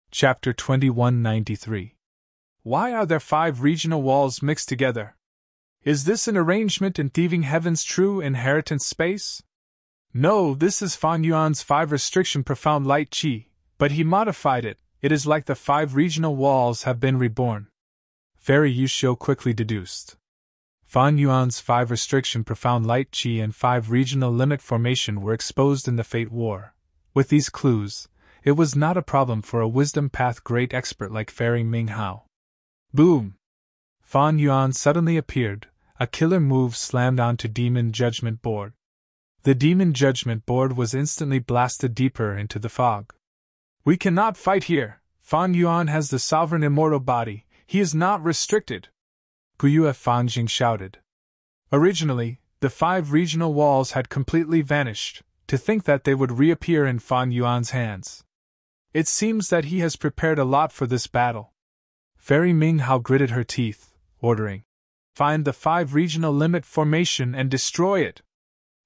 Chapter 2193. Why are there 5 regional walls mixed together? Is this an arrangement in thieving heaven's true inheritance space? No, this is Fan Yuan's 5 restriction profound light chi, but he modified it. It is like the 5 regional walls have been reborn. Fairy Yushio quickly deduced. Fan Yuan's 5 restriction profound light chi and 5 regional limit formation were exposed in the Fate War. With these clues, it was not a problem for a wisdom path great expert like Fairy Ming Hao. Boom! Fan Yuan suddenly appeared. A killer move slammed onto Demon Judgment Board. The Demon Judgment Board was instantly blasted deeper into the fog. We cannot fight here. Fan Yuan has the sovereign immortal body. He is not restricted. Guyue Fanjing shouted. Originally, the 5 regional walls had completely vanished. To think that they would reappear in Fan Yuan's hands. It seems that he has prepared a lot for this battle. Fairy Ming Hao gritted her teeth, ordering, "Find the 5 regional limit formation and destroy it."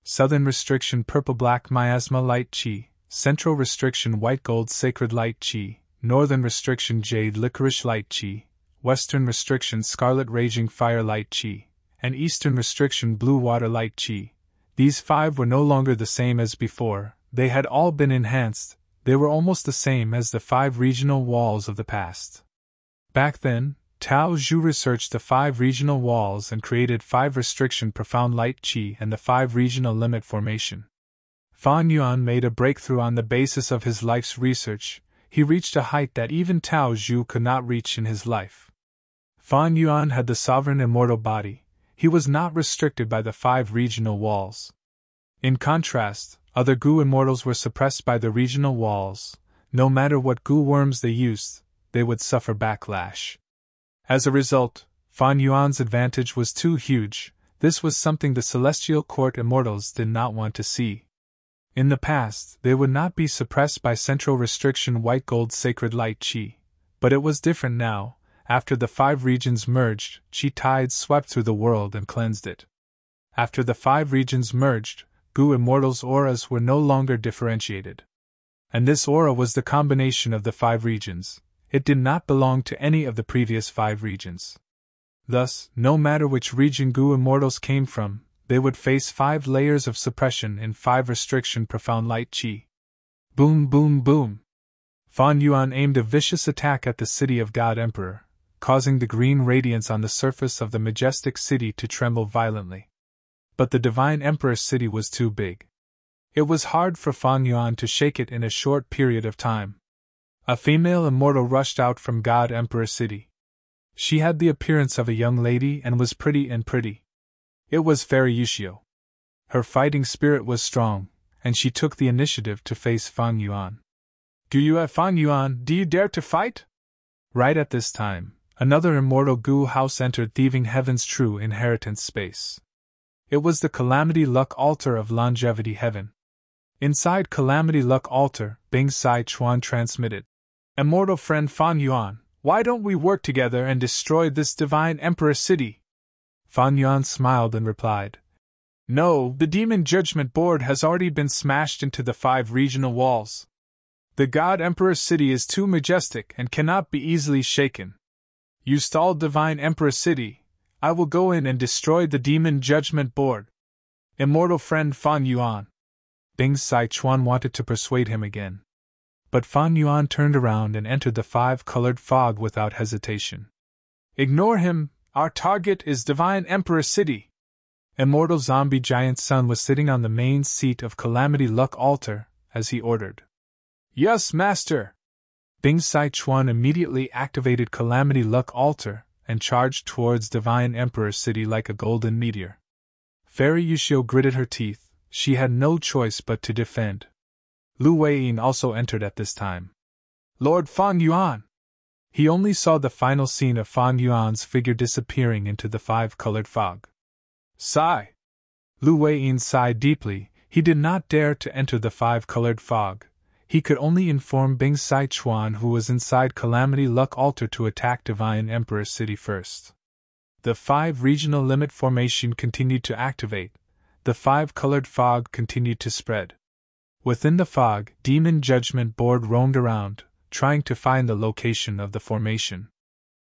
Southern Restriction Purple-Black Miasma Light Chi, Central Restriction White-Gold Sacred Light Chi, Northern Restriction Jade Licorice Light Chi, Western Restriction Scarlet Raging Fire Light Chi, and Eastern Restriction Blue Water Light Chi. These 5 were no longer the same as before, they had all been enhanced, they were almost the same as the 5 regional walls of the past. Back then, Tao Zhu researched the 5 regional walls and created 5 restriction profound light chi and the 5 regional limit formation. Fan Yuan made a breakthrough on the basis of his life's research. He reached a height that even Tao Zhu could not reach in his life. Fan Yuan had the sovereign immortal body. He was not restricted by the 5 regional walls. In contrast, other Gu immortals were suppressed by the regional walls. No matter what Gu worms they used, they would suffer backlash. As a result, Fan Yuan's advantage was too huge. This was something the Celestial Court immortals did not want to see. In the past, they would not be suppressed by Central Restriction White Gold Sacred Light Chi. But it was different now. After the 5 regions merged, Chi tides swept through the world and cleansed it. After the 5 regions merged, Gu immortals' auras were no longer differentiated. And this aura was the combination of the 5 regions. It did not belong to any of the previous 5 regions. Thus, no matter which region Gu immortals came from, they would face 5 layers of suppression in 5 restriction profound light chi. Boom, boom, boom. Fan Yuan aimed a vicious attack at the city of God Emperor, causing the green radiance on the surface of the majestic city to tremble violently. But the Divine Emperor's city was too big. It was hard for Fan Yuan to shake it in a short period of time. A female immortal rushed out from God Emperor City. She had the appearance of a young lady and was pretty. It was Fairy Yushio. Her fighting spirit was strong, and she took the initiative to face Fan Yuan. Guyue Fan Yuan, do you dare to fight? Right at this time, another immortal Gu house entered thieving heaven's true inheritance space. It was the Calamity Luck Altar of Longevity Heaven. Inside Calamity Luck Altar, Bing Sai Chuan transmitted, "Immortal friend Fan Yuan, why don't we work together and destroy this Divine Emperor city?" Fan Yuan smiled and replied, "No, the Demon Judgment Board has already been smashed into the 5 regional walls. The God Emperor city is too majestic and cannot be easily shaken. You stalled Divine Emperor city. I will go in and destroy the Demon Judgment Board. Immortal friend Fan Yuan." Bing Sai Chuan wanted to persuade him again. But Fan Yuan turned around and entered the 5-colored fog without hesitation. "Ignore him, our target is Divine Emperor City." Immortal Zombie Giant Sun was sitting on the main seat of Calamity Luck Altar, as he ordered. "Yes, Master." Bing Sai Chuan immediately activated Calamity Luck Altar and charged towards Divine Emperor City like a golden meteor. Fairy Yushio gritted her teeth. She had no choice but to defend. Lu Weiyin also entered at this time. "Lord Fan Yuan!" He only saw the final scene of Fan Yuan's figure disappearing into the 5-colored fog. Sigh. Lu Weiyin sighed deeply. He did not dare to enter the 5-colored fog. He could only inform Bing Sai Chuan, who was inside Calamity Luck Altar, to attack Divine Emperor City first. The 5 regional limit formation continued to activate. The 5-colored fog continued to spread. Within the fog, Demon Judgment Board roamed around, trying to find the location of the formation.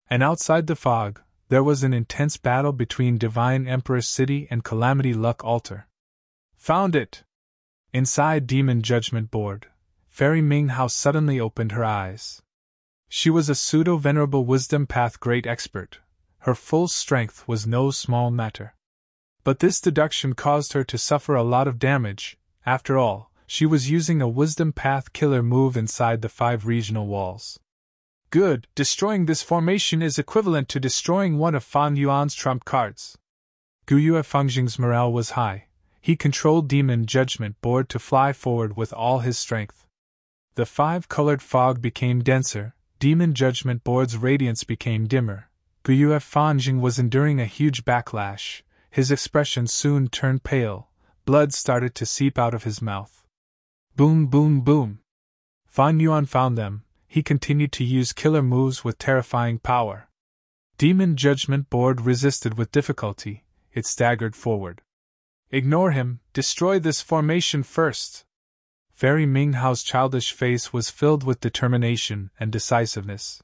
And outside the fog, there was an intense battle between Divine Emperor's City and Calamity Luck Altar. Found it! Inside Demon Judgment Board, Fairy Ming Hao suddenly opened her eyes. She was a pseudo-venerable wisdom path great expert. Her full strength was no small matter. But this deduction caused her to suffer a lot of damage. After all, she was using a wisdom path killer move inside the 5 regional walls. Good, destroying this formation is equivalent to destroying one of Fan Yuan's trump cards. Guyue Fangjing's morale was high. He controlled Demon Judgment Board to fly forward with all his strength. The 5-colored fog became denser, Demon Judgment Board's radiance became dimmer. Guyue Fangjing was enduring a huge backlash. His expression soon turned pale. Blood started to seep out of his mouth. Boom, boom, boom. Fan Yuan found them. He continued to use killer moves with terrifying power. Demon Judgment Board resisted with difficulty. It staggered forward. Ignore him, destroy this formation first. Fairy Ming Hao's childish face was filled with determination and decisiveness.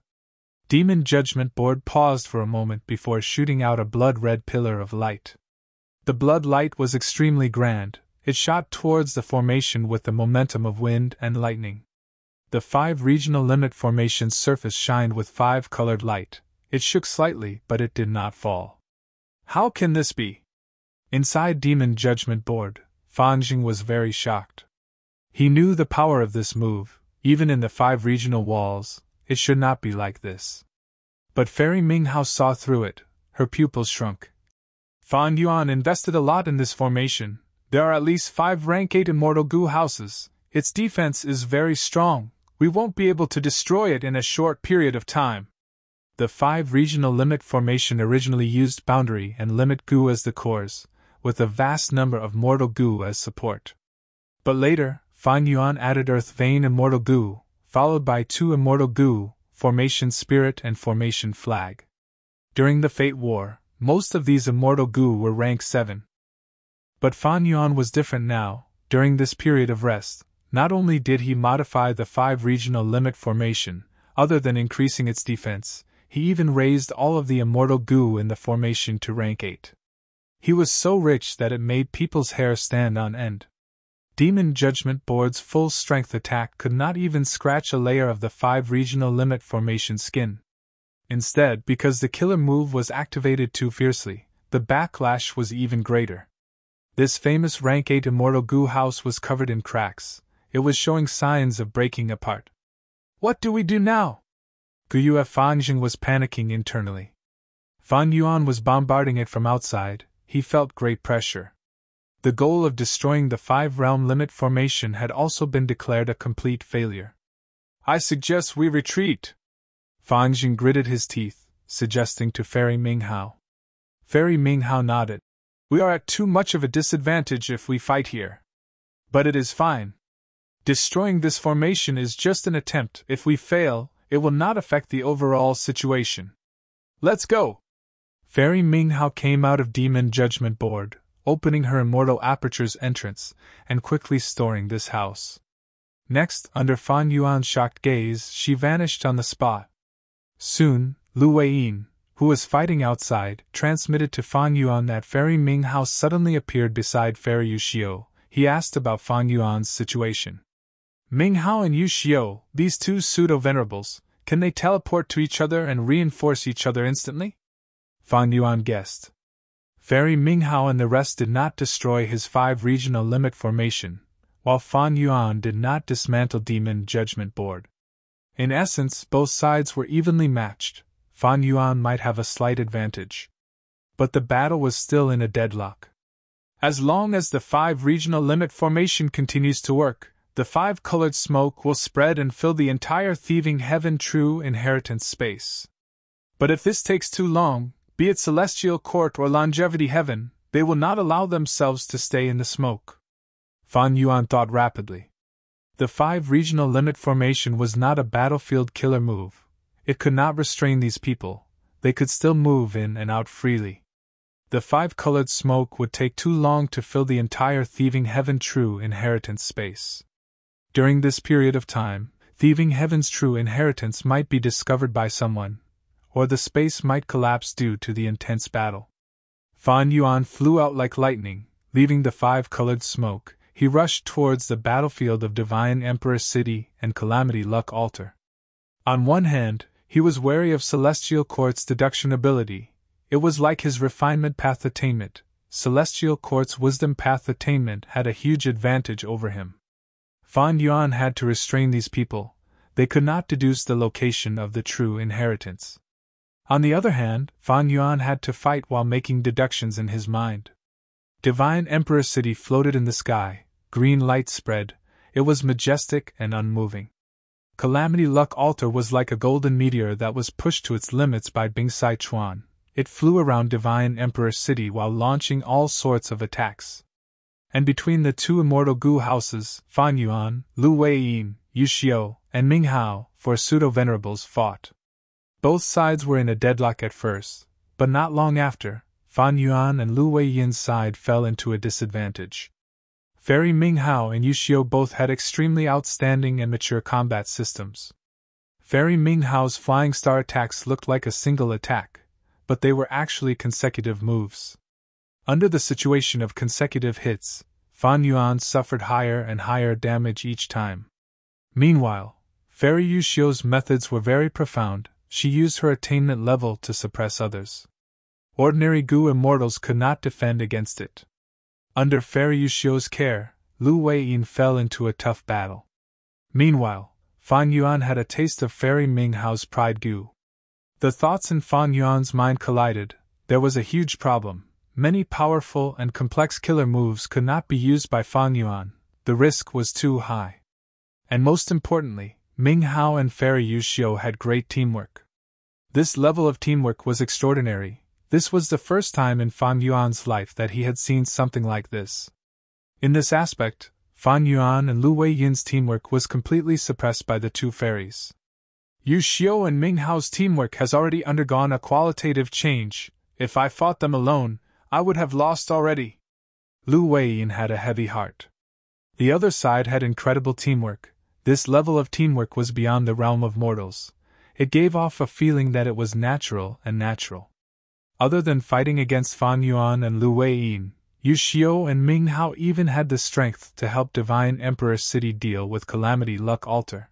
Demon Judgment Board paused for a moment before shooting out a blood-red pillar of light. The blood light was extremely grand. It shot towards the formation with the momentum of wind and lightning. The 5 regional limit formation's surface shined with 5-colored light. It shook slightly, but it did not fall. How can this be? Inside Demon Judgment Board, Fangjing was very shocked. He knew the power of this move. Even in the 5 regional walls, it should not be like this. But Fairy Ming Hao saw through it. Her pupils shrunk. Fan Yuan invested a lot in this formation. There are at least 5 rank 8 Immortal Gu houses. Its defense is very strong. We won't be able to destroy it in a short period of time. The 5 regional limit formation originally used Boundary and Limit Gu as the cores, with a vast number of Mortal Gu as support. But later, Fan Yuan added Earth Vein Immortal Gu, followed by 2 Immortal Gu, Formation Spirit and Formation Flag. During the Fate War, most of these Immortal Gu were rank 7. But Fan Yuan was different now. During this period of rest, not only did he modify the 5 regional limit formation, other than increasing its defense, he even raised all of the Immortal Gu in the formation to rank 8. He was so rich that it made people's hair stand on end. Demon Judgment Board's full-strength attack could not even scratch a layer of the 5 regional limit formation skin. Instead, because the killer move was activated too fiercely, the backlash was even greater. This famous rank 8 Immortal Gu house was covered in cracks. It was showing signs of breaking apart. What do we do now? Guyue Fangjing was panicking internally. Fan Yuan was bombarding it from outside. He felt great pressure. The goal of destroying the 5-realm limit formation had also been declared a complete failure. I suggest we retreat. Fangjing gritted his teeth, suggesting to Fairy Ming Hao. Fairy Ming Hao nodded. We are at too much of a disadvantage if we fight here. But it is fine. Destroying this formation is just an attempt. If we fail, it will not affect the overall situation. Let's go! Fairy Ming Hao came out of Demon Judgment Board, opening her Immortal Aperture's entrance, and quickly storing this house. Next, under Fan Yuan's shocked gaze, she vanished on the spot. Soon, Lu Weiyin, who was fighting outside, transmitted to Fan Yuan that Fairy Ming Hao suddenly appeared beside Fairy Yuxiu. He asked about Fan Yuan's situation. Ming Hao and Yuxiu, these 2 pseudo-venerables, can they teleport to each other and reinforce each other instantly? Fan Yuan guessed. Fairy Ming Hao and the rest did not destroy his 5 regional limit formation, while Fan Yuan did not dismantle Demon Judgment Board. In essence, both sides were evenly matched. Fan Yuan might have a slight advantage. But the battle was still in a deadlock. As long as the 5 regional limit formation continues to work, the 5-colored smoke will spread and fill the entire Thieving Heaven True Inheritance space. But if this takes too long, be it Celestial Court or Longevity Heaven, they will not allow themselves to stay in the smoke. Fan Yuan thought rapidly. The 5 regional limit formation was not a battlefield killer move. It could not restrain these people. They could still move in and out freely. The 5-colored smoke would take too long to fill the entire Thieving Heaven True Inheritance space. During this period of time, thieving heaven's true inheritance might be discovered by someone, or the space might collapse due to the intense battle. Fan Yuan flew out like lightning, leaving the five-colored smoke. He rushed towards the battlefield of Divine Emperor City and Calamity Luck Altar. On one hand, he was wary of Celestial Court's deduction ability. It was like his refinement path attainment. Celestial Court's wisdom path attainment had a huge advantage over him. Fan Yuan had to restrain these people. They could not deduce the location of the true inheritance. On the other hand, Fan Yuan had to fight while making deductions in his mind. Divine Emperor City floated in the sky, green light spread, it was majestic and unmoving. Calamity Luck Altar was like a golden meteor that was pushed to its limits by Bing Sai Chuan. It flew around Divine Emperor City while launching all sorts of attacks. And between the two immortal Gu houses, Fan Yuan, Lu Weiyin, Yu Xiu, and Ming Hao, for pseudo-venerables fought. Both sides were in a deadlock at first, but not long after, Fan Yuan and Lu Weiyin's side fell into a disadvantage. Fairy Ming Hao and Yu Xiu both had extremely outstanding and mature combat systems. Fairy Ming Hao's flying star attacks looked like a single attack, but they were actually consecutive moves. Under the situation of consecutive hits, Fan Yuan suffered higher and higher damage each time. Meanwhile, Fairy Yu Xiu's methods were very profound. She used her attainment level to suppress others. Ordinary Gu immortals could not defend against it. Under Fairy Yu Xiu's care, Lu Weiyin fell into a tough battle. Meanwhile, Fan Yuan had a taste of Fairy Ming Hao's pride Gu. The thoughts in Fan Yuan's mind collided. There was a huge problem. Many powerful and complex killer moves could not be used by Fan Yuan. The risk was too high. And most importantly, Ming Hao and Fairy Yu Xiu had great teamwork. This level of teamwork was extraordinary. This was the first time in Fan Yuan's life that he had seen something like this. In this aspect, Fan Yuan and Lu Weiyin's teamwork was completely suppressed by the two fairies. Yu Xiu and Ming Hao's teamwork has already undergone a qualitative change. If I fought them alone, I would have lost already. Lu Weiyin had a heavy heart. The other side had incredible teamwork. This level of teamwork was beyond the realm of mortals. It gave off a feeling that it was natural and natural. Other than fighting against Fan Yuan and Lu Weiyin, Yu Xiu and Ming Hao even had the strength to help Divine Emperor City deal with Calamity Luck Altar.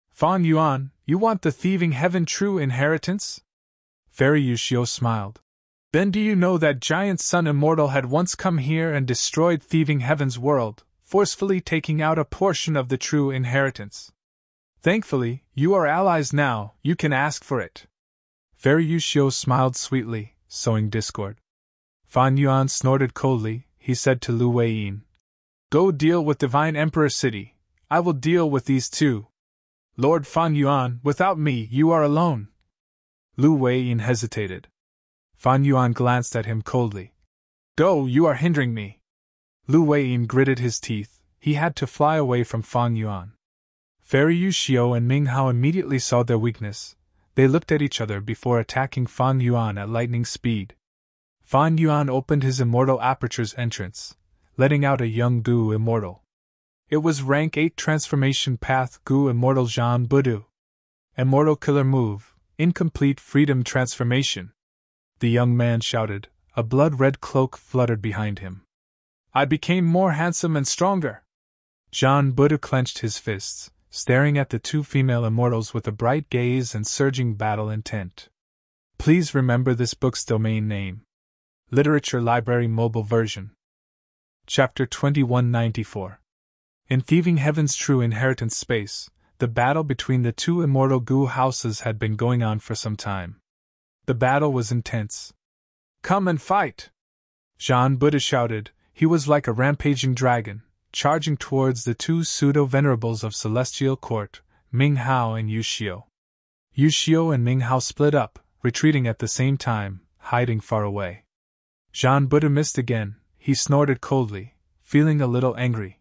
Fan Yuan, you want the thieving heaven true inheritance? Fairy Yu Xiu smiled. Then do you know that Giant Sun Immortal had once come here and destroyed thieving heaven's world, forcefully taking out a portion of the true inheritance? Thankfully, you are allies now, you can ask for it. Fairy Yu Xiu smiled sweetly, sowing discord. Fan Yuan snorted coldly. He said to Lu Weiyin, Go deal with Divine Emperor City. I will deal with these two. Lord Fan Yuan, without me you are alone. Lu Weiyin hesitated. Fan Yuan glanced at him coldly. Go, you are hindering me. Lu Weiyin gritted his teeth. He had to fly away from Fan Yuan. Fairy Yu Xiu and Ming Hao immediately saw their weakness. They looked at each other before attacking Fan Yuan at lightning speed. Fan Yuan opened his immortal aperture's entrance, letting out a young Gu immortal. It was rank 8 transformation path Gu immortal Zhan Budu. Immortal killer move, incomplete freedom transformation. The young man shouted. A blood-red cloak fluttered behind him. I became more handsome and stronger. Zhan Budu clenched his fists, staring at the two female immortals with a bright gaze and surging battle intent. Please remember this book's domain name. Literature Library Mobile Version. Chapter 2194. In Thieving Heaven's True Inheritance Space, the battle between the two immortal Gu houses had been going on for some time. The battle was intense. Come and fight! Zhan Budu shouted. He was like a rampaging dragon, charging towards the two pseudo-venerables of Celestial Court, Ming Hao and Yu Xiu. Yu Xiu and Ming Hao split up, retreating at the same time, hiding far away. Zhan Budu missed again. He snorted coldly, feeling a little angry.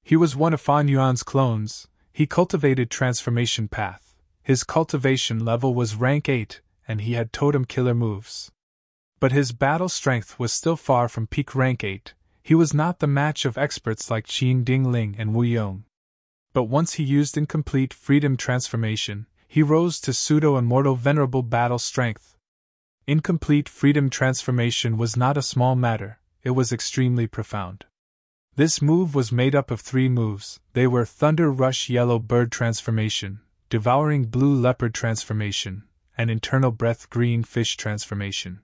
He was one of Fan Yuan's clones. He cultivated transformation path. His cultivation level was rank 8, and he had totem killer moves. But his battle strength was still far from peak rank 8. He was not the match of experts like Qin Dingling and Wu Yong. but once he used incomplete freedom transformation, he rose to pseudo-immortal venerable battle strength. Incomplete freedom transformation was not a small matter, it was extremely profound. This move was made up of 3 moves. They were Thunder Rush Yellow Bird Transformation, Devouring Blue Leopard Transformation, and Internal Breath Green Fish Transformation.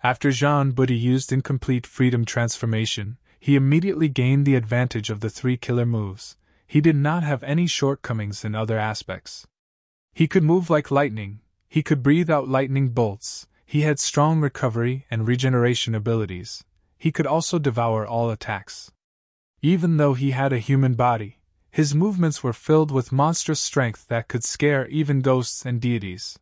After Jean Buddha used Incomplete Freedom Transformation, he immediately gained the advantage of the 3 killer moves. He did not have any shortcomings in other aspects. He could move like lightning, he could breathe out lightning bolts, he had strong recovery and regeneration abilities, he could also devour all attacks. Even though he had a human body, his movements were filled with monstrous strength that could scare even ghosts and deities.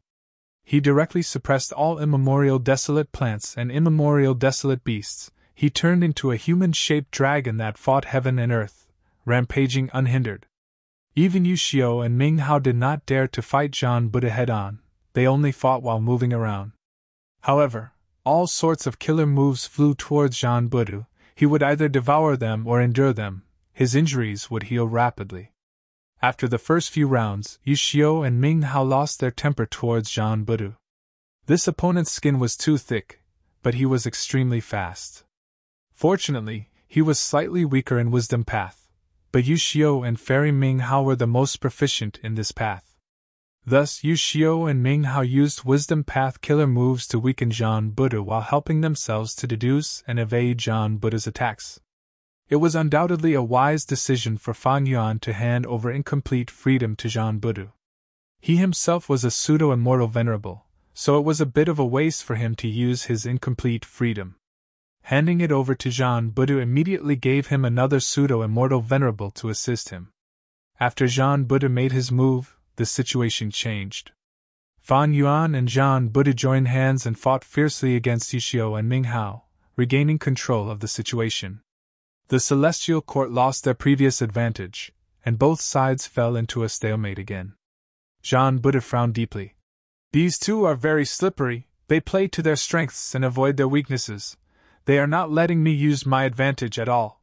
He directly suppressed all immemorial desolate plants and immemorial desolate beasts. He turned into a human-shaped dragon that fought heaven and earth, rampaging unhindered. Even Yu Xiao and Ming Hao did not dare to fight Jean Buddha head-on, they only fought while moving around. However, all sorts of killer moves flew towards Jean Buddha. He would either devour them or endure them. His injuries would heal rapidly. After the first few rounds, Yu Xiao and Ming Hao lost their temper towards Jean Buddha. This opponent's skin was too thick, but he was extremely fast. Fortunately, he was slightly weaker in Wisdom Path, but Yu Xiao and Fairy Ming Hao were the most proficient in this path. Thus, Yu Xiao and Ming Hao used Wisdom Path killer moves to weaken Jean Buddha while helping themselves to deduce and evade Jean Buddha's attacks. It was undoubtedly a wise decision for Fan Yuan to hand over incomplete freedom to Jean Buddha. He himself was a pseudo-immortal venerable, so it was a bit of a waste for him to use his incomplete freedom. Handing it over to Jean Buddha immediately gave him another pseudo-immortal venerable to assist him. After Jean Buddha made his move, the situation changed. Fan Yuan and Jean Buddha joined hands and fought fiercely against Yu Xiao and Ming Hao, regaining control of the situation. The Celestial Court lost their previous advantage, and both sides fell into a stalemate again. Jean Buddha frowned deeply. These two are very slippery, they play to their strengths and avoid their weaknesses. They are not letting me use my advantage at all.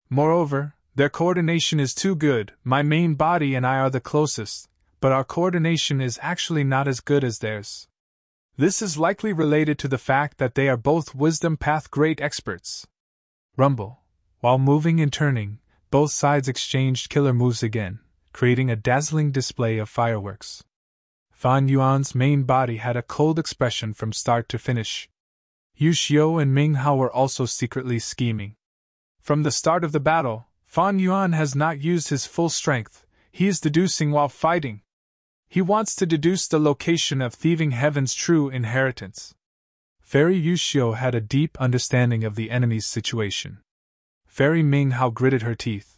Moreover, their coordination is too good. My main body and I are the closest, but our coordination is actually not as good as theirs. This is likely related to the fact that they are both Wisdom Path great experts. Rumble. While moving and turning, both sides exchanged killer moves again, creating a dazzling display of fireworks. Fan Yuan's main body had a cold expression from start to finish. Yu Xiao and Ming Hao were also secretly scheming. From the start of the battle, Fan Yuan has not used his full strength, he is deducing while fighting. He wants to deduce the location of Thieving Heaven's true inheritance. Fairy Yu Xiao had a deep understanding of the enemy's situation. Fairy Ming Hao gritted her teeth.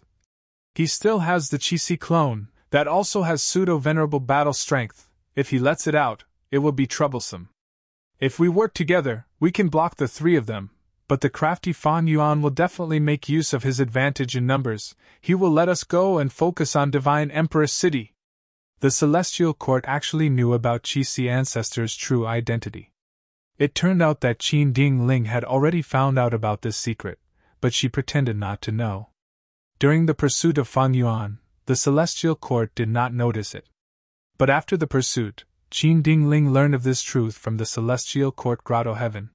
He still has the Qi clone, that also has pseudo-venerable battle strength. If he lets it out, it will be troublesome. If we work together, we can block the 3 of them, but the crafty Fan Yuan will definitely make use of his advantage in numbers. He will let us go and focus on Divine Emperor City. The Celestial Court actually knew about Qi ancestors' true identity. It turned out that Qin Ding Ling had already found out about this secret, but she pretended not to know. During the pursuit of Fan Yuan, the Celestial Court did not notice it. But after the pursuit, Qin Ding Ling learned of this truth from the Celestial Court Grotto Heaven.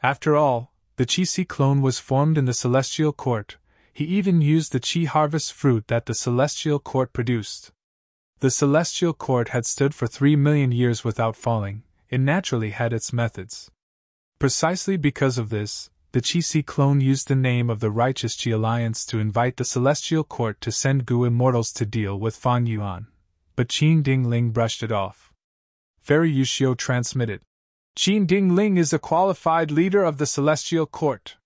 After all, the Qi clone was formed in the Celestial Court. He even used the Qi harvest fruit that the Celestial Court produced. The Celestial Court had stood for 3 million years without falling. It naturally had its methods. Precisely because of this, the Qi clone used the name of the Righteous Qi Alliance to invite the Celestial Court to send Gu immortals to deal with Fan Yuan, but Qin Ding Ling brushed it off. Fairy Yu Xiao transmitted. Qin Ding Ling is a qualified leader of the Celestial Court.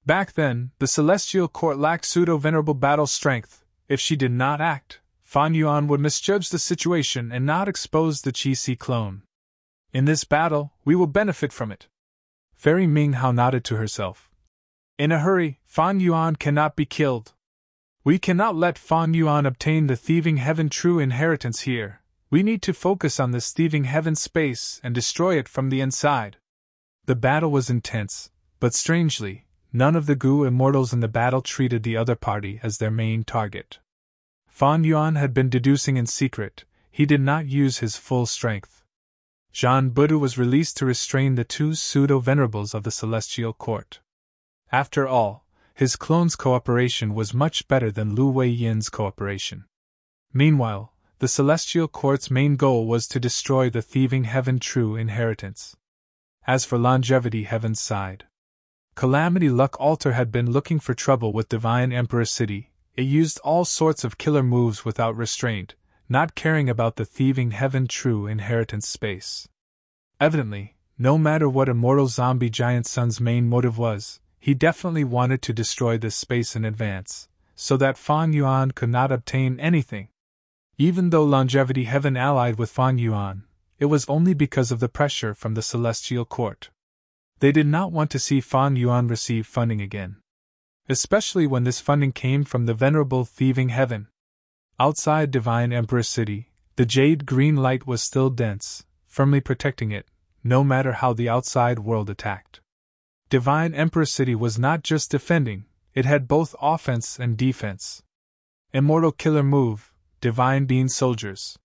Back then, the Celestial Court lacked pseudo-venerable battle strength. If she did not act, Fan Yuan would misjudge the situation and not expose the Qi clone. In this battle, we will benefit from it. Fairy Ming Hao nodded to herself. In a hurry, Fan Yuan cannot be killed. We cannot let Fan Yuan obtain the Thieving Heaven true inheritance here. We need to focus on this Thieving Heaven space and destroy it from the inside. The battle was intense, but strangely, none of the Gu immortals in the battle treated the other party as their main target. Fan Yuan had been deducing in secret, he did not use his full strength. Jean Budu was released to restrain the two pseudo-venerables of the celestial court. After all, his clone's cooperation was much better than Lu Wei Yin's cooperation. Meanwhile, the celestial court's main goal was to destroy the thieving heaven true inheritance. As for longevity heaven's side, Calamity Luck Altar had been looking for trouble with Divine Emperor City. It used all sorts of killer moves without restraint, not caring about the thieving heaven true inheritance space. Evidently, no matter what immortal zombie giant son's main motive was, he definitely wanted to destroy this space in advance, so that Fan Yuan could not obtain anything. Even though longevity heaven allied with Fan Yuan, it was only because of the pressure from the celestial court. They did not want to see Fan Yuan receive funding again, especially when this funding came from the venerable thieving heaven. Outside Divine Emperor City, the jade green light was still dense, firmly protecting it, no matter how the outside world attacked. Divine Emperor City was not just defending, it had both offense and defense. Immortal killer move, Divine Bean Soldiers.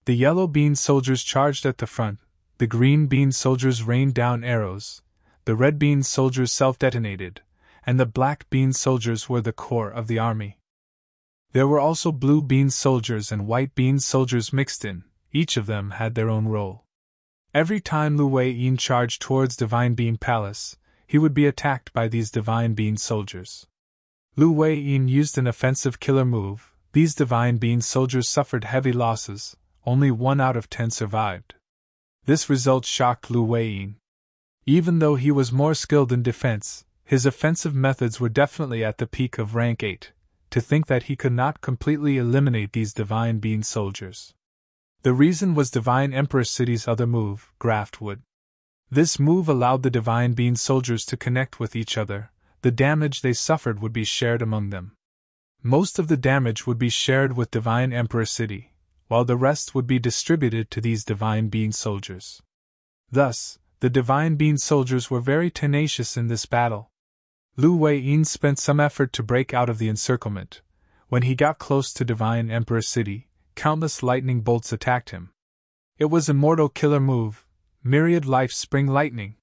The yellow bean soldiers charged at the front, the green bean soldiers rained down arrows, the red bean soldiers self-detonated, and the black bean soldiers were the core of the army. There were also blue bean soldiers and white bean soldiers mixed in, each of them had their own role. Every time Lu Wei Yin charged towards Divine Bean Palace, he would be attacked by these Divine Bean soldiers. Lu Wei Yin used an offensive killer move. These Divine Bean soldiers suffered heavy losses, only 1 out of 10 survived. This result shocked Lu Wei Yin. Even though he was more skilled in defense, his offensive methods were definitely at the peak of rank 8. To think that he could not completely eliminate these Divine Bean soldiers. The reason was Divine Emperor City's other move, Graft Wood. This move allowed the Divine Bean soldiers to connect with each other. The damage they suffered would be shared among them. Most of the damage would be shared with Divine Emperor City, while the rest would be distributed to these Divine Bean soldiers. Thus, the Divine Bean soldiers were very tenacious in this battle. Lu Wei Yin spent some effort to break out of the encirclement. When he got close to Divine Emperor City, countless lightning bolts attacked him. It was immortal killer move, Myriad Life Spring Lightning.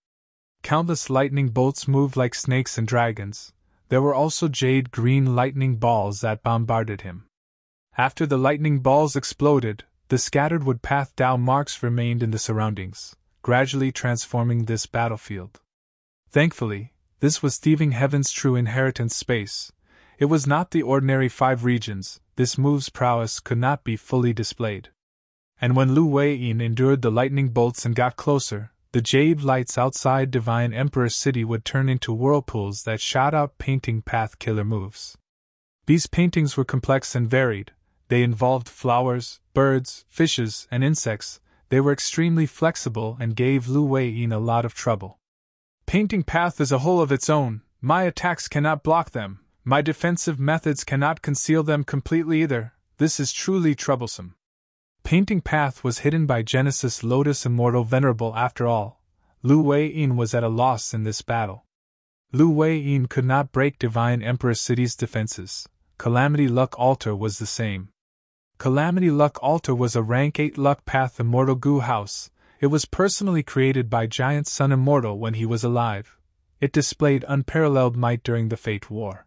Countless lightning bolts moved like snakes and dragons. There were also jade green lightning balls that bombarded him. After the lightning balls exploded, the scattered wood path Dao marks remained in the surroundings, gradually transforming this battlefield. Thankfully, this was thieving heaven's true inheritance space. It was not the ordinary 5 regions. This move's prowess could not be fully displayed. And when Lu Wei Yin endured the lightning bolts and got closer, the jade lights outside Divine Emperor City would turn into whirlpools that shot out painting path killer moves. These paintings were complex and varied. They involved flowers, birds, fishes, and insects. They were extremely flexible and gave Lu Wei Yin a lot of trouble. Painting path is a whole of its own. My attacks cannot block them. My defensive methods cannot conceal them completely either. This is truly troublesome. Painting path was hidden by Genesis Lotus Immortal Venerable after all. Lu Wei Yin was at a loss in this battle. Lu Wei Yin could not break Divine Emperor City's defenses. Calamity Luck Altar was the same. Calamity Luck Altar was a rank 8 Luck Path Immortal Goo House. It was personally created by Giant Sun Immortal when he was alive. It displayed unparalleled might during the Fate War.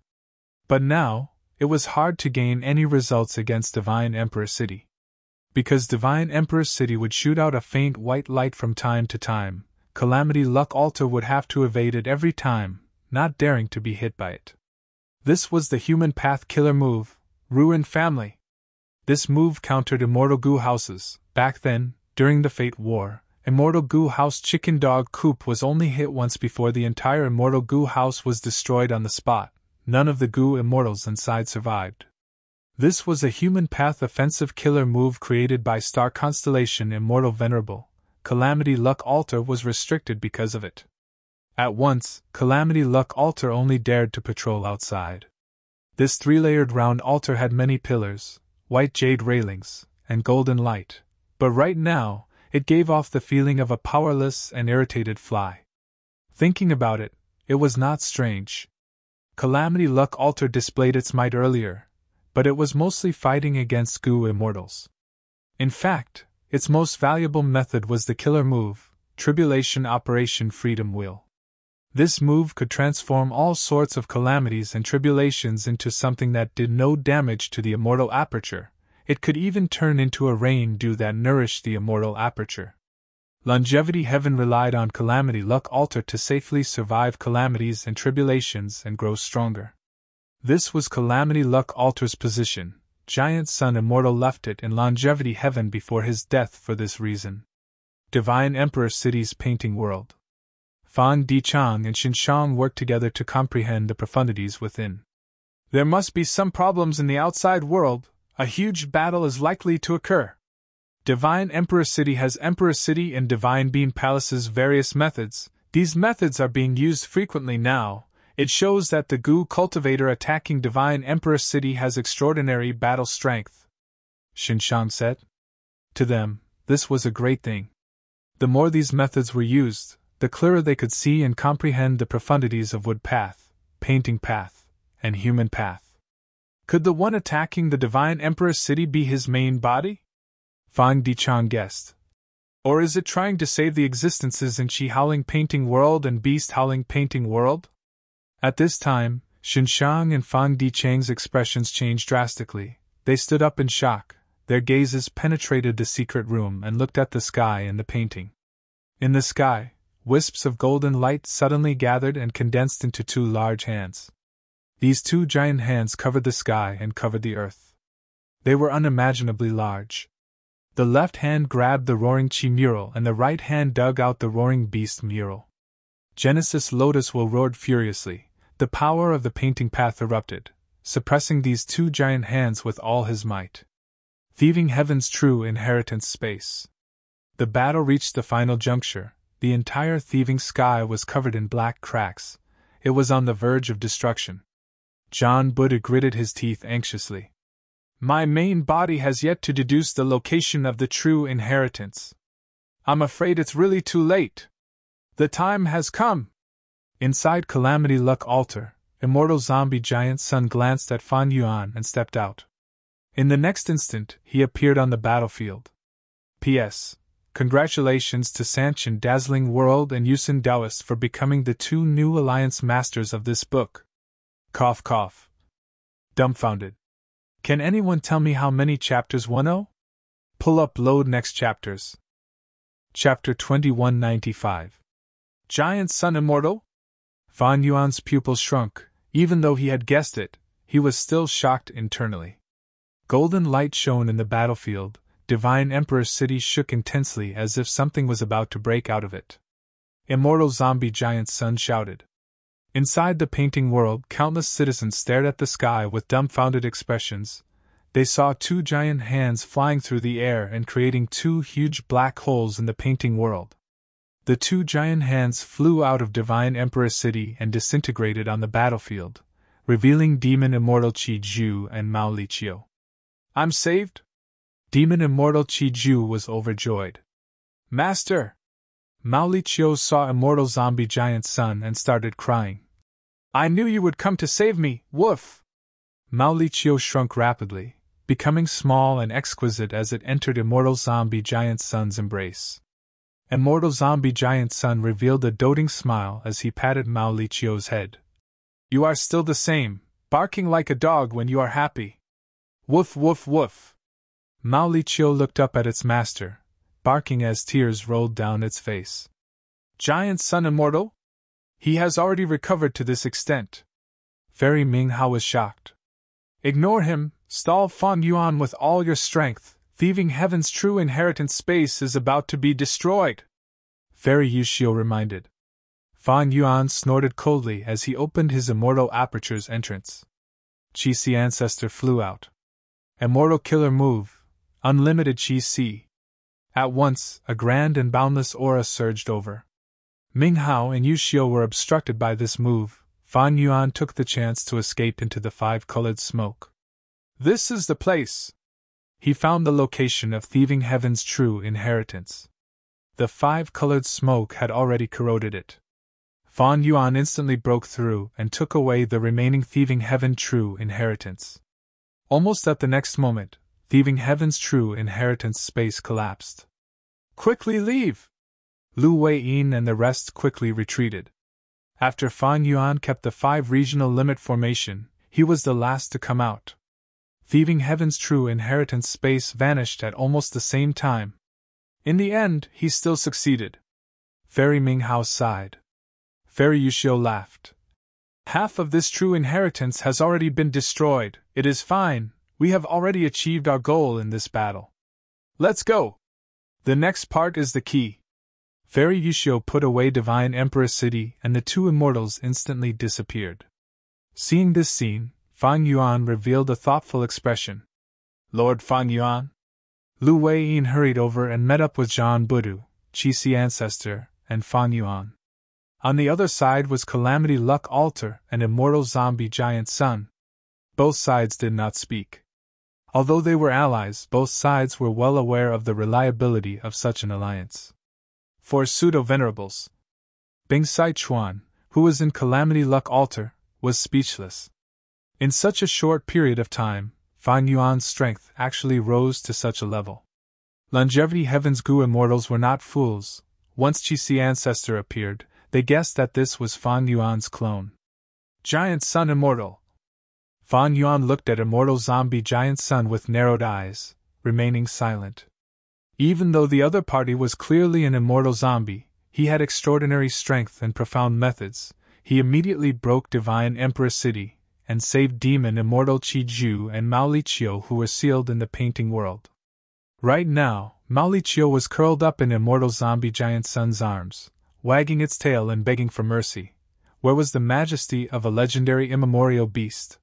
But now, it was hard to gain any results against Divine Emperor City. Because Divine Emperor City would shoot out a faint white light from time to time, Calamity Luck Altar would have to evade it every time, not daring to be hit by it. This was the human path killer move, Ruin Family. This move countered Immortal Goo Houses. Back then, during the Fate War, Immortal Goo House Chicken Dog Coop was only hit once before the entire Immortal Goo House was destroyed on the spot. None of the Goo Immortals inside survived. This was a human path offensive killer move created by Star Constellation Immortal Venerable. Calamity Luck Altar was restricted because of it. At once, Calamity Luck Altar only dared to patrol outside. This 3-layered round altar had many pillars, white jade railings, and golden light. But right now, it gave off the feeling of a powerless and irritated fly. Thinking about it, it was not strange. Calamity Luck Altar displayed its might earlier. but it was mostly fighting against goo immortals. In fact, its most valuable method was the killer move, Tribulation Operation Freedom Wheel. This move could transform all sorts of calamities and tribulations into something that did no damage to the immortal aperture. It could even turn into a rain dew that nourished the immortal aperture. Longevity Heaven relied on Calamity Luck Altar to safely survive calamities and tribulations and grow stronger. This was Calamity Luck Altar's position. Giant Sun Immortal left it in Longevity Heaven before his death for this reason. Divine Emperor City's Painting World. Fan Dichang and Xinshang worked together to comprehend the profundities within. There must be some problems in the outside world. A huge battle is likely to occur. Divine Emperor City has Emperor City and Divine Beam Palace's various methods. These methods are being used frequently now. It shows that the goo cultivator attacking Divine Emperor City has extraordinary battle strength, Xinshang said. To them, this was a great thing. The more these methods were used, the clearer they could see and comprehend the profundities of Wood Path, Painting Path, and Human Path. Could the one attacking the Divine Emperor City be his main body? Fang Dichang guessed. Or is it trying to save the existences in Qi Howling Painting World and Beast Howling Painting World? At this time, Xinshang and Fang Dichang's expressions changed drastically. They stood up in shock. Their gazes penetrated the secret room and looked at the sky and the painting. In the sky, wisps of golden light suddenly gathered and condensed into two large hands. These two giant hands covered the sky and covered the earth. They were unimaginably large. The left hand grabbed the Roaring Chi mural and the right hand dug out the Roaring Beast mural. Genesis Lotus Will roared furiously. The power of the painting path erupted, suppressing these two giant hands with all his might. Thieving Heaven's true inheritance space. The battle reached the final juncture. The entire thieving sky was covered in black cracks. It was on the verge of destruction. John Buddha gritted his teeth anxiously. My main body has yet to deduce the location of the true inheritance. I'm afraid it's really too late. The time has come. Inside Calamity Luck Altar, Immortal Zombie Giant Sun glanced at Fan Yuan and stepped out. In the next instant, he appeared on the battlefield. P.S. Congratulations to Sanchin Dazzling World and Yusin Taoist for becoming the two new Alliance Masters of this book. Cough cough. Dumbfounded. Can anyone tell me how many chapters 10? Pull up load next chapters. Chapter 2195. Giant Sun Immortal? Fan Yuan's pupils shrunk. Even though he had guessed it, he was still shocked internally. Golden light shone in the battlefield. Divine Emperor City shook intensely as if something was about to break out of it. Immortal Zombie Giant Sun shouted. Inside the painting world, countless citizens stared at the sky with dumbfounded expressions. They saw two giant hands flying through the air and creating two huge black holes in the painting world. The two giant hands flew out of Divine Emperor City and disintegrated on the battlefield, revealing Demon Immortal Qi Ju and Mao Li Chiu. I'm saved? Demon Immortal Qi Ju was overjoyed. Master! Mao Li Chiu saw Immortal Zombie Giant Sun and started crying. I knew you would come to save me, woof! Mao Li Chiu shrunk rapidly, becoming small and exquisite as it entered Immortal Zombie Giant Sun's embrace. Immortal Zombie Giant Sun revealed a doting smile as he patted Mao Li Chiu's head. You are still the same, barking like a dog when you are happy. Woof woof woof! Mao Li Chiu looked up at its master, barking as tears rolled down its face. Giant Sun Immortal? He has already recovered to this extent. Fairy Ming Hao was shocked. Ignore him, stall Fan Yuan with all your strength. Thieving Heaven's true inheritance space is about to be destroyed. Fairy Yushio reminded. Fan Yuan snorted coldly as he opened his immortal aperture's entrance. Qi Si Ancestor flew out. Immortal Killer Move. Unlimited Qi Si. At once, a grand and boundless aura surged over. Ming Hao and Yushio were obstructed by this move. Fan Yuan took the chance to escape into the five-colored smoke. This is the place. He found the location of Thieving Heaven's true inheritance. The five-colored smoke had already corroded it. Fan Yuan instantly broke through and took away the remaining Thieving Heaven true inheritance. Almost at the next moment, thieving heaven's true inheritance space collapsed. Quickly leave! Lu Wei-yin and the rest quickly retreated. After Fan Yuan kept the 5 regional limit formation, he was the last to come out. Thieving heaven's true inheritance space vanished at almost the same time. In the end, he still succeeded. Fairy Minghao sighed. Fairy Yuxiu laughed. Half of this true inheritance has already been destroyed. It is fine, we have already achieved our goal in this battle. Let's go! The next part is the key. Fairy Yuxiu put away Divine Emperor City and the 2 immortals instantly disappeared. Seeing this scene, Fan Yuan revealed a thoughtful expression. Lord Fan Yuan? Lu Wei-yin hurried over and met up with Zhan Budu, Qixi Ancestor, and Fan Yuan. On the other side was Calamity Luck Altar and Immortal Zombie Giant Sun. Both sides did not speak. Although they were allies, both sides were well aware of the reliability of such an alliance. For pseudo-venerables, Bing Sai Chuan, who was in Calamity Luck Altar, was speechless. In such a short period of time, Fan Yuan's strength actually rose to such a level. Longevity Heaven's Gu immortals were not fools. Once Qixi Ancestor appeared, they guessed that this was Fan Yuan's clone. Giant Sun Immortal. Fan Yuan looked at Immortal Zombie Giant Sun with narrowed eyes, remaining silent. Even though the other party was clearly an immortal zombie, he had extraordinary strength and profound methods. He immediately broke Divine Emperor City and saved Demon Immortal Qi Ju and Mao Liqiu, who were sealed in the painting world. Right now, Mao Liqiu was curled up in Immortal Zombie Giant Sun's arms, wagging its tail and begging for mercy. Where was the majesty of a legendary immemorial beast?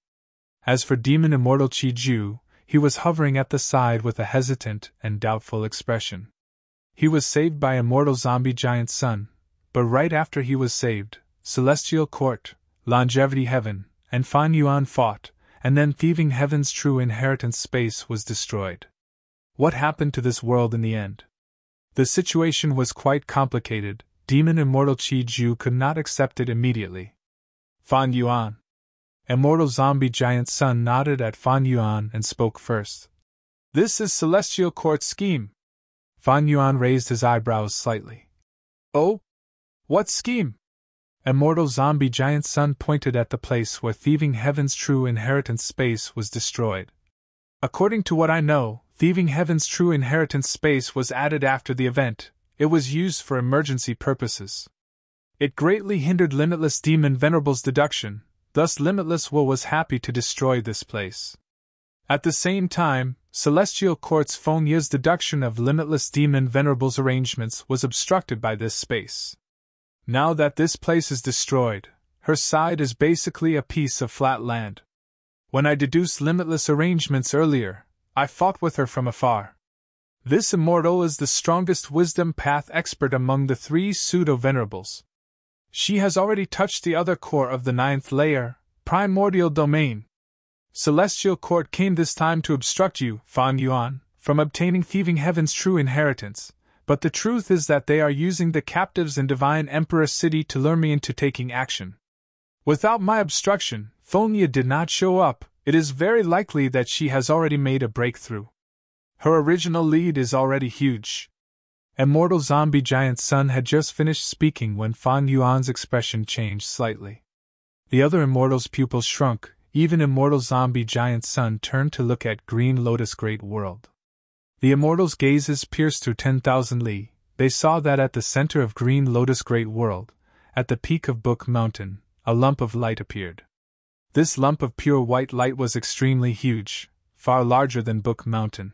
As for Demon Immortal Qi Ju, he was hovering at the side with a hesitant and doubtful expression. He was saved by Immortal Zombie Giant Sun, but right after he was saved, Celestial Court, Longevity Heaven, and Fan Yuan fought, and then Thieving Heaven's true inheritance space was destroyed. What happened to this world in the end? The situation was quite complicated. Demon Immortal Qi Ju could not accept it immediately. Fan Yuan. Immortal Zombie Giant Sun nodded at Fan Yuan and spoke first. This is Celestial Court's scheme. Fan Yuan raised his eyebrows slightly. Oh? What scheme? Immortal Zombie Giant Sun pointed at the place where Thieving Heaven's true inheritance space was destroyed. According to what I know, Thieving Heaven's true inheritance space was added after the event. It was used for emergency purposes. It greatly hindered Limitless Demon Venerable's deduction, thus Limitless Will was happy to destroy this place. At the same time, Celestial Court's Fenya's deduction of Limitless Demon Venerable's arrangements was obstructed by this space. Now that this place is destroyed, her side is basically a piece of flat land. When I deduced Limitless arrangements earlier, I fought with her from afar. This immortal is the strongest wisdom path expert among the 3 pseudo-venerables. She has already touched the other core of the 9th layer, primordial domain. Celestial Court came this time to obstruct you, Fan Yuan, from obtaining Thieving Heaven's true inheritance, but the truth is that they are using the captives in Divine Emperor City to lure me into taking action. Without my obstruction, Fenya did not show up. It is very likely that she has already made a breakthrough. Her original lead is already huge. Immortal Zombie Giant Sun had just finished speaking when Fan Yuan's expression changed slightly. The other immortal's pupils shrunk. Even Immortal Zombie Giant Sun turned to look at Green Lotus Great World. The immortals' gazes pierced through 10,000 li. They saw that at the center of Green Lotus Great World, at the peak of Book Mountain, a lump of light appeared. This lump of pure white light was extremely huge, far larger than Book Mountain.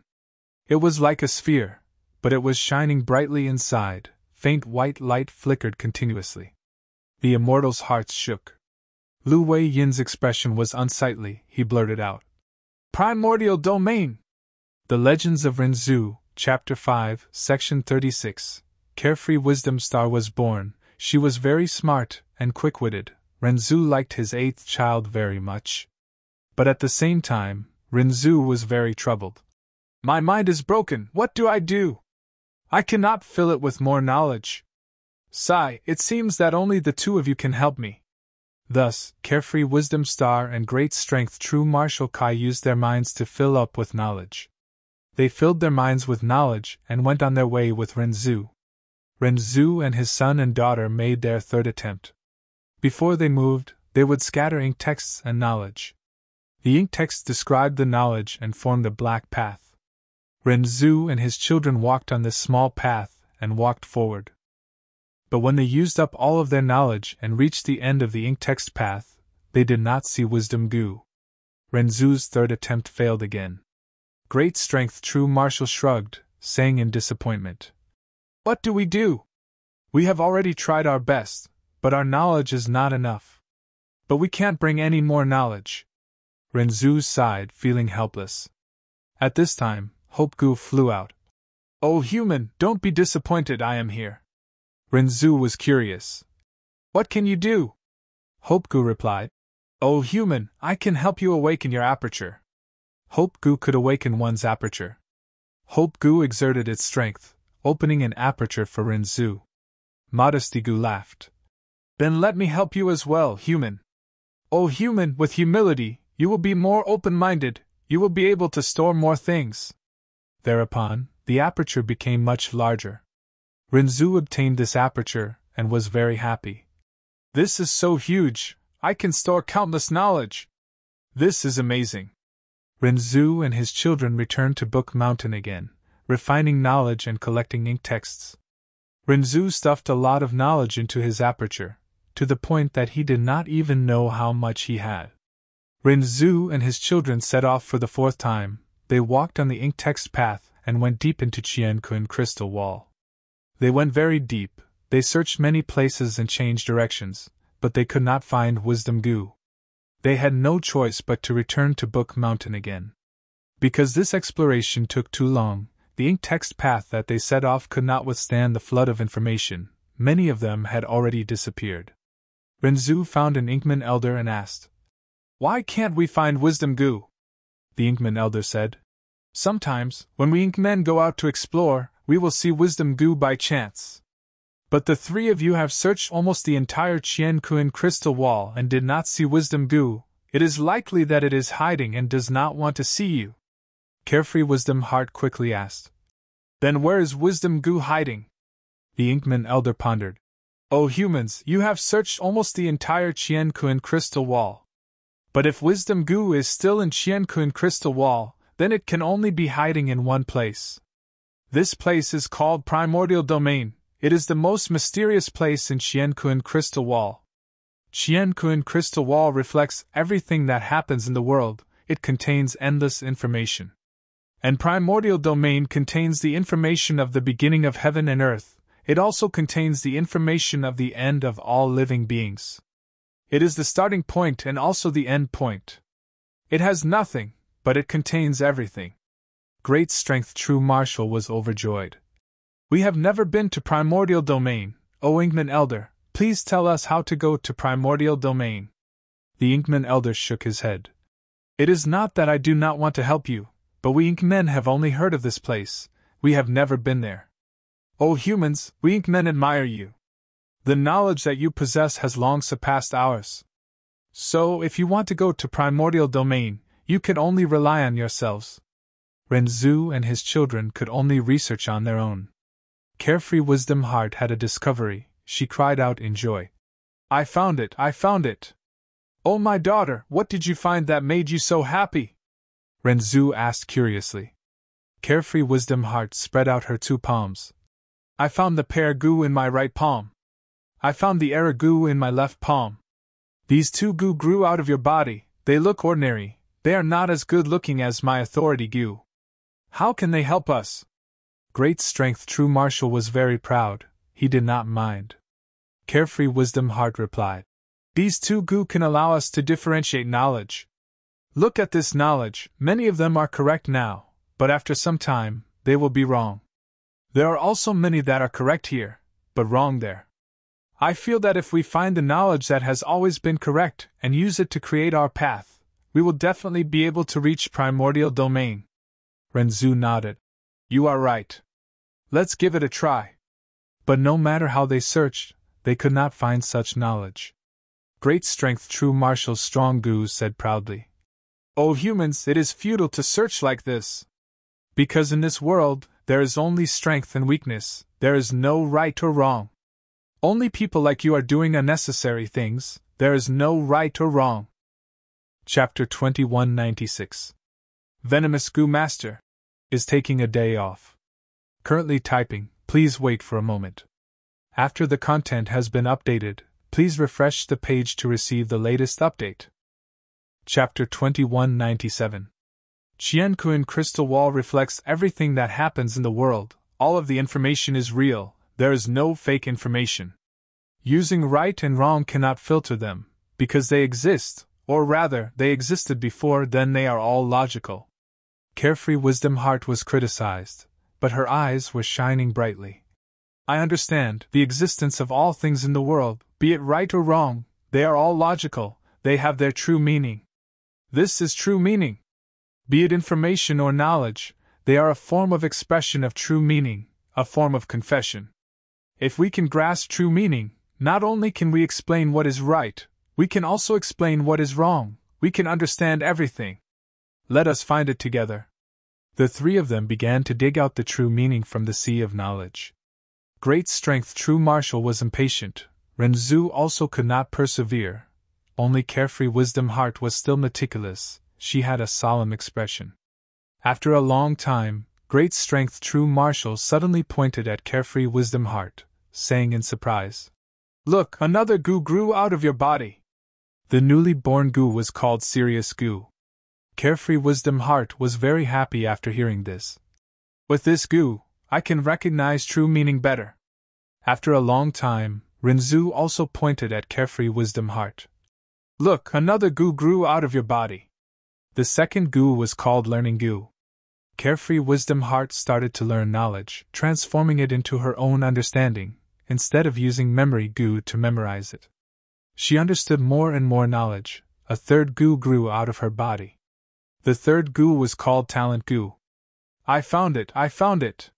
It was like a sphere, but it was shining brightly inside. Faint white light flickered continuously. The immortals' hearts shook. Lu Wei-yin's expression was unsightly. He blurted out, "Primordial Domain!" The Legends of Renzu, Chapter 5, Section 36. Carefree Wisdom Star was born. She was very smart and quick-witted. Renzu liked his 8th child very much. But at the same time, Renzu was very troubled. My mind is broken. What do I do? I cannot fill it with more knowledge. Sai, it seems that only the 2 of you can help me. Thus, carefree wisdom star and great strength true martial Kai used their minds to fill up with knowledge. They filled their minds with knowledge and went on their way with Renzu. Renzu and his son and daughter made their third attempt. Before they moved, they would scatter ink texts and knowledge. The ink texts described the knowledge and formed a black path. Renzu and his children walked on this small path and walked forward. But when they used up all of their knowledge and reached the end of the ink text path, they did not see wisdom Gu. Renzu's third attempt failed again. Great strength true martial shrugged, saying in disappointment, "What do we do? We have already tried our best, but our knowledge is not enough. But we can't bring any more knowledge." Renzu sighed, feeling helpless. At this time, Hope Gu flew out. "Oh human, don't be disappointed, I am here." Renzu was curious. "What can you do?" Hope Gu replied. "Oh human, I can help you awaken your aperture." Hope Gu could awaken one's aperture. Hope Gu exerted its strength, opening an aperture for Renzu. Modesty Gu laughed. "Then let me help you as well, human. Oh human, with humility, you will be more open-minded, you will be able to store more things." Thereupon, the aperture became much larger. Renzu obtained this aperture and was very happy. "This is so huge, I can store countless knowledge. This is amazing." Renzu and his children returned to Book Mountain again, refining knowledge and collecting ink texts. Renzu stuffed a lot of knowledge into his aperture, to the point that he did not even know how much he had. Renzu and his children set off for the fourth time. They walked on the ink text path and went deep into Qiankun crystal wall. They went very deep, they searched many places and changed directions, but they could not find Wisdom Gu. They had no choice but to return to Book Mountain again. Because this exploration took too long, the ink text path that they set off could not withstand the flood of information. Many of them had already disappeared. Renzu found an Inkman elder and asked, "Why can't we find Wisdom Gu?" The Inkman elder said, "Sometimes, when we Inkmen go out to explore, we will see Wisdom Gu by chance. But the three of you have searched almost the entire Qiankun crystal wall and did not see Wisdom Gu. It is likely that it is hiding and does not want to see you." Carefree Wisdom Heart quickly asked, "Then where is Wisdom Gu hiding?" The Inkman elder pondered. "Oh humans, you have searched almost the entire Qiankun crystal wall. But if Wisdom Gu is still in Qiankun crystal wall, then it can only be hiding in one place. This place is called Primordial Domain. It is the most mysterious place in Qiankun crystal wall. Qiankun crystal wall reflects everything that happens in the world. It contains endless information. And Primordial Domain contains the information of the beginning of heaven and earth. It also contains the information of the end of all living beings. It is the starting point and also the end point. It has nothing, but it contains everything." Great strength true martial was overjoyed. "We have never been to Primordial Domain, O Inkman Elder, please tell us how to go to Primordial Domain." The Inkman Elder shook his head. "It is not that I do not want to help you, but we Inkmen have only heard of this place, we have never been there. O humans, we Inkmen admire you. The knowledge that you possess has long surpassed ours. So, if you want to go to Primordial Domain, you can only rely on yourselves." Renzu and his children could only research on their own. Carefree Wisdom Heart had a discovery. She cried out in joy. "I found it! I found it! Oh my daughter, what did you find that made you so happy?" Renzu asked curiously. Carefree Wisdom Heart spread out her two palms. "I found the pear Gu in my right palm. I found the error Gu in my left palm. These two Gu grew out of your body, they look ordinary, they are not as good looking as my authority Gu. How can they help us?" Great strength true martial was very proud, he did not mind. Carefree Wisdom Heart replied, "These two Gu can allow us to differentiate knowledge. Look at this knowledge, many of them are correct now, but after some time, they will be wrong. There are also many that are correct here, but wrong there. I feel that if we find the knowledge that has always been correct and use it to create our path, we will definitely be able to reach Primordial Domain." Renzu nodded. "You are right. Let's give it a try." But no matter how they searched, they could not find such knowledge. Great strength true martial strong Gu said proudly. O humans, it is futile to search like this. Because in this world, there is only strength and weakness, there is no right or wrong. Only people like you are doing unnecessary things, there is no right or wrong. Chapter 2196. Venomous Gu Master is taking a day off. Currently typing, please wait for a moment. After the content has been updated, please refresh the page to receive the latest update. Chapter 2197. Qianquan crystal wall reflects everything that happens in the world, all of the information is real, there is no fake information. Using right and wrong cannot filter them, because they exist, or rather, they existed before then they are all logical. Carefree Wisdom Heart was criticized, but her eyes were shining brightly. I understand the existence of all things in the world, be it right or wrong, they are all logical, they have their true meaning. This is true meaning. Be it information or knowledge, they are a form of expression of true meaning, a form of confession. If we can grasp true meaning, not only can we explain what is right, we can also explain what is wrong, we can understand everything. Let us find it together. The three of them began to dig out the true meaning from the sea of knowledge. Great strength true martial was impatient, Renzu also could not persevere. Only Carefree Wisdom Heart was still meticulous, she had a solemn expression. After a long time, Great Strength True Martial suddenly pointed at Carefree Wisdom Heart, saying in surprise, "Look, another Gu grew out of your body." The newly born Gu was called Serious Gu. Carefree Wisdom Heart was very happy after hearing this. With this Gu, I can recognize true meaning better. After a long time, Renzu also pointed at Carefree Wisdom Heart. Look, another Gu grew out of your body. The second Gu was called Learning Gu. Carefree Wisdom Heart started to learn knowledge, transforming it into her own understanding, instead of using Memory Gu to memorize it. She understood more and more knowledge. A third Gu grew out of her body. The third Gu was called Talent Gu. I found it, I found it!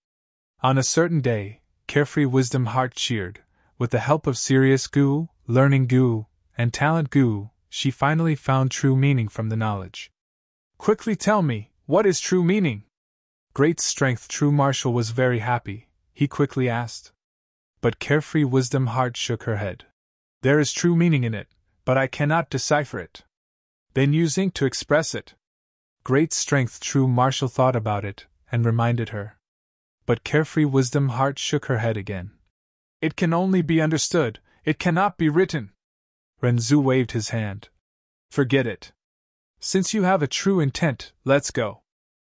On a certain day, Carefree Wisdom Heart cheered. With the help of Serious Gu, Learning Gu, and Talent Gu, she finally found true meaning from the knowledge. Quickly tell me, what is true meaning? Great Strength True Martial was very happy, he quickly asked. But Carefree Wisdom Heart shook her head. There is true meaning in it, but I cannot decipher it. Then use ink to express it. Great Strength True Martial thought about it, and reminded her. But Carefree Wisdom Heart shook her head again. It can only be understood, it cannot be written. Renzu waved his hand. Forget it. Since you have a true intent, let's go.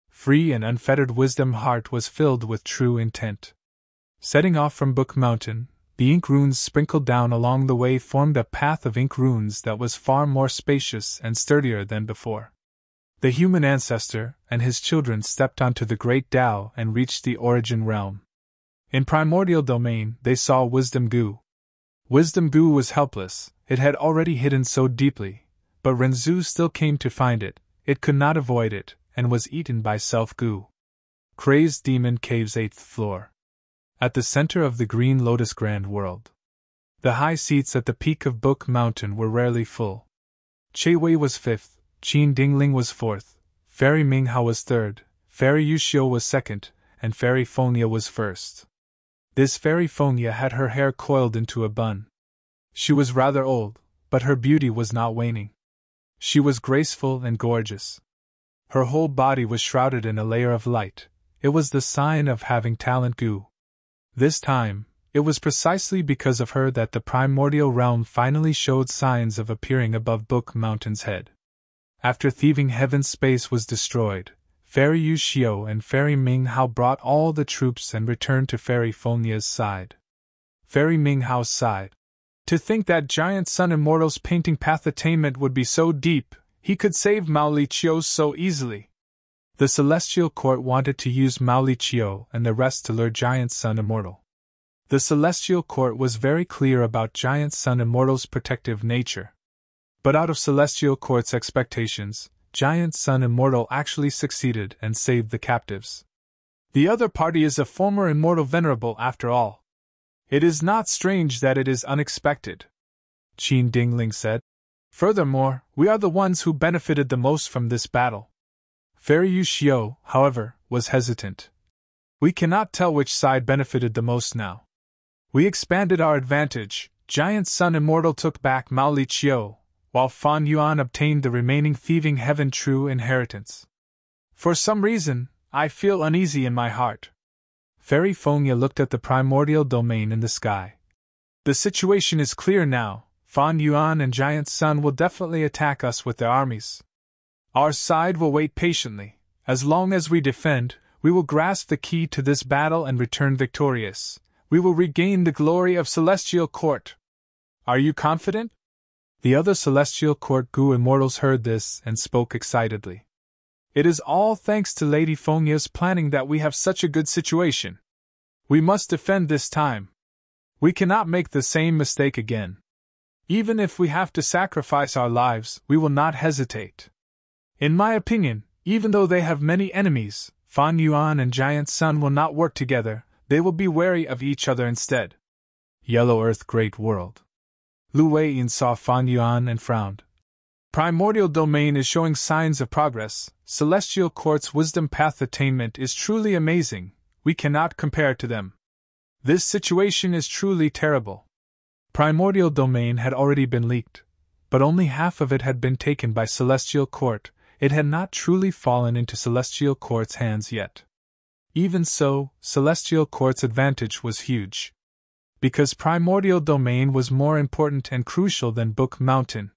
Free and unfettered Wisdom Heart was filled with true intent. Setting off from Book Mountain, the ink runes sprinkled down along the way formed a path of ink runes that was far more spacious and sturdier than before. The human ancestor and his children stepped onto the great Tao and reached the origin realm. In primordial domain, they saw Wisdom Gu. Wisdom Gu was helpless, it had already hidden so deeply, but Renzu still came to find it, it could not avoid it, and was eaten by Self Gu. Crazed Demon Cave's 8th floor. At the center of the Green Lotus Grand World. The high seats at the peak of Book Mountain were rarely full. Che Wei was 5th, Qin Dingling was 4th, Fairy Minghao was 3rd, Fairy Yushio was 2nd, and Fairy Fonia was 1st. This Fairy Fonia had her hair coiled into a bun. She was rather old, but her beauty was not waning. She was graceful and gorgeous. Her whole body was shrouded in a layer of light. It was the sign of having Talent Gu. This time, it was precisely because of her that the primordial realm finally showed signs of appearing above Book Mountain's head. After thieving heaven's space was destroyed, Fairy Yushio and Fairy Minghao brought all the troops and returned to Fairy Fonia's side. Fairy Minghao sighed. To think that giant sun immortal's painting path attainment would be so deep, he could save Mao Li Chiu so easily. The Celestial Court wanted to use Mao Li Chiu and the rest to lure Giant Sun Immortal. The Celestial Court was very clear about Giant Sun Immortal's protective nature. But out of Celestial Court's expectations, Giant Sun Immortal actually succeeded and saved the captives. The other party is a former Immortal Venerable after all. It is not strange that it is unexpected. Qin Dingling said. Furthermore, we are the ones who benefited the most from this battle. Fairy Yu Xiu, however, was hesitant. We cannot tell which side benefited the most now. We expanded our advantage. Giant Sun Immortal took back Mao Li Qiu, while Fan Yuan obtained the remaining thieving heaven true inheritance. For some reason, I feel uneasy in my heart. Fairy Fengya looked at the primordial domain in the sky. The situation is clear now. Fan Yuan and Giant Sun will definitely attack us with their armies. Our side will wait patiently. As long as we defend, we will grasp the key to this battle and return victorious. We will regain the glory of Celestial Court. Are you confident? The other Celestial Court Gu Immortals heard this and spoke excitedly. It is all thanks to Lady Fengya's planning that we have such a good situation. We must defend this time. We cannot make the same mistake again. Even if we have to sacrifice our lives, we will not hesitate. In my opinion, even though they have many enemies, Fan Yuan and Giant Sun will not work together, they will be wary of each other instead. Yellow Earth Great World. Lu Weiyin saw Fan Yuan and frowned. Primordial Domain is showing signs of progress. Celestial Court's wisdom path attainment is truly amazing. We cannot compare to them. This situation is truly terrible. Primordial Domain had already been leaked, but only half of it had been taken by Celestial Court. It had not truly fallen into Celestial Court's hands yet. Even so, Celestial Court's advantage was huge. Because Primordial Domain was more important and crucial than Book Mountain.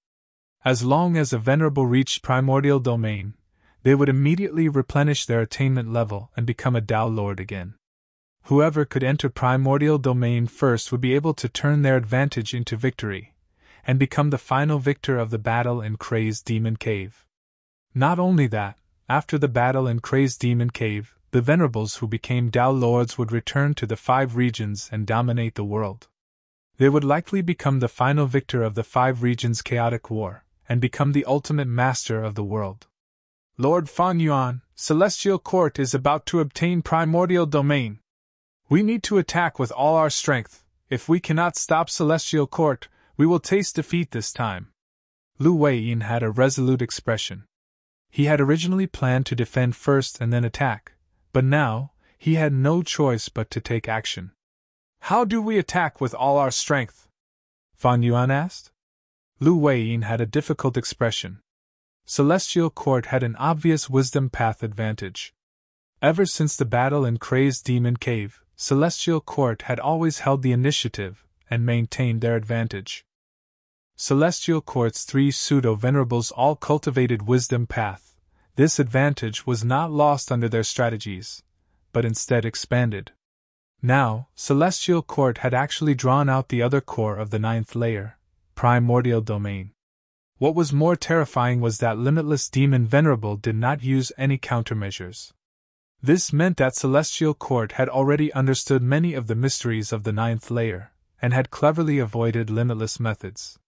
As long as a Venerable reached Primordial Domain, they would immediately replenish their attainment level and become a Tao Lord again. Whoever could enter Primordial Domain first would be able to turn their advantage into victory, and become the final victor of the battle in Crazed Demon Cave. Not only that, after the battle in Crazed Demon Cave, the Venerables who became Tao Lords would return to the 5 regions and dominate the world. They would likely become the final victor of the 5 regions' chaotic war, and become the ultimate master of the world. Lord Fan Yuan, Celestial Court is about to obtain Primordial Domain. We need to attack with all our strength. If we cannot stop Celestial Court, we will taste defeat this time. Lu Weiyin had a resolute expression. He had originally planned to defend first and then attack, but now, he had no choice but to take action. How do we attack with all our strength? Fan Yuan asked. Lu Weiyin had a difficult expression. Celestial Court had an obvious wisdom path advantage. Ever since the battle in Crazed Demon Cave, Celestial Court had always held the initiative and maintained their advantage. Celestial Court's 3 pseudo-venerables all cultivated wisdom path. This advantage was not lost under their strategies, but instead expanded. Now, Celestial Court had actually drawn out the other core of the 9th layer, Primordial Domain. What was more terrifying was that Limitless Demon Venerable did not use any countermeasures. This meant that Celestial Court had already understood many of the mysteries of the 9th layer, and had cleverly avoided limitless methods.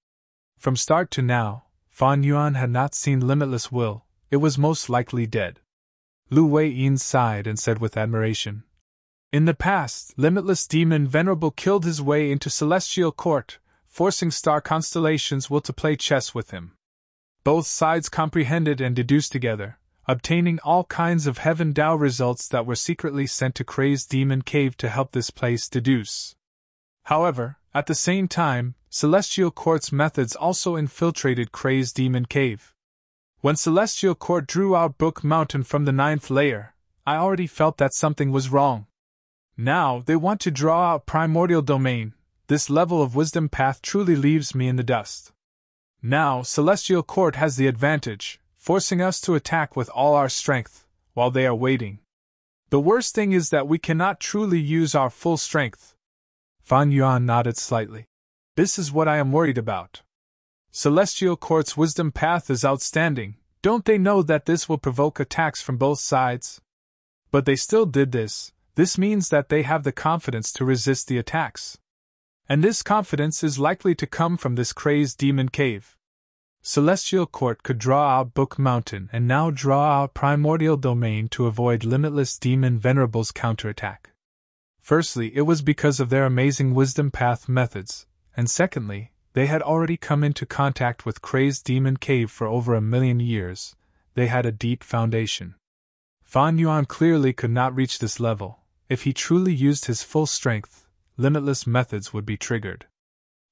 From start to now, Fan Yuan had not seen limitless will. It was most likely dead. Lu Weiyin sighed and said with admiration, "In the past, Limitless Demon Venerable killed his way into Celestial Court, forcing star constellations will to play chess with him. Both sides comprehended and deduced together, obtaining all kinds of Heaven Tao results that were secretly sent to Crazed Demon Cave to help this place deduce. However, at the same time, Celestial Court's methods also infiltrated Crazed Demon Cave. When Celestial Court drew out Book Mountain from the 9th layer, I already felt that something was wrong. Now they want to draw out Primordial Domain. This level of wisdom path truly leaves me in the dust. Now Celestial Court has the advantage, forcing us to attack with all our strength, while they are waiting. The worst thing is that we cannot truly use our full strength." Fan Yuan nodded slightly. "This is what I am worried about. Celestial Court's wisdom path is outstanding. Don't they know that this will provoke attacks from both sides? But they still did this. This means that they have the confidence to resist the attacks. And this confidence is likely to come from this Crazed Demon Cave. Celestial Court could draw out Book Mountain and now draw out Primordial Domain to avoid Limitless Demon Venerable's counterattack. Firstly, it was because of their amazing wisdom path methods, and secondly, They had already come into contact with Crazed Demon Cave for over 1,000,000 years. They had a deep foundation. Fan Yuan clearly could not reach this level. If he truly used his full strength, limitless methods would be triggered.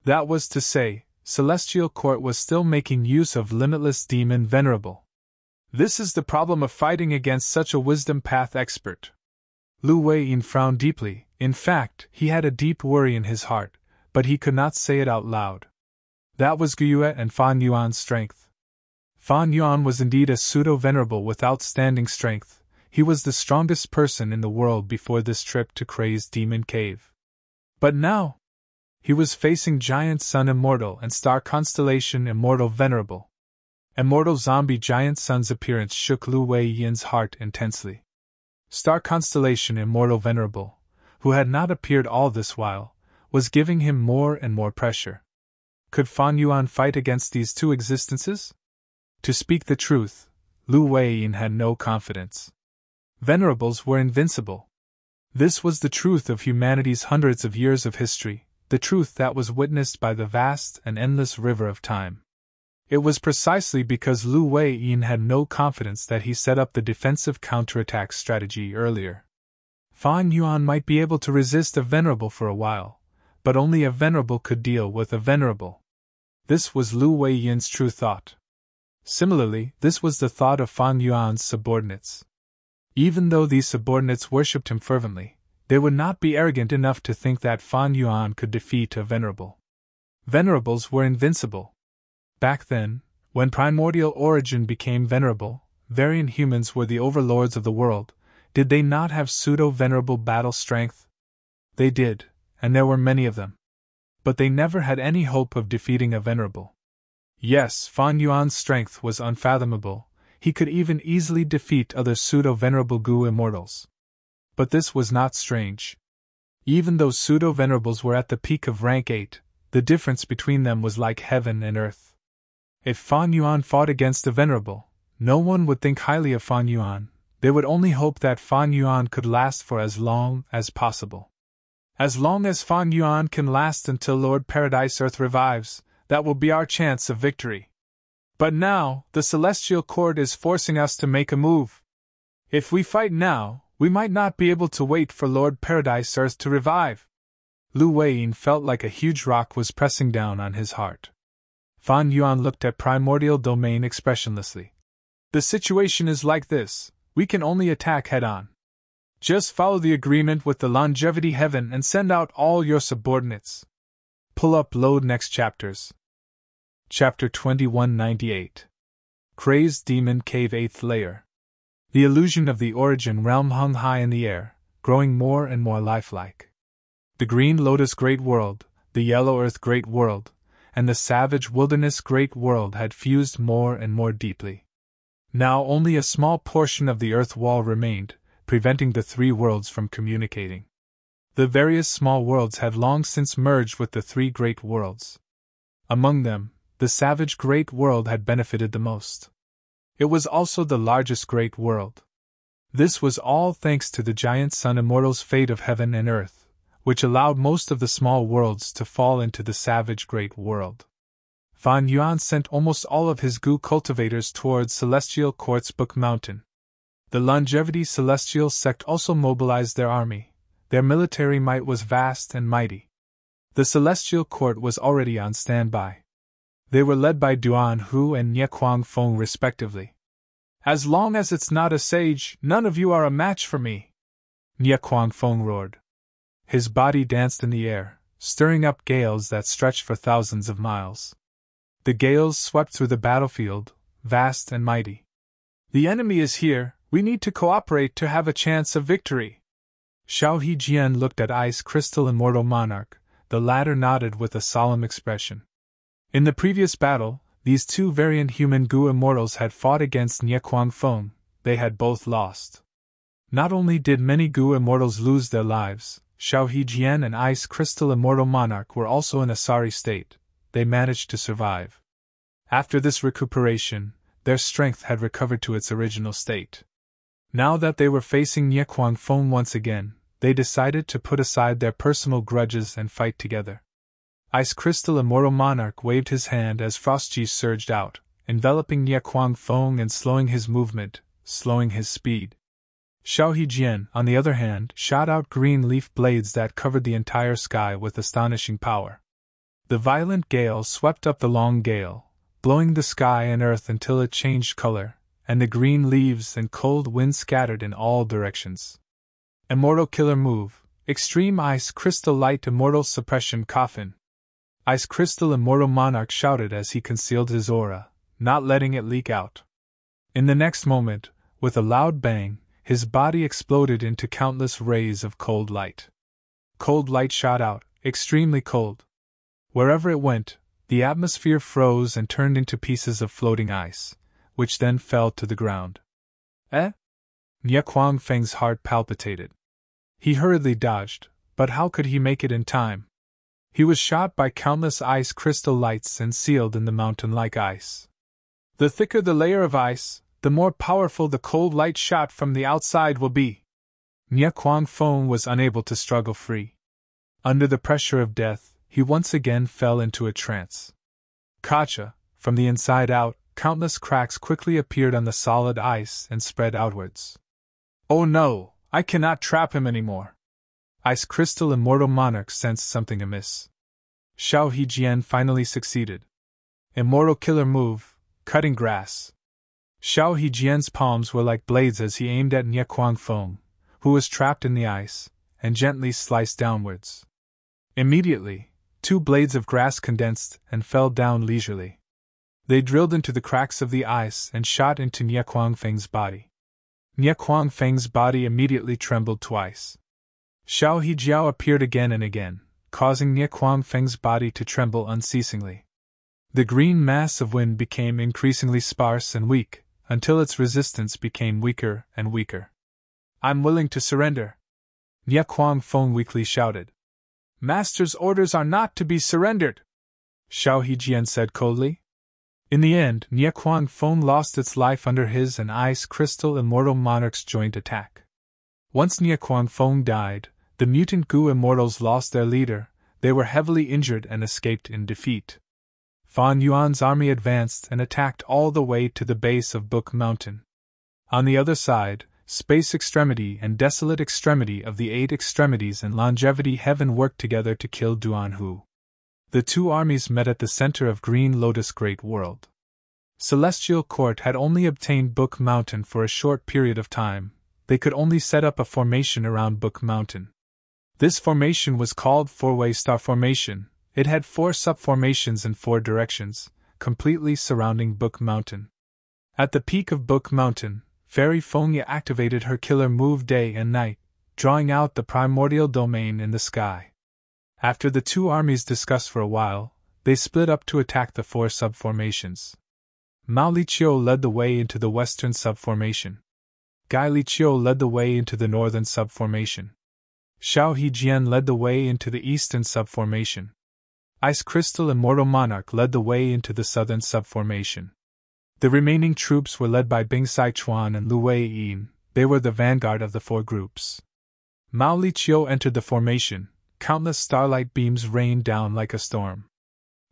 That was to say, Celestial Court was still making use of limitless demon venerable. This is the problem of fighting against such a wisdom path expert. Lu Weiyin frowned deeply. In fact, he had a deep worry in his heart, but he could not say it out loud. That was Guyue and Fan Yuan's strength. Fan Yuan was indeed a pseudo-venerable with outstanding strength. He was the strongest person in the world before this trip to Crazed Demon Cave. But now, he was facing Giant Sun Immortal and Star Constellation Immortal Venerable. Immortal Zombie Giant Sun's appearance shook Lu Weiyin's heart intensely. Star Constellation Immortal Venerable, who had not appeared all this while, was giving him more and more pressure. Could Fan Yuan fight against these two existences? To speak the truth, Lu Weiyin had no confidence. Venerables were invincible. This was the truth of humanity's hundreds of years of history, the truth that was witnessed by the vast and endless river of time. It was precisely because Lu Weiyin had no confidence that he set up the defensive counterattack strategy earlier. Fan Yuan might be able to resist a venerable for a while, but only a venerable could deal with a venerable. This was Lu Weiyin's true thought. Similarly, this was the thought of Fan Yuan's subordinates. Even though these subordinates worshipped him fervently, they would not be arrogant enough to think that Fan Yuan could defeat a venerable. Venerables were invincible. Back then, when primordial origin became venerable, variant humans were the overlords of the world. Did they not have pseudo-venerable battle strength? They did, and there were many of them. But they never had any hope of defeating a venerable. Yes, Fan Yuan's strength was unfathomable. He could even easily defeat other pseudo-venerable Gu immortals. But this was not strange. Even though pseudo-venerables were at the peak of rank 8, the difference between them was like heaven and earth. If Fan Yuan fought against a venerable, no one would think highly of Fan Yuan. They would only hope that Fan Yuan could last for as long as possible. As long as Fan Yuan can last until Lord Paradise Earth revives, that will be our chance of victory. But now, the Celestial Court is forcing us to make a move. If we fight now, we might not be able to wait for Lord Paradise Earth to revive. Lu Weiyin felt like a huge rock was pressing down on his heart. Fan Yuan looked at Primordial Domain expressionlessly. The situation is like this, we can only attack head-on. Just follow the agreement with the Longevity Heaven and send out all your subordinates. Pull up load next chapters. Chapter 2198. Crazed Demon Cave 8th Layer. The illusion of the Origin Realm hung high in the air, growing more and more lifelike. The Green Lotus Great World, the Yellow Earth Great World, and the Savage Wilderness Great World had fused more and more deeply. Now only a small portion of the Earth wall remained, preventing the three worlds from communicating. The various small worlds had long since merged with the three great worlds. Among them, the Savage Great World had benefited the most. It was also the largest great world. This was all thanks to the Giant Sun Immortal's fate of heaven and earth, which allowed most of the small worlds to fall into the Savage Great World. Fan Yuan sent almost all of his Gu cultivators towards Celestial Court's Book Mountain. The Longevity Celestial Sect also mobilized their army. Their military might was vast and mighty. The Celestial Court was already on standby. They were led by Duan Hu and Nye Feng respectively. As long as it's not a sage, none of you are a match for me, Nye Feng roared. His body danced in the air, stirring up gales that stretched for thousands of miles. The gales swept through the battlefield, vast and mighty. The enemy is here, we need to cooperate to have a chance of victory. Xiao Hejian looked at Ice Crystal Immortal Monarch, the latter nodded with a solemn expression. In the previous battle, these two variant human Gu immortals had fought against Nye Feng, they had both lost. Not only did many Gu immortals lose their lives, Xiao Hejian and Ice Crystal Immortal Monarch were also in a sorry state, they managed to survive. After this recuperation, their strength had recovered to its original state. Now that they were facing Nye Feng once again, they decided to put aside their personal grudges and fight together. Ice Crystal Immortal Monarch waved his hand as Frostji surged out, enveloping Nie Kuang Feng and slowing his movement, slowing his speed. Xiao Hejian, on the other hand, shot out green leaf blades that covered the entire sky with astonishing power. The violent gale swept up the long gale, blowing the sky and earth until it changed color, and the green leaves and cold wind scattered in all directions. Immortal Killer Move, Extreme Ice Crystal Light Immortal Suppression Coffin. Ice Crystal Immortal Monarch shouted as he concealed his aura, not letting it leak out. In the next moment, with a loud bang, his body exploded into countless rays of cold light. Cold light shot out, extremely cold. Wherever it went, the atmosphere froze and turned into pieces of floating ice, which then fell to the ground. Eh? Nie Kuang Feng's heart palpitated. He hurriedly dodged, but how could he make it in time? He was shot by countless ice crystal lights and sealed in the mountain-like ice. The thicker the layer of ice, the more powerful the cold light shot from the outside will be. Nie Kuang Feng was unable to struggle free. Under the pressure of death, he once again fell into a trance. Kacha, from the inside out, countless cracks quickly appeared on the solid ice and spread outwards. Oh no, I cannot trap him anymore. Ice Crystal Immortal Monarch sensed something amiss. Xiao Hejian finally succeeded. Immortal Killer Move, Cutting Grass. Xiao Hejian's palms were like blades as he aimed at Nie Kuang Feng, who was trapped in the ice, and gently sliced downwards. Immediately, 2 blades of grass condensed and fell down leisurely. They drilled into the cracks of the ice and shot into Nie Kuang Feng's body. Nie Kuang Feng's body immediately trembled twice. Xiao Hejiao appeared again and again, causing Nie Kuang Feng's body to tremble unceasingly. The green mass of wind became increasingly sparse and weak, until its resistance became weaker and weaker. I'm willing to surrender. Nie Kuang Feng weakly shouted. Master's orders are not to be surrendered, Xiao Hejian said coldly. In the end, Nie Kuang Feng lost its life under his and Ice Crystal Immortal Monarch's joint attack. Once Nie Kuang Feng died, the mutant Gu Immortals lost their leader. They were heavily injured and escaped in defeat. Fan Yuan's army advanced and attacked all the way to the base of Book Mountain. On the other side, Space Extremity and Desolate Extremity of the 8 Extremities and Longevity Heaven worked together to kill Duan Hu. The 2 armies met at the center of Green Lotus Great World. Celestial Court had only obtained Book Mountain for a short period of time. They could only set up a formation around Book Mountain. This formation was called Four-Way Star Formation. It had 4 subformations in 4 directions, completely surrounding Book Mountain. At the peak of Book Mountain, Fairy Fengya activated her killer move day and night, drawing out the primordial domain in the sky. After the 2 armies discussed for a while, they split up to attack the 4 subformations. Mao Liqiu led the way into the western subformation. Gai Liqiu led the way into the northern subformation. Xiao Hejian led the way into the eastern subformation. Ice Crystal Immortal Monarch led the way into the southern subformation. The remaining troops were led by Bing Saichuan and Lu Wei-yin. They were the vanguard of the 4 groups. Mao Liqiu entered the formation. Countless starlight beams rained down like a storm.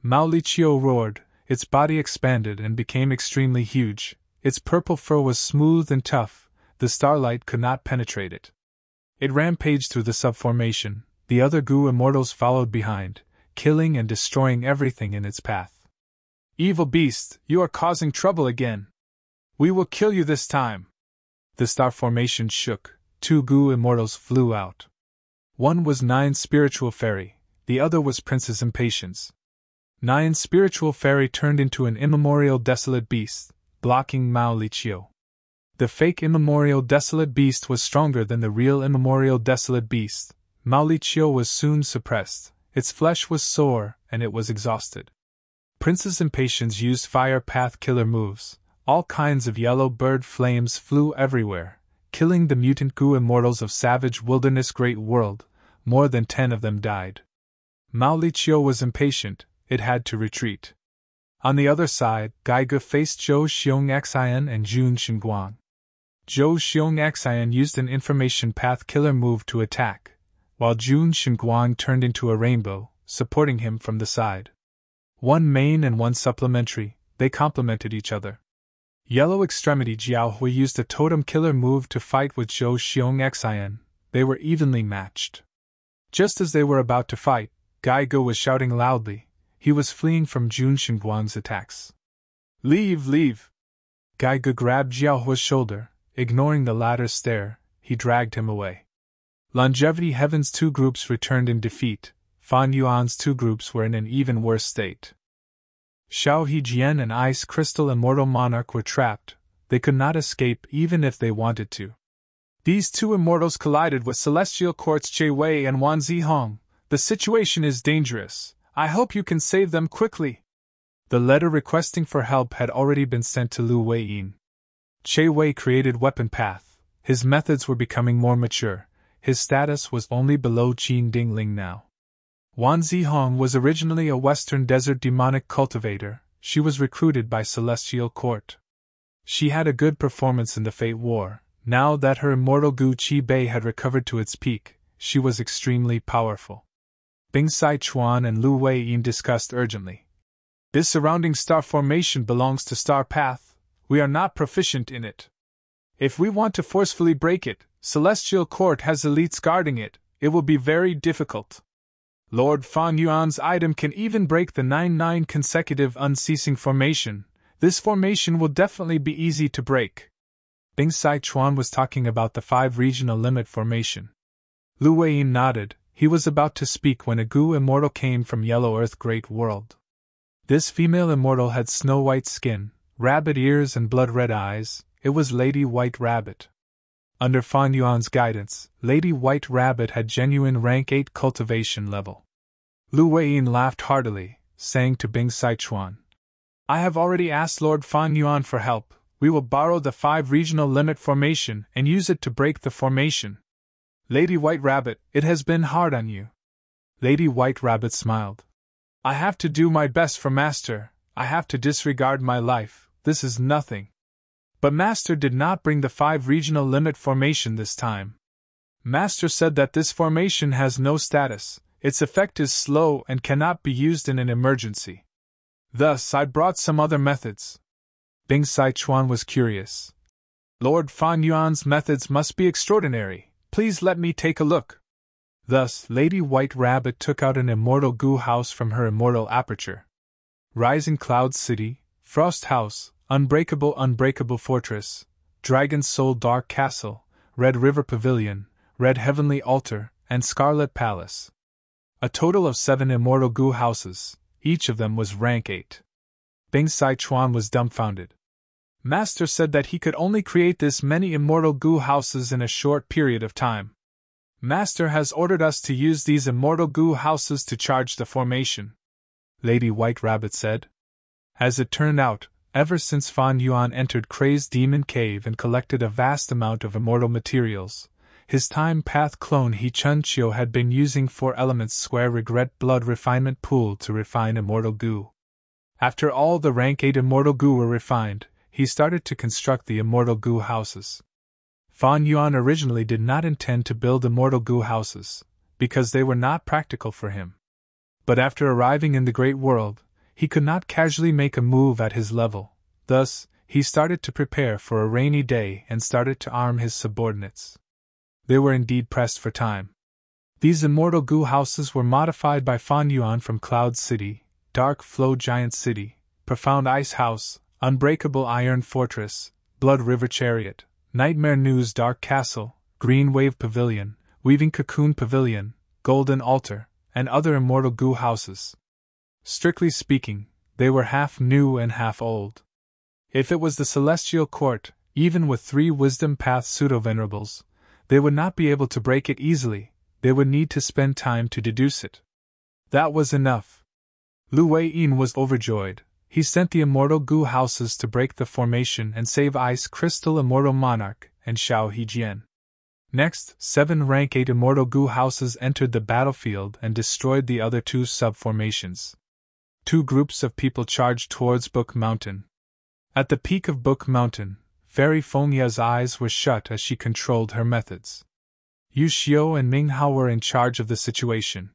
Mao Liqiu roared, its body expanded and became extremely huge. Its purple fur was smooth and tough, the starlight could not penetrate it. It rampaged through the subformation, the other Gu Immortals followed behind, killing and destroying everything in its path. Evil beast, you are causing trouble again. We will kill you this time. The star formation shook, 2 Gu Immortals flew out. One was Nine Spiritual Fairy, the other was Princess Impatience. Nine Spiritual Fairy turned into an immemorial desolate beast, blocking Mao Liqiu. The fake immemorial desolate beast was stronger than the real immemorial desolate beast. Mao Liqiu was soon suppressed, its flesh was sore, and it was exhausted. Princess Impatience used fire path killer moves. All kinds of yellow bird flames flew everywhere, killing the mutant Gu Immortals of Savage Wilderness Great World. More than 10 of them died. Mao Liqiu was impatient, it had to retreat. On the other side, Gai Ge faced Zhou Xiong-Xian and Jun Xinguang. Zhou Xiong-Xian used an information path killer move to attack, while Jun Xinguang turned into a rainbow, supporting him from the side. One main and one supplementary, they complemented each other. Yellow Extremity Jiao Hui used a totem killer move to fight with Zhou Xiong Xin. They were evenly matched. Just as they were about to fight, Gai Ge was shouting loudly. He was fleeing from Jun Xingguang's attacks. Leave, leave! Gai Ge grabbed Jiao Hui's shoulder. Ignoring the latter's stare, he dragged him away. Longevity Heaven's two groups returned in defeat. Fan Yuan's two groups were in an even worse state. Xiao Hejian and Ice Crystal Immortal Monarch were trapped. They could not escape even if they wanted to. These two immortals collided with Celestial Court's Che Wei and Wan Zihong. The situation is dangerous. I hope you can save them quickly. The letter requesting for help had already been sent to Lu Weiyin. Che Wei created Weapon Path. His methods were becoming more mature. His status was only below Qin Dingling now. Wan Zihong was originally a Western Desert demonic cultivator. She was recruited by Celestial Court. She had a good performance in the Fate War. Now that her immortal Gu Qi Bei had recovered to its peak, she was extremely powerful. Bing Sai Chuan and Lu Weiyin discussed urgently. This surrounding star formation belongs to Star Path. We are not proficient in it. If we want to forcefully break it, Celestial Court has elites guarding it. It will be very difficult. Lord Fan Yuan's item can even break the 9-9 consecutive unceasing formation. This formation will definitely be easy to break. Bing Sai Chuan was talking about the 5 regional limit formation. Lu Weiyin nodded. He was about to speak when a Gu immortal came from Yellow Earth Great World. This female immortal had snow-white skin, rabbit ears and blood-red eyes. It was Lady White Rabbit. Under Fan Yuan's guidance, Lady White Rabbit had genuine rank 8 cultivation level. Lu Weiyin laughed heartily, saying to Bing Sai Chuan, I have already asked Lord Fan Yuan for help. We will borrow the 5 regional limit formation and use it to break the formation. Lady White Rabbit, it has been hard on you. Lady White Rabbit smiled. I have to do my best for Master. I have to disregard my life. This is nothing. But Master did not bring the 5 regional limit formation this time. Master said that this formation has no status, its effect is slow and cannot be used in an emergency. Thus I brought some other methods. Bing Sai Chuan was curious. Lord Fan Yuan's methods must be extraordinary. Please let me take a look. Thus, Lady White Rabbit took out an immortal Gu house from her immortal aperture. Rising Cloud City, Frost House, Unbreakable Fortress, Dragon Soul Dark Castle, Red River Pavilion, Red Heavenly Altar, and Scarlet Palace. A total of 7 immortal Gu houses, each of them was rank 8. Bing Sai Chuan was dumbfounded. Master said that he could only create this many immortal Gu houses in a short period of time. Master has ordered us to use these immortal Gu houses to charge the formation, Lady White Rabbit said. As it turned out, ever since Fan Yuan entered Crazed Demon Cave and collected a vast amount of immortal materials, his Time Path clone He Chun Chio had been using 4 elements square regret blood refinement pool to refine immortal Gu. After all the rank 8 immortal Gu were refined, he started to construct the immortal Gu houses. Fan Yuan originally did not intend to build immortal Gu houses, because they were not practical for him. But after arriving in the Great World, he could not casually make a move at his level. Thus, he started to prepare for a rainy day and started to arm his subordinates. They were indeed pressed for time. These immortal Gu houses were modified by Fan Yuan from Cloud City, Dark Flow Giant City, Profound Ice House, Unbreakable Iron Fortress, Blood River Chariot, Nightmare News Dark Castle, Green Wave Pavilion, Weaving Cocoon Pavilion, Golden Altar, and other immortal Gu houses. Strictly speaking, they were half new and half old. If it was the Celestial Court, even with 3 Wisdom Path pseudo-venerables, they would not be able to break it easily. They would need to spend time to deduce it. That was enough. Lu Weiyin was overjoyed. He sent the immortal Gu houses to break the formation and save Ice Crystal Immortal Monarch and Xiao Hejian. Next, 7 rank 8 immortal Gu houses entered the battlefield and destroyed the other 2 sub-formations. 2 groups of people charged towards Book Mountain. At the peak of Book Mountain, Fairy Fengya's eyes were shut as she controlled her methods. Yu Xiao and Ming Hao were in charge of the situation.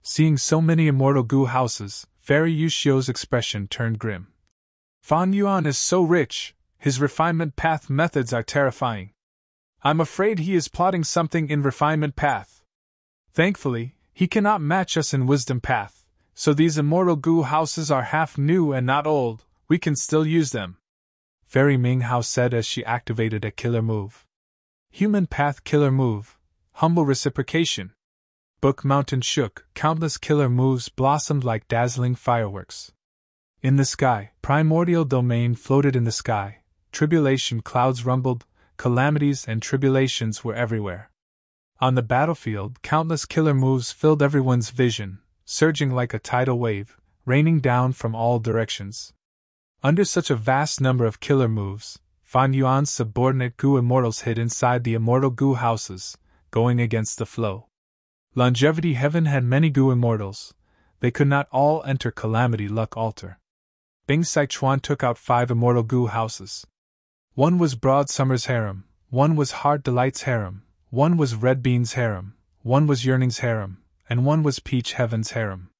Seeing so many immortal goo houses, Fairy Yushio's expression turned grim. Fan Yuan is so rich, his refinement path methods are terrifying. I'm afraid he is plotting something in refinement path. Thankfully, he cannot match us in wisdom path, so these immortal goo houses are half new and not old, we can still use them. Fairy Minghao said as she activated a killer move. Human path killer move, humble reciprocation. Book Mountain shook, countless killer moves blossomed like dazzling fireworks. In the sky, primordial domain floated in the sky, tribulation clouds rumbled, calamities and tribulations were everywhere. On the battlefield, countless killer moves filled everyone's vision, surging like a tidal wave, raining down from all directions. Under such a vast number of killer moves, Fan Yuan's subordinate goo immortals hid inside the immortal goo houses, going against the flow. Longevity Heaven had many goo immortals. They could not all enter Calamity Luck Altar. Bing Sichuan took out 5 immortal goo houses. One was Broad Summer's harem, one was Heart Delight's harem, one was Red Bean's harem, one was Yearning's harem, and one was Peach Heaven's harem.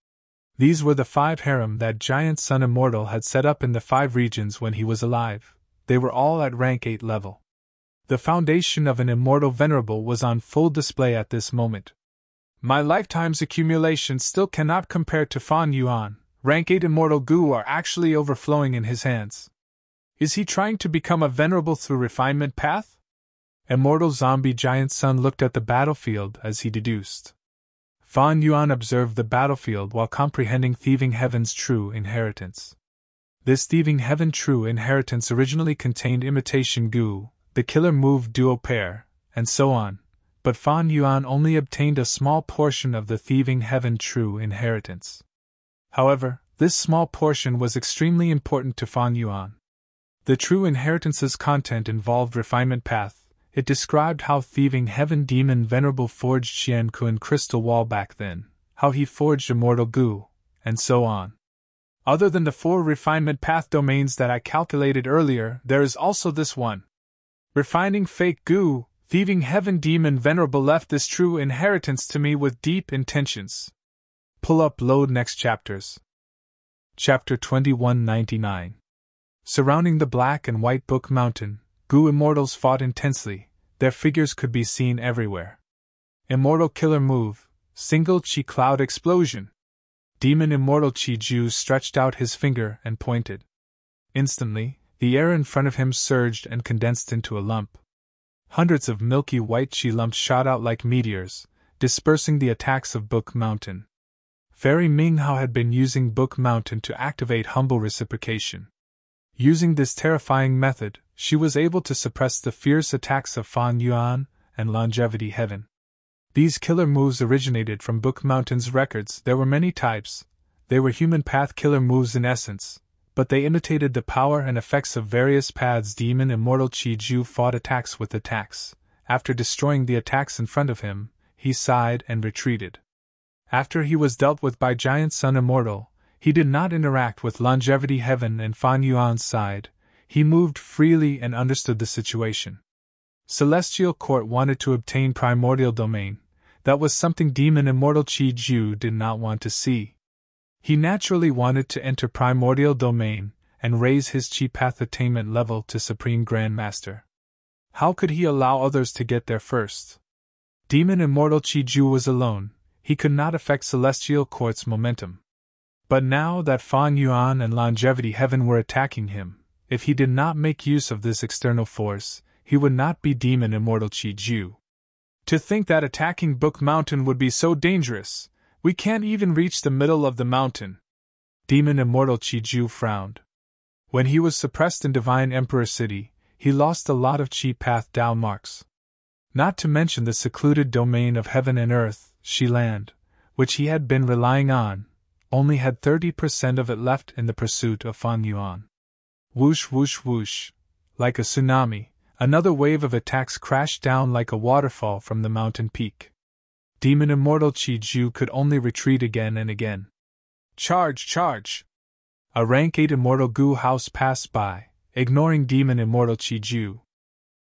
These were the 5 harem that Giant Sun Immortal had set up in the 5 regions when he was alive. They were all at rank 8 level. The foundation of an immortal venerable was on full display at this moment. My lifetime's accumulation still cannot compare to Fan Yuan. Rank 8 immortal goo are actually overflowing in his hands. Is he trying to become a venerable through refinement path? Immortal Zombie Giant Sun looked at the battlefield as he deduced. Fan Yuan observed the battlefield while comprehending Thieving Heaven's true inheritance. This Thieving Heaven true inheritance originally contained imitation goo, the killer move duo pair, and so on, but Fan Yuan only obtained a small portion of the Thieving Heaven true inheritance. However, this small portion was extremely important to Fan Yuan. The true inheritance's content involved refinement path. It described how Thieving Heaven Demon Venerable forged Qiankun Crystal Wall back then, how he forged Immortal Goo, and so on. Other than the 4 refinement path domains that I calculated earlier, there is also this one. Refining Fake Goo, Thieving Heaven Demon Venerable left this true inheritance to me with deep intentions. Pull up load next chapters. Chapter 2199. Surrounding the Black and White Book Mountain, Goo Immortals fought intensely, their figures could be seen everywhere. Immortal Killer Move, Single Chi Cloud Explosion. Demon Immortal Chi Ju stretched out his finger and pointed. Instantly, the air in front of him surged and condensed into a lump. Hundreds of milky white chi lumps shot out like meteors, dispersing the attacks of Book Mountain. Fairy Minghao had been using Book Mountain to activate humble reciprocation. Using this terrifying method, she was able to suppress the fierce attacks of Fan Yuan and Longevity Heaven. These killer moves originated from Book Mountain's records. There were many types. They were human path killer moves in essence, but they imitated the power and effects of various paths. Demon Immortal Chi Ju fought attacks with attacks. After destroying the attacks in front of him, he sighed and retreated. After he was dealt with by Giant Sun Immortal, he did not interact with Longevity Heaven and Fan Yuan's side. He moved freely and understood the situation. Celestial Court wanted to obtain Primordial Domain. That was something Demon Immortal Chi Ju did not want to see. He naturally wanted to enter Primordial Domain and raise his Chi Path attainment level to Supreme Grandmaster. How could he allow others to get there first? Demon Immortal Chi Ju was alone. He could not affect Celestial Court's momentum. But now that Fan Yuan and Longevity Heaven were attacking him, if he did not make use of this external force, he would not be Demon Immortal Chi Ju. To think that attacking Book Mountain would be so dangerous, we can't even reach the middle of the mountain. Demon Immortal Chi Ju frowned. When he was suppressed in Divine Emperor City, he lost a lot of Chi Path Dao marks. Not to mention the secluded domain of heaven and earth, Shi Land, which he had been relying on, only had 30% of it left in the pursuit of Fan Yuan. Whoosh whoosh whoosh. Like a tsunami, another wave of attacks crashed down like a waterfall from the mountain peak. Demon Immortal Chi Ju could only retreat again and again. Charge, charge! A rank 8 Immortal Goo House passed by, ignoring Demon Immortal Chi Ju.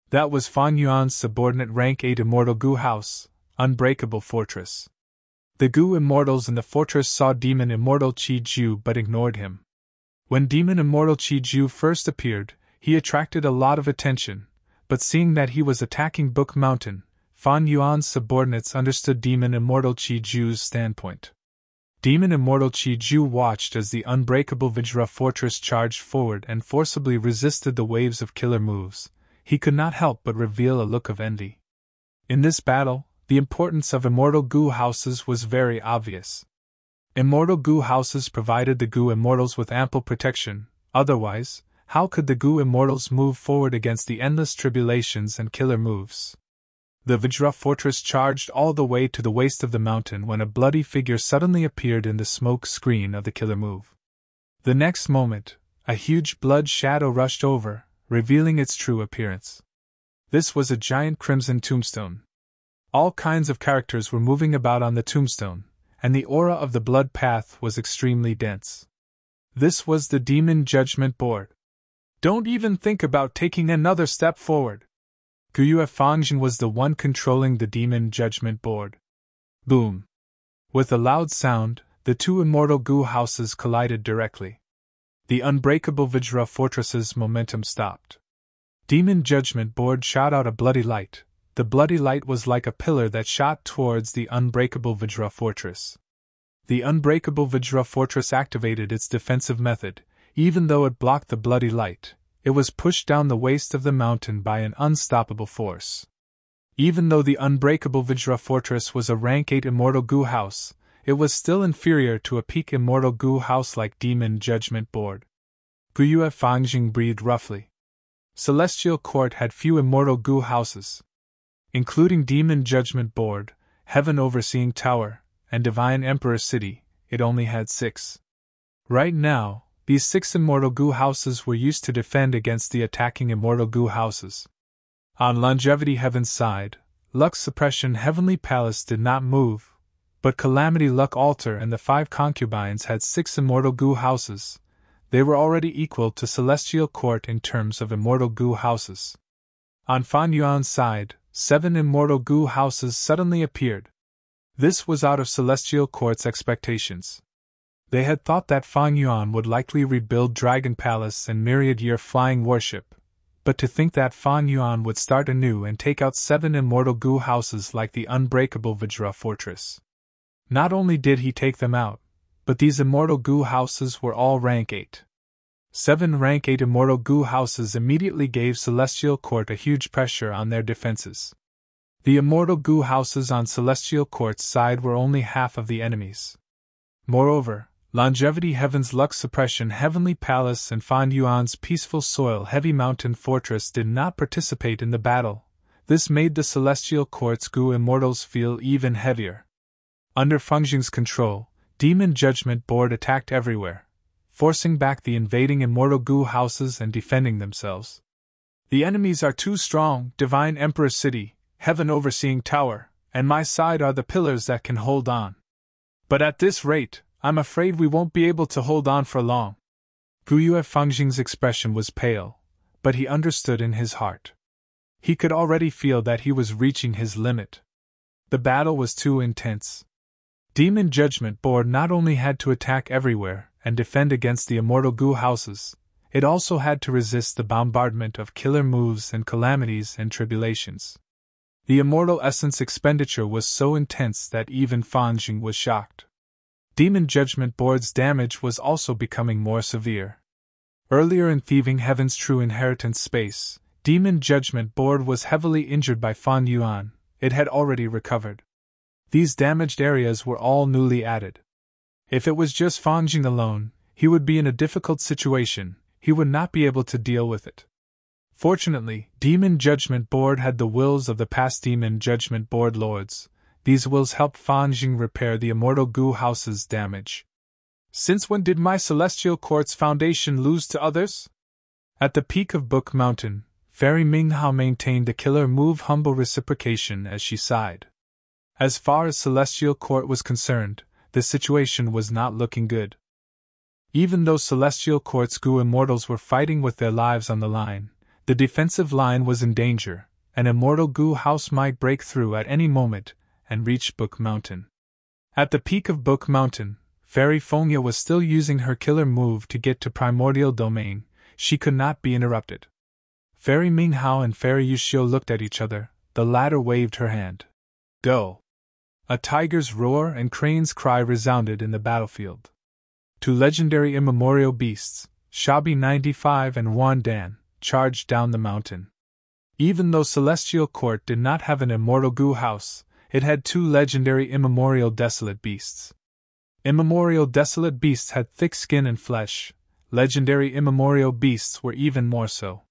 That was Fan Yuan's subordinate rank 8 Immortal Goo House, Unbreakable Fortress. The Gu immortals in the fortress saw Demon Immortal Chi Ju but ignored him. When Demon Immortal Chi Ju first appeared, he attracted a lot of attention, but seeing that he was attacking Book Mountain, Fan Yuan's subordinates understood Demon Immortal Chi Ju's standpoint. Demon Immortal Chi Ju watched as the unbreakable Vajra fortress charged forward and forcibly resisted the waves of killer moves. He could not help but reveal a look of envy. In this battle, the importance of immortal Gu houses was very obvious. Immortal Gu houses provided the Gu immortals with ample protection, otherwise, how could the Gu immortals move forward against the endless tribulations and killer moves? The Vajra fortress charged all the way to the waist of the mountain when a bloody figure suddenly appeared in the smoke screen of the killer move. The next moment, a huge blood shadow rushed over, revealing its true appearance. This was a giant crimson tombstone. All kinds of characters were moving about on the tombstone, and the aura of the blood path was extremely dense. This was the Demon Judgment Board. Don't even think about taking another step forward. Guyue Fangjin was the one controlling the Demon Judgment Board. Boom! With a loud sound, the two immortal Gu houses collided directly. The unbreakable Vajra fortress's momentum stopped. Demon Judgment Board shot out a bloody light. The bloody light was like a pillar that shot towards the unbreakable Vajra fortress. The unbreakable Vajra fortress activated its defensive method. Even though it blocked the bloody light, it was pushed down the waist of the mountain by an unstoppable force. Even though the unbreakable Vajra fortress was a rank 8 immortal Gu house, it was still inferior to a peak immortal Gu house like Demon Judgment Board. Guyue Fangjing breathed roughly. Celestial Court had few immortal Gu houses. Including Demon Judgment Board, Heaven Overseeing Tower, and Divine Emperor City, it only had 6. Right now, these 6 immortal Gu houses were used to defend against the attacking immortal Gu houses. On Longevity Heaven's side, Luck Suppression Heavenly Palace did not move, but Calamity Luck Altar and the 5 concubines had 6 immortal Gu houses. They were already equal to Celestial Court in terms of immortal Gu houses. On Fan Yuan's side, 7 immortal Gu houses suddenly appeared. This was out of Celestial Court's expectations. They had thought that Fan Yuan would likely rebuild Dragon Palace and Myriad-Year Flying Warship, but to think that Fan Yuan would start anew and take out 7 immortal Gu houses like the unbreakable Vajra fortress. Not only did he take them out, but these immortal Gu houses were all rank 8. 7 rank 8 immortal Gu houses immediately gave Celestial Court a huge pressure on their defenses. The immortal Gu houses on Celestial Court's side were only half of the enemies. Moreover, Longevity Heaven's Luck Suppression Heavenly Palace and Fan Yuan's Peaceful Soil Heavy Mountain Fortress did not participate in the battle. This made the Celestial Court's Gu immortals feel even heavier. Under Fangjing's control, Demon Judgment Board attacked everywhere, forcing back the invading immortal Gu houses and defending themselves. The enemies are too strong, Divine Emperor City, Heaven Overseeing Tower, and my side are the pillars that can hold on. But at this rate, I'm afraid we won't be able to hold on for long. Guyue Fangjing's expression was pale, but he understood in his heart. He could already feel that he was reaching his limit. The battle was too intense. Demon Judgment Board not only had to attack everywhere and defend against the immortal Gu houses, it also had to resist the bombardment of killer moves and calamities and tribulations. The immortal essence expenditure was so intense that even Fangjing was shocked. Demon Judgment Board's damage was also becoming more severe. Earlier in Thieving Heaven's True Inheritance space, Demon Judgment Board was heavily injured by Fan Yuan. It had already recovered. These damaged areas were all newly added. If it was just Fangjing alone, he would be in a difficult situation. He would not be able to deal with it. Fortunately, Demon Judgment Board had the wills of the past Demon Judgment Board lords. These wills helped Fangjing repair the immortal Gu house's damage. Since when did my Celestial Court's foundation lose to others? At the peak of Book Mountain, Fairy Minghao maintained the killer move humble reciprocation as she sighed. As far as Celestial Court was concerned, the situation was not looking good. Even though Celestial Court's Gu immortals were fighting with their lives on the line, the defensive line was in danger. An immortal Gu house might break through at any moment and reach Book Mountain. At the peak of Book Mountain, Fairy Fongya was still using her killer move to get to Primordial Domain. She could not be interrupted. Fairy Minghao and Fairy Yushio looked at each other. The latter waved her hand. Go! A tiger's roar and crane's cry resounded in the battlefield. Two legendary immemorial beasts, Shabi 95 and Wan Dan, charged down the mountain. Even though Celestial Court did not have an immortal goo house, it had two legendary immemorial desolate beasts. Immemorial desolate beasts had thick skin and flesh. Legendary immemorial beasts were even more so.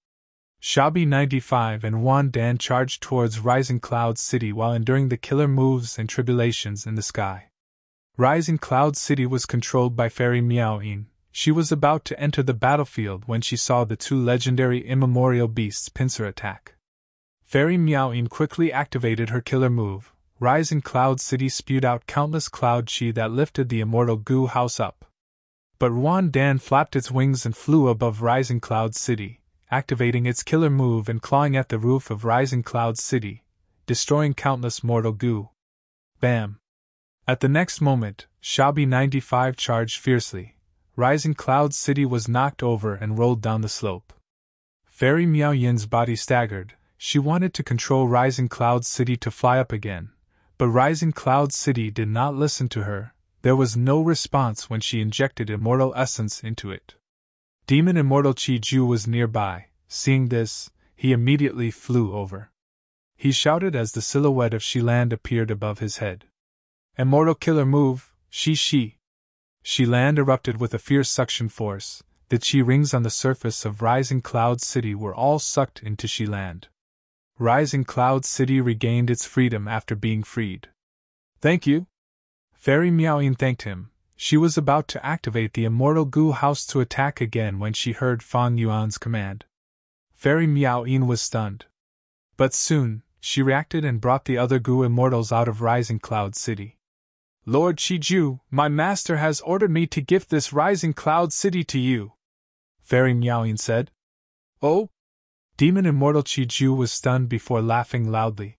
Shabi 95 and Wan Dan charged towards Rising Cloud City while enduring the killer moves and tribulations in the sky. Rising Cloud City was controlled by Fairy Miaoyin. She was about to enter the battlefield when she saw the two legendary immemorial beasts pincer attack. Fairy Miaoyin quickly activated her killer move. Rising Cloud City spewed out countless cloud chi that lifted the immortal goo house up. But Wan Dan flapped its wings and flew above Rising Cloud City, activating its killer move and clawing at the roof of Rising Cloud City, destroying countless mortal goo. Bam! At the next moment, Shabi 95 charged fiercely. Rising Cloud City was knocked over and rolled down the slope. Fairy Miaoyin's body staggered. She wanted to control Rising Cloud City to fly up again, but Rising Cloud City did not listen to her. There was no response when she injected immortal essence into it. Demon Immortal Chi Ju was nearby. Seeing this, he immediately flew over. He shouted as the silhouette of Shiland appeared above his head. Immortal killer move, Shi. Shiland erupted with a fierce suction force. The chi rings on the surface of Rising Cloud City were all sucked into Shiland. Rising Cloud City regained its freedom after being freed. Thank you. Fairy Miaoyin thanked him. She was about to activate the immortal goo house to attack again when she heard Fang Yuan's command. Fairy Miaoyin was stunned. But soon, she reacted and brought the other goo immortals out of Rising Cloud City. Lord Shiju, my master has ordered me to gift this Rising Cloud City to you, Fairy Miaoyin said. Oh? Demon Immortal Shiju was stunned before laughing loudly.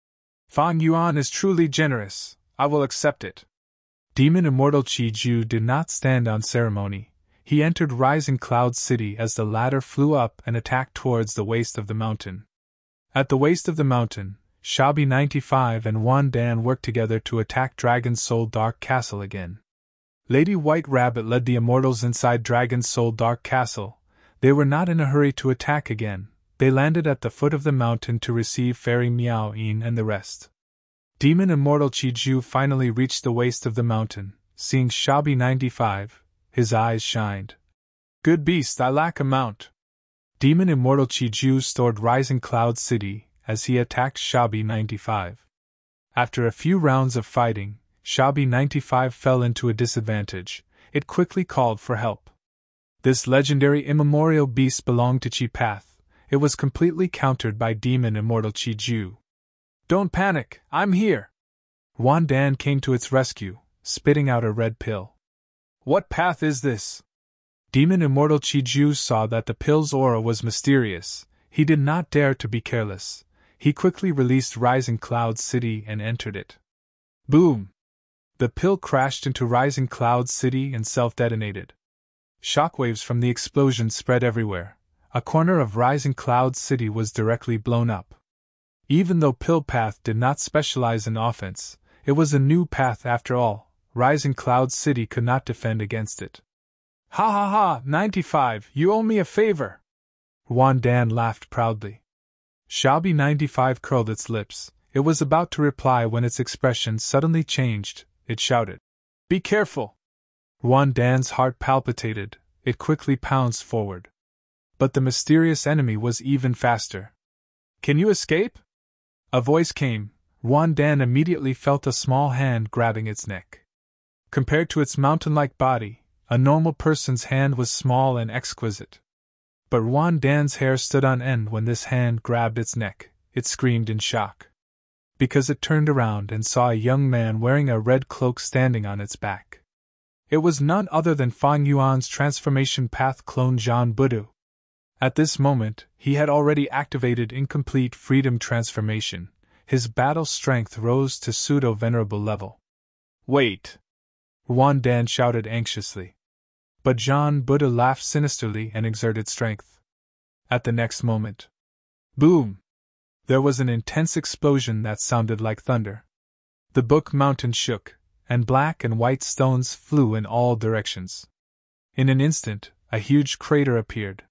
Fang Yuan is truly generous. I will accept it. Demon Immortal Shiju did not stand on ceremony. He entered Rising Cloud City as the latter flew up and attacked towards the waist of the mountain. At the waist of the mountain, Shabi 95 and Wan Dan worked together to attack Dragon's Soul Dark Castle again. Lady White Rabbit led the immortals inside Dragon's Soul Dark Castle. They were not in a hurry to attack again. They landed at the foot of the mountain to receive Fairy Miaoyin and the rest. Demon Immortal Shiju finally reached the waist of the mountain. Seeing Shabi 95, his eyes shined. Good beast, I lack a mount. Demon Immortal Shiju stored Rising Cloud City as he attacked Shabi 95. After a few rounds of fighting, Shabi 95 fell into a disadvantage. It quickly called for help. This legendary immemorial beast belonged to Chi Path. It was completely countered by Demon Immortal Shiju. Don't panic, I'm here. Wan Dan came to its rescue, spitting out a red pill. What path is this? Demon Immortal Shiju saw that the pill's aura was mysterious. He did not dare to be careless. He quickly released Rising Cloud City and entered it. Boom! The pill crashed into Rising Cloud City and self-detonated. Shockwaves from the explosion spread everywhere. A corner of Rising Cloud City was directly blown up. Even though Pill Path did not specialize in offense, it was a new path after all. Rising Cloud City could not defend against it. Ha ha ha, 95, you owe me a favor! Wan Dan laughed proudly. Shabi 95 curled its lips. It was about to reply when its expression suddenly changed. It shouted, Be careful! Wan Dan's heart palpitated. It quickly pounced forward. But the mysterious enemy was even faster. Can you escape? A voice came. Wan Dan immediately felt a small hand grabbing its neck. Compared to its mountain-like body, a normal person's hand was small and exquisite. But Wan Dan's hair stood on end when this hand grabbed its neck. It screamed in shock. Because it turned around and saw a young man wearing a red cloak standing on its back. It was none other than Fang Yuan's transformation path clone Zhan Budu. At this moment, he had already activated Incomplete Freedom Transformation. His battle strength rose to pseudo-venerable level. Wait! Dan shouted anxiously. But John Buddha laughed sinisterly and exerted strength. At the next moment, boom! There was an intense explosion that sounded like thunder. The book mountain shook, and black and white stones flew in all directions. In an instant, a huge crater appeared.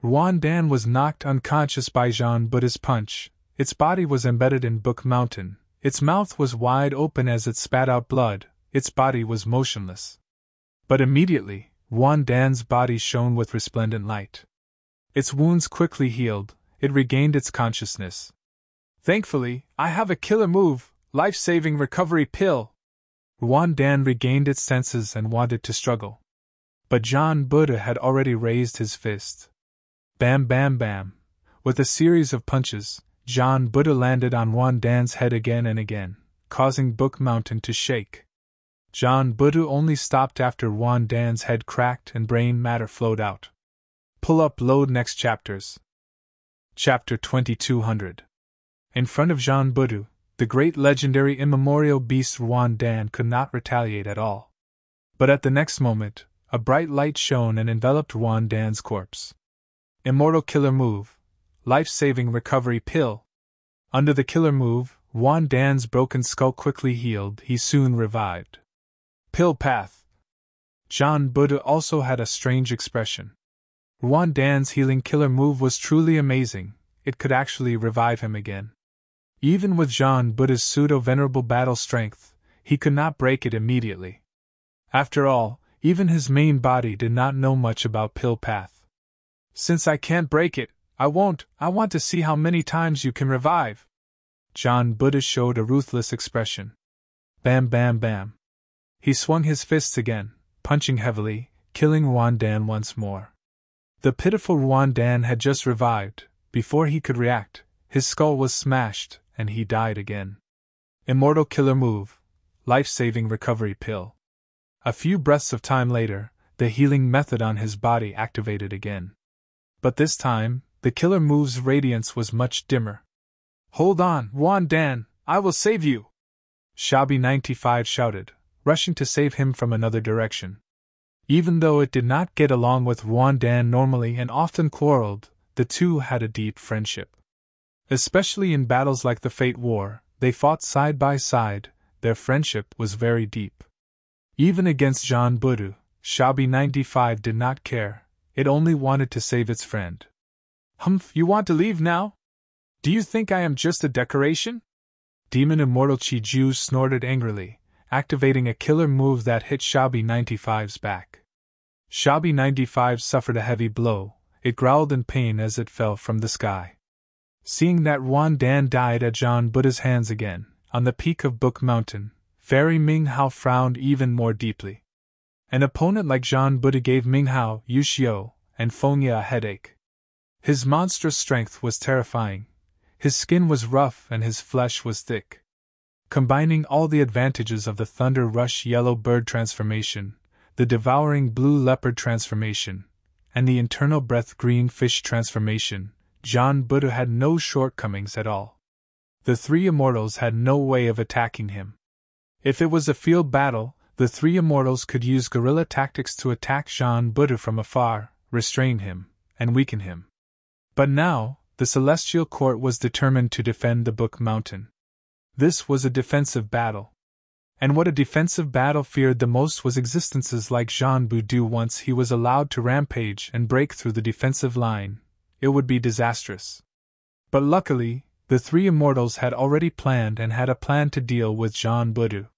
Dan was knocked unconscious by John Buddha's punch. Its body was embedded in Book Mountain. Its mouth was wide open as it spat out blood. Its body was motionless. But immediately, Dan's body shone with resplendent light. Its wounds quickly healed. It regained its consciousness. Thankfully, I have a killer move, life-saving recovery pill. Dan regained its senses and wanted to struggle. But John Buddha had already raised his fist. Bam bam bam. With a series of punches, John Buddha landed on Dan's head again and again, causing Book Mountain to shake. John Buddha only stopped after Dan's head cracked and brain matter flowed out. Pull up load next chapters. Chapter 2200. In front of John Buddha, the great legendary immemorial beast Dan could not retaliate at all. But at the next moment, a bright light shone and enveloped Dan's corpse. Immortal killer move. Life-saving recovery pill. Under the killer move, Dan's broken skull quickly healed. He soon revived. Pill path. John Buddha also had a strange expression. Dan's healing killer move was truly amazing. It could actually revive him again. Even with John Buddha's pseudo-venerable battle strength, he could not break it immediately. After all, even his main body did not know much about pill path. Since I can't break it, I won't. I want to see how many times you can revive. John Buddha showed a ruthless expression. Bam bam bam. He swung his fists again, punching heavily, killing Dan once more. The pitiful Dan had just revived. Before he could react, his skull was smashed, and he died again. Immortal killer move. Life-saving recovery pill. A few breaths of time later, the healing method on his body activated again. But this time, the killer move's radiance was much dimmer. Hold on, Dan, I will save you! Shabby 95 shouted, rushing to save him from another direction. Even though it did not get along with Dan normally and often quarreled, the two had a deep friendship. Especially in battles like the Fate War, they fought side by side. Their friendship was very deep. Even against John Buddha, Shabby 95 did not care. It only wanted to save its friend. Humph, you want to leave now? Do you think I am just a decoration? Demon Immortal Chi-Ju snorted angrily, activating a killer move that hit Shabby 95's back. Shabby 95 suffered a heavy blow. It growled in pain as it fell from the sky. Seeing that Dan died at John Buddha's hands again, on the peak of Book Mountain, Fairy Ming Hao frowned even more deeply. An opponent like John Buddha gave Ming Hao, Yushio, and Fengya a headache. His monstrous strength was terrifying. His skin was rough and his flesh was thick. Combining all the advantages of the Thunder Rush Yellow Bird transformation, the Devouring Blue Leopard transformation, and the Internal Breath Green Fish transformation, John Buddha had no shortcomings at all. The three immortals had no way of attacking him. If it was a field battle, the three immortals could use guerrilla tactics to attack John Buddha from afar, restrain him, and weaken him. But now, the Celestial Court was determined to defend the Book Mountain. This was a defensive battle. And what a defensive battle feared the most was existences like Jean Budu. Once he was allowed to rampage and break through the defensive line, it would be disastrous. But luckily, the three immortals had already planned and had a plan to deal with Jean Budu.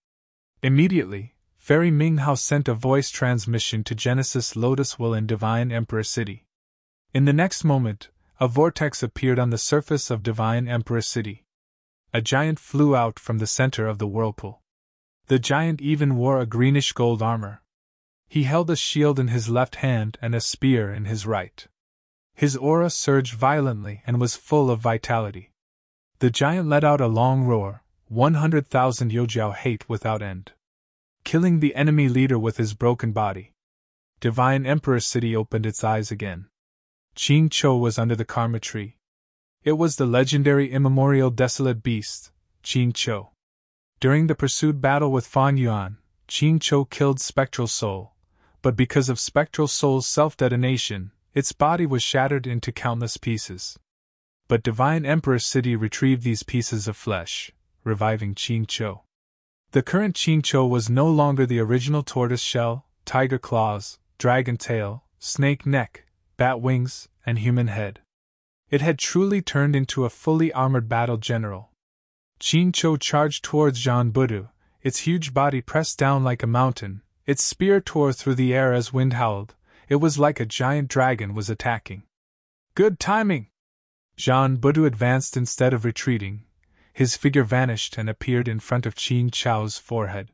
Immediately, Fairy Ming Hao sent a voice transmission to Genesis Lotus Will in Divine Emperor City. In the next moment, a vortex appeared on the surface of Divine Emperor City. A giant flew out from the center of the whirlpool. The giant even wore a greenish-gold armor. He held a shield in his left hand and a spear in his right. His aura surged violently and was full of vitality. The giant let out a long roar, 100,000 Yojiao hate without end, killing the enemy leader with his broken body. Divine Emperor City opened its eyes again. Qing Cho was under the karma tree. It was the legendary immemorial desolate beast, Qing Cho. During the pursued battle with Fan Yuan, Qing Cho killed Spectral Soul, but because of Spectral Soul's self-detonation, its body was shattered into countless pieces. But Divine Emperor City retrieved these pieces of flesh, reviving Qing Cho. The current Qing Cho was no longer the original tortoise shell, tiger claws, dragon tail, snake neck, bat wings, and human head. It had truly turned into a fully armored battle general. Qing Cho charged towards Jean Budu, its huge body pressed down like a mountain, its spear tore through the air as wind howled. It was like a giant dragon was attacking. Good timing! Jean Budu advanced instead of retreating. His figure vanished and appeared in front of Qing Chao's forehead.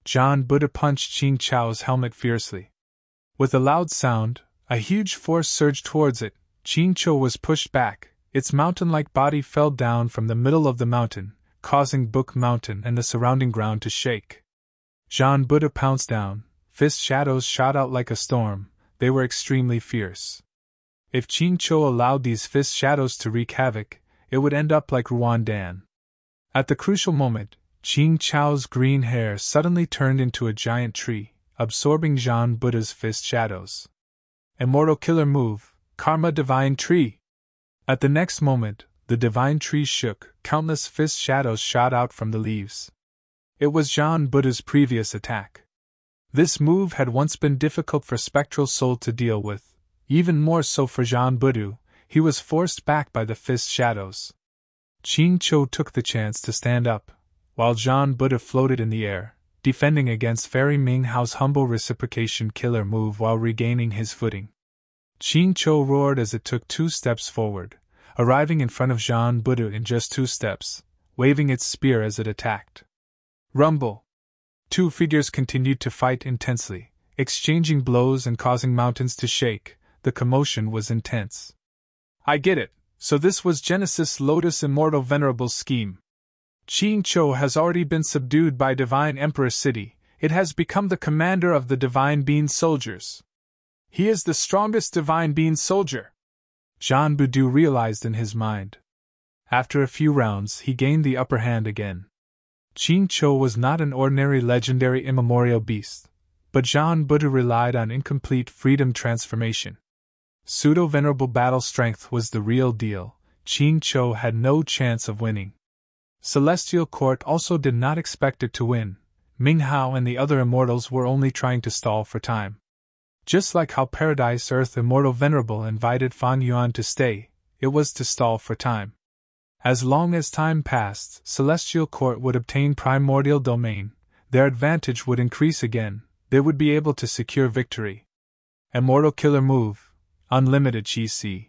Jean Budu punched Qing Chao's helmet fiercely. With a loud sound, a huge force surged towards it. Qing Cho was pushed back, its mountain-like body fell down from the middle of the mountain, causing Book Mountain and the surrounding ground to shake. Jean Budu pounced down, fist shadows shot out like a storm. They were extremely fierce. If Qing Cho allowed these fist shadows to wreak havoc, it would end up like Ruan Dan. At the crucial moment, Qing Chao's green hair suddenly turned into a giant tree, absorbing Jean Budu's fist shadows. Immortal killer move, Karma Divine Tree! At the next moment, the divine tree shook, countless fist shadows shot out from the leaves. It was Jean Budu's previous attack. This move had once been difficult for Spectral Soul to deal with, even more so for Jean Budu. He was forced back by the fist shadows. Qing Cho took the chance to stand up, while Jean Budu floated in the air, defending against Fairy Ming Hao's humble reciprocation killer move while regaining his footing. Qing Cho roared as it took 2 steps forward, arriving in front of Jean Budu in just 2 steps, waving its spear as it attacked. Rumble! 2 figures continued to fight intensely, exchanging blows and causing mountains to shake. The commotion was intense. I get it, so this was Genesis Lotus Immortal Venerable's scheme. Qing Cho has already been subdued by Divine Emperor City. It has become the commander of the Divine Being Soldiers. He is the strongest Divine Being Soldier, Jean Budu realized in his mind. After a few rounds, he gained the upper hand again. Qing Cho was not an ordinary legendary immemorial beast, but Jean Budu relied on incomplete freedom transformation. Pseudo-venerable battle strength was the real deal. Qing Cho had no chance of winning. Celestial Court also did not expect it to win. Ming Hao and the other immortals were only trying to stall for time. Just like how Paradise Earth Immortal Venerable invited Fan Yuan to stay, it was to stall for time. As long as time passed, Celestial Court would obtain primordial domain, their advantage would increase again, they would be able to secure victory. Immortal killer move, unlimited Qi.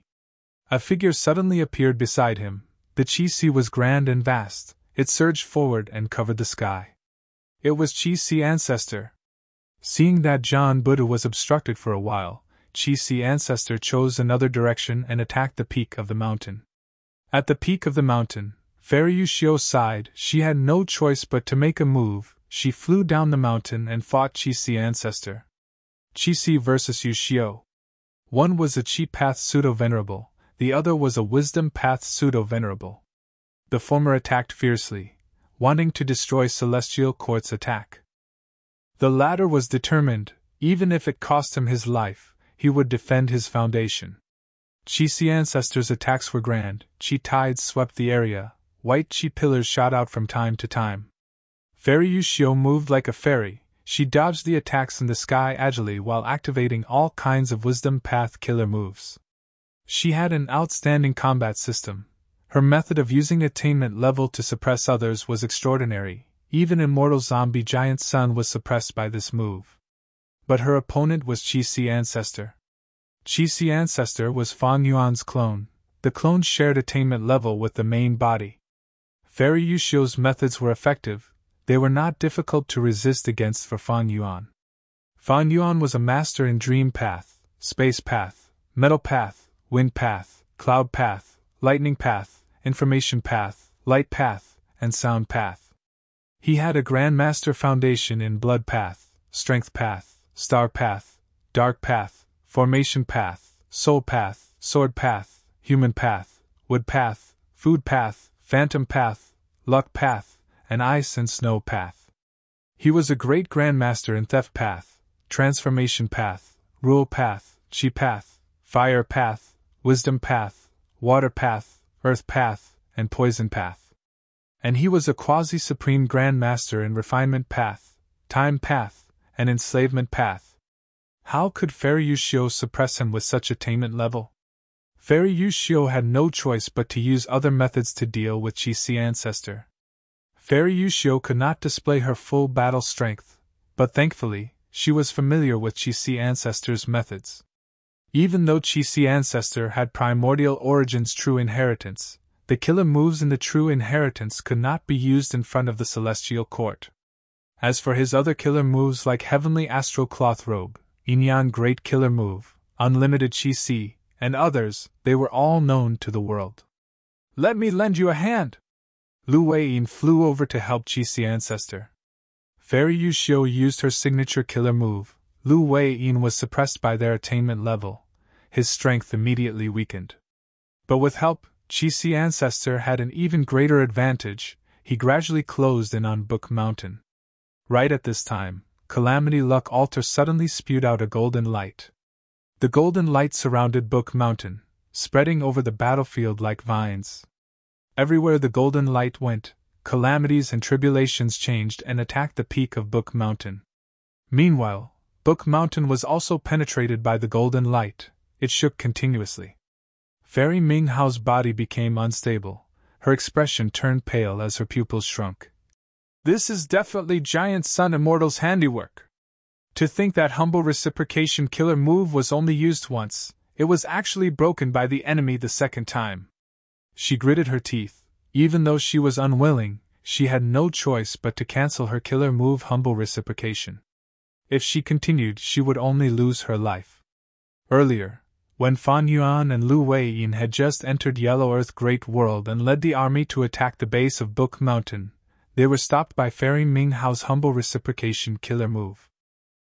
A figure suddenly appeared beside him. The Qi was grand and vast, it surged forward and covered the sky. It was Qi Ancestor. Seeing that Jean Budu was obstructed for a while, Qi Ancestor chose another direction and attacked the peak of the mountain. At the peak of the mountain, Fairy Yushio sighed. She had no choice but to make a move. She flew down the mountain and fought Qi Ancestor. Qi versus Yushio. One was a Qi Path Pseudo-Venerable, the other was a Wisdom Path Pseudo-Venerable. The former attacked fiercely, wanting to destroy Celestial Court's attack. The latter was determined, even if it cost him his life, he would defend his foundation. Qi Ancestor's attacks were grand, Qi tides swept the area, white Qi pillars shot out from time to time. Fairy Yushio moved like a fairy, she dodged the attacks in the sky agilely while activating all kinds of Wisdom Path killer moves. She had an outstanding combat system. Her method of using attainment level to suppress others was extraordinary. Even Immortal Zombie Giant Sun was suppressed by this move. But her opponent was Qi Ancestor. Qi Ancestor was Fang Yuan's clone. The clone shared attainment level with the main body. Fairy Yushio's methods were effective. They were not difficult to resist against for Fang Yuan. Fang Yuan was a master in Dream Path, Space Path, Metal Path, Wind Path, Cloud Path, Lightning Path, Information Path, Light Path, and Sound Path. He had a Grandmaster foundation in Blood Path, Strength Path, Star Path, Dark Path, Formation Path, Soul Path, Sword Path, Human Path, Wood Path, Food Path, Phantom Path, Luck Path, and Ice and Snow Path. He was a great grandmaster in theft path, transformation path, rule path, chi path, fire path, wisdom path, water path, earth path, and poison path. And he was a quasi-supreme grandmaster in refinement path, time path, and enslavement path. How could Fairy Yushio suppress him with such attainment level? Fairy Yushio had no choice but to use other methods to deal with Chi-Si ancestor. Fairy Yushio could not display her full battle strength, but thankfully, she was familiar with Chi-Si ancestor's methods. Even though Chi-Si ancestor had primordial origins true inheritance, the killer moves in the true inheritance could not be used in front of the celestial court. As for his other killer moves like Heavenly Astral Cloth Robe, Inyan Great Killer Move, Unlimited Chi-Si, and others, they were all known to the world. Let me lend you a hand! Lu Weiyin flew over to help Chi-Si ancestor. Fairy Yushio used her signature killer move. Lu Weiyin was suppressed by their attainment level. His strength immediately weakened. But with help, Chi-Si ancestor had an even greater advantage. He gradually closed in on Book Mountain. Right at this time, Calamity Luck Altar suddenly spewed out a golden light. The golden light surrounded Book Mountain, spreading over the battlefield like vines. Everywhere the golden light went, calamities and tribulations changed and attacked the peak of Book Mountain. Meanwhile, Book Mountain was also penetrated by the golden light. It shook continuously. Fairy Ming Hao's body became unstable. Her expression turned pale as her pupils shrunk. This is definitely Giant Sun Immortal's handiwork. To think that humble reciprocation killer move was only used once, it was actually broken by the enemy the second time. She gritted her teeth. Even though she was unwilling, she had no choice but to cancel her killer move humble reciprocation. If she continued, she would only lose her life. Earlier, when Fan Yuan and Lu Weiyin had just entered Yellow Earth Great World and led the army to attack the base of Book Mountain, they were stopped by Fairy Ming Hao's humble reciprocation killer move.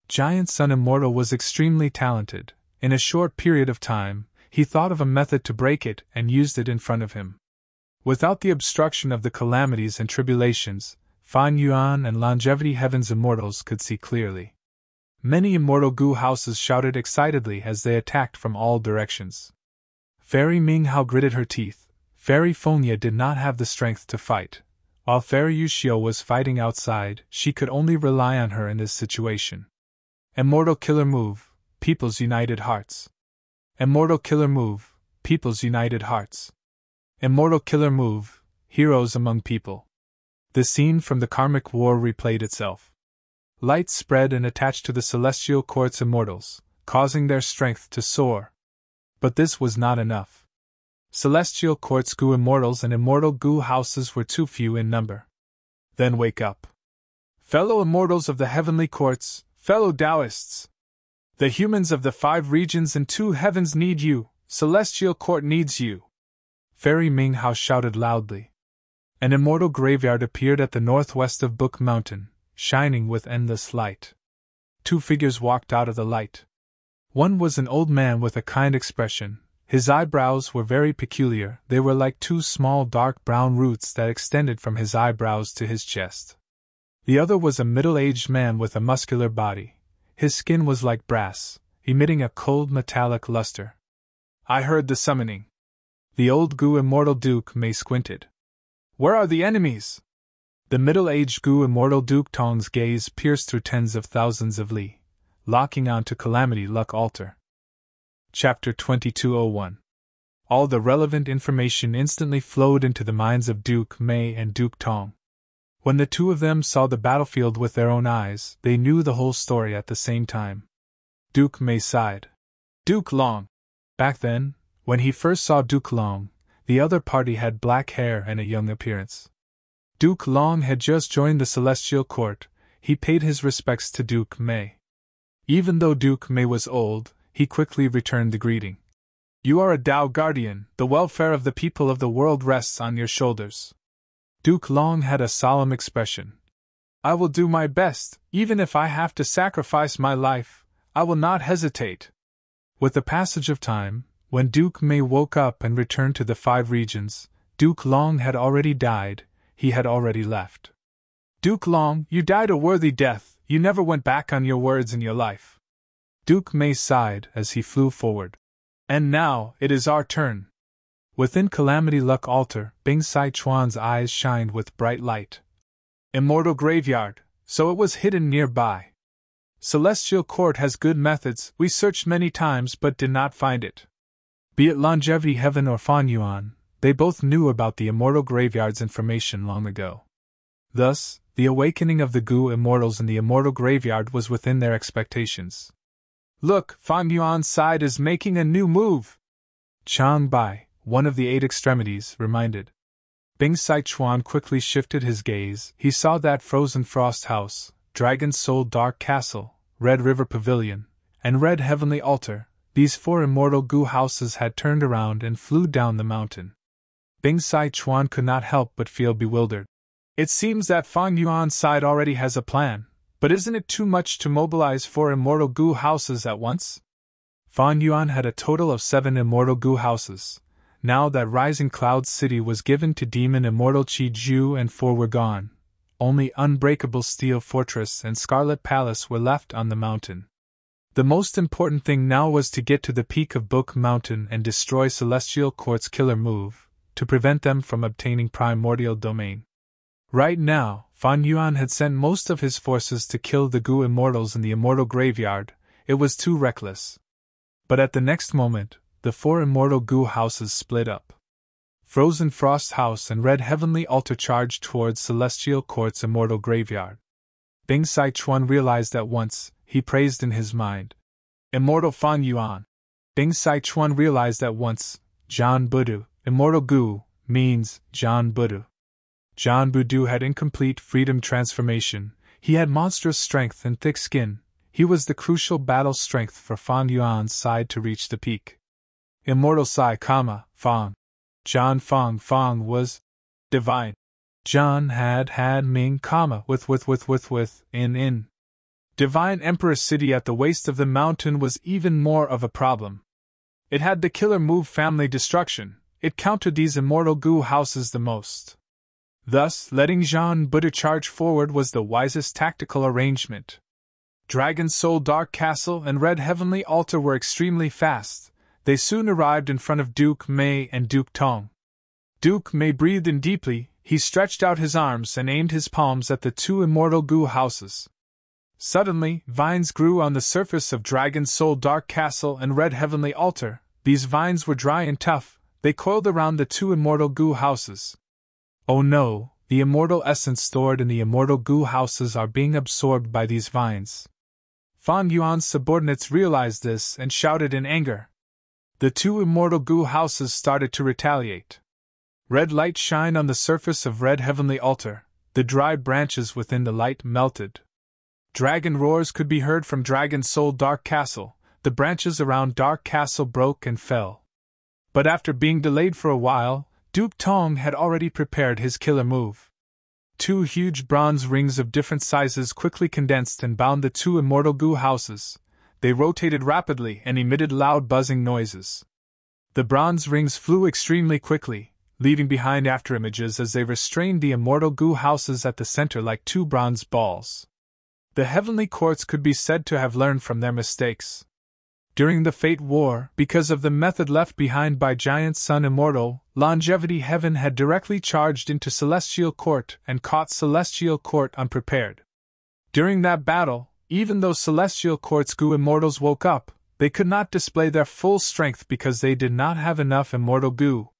Giant Sun Immortal was extremely talented. In a short period of time, he thought of a method to break it and used it in front of him. Without the obstruction of the calamities and tribulations, Fan Yuan and Longevity Heaven's immortals could see clearly. Many immortal Gu houses shouted excitedly as they attacked from all directions. Fairy Ming Hao gritted her teeth. Fairy Fonya did not have the strength to fight. While Fairy Yushio was fighting outside, she could only rely on her in this situation. Immortal Killer Move, People's United Hearts. Immortal Killer Move, People's United Hearts. Immortal Killer Move, Heroes Among People. The scene from the Karmic War replayed itself. Light spread and attached to the Celestial Court's immortals, causing their strength to soar. But this was not enough. Celestial Court's Gu immortals and immortal Gu houses were too few in number. Then wake up. Fellow immortals of the heavenly courts, fellow Taoists. The humans of the 5 regions and 2 heavens need you, Celestial Court needs you. Fairy Ming Hao shouted loudly. An immortal graveyard appeared at the northwest of Book Mountain, shining with endless light. 2 figures walked out of the light. One was an old man with a kind expression. His eyebrows were very peculiar. They were like 2 small dark brown roots that extended from his eyebrows to his chest. The other was a middle-aged man with a muscular body. His skin was like brass, emitting a cold metallic luster. I heard the summoning. The old Gu immortal Duke Mei squinted. Where are the enemies? The middle-aged Gu immortal Duke Tong's gaze pierced through tens of thousands of li, locking onto Calamity Luck Altar. Chapter 2201. All the relevant information instantly flowed into the minds of Duke Mei and Duke Tong. When the 2 of them saw the battlefield with their own eyes, they knew the whole story at the same time. Duke Mei sighed. Duke Long. Back then, when he first saw Duke Long, the other party had black hair and a young appearance. Duke Long had just joined the Celestial Court. He paid his respects to Duke Mei. Even though Duke Mei was old, he quickly returned the greeting. You are a Tao guardian, the welfare of the people of the world rests on your shoulders. Duke Long had a solemn expression. I will do my best, even if I have to sacrifice my life, I will not hesitate. With the passage of time, when Duke Mei woke up and returned to the 5 regions, Duke Long had already died, he had already left. Duke Long, you died a worthy death, you never went back on your words in your life. Duke Mei sighed as he flew forward. And now, it is our turn. Within Calamity Luck Altar, Bing Sai Chuan's eyes shined with bright light. Immortal Graveyard, so it was hidden nearby. Celestial Court has good methods, we searched many times but did not find it. Be it Longevity Heaven or Fan Yuan, they both knew about the Immortal Graveyard's information long ago. Thus, the awakening of the Gu Immortals in the Immortal Graveyard was within their expectations. Look, Fan Yuan's side is making a new move! Chang Bai, one of the 8 extremities, reminded. Bing Sai Chuan quickly shifted his gaze. He saw that Frozen Frost House, Dragon Soul Dark Castle, Red River Pavilion, and Red Heavenly Altar, these 4 immortal Gu houses had turned around and flew down the mountain. Bing Sai Chuan could not help but feel bewildered. It seems that Fan Yuan's side already has a plan, but isn't it too much to mobilize 4 immortal Gu houses at once? Fan Yuan had a total of 7 immortal Gu houses. Now that Rising Cloud City was given to Demon Immortal Qi Ju and 4 were gone, only Unbreakable Steel Fortress and Scarlet Palace were left on the mountain. The most important thing now was to get to the peak of Book Mountain and destroy Celestial Court's killer move, to prevent them from obtaining Primordial Domain. Right now, Fan Yuan had sent most of his forces to kill the Gu Immortals in the Immortal Graveyard. It was too reckless. But at the next moment, the 4 immortal Gu houses split up. Frozen Frost House and Red Heavenly Altar charged towards Celestial Court's Immortal Graveyard. Bing Sai Chuan realized at once. He praised in his mind. Immortal Fan Yuan. Bing Sai Chuan realized at once. John Budu, Immortal Gu, means John Budu. John Budu had incomplete freedom transformation. He had monstrous strength and thick skin. He was the crucial battle strength for Fan Yuan's side to reach the peak. Immortal Sai, Fang. John Fang was divine. John had Ming, with, in. Divine Emperor City at the waist of the mountain was even more of a problem. It had the killer move Family Destruction. It countered these immortal Gu houses the most. Thus, letting Jean Buddha charge forward was the wisest tactical arrangement. Dragon Soul Dark Castle and Red Heavenly Altar were extremely fast. They soon arrived in front of Duke Mei and Duke Tong. Duke Mei breathed in deeply. He stretched out his arms and aimed his palms at the 2 immortal Gu houses. Suddenly, vines grew on the surface of Dragon Soul Dark Castle and Red Heavenly Altar. These vines were dry and tough. They coiled around the 2 immortal Gu houses. Oh no, the immortal essence stored in the immortal Gu houses are being absorbed by these vines. Fan Yuan's subordinates realized this and shouted in anger. The 2 immortal Gu houses started to retaliate. Red light shined on the surface of Red Heavenly Altar. The dry branches within the light melted. Dragon roars could be heard from Dragon Soul Dark Castle. The branches around Dark Castle broke and fell. But after being delayed for a while, Duke Tong had already prepared his killer move. 2 huge bronze rings of different sizes quickly condensed and bound the 2 immortal Gu houses. They rotated rapidly and emitted loud buzzing noises. The bronze rings flew extremely quickly, leaving behind afterimages as they restrained the immortal Gu houses at the center like 2 bronze balls. The heavenly courts could be said to have learned from their mistakes. During the Fate War, because of the method left behind by Giant Sun Immortal, Longevity Heaven had directly charged into Celestial Court and caught Celestial Court unprepared. During that battle, even though Celestial Court's Gu Immortals woke up, they could not display their full strength because they did not have enough Immortal Gu.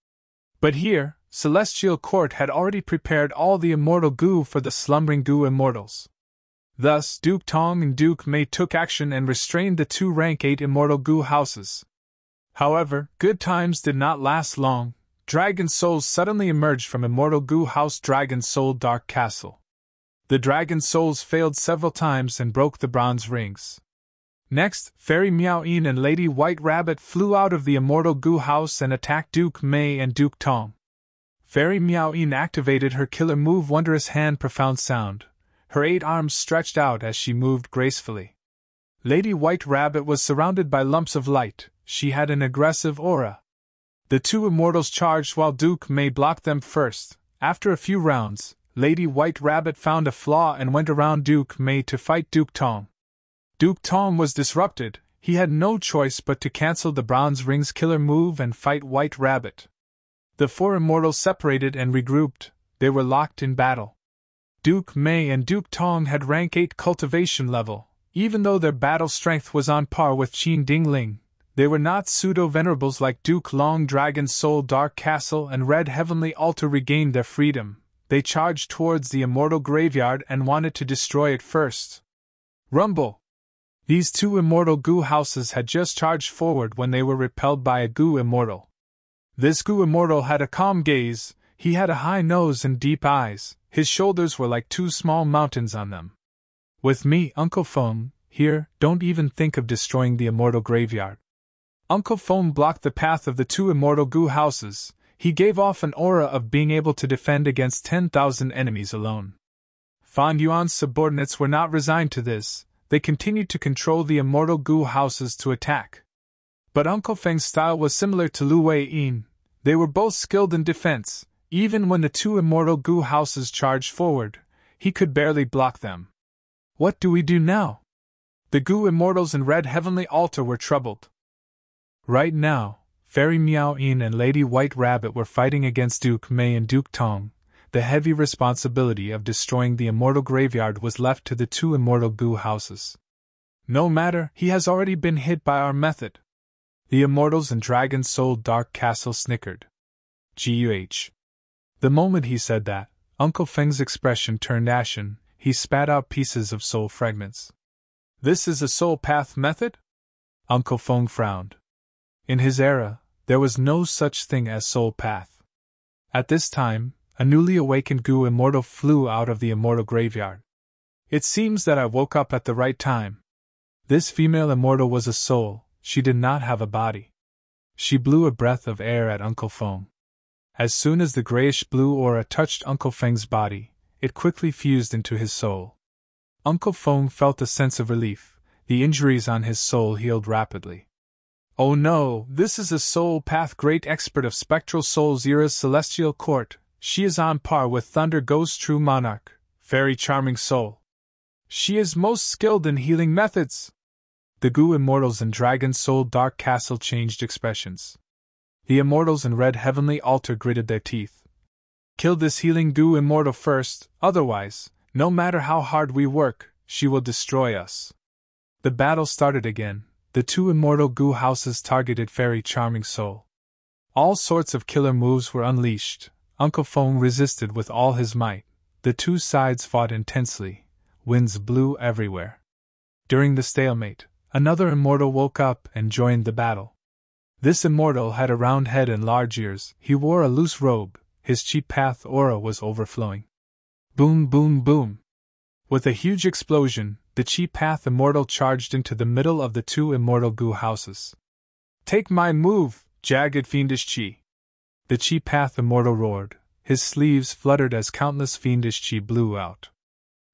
But here, Celestial Court had already prepared all the Immortal Gu for the slumbering Gu Immortals. Thus, Duke Tong and Duke Mei took action and restrained the 2 rank 8 immortal Gu houses. However, good times did not last long. Dragon souls suddenly emerged from immortal Gu house Dragon Soul Dark Castle. The dragon souls failed several times and broke the bronze rings. Next, Fairy Miao Yin and Lady White Rabbit flew out of the immortal Gu house and attacked Duke Mei and Duke Tong. Fairy Miao Yin activated her killer move Wondrous Hand Profound Sound. Her 8 arms stretched out as she moved gracefully. Lady White Rabbit was surrounded by lumps of light. She had an aggressive aura. The 2 immortals charged while Duke Mei blocked them first. After a few rounds, Lady White Rabbit found a flaw and went around Duke May to fight Duke Tong. Duke Tong was disrupted. He had no choice but to cancel the bronze ring's killer move and fight White Rabbit. The four immortals separated and regrouped. They were locked in battle. Duke May and Duke Tong had rank 8 cultivation level. Even though their battle strength was on par with Qin Dingling, they were not pseudo-venerables like Duke Long Dragon Soul Dark Castle and Red Heavenly Altar regained their freedom. They charged towards the immortal graveyard and wanted to destroy it first. Rumble! These two immortal goo houses had just charged forward when they were repelled by a goo immortal. This goo immortal had a calm gaze, he had a high nose and deep eyes, his shoulders were like two small mountains on them. With me, Uncle Foam, here, don't even think of destroying the immortal graveyard. Uncle Foam blocked the path of the two immortal goo houses. He gave off an aura of being able to defend against 10,000 enemies alone. Fan Yuan's subordinates were not resigned to this, they continued to control the immortal goo houses to attack. But Uncle Feng's style was similar to Lu Wei-yin. They were both skilled in defense. Even when the two immortal goo houses charged forward, he could barely block them. What do we do now? The goo immortals in Red Heavenly Altar were troubled. Right now, Fairy Meow-yin and Lady White Rabbit were fighting against Duke May and Duke Tong. The heavy responsibility of destroying the immortal graveyard was left to the two immortal goo houses. No matter, he has already been hit by our method. The immortals in Dragon Soul Dark Castle snickered. Guh. The moment he said that, Uncle Feng's expression turned ashen, he spat out pieces of soul fragments. This is a soul path method? Uncle Feng frowned. In his era, there was no such thing as soul path. At this time, a newly awakened goo immortal flew out of the immortal graveyard. It seems that I woke up at the right time. This female immortal was a soul, she did not have a body. She blew a breath of air at Uncle Feng. As soon as the grayish-blue aura touched Uncle Feng's body, it quickly fused into his soul. Uncle Feng felt a sense of relief, the injuries on his soul healed rapidly. Oh no, this is a soul path great expert of spectral souls era's celestial court, she is on par with Thunder Ghost True Monarch, Fairy Charming Soul. She is most skilled in healing methods. The goo immortals in Dragon Soul Dark Castle changed expressions. The immortals in Red Heavenly Altar gritted their teeth. Kill this healing goo immortal first, otherwise, no matter how hard we work, she will destroy us. The battle started again. The two immortal goo houses targeted Fairy Charming Soul. All sorts of killer moves were unleashed. Uncle Feng resisted with all his might. The two sides fought intensely. Winds blew everywhere. During the stalemate, another immortal woke up and joined the battle. This immortal had a round head and large ears. He wore a loose robe. His chi path aura was overflowing. Boom, boom, boom. With a huge explosion, the chi path immortal charged into the middle of the two immortal goo houses. Take my move, jagged fiendish chi. The chi path immortal roared. His sleeves fluttered as countless fiendish chi blew out.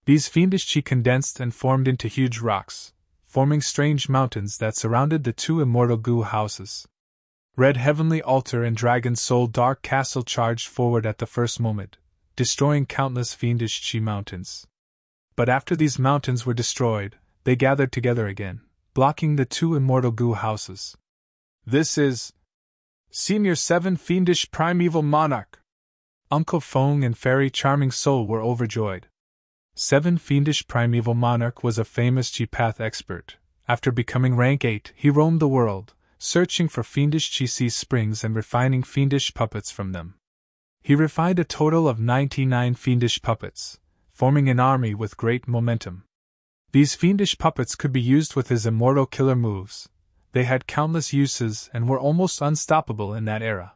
These fiendish chi condensed and formed into huge rocks, forming strange mountains that surrounded the two immortal goo houses. Red Heavenly Altar and Dragon Soul Dark Castle charged forward at the first moment, destroying countless fiendish chi mountains. But after these mountains were destroyed, they gathered together again, blocking the two immortal goo houses. This is Senior 7 Fiendish Primeval Monarch. Uncle Feng and Fairy Charming Soul were overjoyed. 7 Fiendish Primeval Monarch was a famous chi path expert. After becoming rank 8, he roamed the world, searching for fiendish chi sea springs and refining fiendish puppets from them. He refined a total of 99 fiendish puppets, forming an army with great momentum. These fiendish puppets could be used with his immortal killer moves. They had countless uses and were almost unstoppable in that era.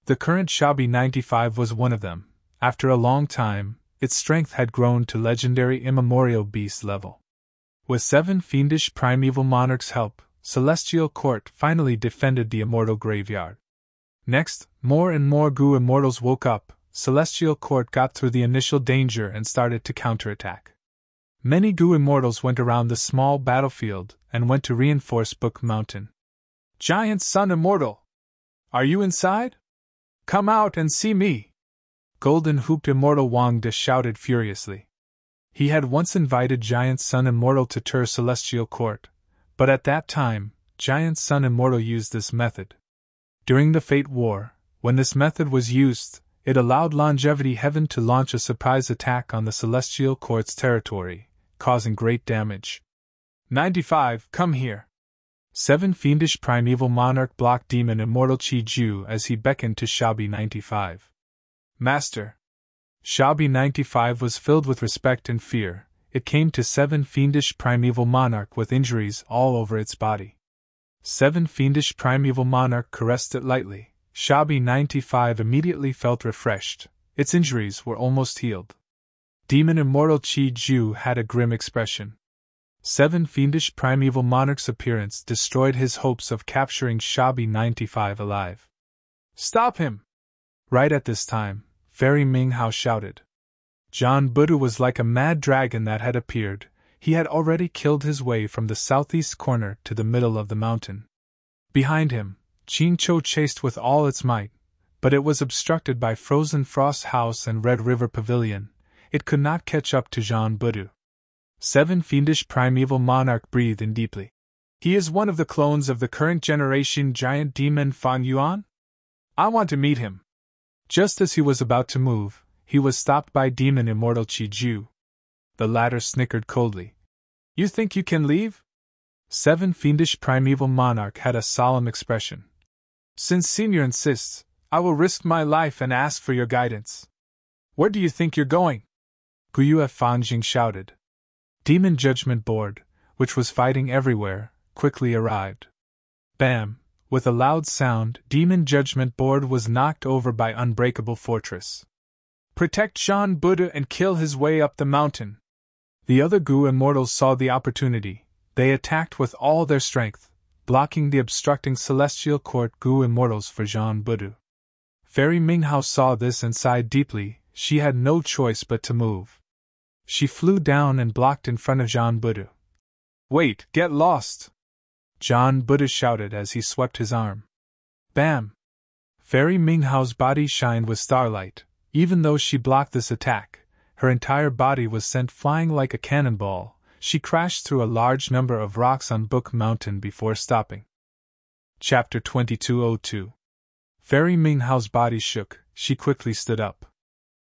The current Shabi 95 was one of them. After a long time, its strength had grown to legendary immemorial beast level. With 7 fiendish primeval monarchs' help, Celestial Court finally defended the immortal graveyard. Next, more and more goo immortals woke up. Celestial Court got through the initial danger and started to counterattack. Many goo immortals went around the small battlefield and went to reinforce Book Mountain. Giant Sun Immortal! Are you inside? Come out and see me! golden-hooped immortal Wang De shouted furiously. He had once invited Giant Sun Immortal to tour Celestial Court, but at that time, Giant Sun Immortal used this method. During the Fate War, when this method was used, it allowed Longevity Heaven to launch a surprise attack on the Celestial Court's territory, causing great damage. 95, come here. 7 Fiendish Primeval Monarch blocked Demon Immortal Chi Ju as he beckoned to Shabi 95. Master. Shabi 95 was filled with respect and fear. It came to 7 Fiendish Primeval Monarch with injuries all over its body. 7 Fiendish Primeval Monarch caressed it lightly. Shabi 95 immediately felt refreshed. Its injuries were almost healed. Demon Immortal Chi Ju had a grim expression. 7 Fiendish Primeval Monarch's appearance destroyed his hopes of capturing Shabi 95 alive. Stop him! Right at this time, Fairy Ming Hao shouted. John Budu was like a mad dragon that had appeared. He had already killed his way from the southeast corner to the middle of the mountain. Behind him, Qing Chou chased with all its might, but it was obstructed by Frozen Frost House and Red River Pavilion. It could not catch up to Jean Budu. 7 Fiendish Primeval Monarch breathed in deeply. He is one of the clones of the current generation giant demon Fan Yuan? I want to meet him. Just as he was about to move, he was stopped by Demon Immortal Chi Ju. The latter snickered coldly. You think you can leave? 7 Fiendish Primeval Monarch had a solemn expression. Since Senior insists, I will risk my life and ask for your guidance. Where do you think you're going? Guyue Fanjing shouted. Demon Judgment Board, which was fighting everywhere, quickly arrived. Bam! With a loud sound, Demon Judgment Board was knocked over by Unbreakable Fortress. Protect Jean Buddha and kill his way up the mountain. The other Gu Immortals saw the opportunity. They attacked with all their strength, blocking the obstructing Celestial Court Gu Immortals for Jean Budu. Fairy Minghao saw this and sighed deeply. She had no choice but to move. She flew down and blocked in front of Jean Budu. Wait, get lost! Jean Budu shouted as he swept his arm. Bam! Fairy Minghao's body shined with starlight. Even though she blocked this attack, her entire body was sent flying like a cannonball. She crashed through a large number of rocks on Book Mountain before stopping. Chapter 2202. Fairy Minghao's body shook. She quickly stood up.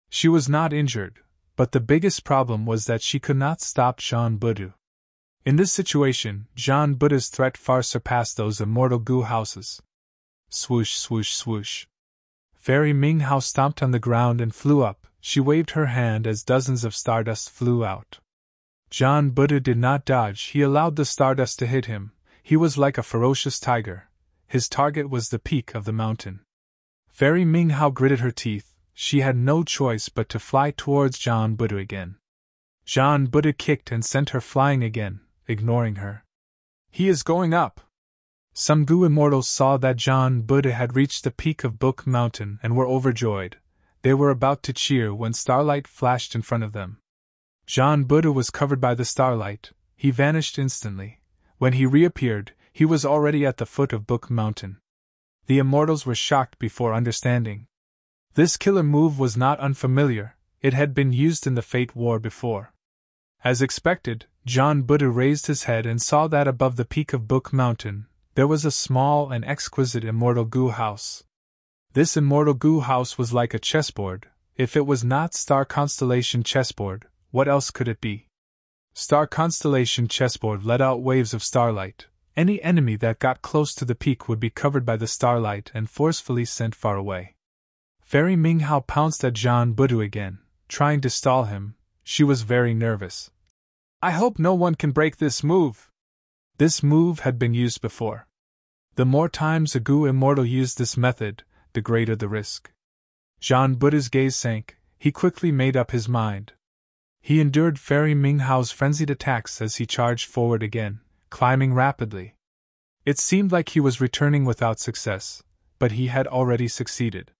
She was not injured, but the biggest problem was that she could not stop Jean Budu. In this situation, Jean Budu's threat far surpassed those immortal Gu houses. Swoosh, swoosh, swoosh. Fairy Minghao stomped on the ground and flew up. She waved her hand as dozens of stardust flew out. Jean Budu did not dodge. He allowed the stardust to hit him. He was like a ferocious tiger. His target was the peak of the mountain. Fairy Minghao gritted her teeth. She had no choice but to fly towards Jean Budu again. Jean Budu kicked and sent her flying again, ignoring her. He is going up! Some Gu Immortals saw that Jean Budu had reached the peak of Book Mountain and were overjoyed. They were about to cheer when starlight flashed in front of them. Jean Budu was covered by the starlight. He vanished instantly. When he reappeared, he was already at the foot of Book Mountain. The Immortals were shocked before understanding. This killer move was not unfamiliar. It had been used in the Fate War before. As expected, Jean Budu raised his head and saw that above the peak of Book Mountain, there was a small and exquisite immortal Gu house. This immortal Gu house was like a chessboard. If it was not Star Constellation chessboard, what else could it be? Star Constellation chessboard let out waves of starlight. Any enemy that got close to the peak would be covered by the starlight and forcefully sent far away. Fairy Minghao pounced at Jean Budu again, trying to stall him. She was very nervous. I hope no one can break this move. This move had been used before. The more times a Gu Immortal used this method, the greater the risk. Jean Budu's gaze sank. He quickly made up his mind. He endured Fairy Minghao's frenzied attacks as he charged forward again, climbing rapidly. It seemed like he was returning without success, but he had already succeeded.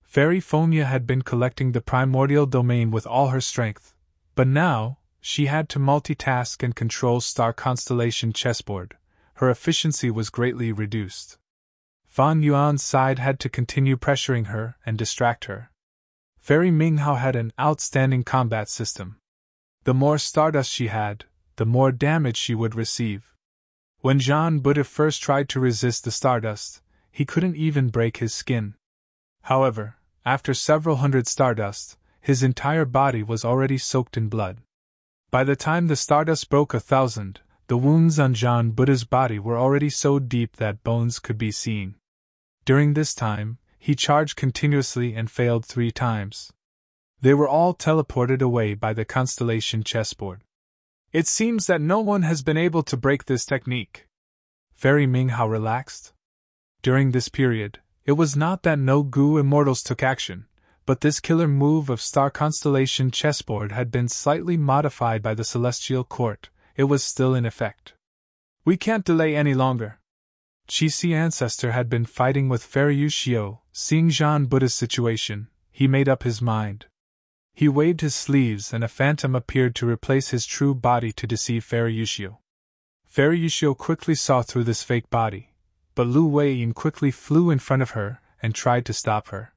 Fairy Phonia had been collecting the primordial domain with all her strength, but now, she had to multitask and control Star Constellation chessboard. Her efficiency was greatly reduced. Fan Yuan's side had to continue pressuring her and distract her. Fairy Minghao had an outstanding combat system. The more stardust she had, the more damage she would receive. When Jean Buddha first tried to resist the stardust, he couldn't even break his skin. However, after several hundred stardust, his entire body was already soaked in blood. By the time the stardust broke 1,000, the wounds on Jean Buddha's body were already so deep that bones could be seen. During this time, he charged continuously and failed 3 times. They were all teleported away by the constellation chessboard. It seems that no one has been able to break this technique. Fairy Minghao relaxed. During this period, it was not that no Gu immortals took action, but this killer move of star constellation chessboard had been slightly modified by the celestial court. It was still in effect. We can't delay any longer. Qixi ancestor had been fighting with Fairy Yushio. Seeing Jean Buddha's situation, he made up his mind. He waved his sleeves and a phantom appeared to replace his true body to deceive Fairy Yushio. Fairy Yushio quickly saw through this fake body, but Lu Weiyin quickly flew in front of her and tried to stop her.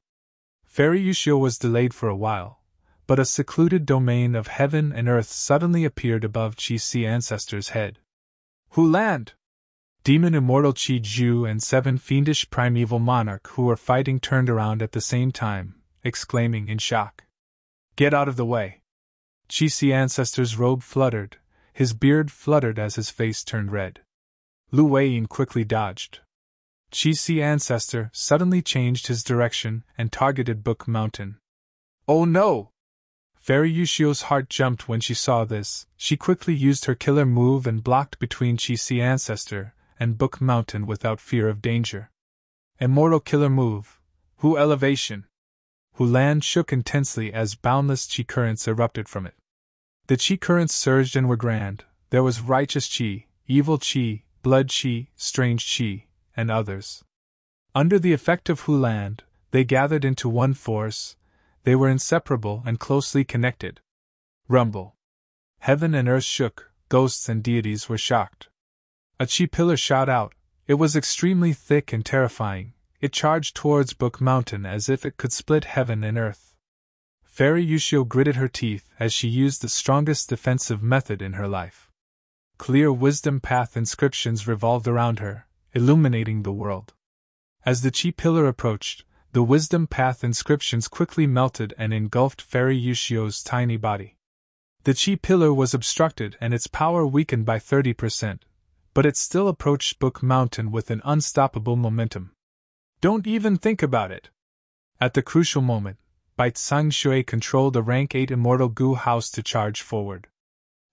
Fairy Yushio was delayed for a while, but a secluded domain of heaven and earth suddenly appeared above Qixi ancestor's head. Hu Land! Demon Immortal Qi Ju and 7 fiendish primeval monarch who were fighting turned around at the same time, exclaiming in shock. Get out of the way! Qixi ancestor's robe fluttered, his beard fluttered as his face turned red. Lu Weiyin quickly dodged. Qixi ancestor suddenly changed his direction and targeted Book Mountain. Oh no! Fairy Yushio's heart jumped when she saw this. She quickly used her killer move and blocked between Qixi ancestor and Book Mountain without fear of danger. Immortal killer move. Hu elevation. Hu Land shook intensely as boundless chi currents erupted from it. The chi currents surged and were grand. There was righteous chi, evil chi, blood chi, strange chi, and others. Under the effect of Hu Land, they gathered into one force. They were inseparable and closely connected. Rumble. Heaven and earth shook, ghosts and deities were shocked. A chi pillar shot out. It was extremely thick and terrifying. It charged towards Book Mountain as if it could split heaven and earth. Fairy Yushio gritted her teeth as she used the strongest defensive method in her life. Clear wisdom path inscriptions revolved around her, illuminating the world. As the chi pillar approached, the wisdom path inscriptions quickly melted and engulfed Fairy Yushio's tiny body. The chi pillar was obstructed and its power weakened by 30%. But it still approached Book Mountain with an unstoppable momentum. Don't even think about it! At the crucial moment, Bai Tsang Shui controlled a rank 8 immortal Gu house to charge forward.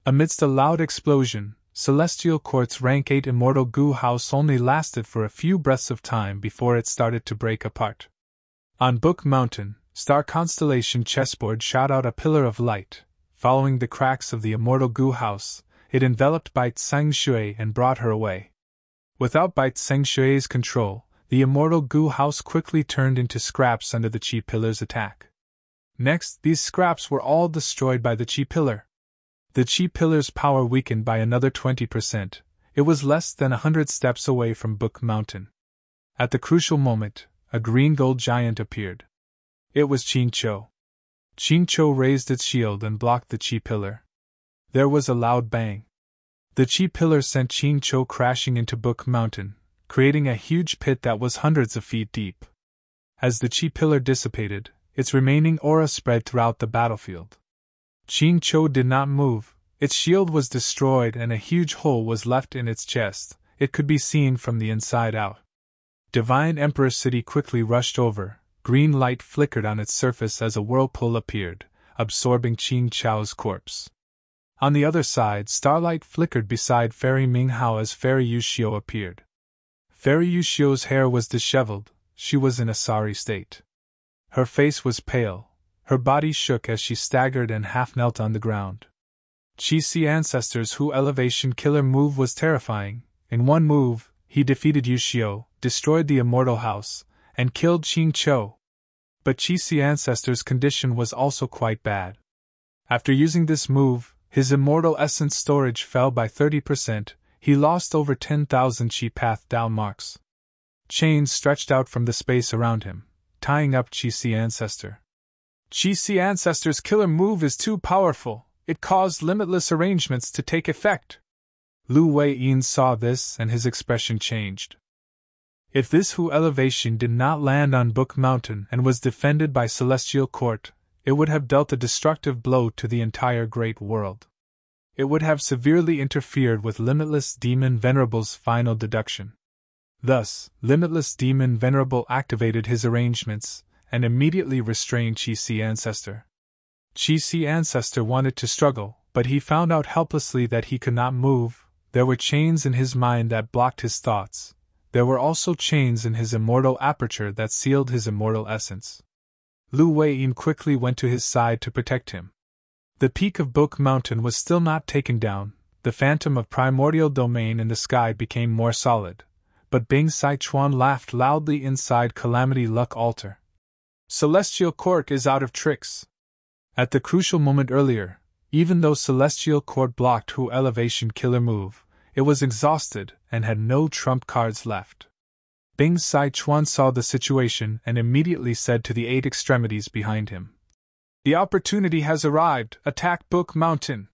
Amidst a loud explosion, Celestial Court's rank 8 immortal Gu house only lasted for a few breaths of time before it started to break apart. On Book Mountain, star constellation chessboard shot out a pillar of light. Following the cracks of the immortal Gu house, it enveloped Bai Tsang Shui and brought her away. Without Bai Tsang Shui's control, the immortal Gu house quickly turned into scraps under the Chi Pillar's attack. Next, these scraps were all destroyed by the Chi Pillar. The Chi Pillar's power weakened by another 20%. It was less than 100 steps away from Book Mountain. At the crucial moment, a green gold giant appeared. It was Qing Chou. Qing Chou raised its shield and blocked the Chi Pillar. There was a loud bang. The Chi Pillar sent Qing Chou crashing into Book Mountain, creating a huge pit that was hundreds of feet deep. As the Chi Pillar dissipated, its remaining aura spread throughout the battlefield. Qing Chou did not move, its shield was destroyed and a huge hole was left in its chest. It could be seen from the inside out. Divine Emperor City quickly rushed over. Green light flickered on its surface as a whirlpool appeared, absorbing Qing Chou's corpse. On the other side, starlight flickered beside Fairy Minghao as Fairy Yushio appeared. Fairy Yushio's hair was disheveled, she was in a sorry state. Her face was pale, her body shook as she staggered and half knelt on the ground. Qixi ancestor's Hu elevation killer move was terrifying. In one move, he defeated Yushio, destroyed the immortal house, and killed Qing Chou. But Qixi ancestor's condition was also quite bad. After using this move, his immortal essence storage fell by 30%, he lost over 10,000 Chi Path Dao marks. Chains stretched out from the space around him, tying up Qixi ancestor. Chi Ancestor's killer move is too powerful, it caused limitless arrangements to take effect. Lu Wei-yin saw this and his expression changed. If this Hu elevation did not land on Book Mountain and was defended by Celestial Court, it would have dealt a destructive blow to the entire great world. It would have severely interfered with Limitless Demon Venerable's final deduction. Thus, Limitless Demon Venerable activated his arrangements and immediately restrained Chi Ancestor. Chi Ancestor wanted to struggle, but he found out helplessly that he could not move. There were chains in his mind that blocked his thoughts. There were also chains in his immortal aperture that sealed his immortal essence. Lu Wei-yin quickly went to his side to protect him. The peak of Book Mountain was still not taken down, the phantom of primordial domain in the sky became more solid, but Bing Sai Chuan laughed loudly inside Calamity Luck Altar. Celestial Court is out of tricks. At the crucial moment earlier, even though Celestial Court blocked Hu elevation killer move, it was exhausted and had no trump cards left. Bing Sai Chuan saw the situation and immediately said to the 8 extremities behind him, "The opportunity has arrived, attack Book Mountain."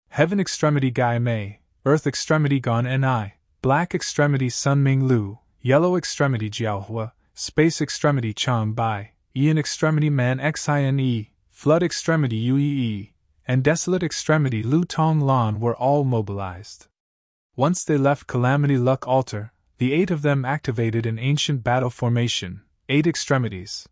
Heaven Extremity Gai Mei, Earth Extremity Gon Ni, Black Extremity Sun Ming Lu, Yellow Extremity Jiao Hua, Space Extremity Chang Bai, Ian Extremity Man Xine, Flood Extremity Uee, and Desolate Extremity Lu Tong Lan were all mobilized. Once they left Calamity Luck Altar, the 8 of them activated an ancient battle formation, 8 extremities.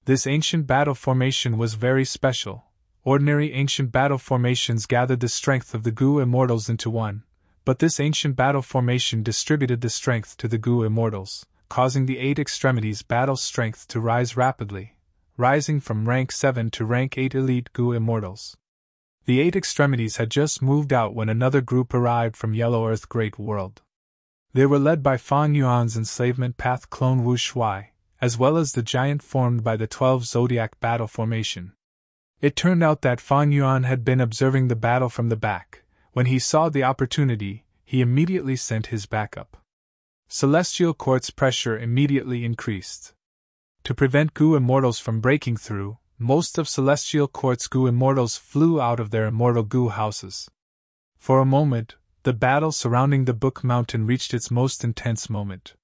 This ancient battle formation was very special. Ordinary ancient battle formations gathered the strength of the Gu Immortals into one, but this ancient battle formation distributed the strength to the Gu Immortals, causing the 8 extremities' battle strength to rise rapidly, rising from rank 7 to rank 8 elite Gu Immortals. The 8 extremities had just moved out when another group arrived from Yellow Earth Great World. They were led by Fang Yuan's enslavement path clone Wu Shuai, as well as the giant formed by the 12 Zodiac battle formation. It turned out that Fang Yuan had been observing the battle from the back. When he saw the opportunity, he immediately sent his backup. Celestial Court's pressure immediately increased. To prevent Gu Immortals from breaking through, most of Celestial Court's Gu Immortals flew out of their immortal Gu houses. For a moment, the battle surrounding the Book Mountain reached its most intense moment.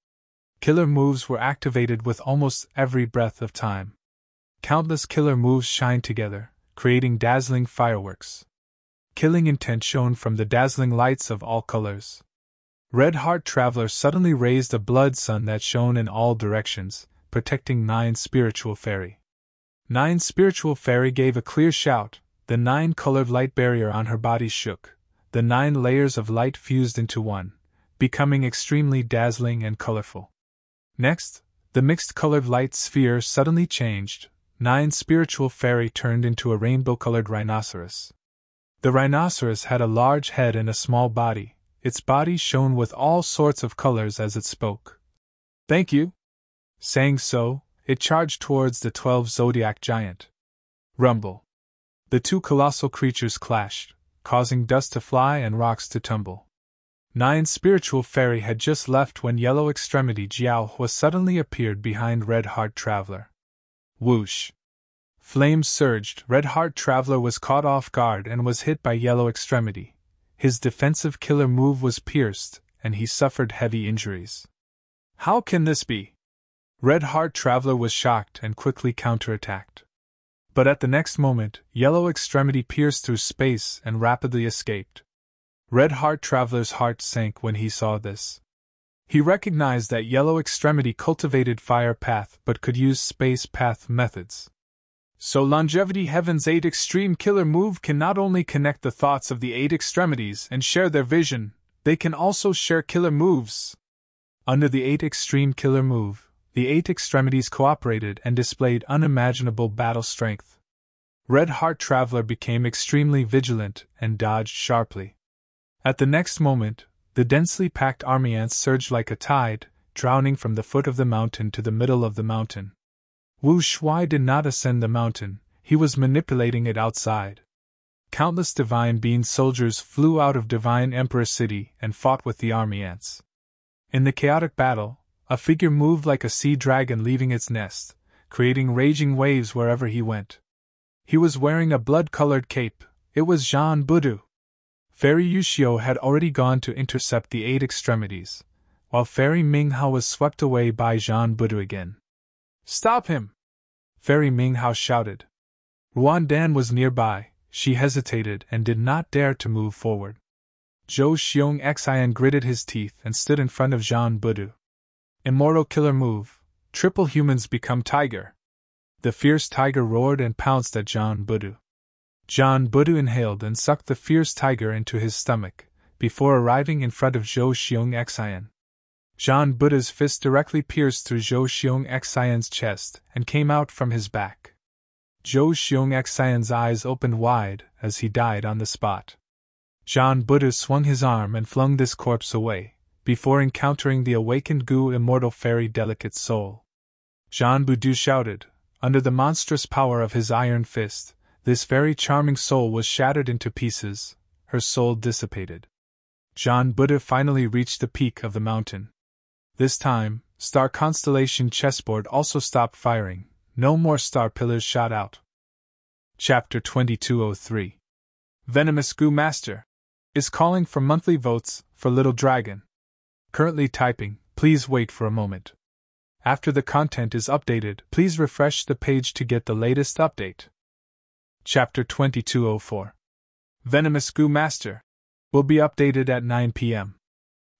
Killer moves were activated with almost every breath of time. Countless killer moves shined together, creating dazzling fireworks. Killing intent shone from the dazzling lights of all colors. Red Heart Traveler suddenly raised a blood sun that shone in all directions, protecting 9 spiritual fairy. 9 spiritual fairy gave a clear shout, the 9-colored light barrier on her body shook, the 9 layers of light fused into one, becoming extremely dazzling and colorful. Next, the mixed-colored light sphere suddenly changed, 9 spiritual fairy turned into a rainbow-colored rhinoceros. The rhinoceros had a large head and a small body, its body shone with all sorts of colors as it spoke. "Thank you." Saying so, it charged towards the 12 Zodiac Giant. Rumble. The 2 colossal creatures clashed, causing dust to fly and rocks to tumble. 9 spiritual fairy had just left when Yellow Extremity Jiao Hua suddenly appeared behind Red Heart Traveler. Whoosh! Flames surged. Red Heart Traveler was caught off guard and was hit by Yellow Extremity. His defensive killer move was pierced, and he suffered heavy injuries. How can this be? Red Heart Traveler was shocked and quickly counterattacked. But at the next moment, Yellow Extremity pierced through space and rapidly escaped. Red Heart Traveler's heart sank when he saw this. He recognized that Yellow Extremity cultivated Fire Path but could use Space Path methods. So Longevity Heaven's 8 extreme killer move can not only connect the thoughts of the 8 extremities and share their vision, they can also share killer moves. Under the 8 extreme killer move, the 8 extremities cooperated and displayed unimaginable battle strength. Red Heart Traveler became extremely vigilant and dodged sharply. At the next moment, the densely packed army ants surged like a tide, drowning from the foot of the mountain to the middle of the mountain. Wu Shuai did not ascend the mountain, he was manipulating it outside. Countless Divine Being soldiers flew out of Divine Emperor City and fought with the army ants. In the chaotic battle, a figure moved like a sea dragon leaving its nest, creating raging waves wherever he went. He was wearing a blood-colored cape. It was Jean Budu. Fairy Yushio had already gone to intercept the 8 extremities, while Fairy Minghao was swept away by Jean Budu again. "Stop him!" Fairy Minghao shouted. Ruan Dan was nearby. She hesitated and did not dare to move forward. Zhou Xiong Xian gritted his teeth and stood in front of Jean Budu. Immortal killer move. Triple humans become tiger. The fierce tiger roared and pounced at Jean Budu. Jean Budu inhaled and sucked the fierce tiger into his stomach, before arriving in front of Zhou Xiong Xian. Jean Budu's fist directly pierced through Zhou Xiong Xian's chest and came out from his back. Zhou Xiong Xian's eyes opened wide as he died on the spot. Jean Budu swung his arm and flung this corpse away, before encountering the awakened Gu immortal fairy delicate soul. Jean Budu shouted. Under the monstrous power of his iron fist, this very charming soul was shattered into pieces, her soul dissipated. Jean Budu finally reached the peak of the mountain. This time, star constellation chessboard also stopped firing. No more star pillars shot out. Chapter 2203. Venomous Gu Master is calling for monthly votes for Little Dragon. Currently typing, please wait for a moment. After the content is updated, please refresh the page to get the latest update. Chapter 2204. Venomous Gu Master will be updated at 9 p.m.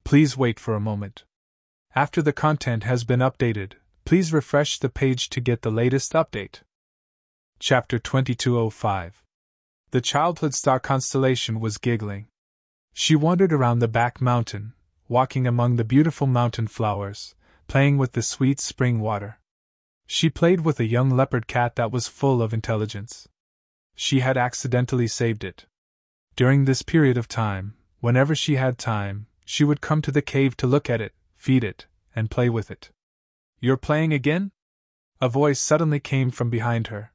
Please wait for a moment. After the content has been updated, please refresh the page to get the latest update. Chapter 2205. The childhood star constellation was giggling. She wandered around the back mountain, walking among the beautiful mountain flowers, playing with the sweet spring water. She played with a young leopard cat that was full of intelligence. She had accidentally saved it. During this period of time, whenever she had time, she would come to the cave to look at it, feed it, and play with it. "You're playing again?" A voice suddenly came from behind her.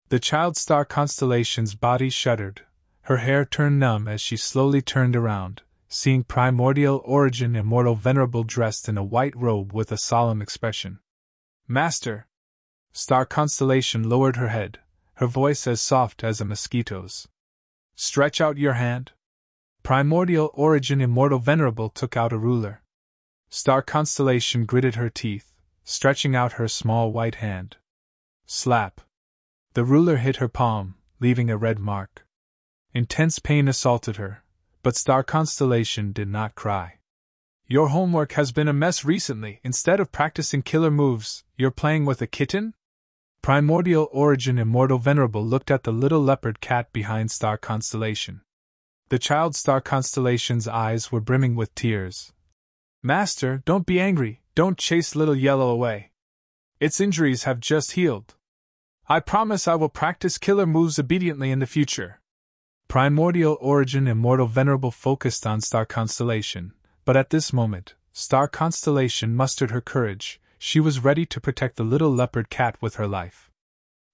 The child star constellation's body shuddered, her hair turned numb as she slowly turned around, seeing Primordial Origin Immortal Venerable dressed in a white robe with a solemn expression. "Master!" Star Constellation lowered her head, her voice as soft as a mosquito's. "Stretch out your hand." Primordial Origin Immortal Venerable took out a ruler. Star Constellation gritted her teeth, stretching out her small white hand. Slap! The ruler hit her palm, leaving a red mark. Intense pain assaulted her, but Star Constellation did not cry. "Your homework has been a mess recently. Instead of practicing killer moves, you're playing with a kitten?" Primordial Origin Immortal Venerable looked at the little leopard cat behind Star Constellation. The child Star Constellation's eyes were brimming with tears. "Master, don't be angry, don't chase little yellow away. Its injuries have just healed. I promise I will practice killer moves obediently in the future." Primordial Origin Immortal Venerable focused on Star Constellation, but at this moment, Star Constellation mustered her courage. She was ready to protect the little leopard cat with her life.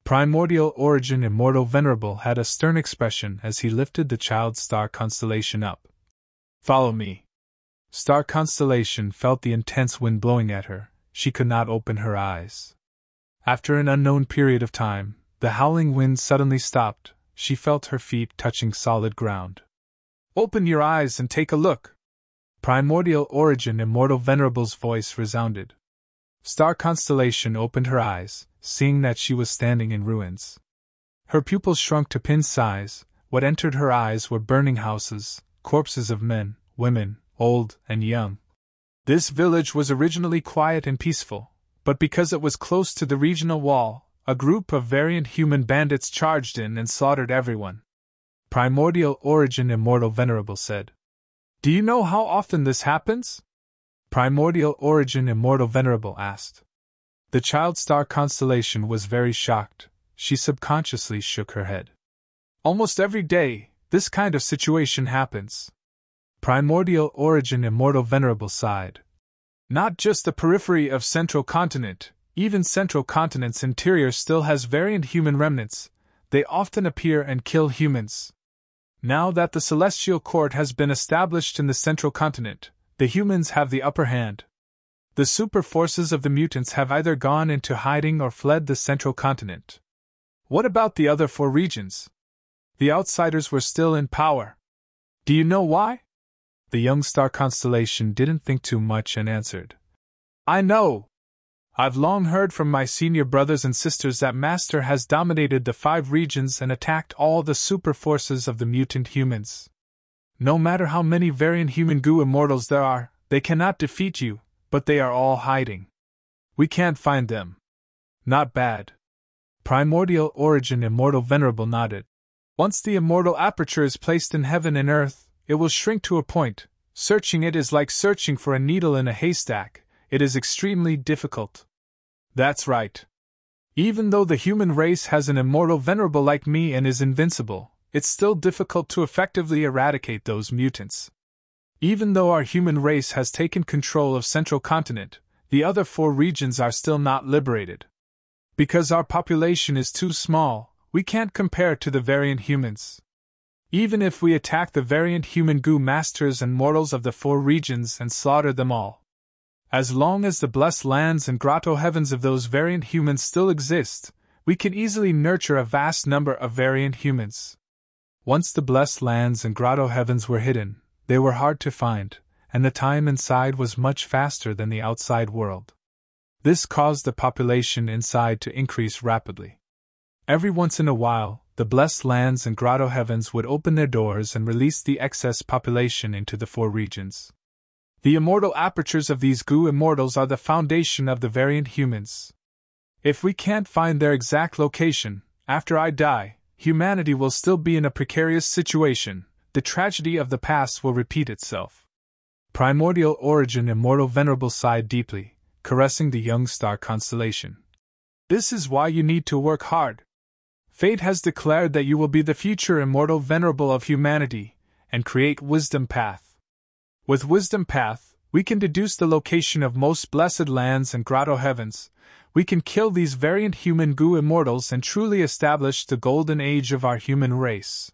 Primordial Origin Immortal Venerable had a stern expression as he lifted the child Star Constellation up. "Follow me." Star Constellation felt the intense wind blowing at her. She could not open her eyes. After an unknown period of time, the howling wind suddenly stopped. She felt her feet touching solid ground. "Open your eyes and take a look." Primordial Origin Immortal Venerable's voice resounded. Star Constellation opened her eyes, seeing that she was standing in ruins. Her pupils shrunk to pin size. What entered her eyes were burning houses, corpses of men, women, old and young. This village was originally quiet and peaceful, but because it was close to the regional wall, a group of variant human bandits charged in and slaughtered everyone. Primordial Origin Immortal Venerable said. "Do you know how often this happens?" Primordial Origin Immortal Venerable asked. The child Star Constellation was very shocked. She subconsciously shook her head. "Almost every day, this kind of situation happens." Primordial Origin Immortal Venerable sighed. "Not just the periphery of Central Continent, even Central Continent's interior still has variant human remnants. They often appear and kill humans. Now that the Celestial Court has been established in the Central Continent, the humans have the upper hand. The super forces of the mutants have either gone into hiding or fled the Central Continent." What about the other 4 regions? The outsiders were still in power. Do you know why? The young star constellation didn't think too much and answered. I know. I've long heard from my senior brothers and sisters that Master has dominated the 5 regions and attacked all the super forces of the mutant humans. No matter how many variant human goo immortals there are, they cannot defeat you, but they are all hiding. We can't find them. Not bad. Primordial Origin Immortal Venerable nodded. Once the immortal aperture is placed in heaven and earth, it will shrink to a point. Searching it is like searching for a needle in a haystack. It is extremely difficult. That's right. Even though the human race has an immortal venerable like me and is invincible, it's still difficult to effectively eradicate those mutants. Even though our human race has taken control of Central Continent, the other 4 regions are still not liberated. Because our population is too small, we can't compare to the variant humans. Even if we attack the variant human goo masters and mortals of the 4 regions and slaughter them all, as long as the blessed lands and grotto heavens of those variant humans still exist, we can easily nurture a vast number of variant humans. Once the blessed lands and grotto heavens were hidden, they were hard to find, and the time inside was much faster than the outside world. This caused the population inside to increase rapidly. Every once in a while, the blessed lands and grotto heavens would open their doors and release the excess population into the 4 regions. The immortal apertures of these goo immortals are the foundation of the variant humans. If we can't find their exact location, after I die, humanity will still be in a precarious situation. The tragedy of the past will repeat itself. Primordial Origin Immortal Venerable sighed deeply, caressing the young star constellation. This is why you need to work hard. Fate has declared that you will be the future immortal venerable of humanity, and create Wisdom Path. With Wisdom Path, we can deduce the location of most blessed lands and grotto heavens. We can kill these variant human goo immortals and truly establish the golden age of our human race.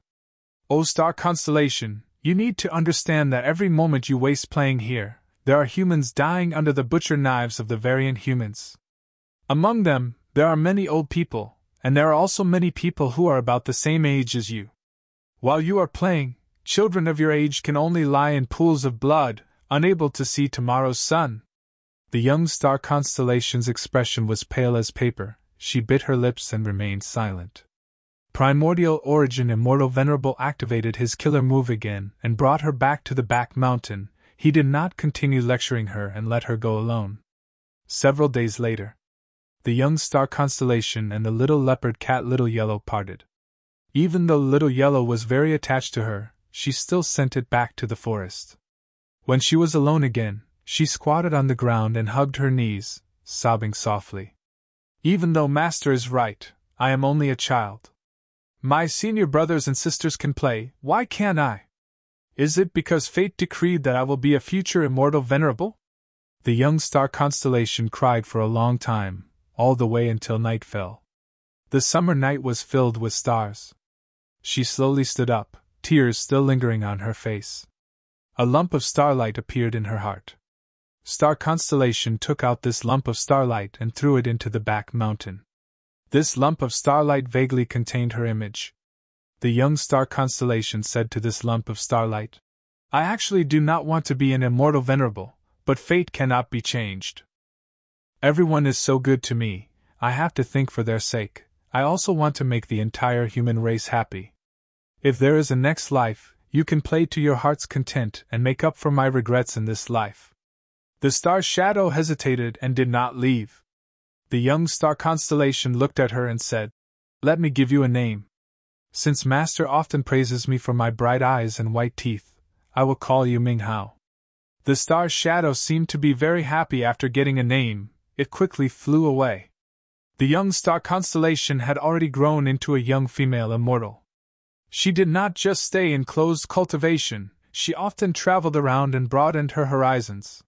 O star constellation, you need to understand that every moment you waste playing here, there are humans dying under the butcher knives of the variant humans. Among them, there are many old people, and there are also many people who are about the same age as you. While you are playing, children of your age can only lie in pools of blood, unable to see tomorrow's sun. The young star constellation's expression was pale as paper. She bit her lips and remained silent. Primordial Origin Immortal Venerable activated his killer move again and brought her back to the back mountain. He did not continue lecturing her and let her go alone. Several days later, the young star constellation and the little leopard cat Little Yellow parted. Even though Little Yellow was very attached to her, she still sent it back to the forest. When she was alone again, she squatted on the ground and hugged her knees, sobbing softly. Even though Master is right, I am only a child. My senior brothers and sisters can play, why can't I? Is it because fate decreed that I will be a future immortal venerable? The young star constellation cried for a long time, all the way until night fell. The summer night was filled with stars. She slowly stood up, tears still lingering on her face. A lump of starlight appeared in her heart. Star Constellation took out this lump of starlight and threw it into the back mountain. This lump of starlight vaguely contained her image. The young Star Constellation said to this lump of starlight, I actually do not want to be an immortal venerable, but fate cannot be changed. Everyone is so good to me, I have to think for their sake. I also want to make the entire human race happy. If there is a next life, you can play to your heart's content and make up for my regrets in this life. The star's shadow hesitated and did not leave. The young star constellation looked at her and said, Let me give you a name. Since Master often praises me for my bright eyes and white teeth, I will call you Ming Hao. The star's shadow seemed to be very happy after getting a name. It quickly flew away. The young star constellation had already grown into a young female immortal. She did not just stay in closed cultivation, she often traveled around and broadened her horizons.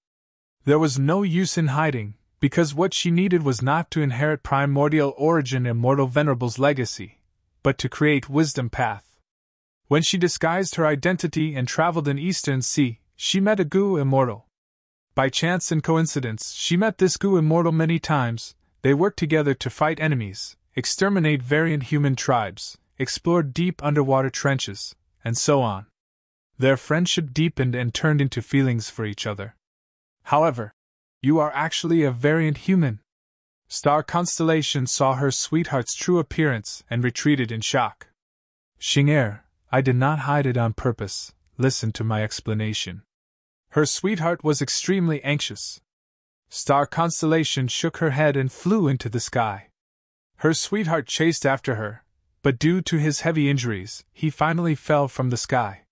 There was no use in hiding, because what she needed was not to inherit primordial origin immortal venerable's legacy, but to create wisdom path. When she disguised her identity and traveled in Eastern Sea, she met a Gu immortal. By chance and coincidence, she met this Gu immortal many times. They worked together to fight enemies, exterminate variant human tribes, explore deep underwater trenches, and so on. Their friendship deepened and turned into feelings for each other. However, you are actually a variant human. Star Constellation saw her sweetheart's true appearance and retreated in shock. Xing'er, I did not hide it on purpose, listen to my explanation. Her sweetheart was extremely anxious. Star Constellation shook her head and flew into the sky. Her sweetheart chased after her, but due to his heavy injuries, he finally fell from the sky.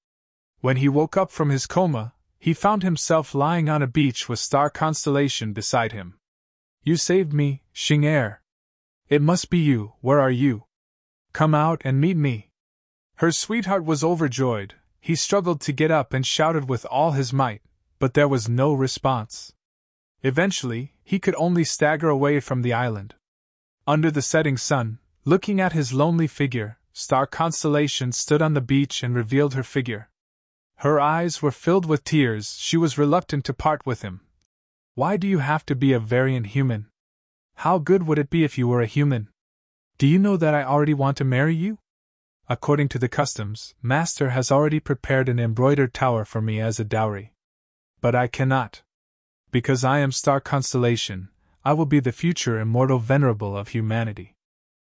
When he woke up from his coma, he found himself lying on a beach with Star Constellation beside him. You saved me, Xing'er. It must be you, where are you? Come out and meet me. Her sweetheart was overjoyed. He struggled to get up and shouted with all his might, but there was no response. Eventually, he could only stagger away from the island. Under the setting sun, looking at his lonely figure, Star Constellation stood on the beach and revealed her figure. Her eyes were filled with tears. She was reluctant to part with him. Why do you have to be a variant human? How good would it be if you were a human? Do you know that I already want to marry you? According to the customs, Master has already prepared an embroidered tower for me as a dowry. But I cannot. Because I am Star Constellation, I will be the future immortal venerable of humanity.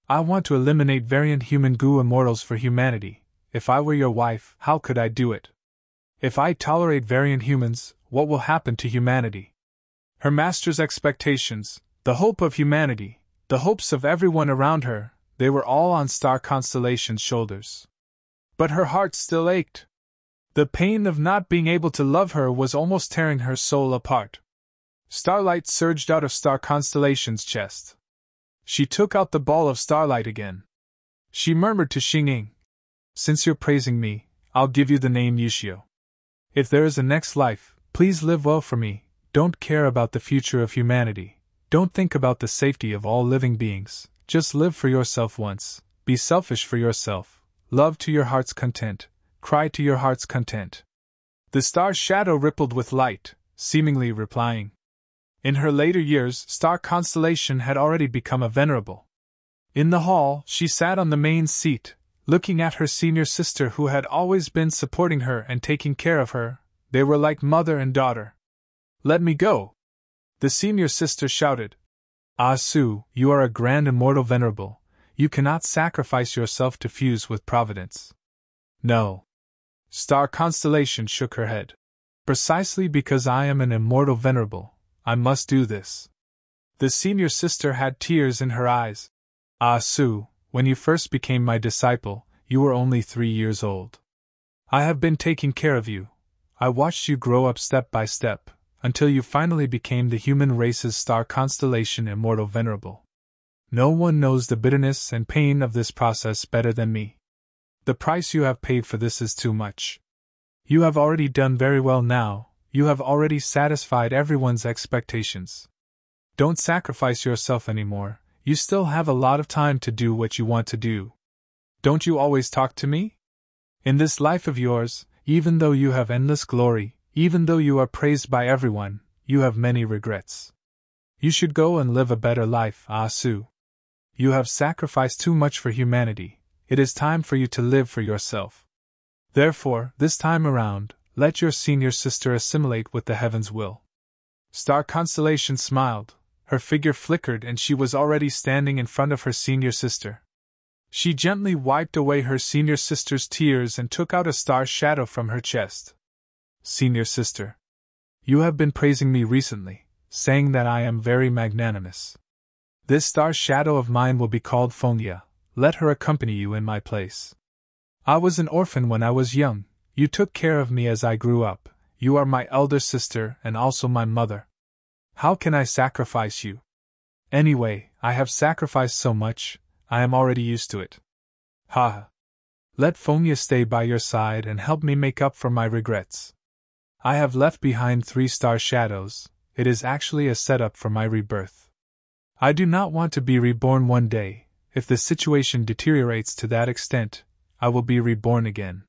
I want to eliminate variant human goo immortals for humanity. If I were your wife, how could I do it? If I tolerate variant humans, what will happen to humanity? Her master's expectations, the hope of humanity, the hopes of everyone around her, they were all on Star Constellation's shoulders. But her heart still ached. The pain of not being able to love her was almost tearing her soul apart. Starlight surged out of Star Constellation's chest. She took out the ball of starlight again. She murmured to Xing'er, since you're praising me, I'll give you the name Yushio. If there is a next life, please live well for me. Don't care about the future of humanity. Don't think about the safety of all living beings. Just live for yourself once. Be selfish for yourself. Love to your heart's content. Cry to your heart's content. The star's shadow rippled with light, seemingly replying. In her later years, Star Constellation had already become a venerable. In the hall, she sat on the main seat, looking at her senior sister who had always been supporting her and taking care of her. They were like mother and daughter. Let me go! The senior sister shouted. Ah Su, you are a grand immortal venerable. You cannot sacrifice yourself to fuse with Providence. No. Star Constellation shook her head. Precisely because I am an immortal venerable, I must do this. The senior sister had tears in her eyes. Ah Su, when you first became my disciple, you were only 3 years old. I have been taking care of you. I watched you grow up step by step, until you finally became the human race's Star Constellation immortal venerable. No one knows the bitterness and pain of this process better than me. The price you have paid for this is too much. You have already done very well now. You have already satisfied everyone's expectations. Don't sacrifice yourself anymore. You still have a lot of time to do what you want to do. Don't you always talk to me? In this life of yours, even though you have endless glory, even though you are praised by everyone, you have many regrets. You should go and live a better life, Ah Su. You have sacrificed too much for humanity. It is time for you to live for yourself. Therefore, this time around, let your senior sister assimilate with the heaven's will. Star Constellation smiled, her figure flickered and she was already standing in front of her senior sister. She gently wiped away her senior sister's tears and took out a star shadow from her chest. Senior sister, you have been praising me recently, saying that I am very magnanimous. This star shadow of mine will be called Fengya. Let her accompany you in my place. I was an orphan when I was young. You took care of me as I grew up. You are my elder sister and also my mother. How can I sacrifice you? Anyway, I have sacrificed so much, I am already used to it. Ha! Let Fengya stay by your side and help me make up for my regrets. I have left behind 3 star shadows. It is actually a setup for my rebirth. I do not want to be reborn one day. If the situation deteriorates to that extent, I will be reborn again.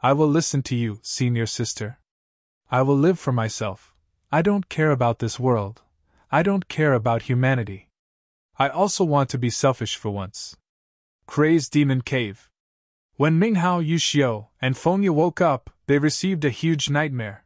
I will listen to you, senior sister. I will live for myself. I don't care about this world. I don't care about humanity. I also want to be selfish for once. Crazed Demon Cave. When Minghao, Yushio, and Fengya woke up, they received a huge nightmare.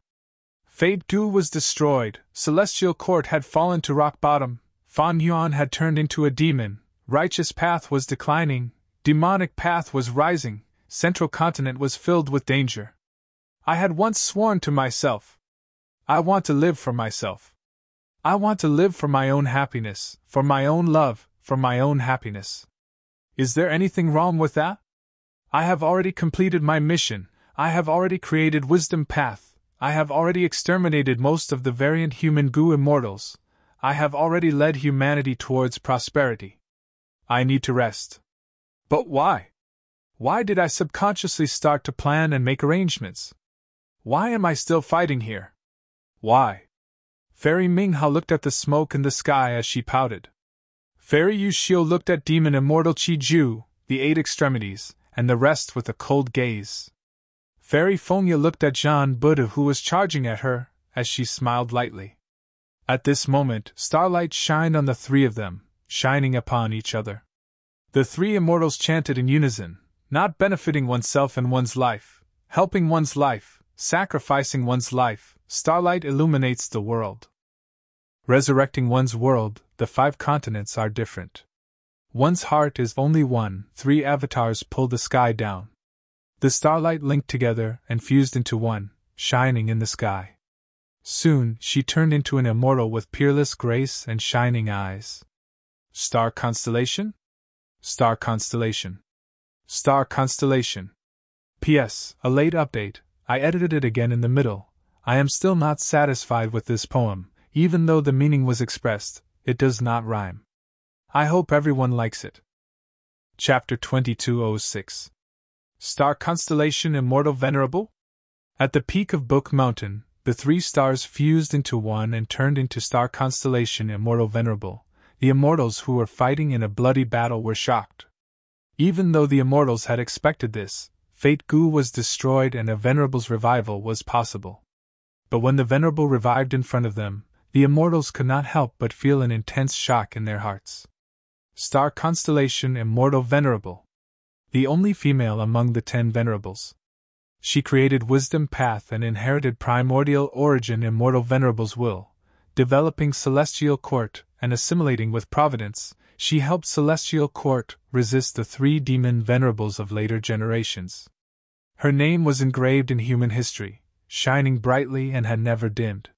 Fate Gu was destroyed, Celestial Court had fallen to rock bottom, Fan Yuan had turned into a demon, Righteous Path was declining, Demonic Path was rising, Central Continent was filled with danger. I had once sworn to myself, I want to live for myself. I want to live for my own happiness, for my own love, for my own happiness. Is there anything wrong with that? I have already completed my mission, I have already created Wisdom Path, I have already exterminated most of the variant human Gu immortals, I have already led humanity towards prosperity. I need to rest. But why? Why did I subconsciously start to plan and make arrangements? Why am I still fighting here? Why? Fairy Minghao looked at the smoke in the sky as she pouted. Fairy Yushio looked at Demon Immortal Chi-Ju, the 8 extremities, and the rest with a cold gaze. Fairy Fengya looked at John Buddha, who was charging at her, as she smiled lightly. At this moment, starlight shined on the three of them, shining upon each other. The three immortals chanted in unison, not benefiting oneself and one's life, helping one's life, sacrificing one's life, starlight illuminates the world. Resurrecting one's world, the 5 continents are different. One's heart is only one, 3 avatars pull the sky down. The starlight linked together and fused into one, shining in the sky. Soon she turned into an immortal with peerless grace and shining eyes. Star constellation? Star constellation. Star constellation. P.S. A late update, I edited it again in the middle. I am still not satisfied with this poem, even though the meaning was expressed, it does not rhyme. I hope everyone likes it. Chapter 2206. Star Constellation Immortal Venerable? At the peak of Book Mountain, the 3 stars fused into one and turned into Star Constellation Immortal Venerable. The immortals who were fighting in a bloody battle were shocked. Even though the immortals had expected this, Fate Gu was destroyed and a Venerable's revival was possible. But when the Venerable revived in front of them, the immortals could not help but feel an intense shock in their hearts. Star Constellation Immortal Venerable. The only female among the 10 Venerables. She created Wisdom Path and inherited Primordial Origin Immortal Venerable's will. Developing Celestial Court and assimilating with Providence, she helped Celestial Court resist the 3 demon Venerables of later generations. Her name was engraved in human history, shining brightly and had never dimmed.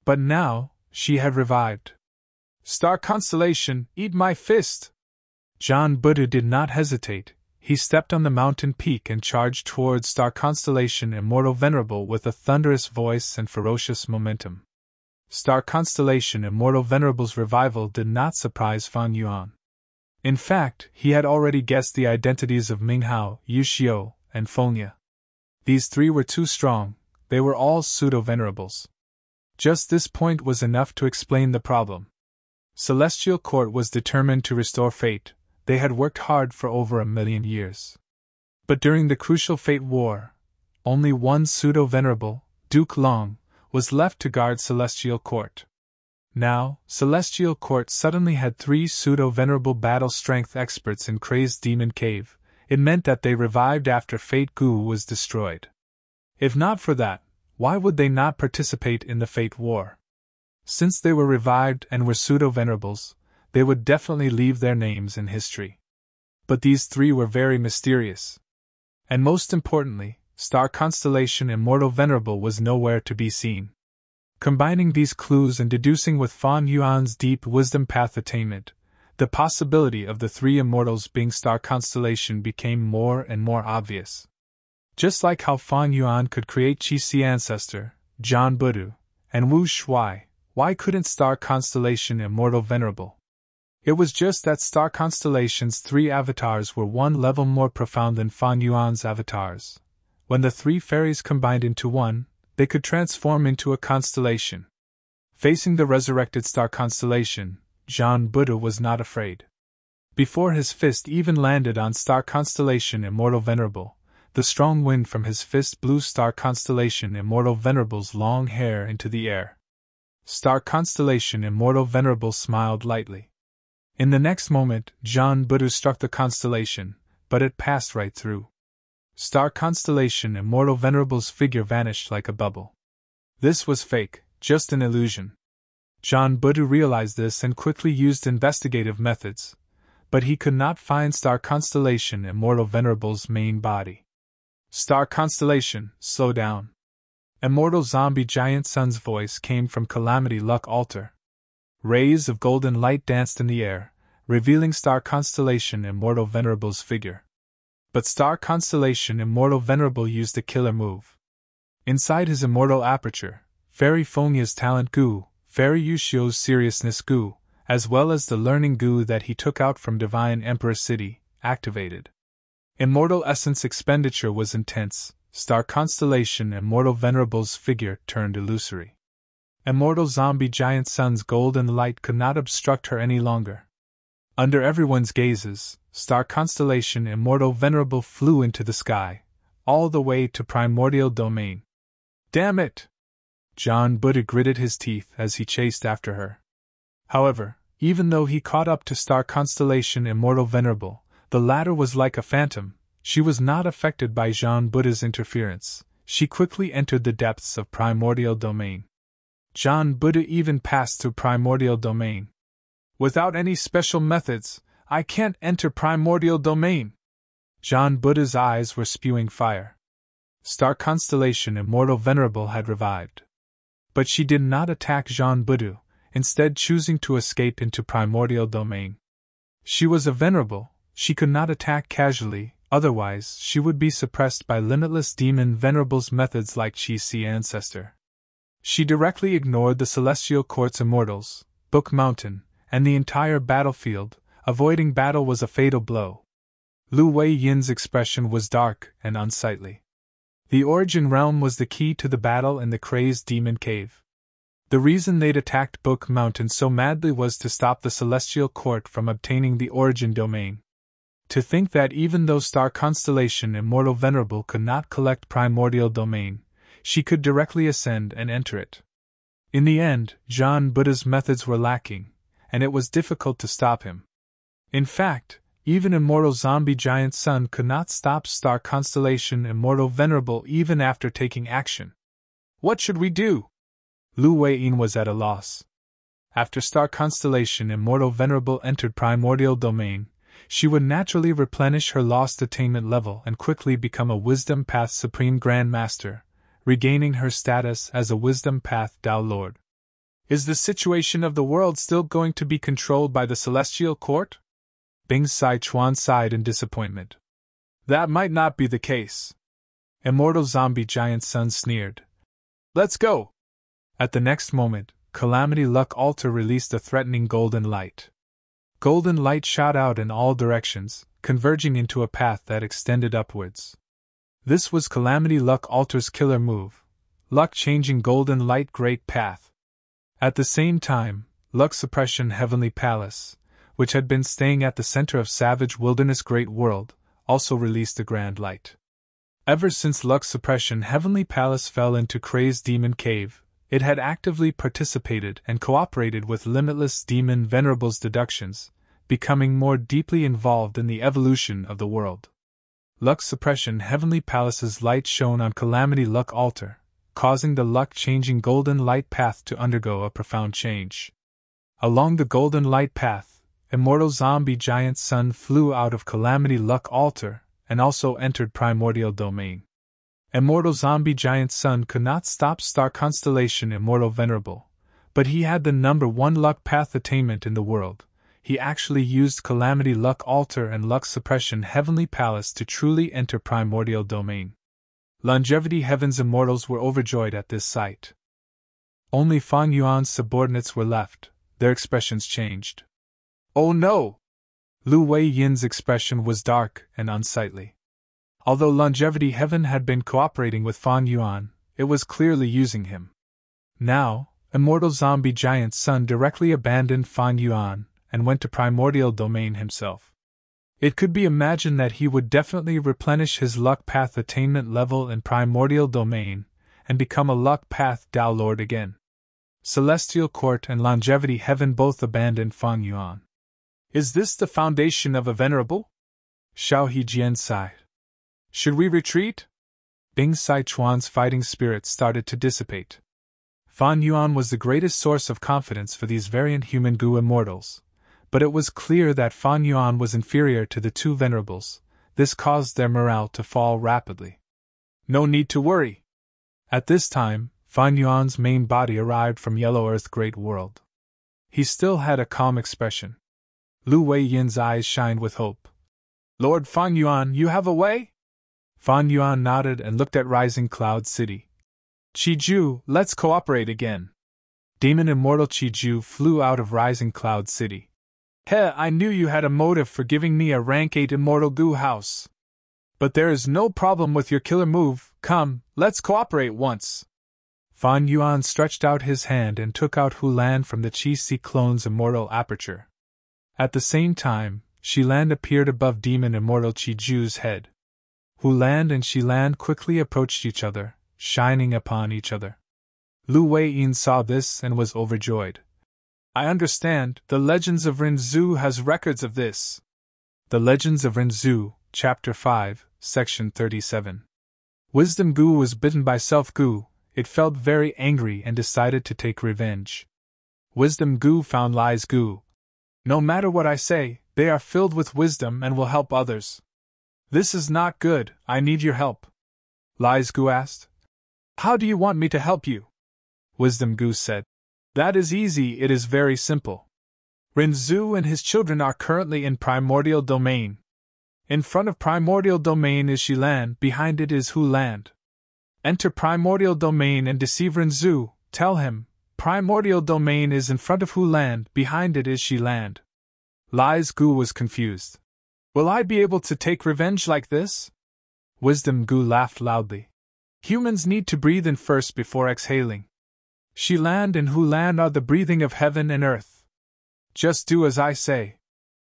But now, she had revived. Star Constellation, eat my fist! John Buddha did not hesitate. He stepped on the mountain peak and charged towards Star Constellation Immortal Venerable with a thunderous voice and ferocious momentum. Star Constellation Immortal Venerable's revival did not surprise Fan Yuan. In fact, he had already guessed the identities of Minghao, Yushio, and Fengya. These 3 were too strong, they were all pseudo-venerables. Just this point was enough to explain the problem. Celestial Court was determined to restore fate. They had worked hard for over 1,000,000 years. But during the crucial Fate War, only one pseudo-venerable, Duke Long, was left to guard Celestial Court. Now, Celestial Court suddenly had 3 pseudo-venerable battle-strength experts in Crazed Demon Cave. It meant that they revived after Fate Gu was destroyed. If not for that, why would they not participate in the Fate War? Since they were revived and were pseudo-venerables, they would definitely leave their names in history. But these 3 were very mysterious. And most importantly, Star Constellation Immortal Venerable was nowhere to be seen. Combining these clues and deducing with Fan Yuan's deep wisdom path attainment, the possibility of the 3 immortals being Star Constellation became more and more obvious. Just like how Fan Yuan could create Qi-Si Ancestor, John Buddha, and Wu Shui, why couldn't Star Constellation Immortal Venerable? It was just that Star Constellation's 3 avatars were one level more profound than Fan Yuan's avatars. When the 3 fairies combined into one, they could transform into a constellation. Facing the resurrected Star Constellation, John Buddha was not afraid. Before his fist even landed on Star Constellation Immortal Venerable, the strong wind from his fist blew Star Constellation Immortal Venerable's long hair into the air. Star Constellation Immortal Venerable smiled lightly. In the next moment, John Buddha struck the constellation, but it passed right through. Star constellation Immortal Venerable's figure vanished like a bubble. This was fake, just an illusion. John Buddha realized this and quickly used investigative methods, but he could not find Star Constellation Immortal Venerable's main body. Star Constellation, slow down. Immortal Zombie Giant Sun's voice came from Calamity Luck Altar. Rays of golden light danced in the air, revealing Star Constellation Immortal Venerable's figure. But Star Constellation Immortal Venerable used a killer move. Inside his immortal aperture, Fairy Fonia's talent goo, Fairy Yushio's seriousness goo, as well as the learning goo that he took out from Divine Emperor City, activated. Immortal essence expenditure was intense. Star Constellation Immortal Venerable's figure turned illusory. Immortal Zombie Giant Sun's golden light could not obstruct her any longer. Under everyone's gazes, Star Constellation Immortal Venerable flew into the sky, all the way to Primordial Domain. Damn it! John Buddha gritted his teeth as he chased after her. However, even though he caught up to Star Constellation Immortal Venerable, the latter was like a phantom. She was not affected by John Buddha's interference. She quickly entered the depths of Primordial Domain. John Buddha even passed through Primordial Domain. Without any special methods, I can't enter Primordial Domain. John Buddha's eyes were spewing fire. Star Constellation Immortal Venerable had revived. But she did not attack John Buddha, instead choosing to escape into Primordial Domain. She was a venerable, she could not attack casually, otherwise she would be suppressed by limitless demon venerables methods like Chi-Si Ancestor. She directly ignored the Celestial Court's immortals, Book Mountain, and the entire battlefield. Avoiding battle was a fatal blow. Lu Wei Yin's expression was dark and unsightly. The Origin Realm was the key to the battle in the crazed demon cave. The reason they'd attacked Book Mountain so madly was to stop the Celestial Court from obtaining the Origin Domain. To think that even though Star Constellation Immortal Venerable could not collect Primordial Domain, she could directly ascend and enter it. In the end, John Buddha's methods were lacking, and it was difficult to stop him. In fact, even Immortal Zombie Giant Sun could not stop Star Constellation Immortal Venerable even after taking action. What should we do? Lu Weiyin was at a loss. After Star Constellation Immortal Venerable entered Primordial Domain, she would naturally replenish her lost attainment level and quickly become a Wisdom Path Supreme Grand Master, regaining her status as a Wisdom Path Dao Lord. Is the situation of the world still going to be controlled by the Celestial Court? Bing Sai Chuan sighed in disappointment. That might not be the case. Immortal Zombie Giant Sun sneered. Let's go! At the next moment, Calamity Luck Altar released a threatening golden light. Golden light shot out in all directions, converging into a path that extended upwards. This was Calamity Luck Altar's killer move, Luck-Changing Golden Light Great Path. At the same time, Luck Suppression Heavenly Palace, which had been staying at the center of Savage Wilderness Great World, also released a grand light. Ever since Luck Suppression Heavenly Palace fell into Crazed Demon Cave, it had actively participated and cooperated with Limitless Demon Venerable's deductions, becoming more deeply involved in the evolution of the world. Luck Suppression Heavenly Palace's light shone on Calamity Luck Altar, causing the luck-changing golden light path to undergo a profound change. Along the golden light path, Immortal Zombie Giant Sun flew out of Calamity Luck Altar and also entered Primordial Domain. Immortal Zombie Giant Sun could not stop Star Constellation Immortal Venerable, but he had the number 1 luck path attainment in the world. He actually used Calamity Luck Altar and Luck Suppression Heavenly Palace to truly enter Primordial Domain. Longevity Heaven's immortals were overjoyed at this sight. Only Fang Yuan's subordinates were left, their expressions changed. Oh no! Lu Wei Yin's expression was dark and unsightly. Although Longevity Heaven had been cooperating with Fang Yuan, it was clearly using him. Now, Immortal Zombie Giant Sun directly abandoned Fang Yuan and went to Primordial Domain himself. It could be imagined that he would definitely replenish his luck path attainment level in Primordial Domain and become a luck path Dao Lord again. Celestial Court and Longevity Heaven both abandoned Fang Yuan. Is this the foundation of a venerable? Xiao Hejian sighed. Should we retreat? Bing Sichuan's fighting spirit started to dissipate. Fan Yuan was the greatest source of confidence for these variant human Gu immortals, but it was clear that Fan Yuan was inferior to the two venerables. This caused their morale to fall rapidly. No need to worry. At this time, Fan Yuan's main body arrived from Yellow Earth Great World. He still had a calm expression. Lu Weiyin's eyes shined with hope. Lord Fan Yuan, you have a way? Fan Yuan nodded and looked at Rising Cloud City. Qiju, let's cooperate again. Demon Immortal Qiju flew out of Rising Cloud City. I knew you had a motive for giving me a rank 8 Immortal Gu house. But there is no problem with your killer move. Come, let's cooperate once. Fan Yuan stretched out his hand and took out Hulan from the Qi-Si clone's immortal aperture. At the same time, Shilan appeared above Demon Immortal Qiju's head. Hulan and Shilan quickly approached each other, shining upon each other. Lu Weiyin saw this and was overjoyed. I understand, the Legends of Rinzhu has records of this. The Legends of Rinzhu, Chapter 5, Section 37. Wisdom Gu was bitten by Self Gu. It felt very angry and decided to take revenge. Wisdom Gu found Lies Gu. No matter what I say, they are filled with wisdom and will help others. This is not good, I need your help. Lies Gu asked. How do you want me to help you? Wisdom Gu said. That is easy, it is very simple. Rinzhu and his children are currently in Primordial Domain. In front of Primordial Domain is Shilan, behind it is Huland. Enter Primordial Domain and deceive Rinzhu. Tell him, Primordial Domain is in front of Huland, behind it is Shiland. Lies Gu was confused. Will I be able to take revenge like this? Wisdom Gu laughed loudly. Humans need to breathe in first before exhaling. Shiland and Huland are the breathing of heaven and earth. Just do as I say.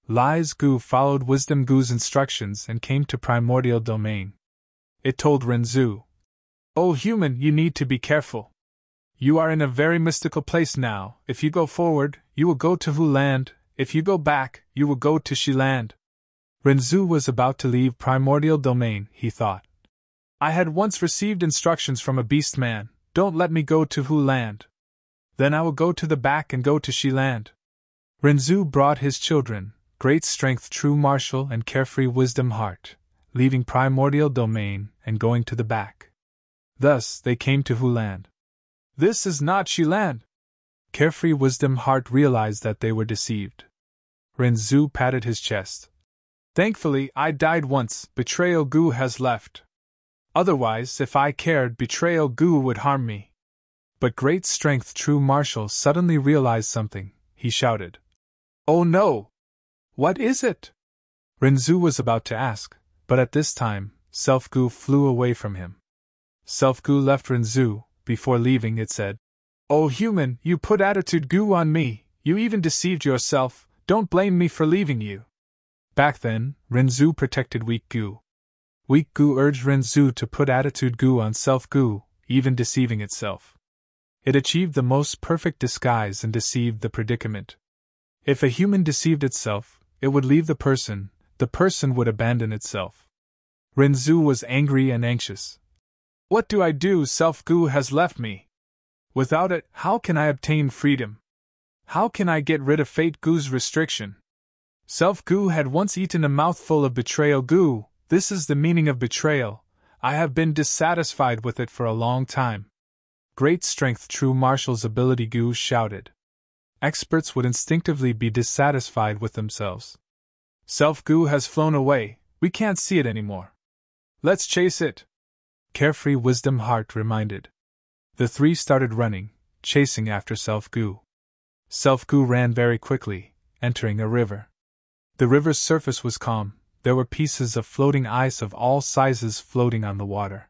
Lies Gu followed Wisdom Gu's instructions and came to Primordial Domain. It told Rinzhu. Oh human, you need to be careful. You are in a very mystical place now. If you go forward, you will go to Huland. If you go back, you will go to Shiland. Rinzhu was about to leave Primordial Domain, he thought. I had once received instructions from a beast man. Don't let me go to Huland. Then I will go to the back and go to Shiland. Rinzhu brought his children, Great Strength True Martial and Carefree Wisdom Heart, leaving Primordial Domain and going to the back. Thus they came to Huland. This is not Shiland. Carefree Wisdom Heart realized that they were deceived. Rinzhu patted his chest. Thankfully, I died once, Betrayal Gu has left. Otherwise, if I cared, Betrayal Gu would harm me. But Great Strength True Martial suddenly realized something. He shouted. Oh no! What is it? Rinzhu was about to ask, but at this time, Self Gu flew away from him. Self Gu left Rinzhu. Before leaving, it said, Oh human, you put attitude Gu on me, you even deceived yourself, don't blame me for leaving you. Back then, Rinzhu protected Weak Gu. Weak Gu urged Rinzhu to put attitude Gu on Self Gu, even deceiving itself. It achieved the most perfect disguise and deceived the predicament. If a human deceived itself, it would leave the person would abandon itself. Rinzhu was angry and anxious. What do I do? Self Gu has left me. Without it, how can I obtain freedom? How can I get rid of Fate Gu's restriction? Self Gu had once eaten a mouthful of Betrayal Gu. This is the meaning of betrayal. I have been dissatisfied with it for a long time. Great Strength True Martial's ability Gu shouted. Experts would instinctively be dissatisfied with themselves. Self Gu has flown away, we can't see it anymore. Let's chase it. Carefree Wisdom Heart reminded. The three started running, chasing after Self Gu. Self Gu ran very quickly, entering a river. The river's surface was calm. There were pieces of floating ice of all sizes floating on the water.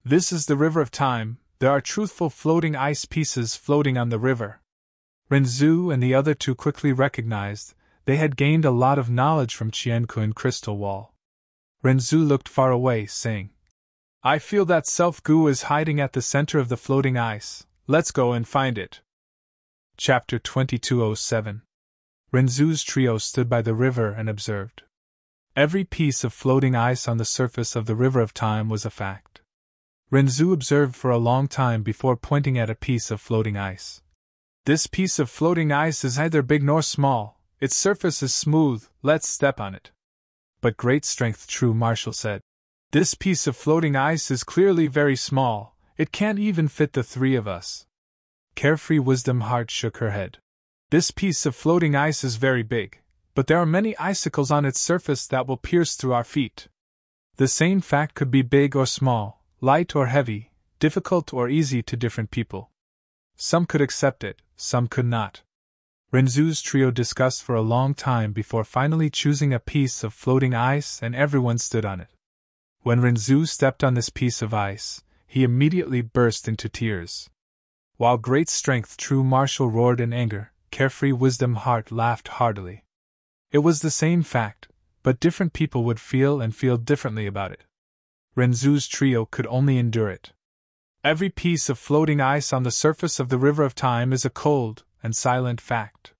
This is the river of time. There are truthful floating ice pieces floating on the river. Rinzhu and the other two quickly recognized they had gained a lot of knowledge from Qiankun Crystal Wall. Rinzhu looked far away, saying, I feel that Self Gu is hiding at the center of the floating ice. Let's go and find it. Chapter 2207. Renzu's trio stood by the river and observed. Every piece of floating ice on the surface of the river of time was a fact. Renzu observed for a long time before pointing at a piece of floating ice. This piece of floating ice is neither big nor small, its surface is smooth, let's step on it. But great strength, true Marshal said. This piece of floating ice is clearly very small, it can't even fit the three of us. Carefree Wisdom Heart shook her head. This piece of floating ice is very big, but there are many icicles on its surface that will pierce through our feet. The same fact could be big or small, light or heavy, difficult or easy to different people. Some could accept it, some could not. Renzu's trio discussed for a long time before finally choosing a piece of floating ice, and everyone stood on it. When Renzu stepped on this piece of ice, he immediately burst into tears. While great strength, true Marshal roared in anger, Carefree Wisdom Heart laughed heartily. It was the same fact, but different people would feel differently about it. Renzu's trio could only endure it. Every piece of floating ice on the surface of the river of time is a cold and silent fact.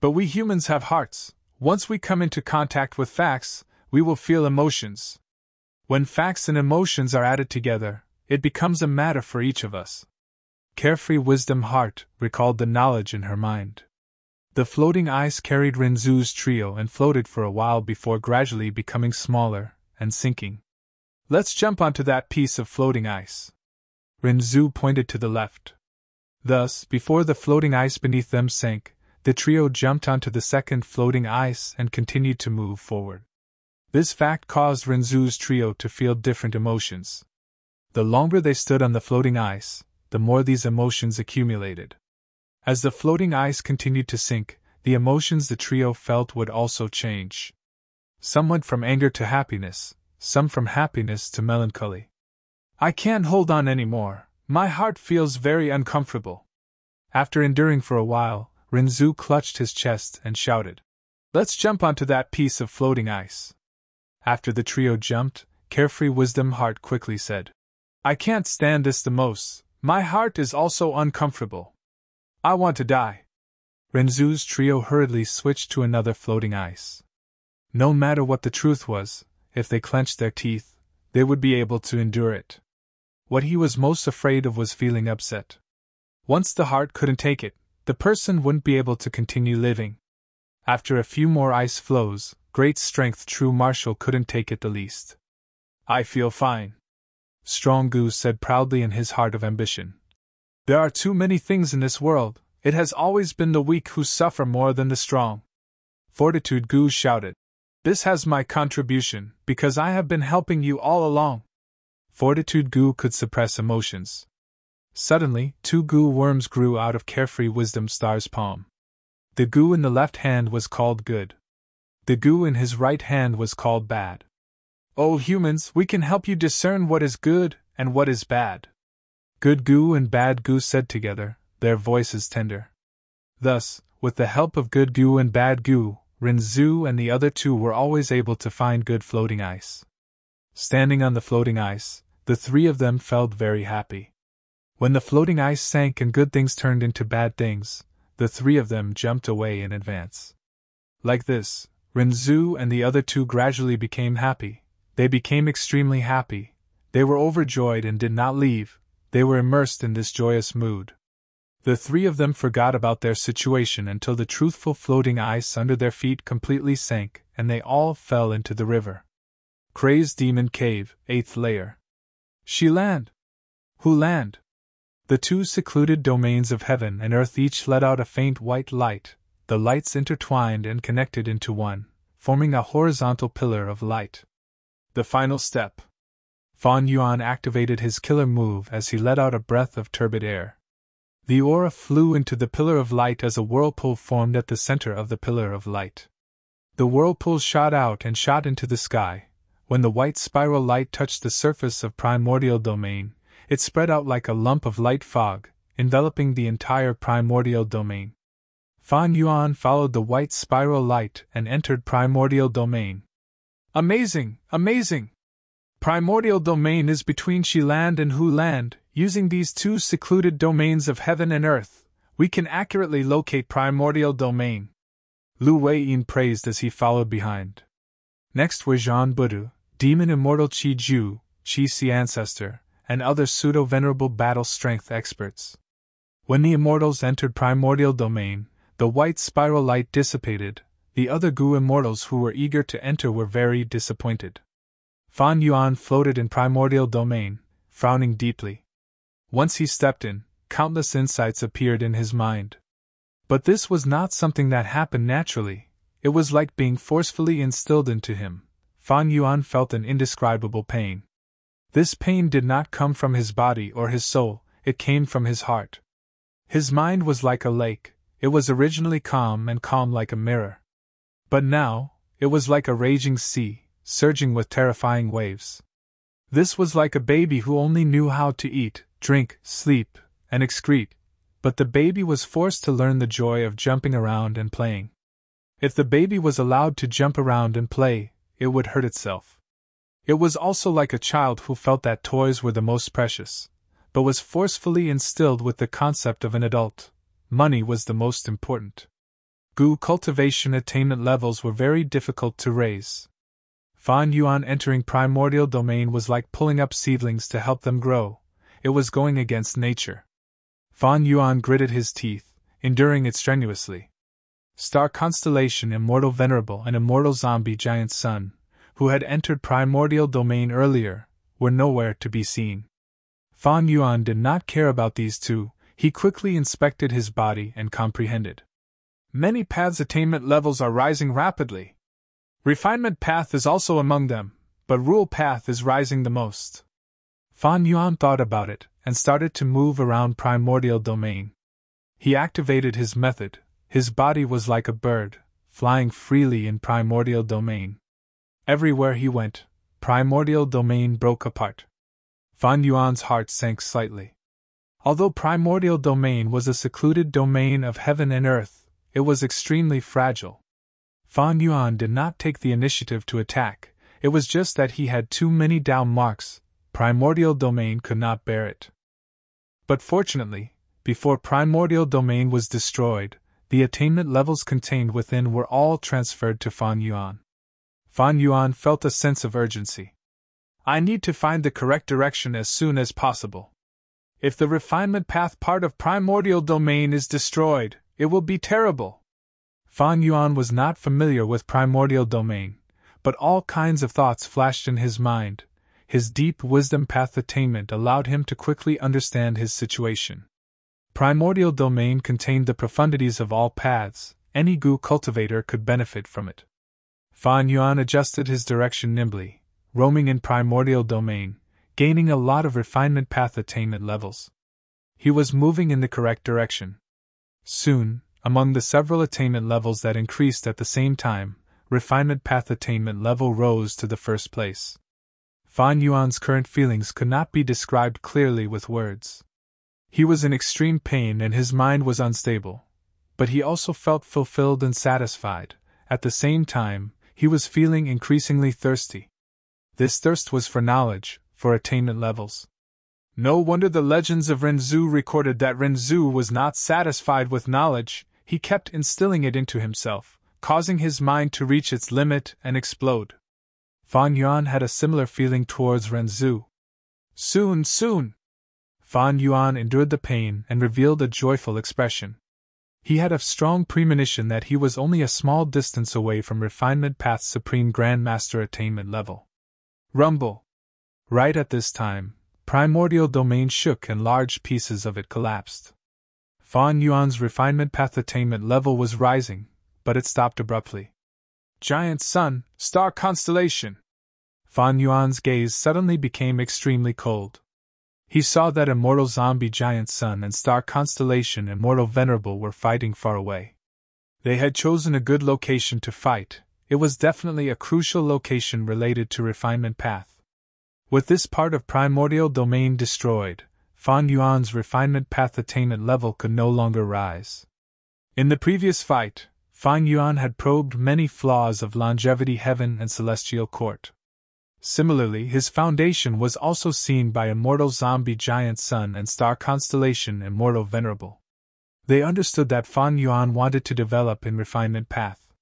But we humans have hearts. Once we come into contact with facts, we will feel emotions. When facts and emotions are added together, it becomes a matter for each of us. Carefree Wisdom Heart recalled the knowledge in her mind. The floating ice carried Renzu's trio and floated for a while before gradually becoming smaller and sinking. Let's jump onto that piece of floating ice. Renzu pointed to the left. Thus, before the floating ice beneath them sank, the trio jumped onto the second floating ice and continued to move forward. This fact caused Renzu's trio to feel different emotions. The longer they stood on the floating ice, the more these emotions accumulated. As the floating ice continued to sink, the emotions the trio felt would also change. Some went from anger to happiness, some from happiness to melancholy. I can't hold on anymore, my heart feels very uncomfortable. After enduring for a while, Renzu clutched his chest and shouted, Let's jump onto that piece of floating ice. After the trio jumped, Carefree Wisdom Heart quickly said, I can't stand this the most, my heart is also uncomfortable. I want to die. Renzu's trio hurriedly switched to another floating ice. No matter what the truth was, if they clenched their teeth, they would be able to endure it. What he was most afraid of was feeling upset. Once the heart couldn't take it, the person wouldn't be able to continue living. After a few more ice flows, great strength true Marshal couldn't take it the least. I feel fine. Strong Goose said proudly in his heart of ambition. There are too many things in this world, it has always been the weak who suffer more than the strong. Fortitude Goose shouted. This has my contribution, because I have been helping you all along. Fortitude Goo could suppress emotions. Suddenly, 2 goo worms grew out of Carefree Wisdom Star's palm. The goo in the left hand was called good. The goo in his right hand was called bad. Oh humans, we can help you discern what is good and what is bad. Good goo and bad goo said together, their voices tender. Thus, with the help of good goo and bad goo, Renzu and the other 2 were always able to find good floating ice. Standing on the floating ice, the 3 of them felt very happy. When the floating ice sank and good things turned into bad things, the 3 of them jumped away in advance. Like this, Renzu and the other 2 gradually became happy. They became extremely happy. They were overjoyed and did not leave. They were immersed in this joyous mood. The 3 of them forgot about their situation until the truthful floating ice under their feet completely sank, and they all fell into the river. Crazed Demon Cave, 8th layer. She land. Who land? The 2 secluded domains of heaven and earth each let out a faint white light. The lights intertwined and connected into one, forming a horizontal pillar of light. The final step. Fan Yuan activated his killer move as he let out a breath of turbid air. The aura flew into the pillar of light as a whirlpool formed at the center of the pillar of light. The whirlpool shot out and shot into the sky. When the white spiral light touched the surface of primordial domain, it spread out like a lump of light fog, enveloping the entire primordial domain. Fan Yuan followed the white spiral light and entered primordial domain. Amazing! Amazing! Primordial domain is between She land and Hu land. Using these 2 secluded domains of heaven and earth, we can accurately locate primordial domain. Lu Weiyin praised as he followed behind. Next were Zhan Budu, demon immortal Qi Ju, Qi Si ancestor, and other pseudo-venerable battle strength experts. When the immortals entered primordial domain, the white spiral light dissipated. The other Gu immortals who were eager to enter were very disappointed. Fan Yuan floated in primordial domain, frowning deeply. Once he stepped in, countless insights appeared in his mind. But this was not something that happened naturally, it was like being forcefully instilled into him. Fan Yuan felt an indescribable pain. This pain did not come from his body or his soul, it came from his heart. His mind was like a lake, it was originally calm and calm like a mirror. But now, it was like a raging sea, surging with terrifying waves. This was like a baby who only knew how to eat, drink, sleep, and excrete, but the baby was forced to learn the joy of jumping around and playing. If the baby was allowed to jump around and play, it would hurt itself. It was also like a child who felt that toys were the most precious, but was forcefully instilled with the concept of an adult. Money was the most important. Gu cultivation attainment levels were very difficult to raise. Fan Yuan entering primordial domain was like pulling up seedlings to help them grow. It was going against nature. Fan Yuan gritted his teeth, enduring it strenuously. Star constellation Immortal Venerable and Immortal Zombie Giant Sun, who had entered primordial domain earlier, were nowhere to be seen. Fan Yuan did not care about these two, he quickly inspected his body and comprehended. Many paths' attainment levels are rising rapidly. Refinement path is also among them, but rule path is rising the most. Fan Yuan thought about it and started to move around primordial domain. He activated his method, his body was like a bird, flying freely in primordial domain. Everywhere he went, primordial domain broke apart. Fan Yuan's heart sank slightly. Although primordial domain was a secluded domain of heaven and earth, it was extremely fragile. Fan Yuan did not take the initiative to attack, it was just that he had too many down marks, primordial domain could not bear it. But fortunately, before primordial domain was destroyed, the attainment levels contained within were all transferred to Fan Yuan. Fan Yuan felt a sense of urgency. I need to find the correct direction as soon as possible. If the refinement path part of primordial domain is destroyed, it will be terrible. Fan Yuan was not familiar with primordial domain, but all kinds of thoughts flashed in his mind. His deep wisdom path attainment allowed him to quickly understand his situation. Primordial domain contained the profundities of all paths, any Gu cultivator could benefit from it. Fan Yuan adjusted his direction nimbly, roaming in primordial domain, gaining a lot of refinement path attainment levels. He was moving in the correct direction. Soon, among the several attainment levels that increased at the same time, refinement path attainment level rose to the first place. Fan Yuan's current feelings could not be described clearly with words. He was in extreme pain and his mind was unstable, but he also felt fulfilled and satisfied. At the same time, he was feeling increasingly thirsty. This thirst was for knowledge, for attainment levels. No wonder the legends of Renzu recorded that Renzu was not satisfied with knowledge, he kept instilling it into himself, causing his mind to reach its limit and explode. Fan Yuan had a similar feeling towards Renzu. Soon! Fan Yuan endured the pain and revealed a joyful expression. He had a strong premonition that he was only a small distance away from Refinement Path's Supreme Grandmaster attainment level. Rumble! Right at this time, primordial domain shook and large pieces of it collapsed. Fan Yuan's Refinement Path attainment level was rising, but it stopped abruptly. Giant Sun, Star Constellation! Fan Yuan's gaze suddenly became extremely cold. He saw that Immortal Zombie Giant Sun and Star Constellation Immortal Venerable were fighting far away. They had chosen a good location to fight, it was definitely a crucial location related to Refinement Path. With this part of primordial domain destroyed, Fan Yuan's Refinement Path attainment level could no longer rise. In the previous fight, Fan Yuan had probed many flaws of Longevity Heaven and Celestial Court. Similarly, his foundation was also seen by Immortal Zombie Giant Sun and Star Constellation Immortal Venerable. They understood that Fan Yuan wanted to develop in Refinement Path.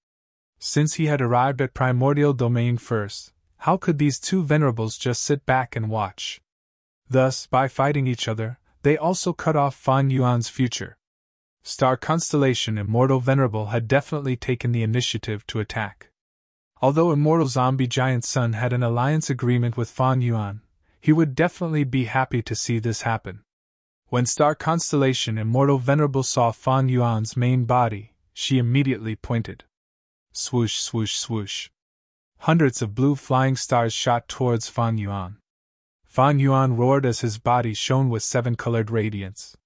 Since he had arrived at primordial domain first, how could these two venerables just sit back and watch? Thus, by fighting each other, they also cut off Fan Yuan's future. Star Constellation Immortal Venerable had definitely taken the initiative to attack. Although Immortal Zombie Giant Sun had an alliance agreement with Fan Yuan, he would definitely be happy to see this happen. When Star Constellation Immortal Venerable saw Fan Yuan's main body, she immediately pointed. Swoosh, swoosh, swoosh. Hundreds of blue flying stars shot towards Fan Yuan. Fan Yuan roared as his body shone with 7-colored radiance.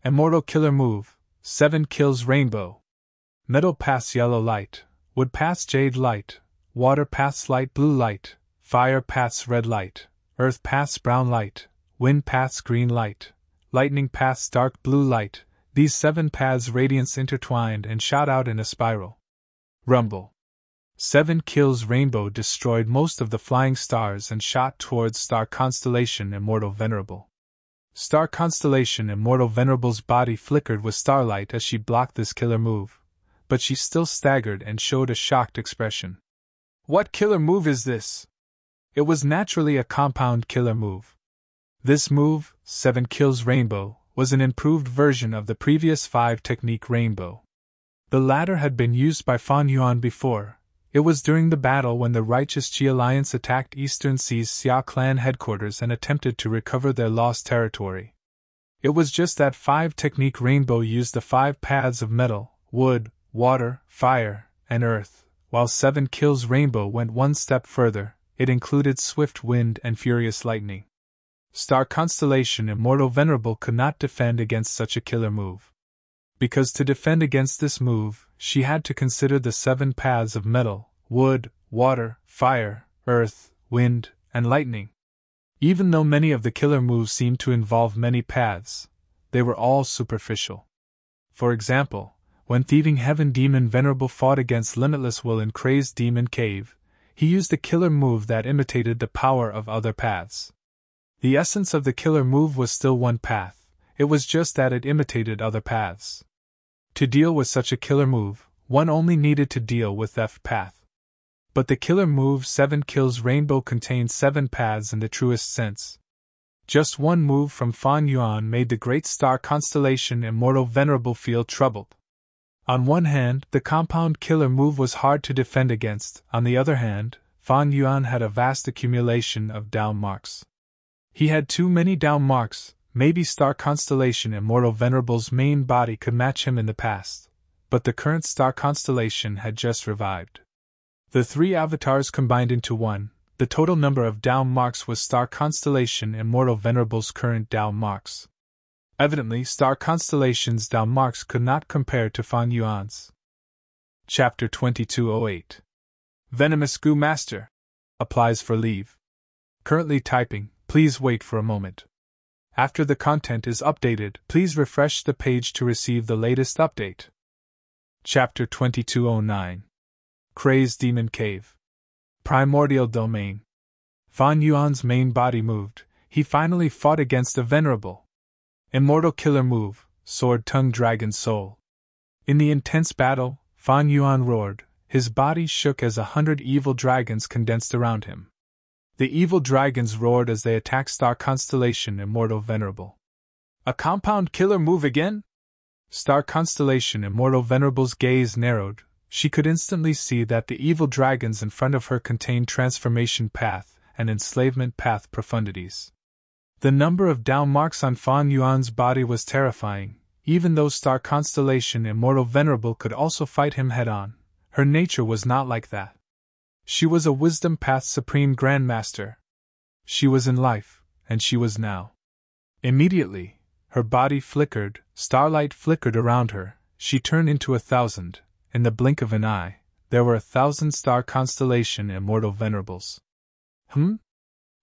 Immortal Killer Move, 7 kills rainbow. Metal paths yellow light, wood paths jade light, water paths light blue light, fire paths red light, earth paths brown light, wind paths green light, lightning paths dark blue light. These 7 paths radiance intertwined and shot out in a spiral. Rumble. 7 kills rainbow destroyed most of the flying stars and shot towards Star Constellation Immortal Venerable. Star Constellation Immortal Venerable's body flickered with starlight as she blocked this killer move, but she still staggered and showed a shocked expression. What killer move is this? It was naturally a compound killer move. This move, 7 kills rainbow, was an improved version of the previous 5 technique rainbow. The latter had been used by Fan Yuan before. It was during the battle when the Righteous Qi Alliance attacked Eastern Sea's Xia clan headquarters and attempted to recover their lost territory. It was just that 5 technique rainbow used the 5 paths of metal, wood, water, fire, and earth, while 7 kills rainbow went one step further. It included swift wind and furious lightning. Star Constellation Immortal Venerable could not defend against such a killer move. Because to defend against this move, she had to consider the 7 paths of metal, wood, water, fire, earth, wind, and lightning. Even though many of the killer moves seemed to involve many paths, they were all superficial. For example, when Thieving Heaven Demon Venerable fought against Limitless Will in Crazed Demon Cave, he used a killer move that imitated the power of other paths. The essence of the killer move was still one path, it was just that it imitated other paths. To deal with such a killer move, one only needed to deal with F path. But the killer move 7 kills rainbow contained 7 paths in the truest sense. Just one move from Fan Yuan made the great star constellation Immortal Venerable feel troubled. On one hand, the compound killer move was hard to defend against, on the other hand, Fan Yuan had a vast accumulation of down marks. He had too many down marks. Maybe Star Constellation Immortal Venerable's main body could match him in the past, but the current star constellation had just revived. The 3 avatars combined into one, the total number of down marks was Star Constellation Immortal Venerable's current down marks. Evidently, Star Constellation's down marks could not compare to Fan Yuan's. Chapter 2208. Venomous Goo Master. Applies for leave. Currently typing, please wait for a moment. After the content is updated, please refresh the page to receive the latest update. Chapter 2209. Crazed Demon Cave. Primordial Domain. Fan Yuan's main body moved. He finally fought against a venerable. Immortal Killer Move, Sword Tongue Dragon Soul. In the intense battle, Fan Yuan roared. His body shook as 100 evil dragons condensed around him. The evil dragons roared as they attacked Star Constellation Immortal Venerable. A compound killer move again? Star Constellation Immortal Venerable's gaze narrowed. She could instantly see that the evil dragons in front of her contained Transformation Path and Enslavement Path profundities. The number of down marks on Fan Yuan's body was terrifying, even though Star Constellation Immortal Venerable could also fight him head-on. Her nature was not like that. She was a Wisdom Path Supreme Grandmaster. She was in life, and she was now. Immediately, her body flickered, starlight flickered around her, she turned into 1,000. In the blink of an eye, there were 1,000 Star Constellation Immortal Venerables.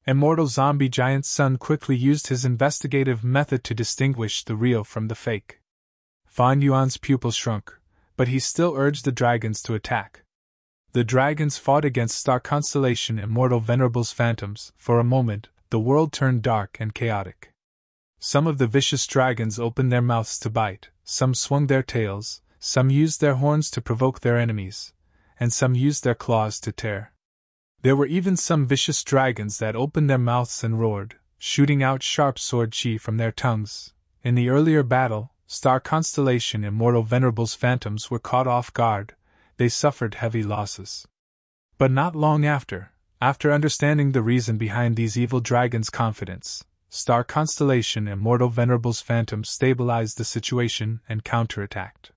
Immortal Zombie Giant Sun quickly used his investigative method to distinguish the real from the fake. Fan Yuan's pupil shrunk, but he still urged the dragons to attack. The dragons fought against Star Constellation Immortal Venerable's phantoms. For a moment, the world turned dark and chaotic. Some of the vicious dragons opened their mouths to bite, some swung their tails, some used their horns to provoke their enemies, and some used their claws to tear. There were even some vicious dragons that opened their mouths and roared, shooting out sharp sword chi from their tongues. In the earlier battle, star constellation Immortal Venerable's phantoms were caught off guard. They suffered heavy losses. But not long after understanding the reason behind these evil dragons' confidence, star constellation Immortal Venerable's phantoms stabilized the situation and counterattacked.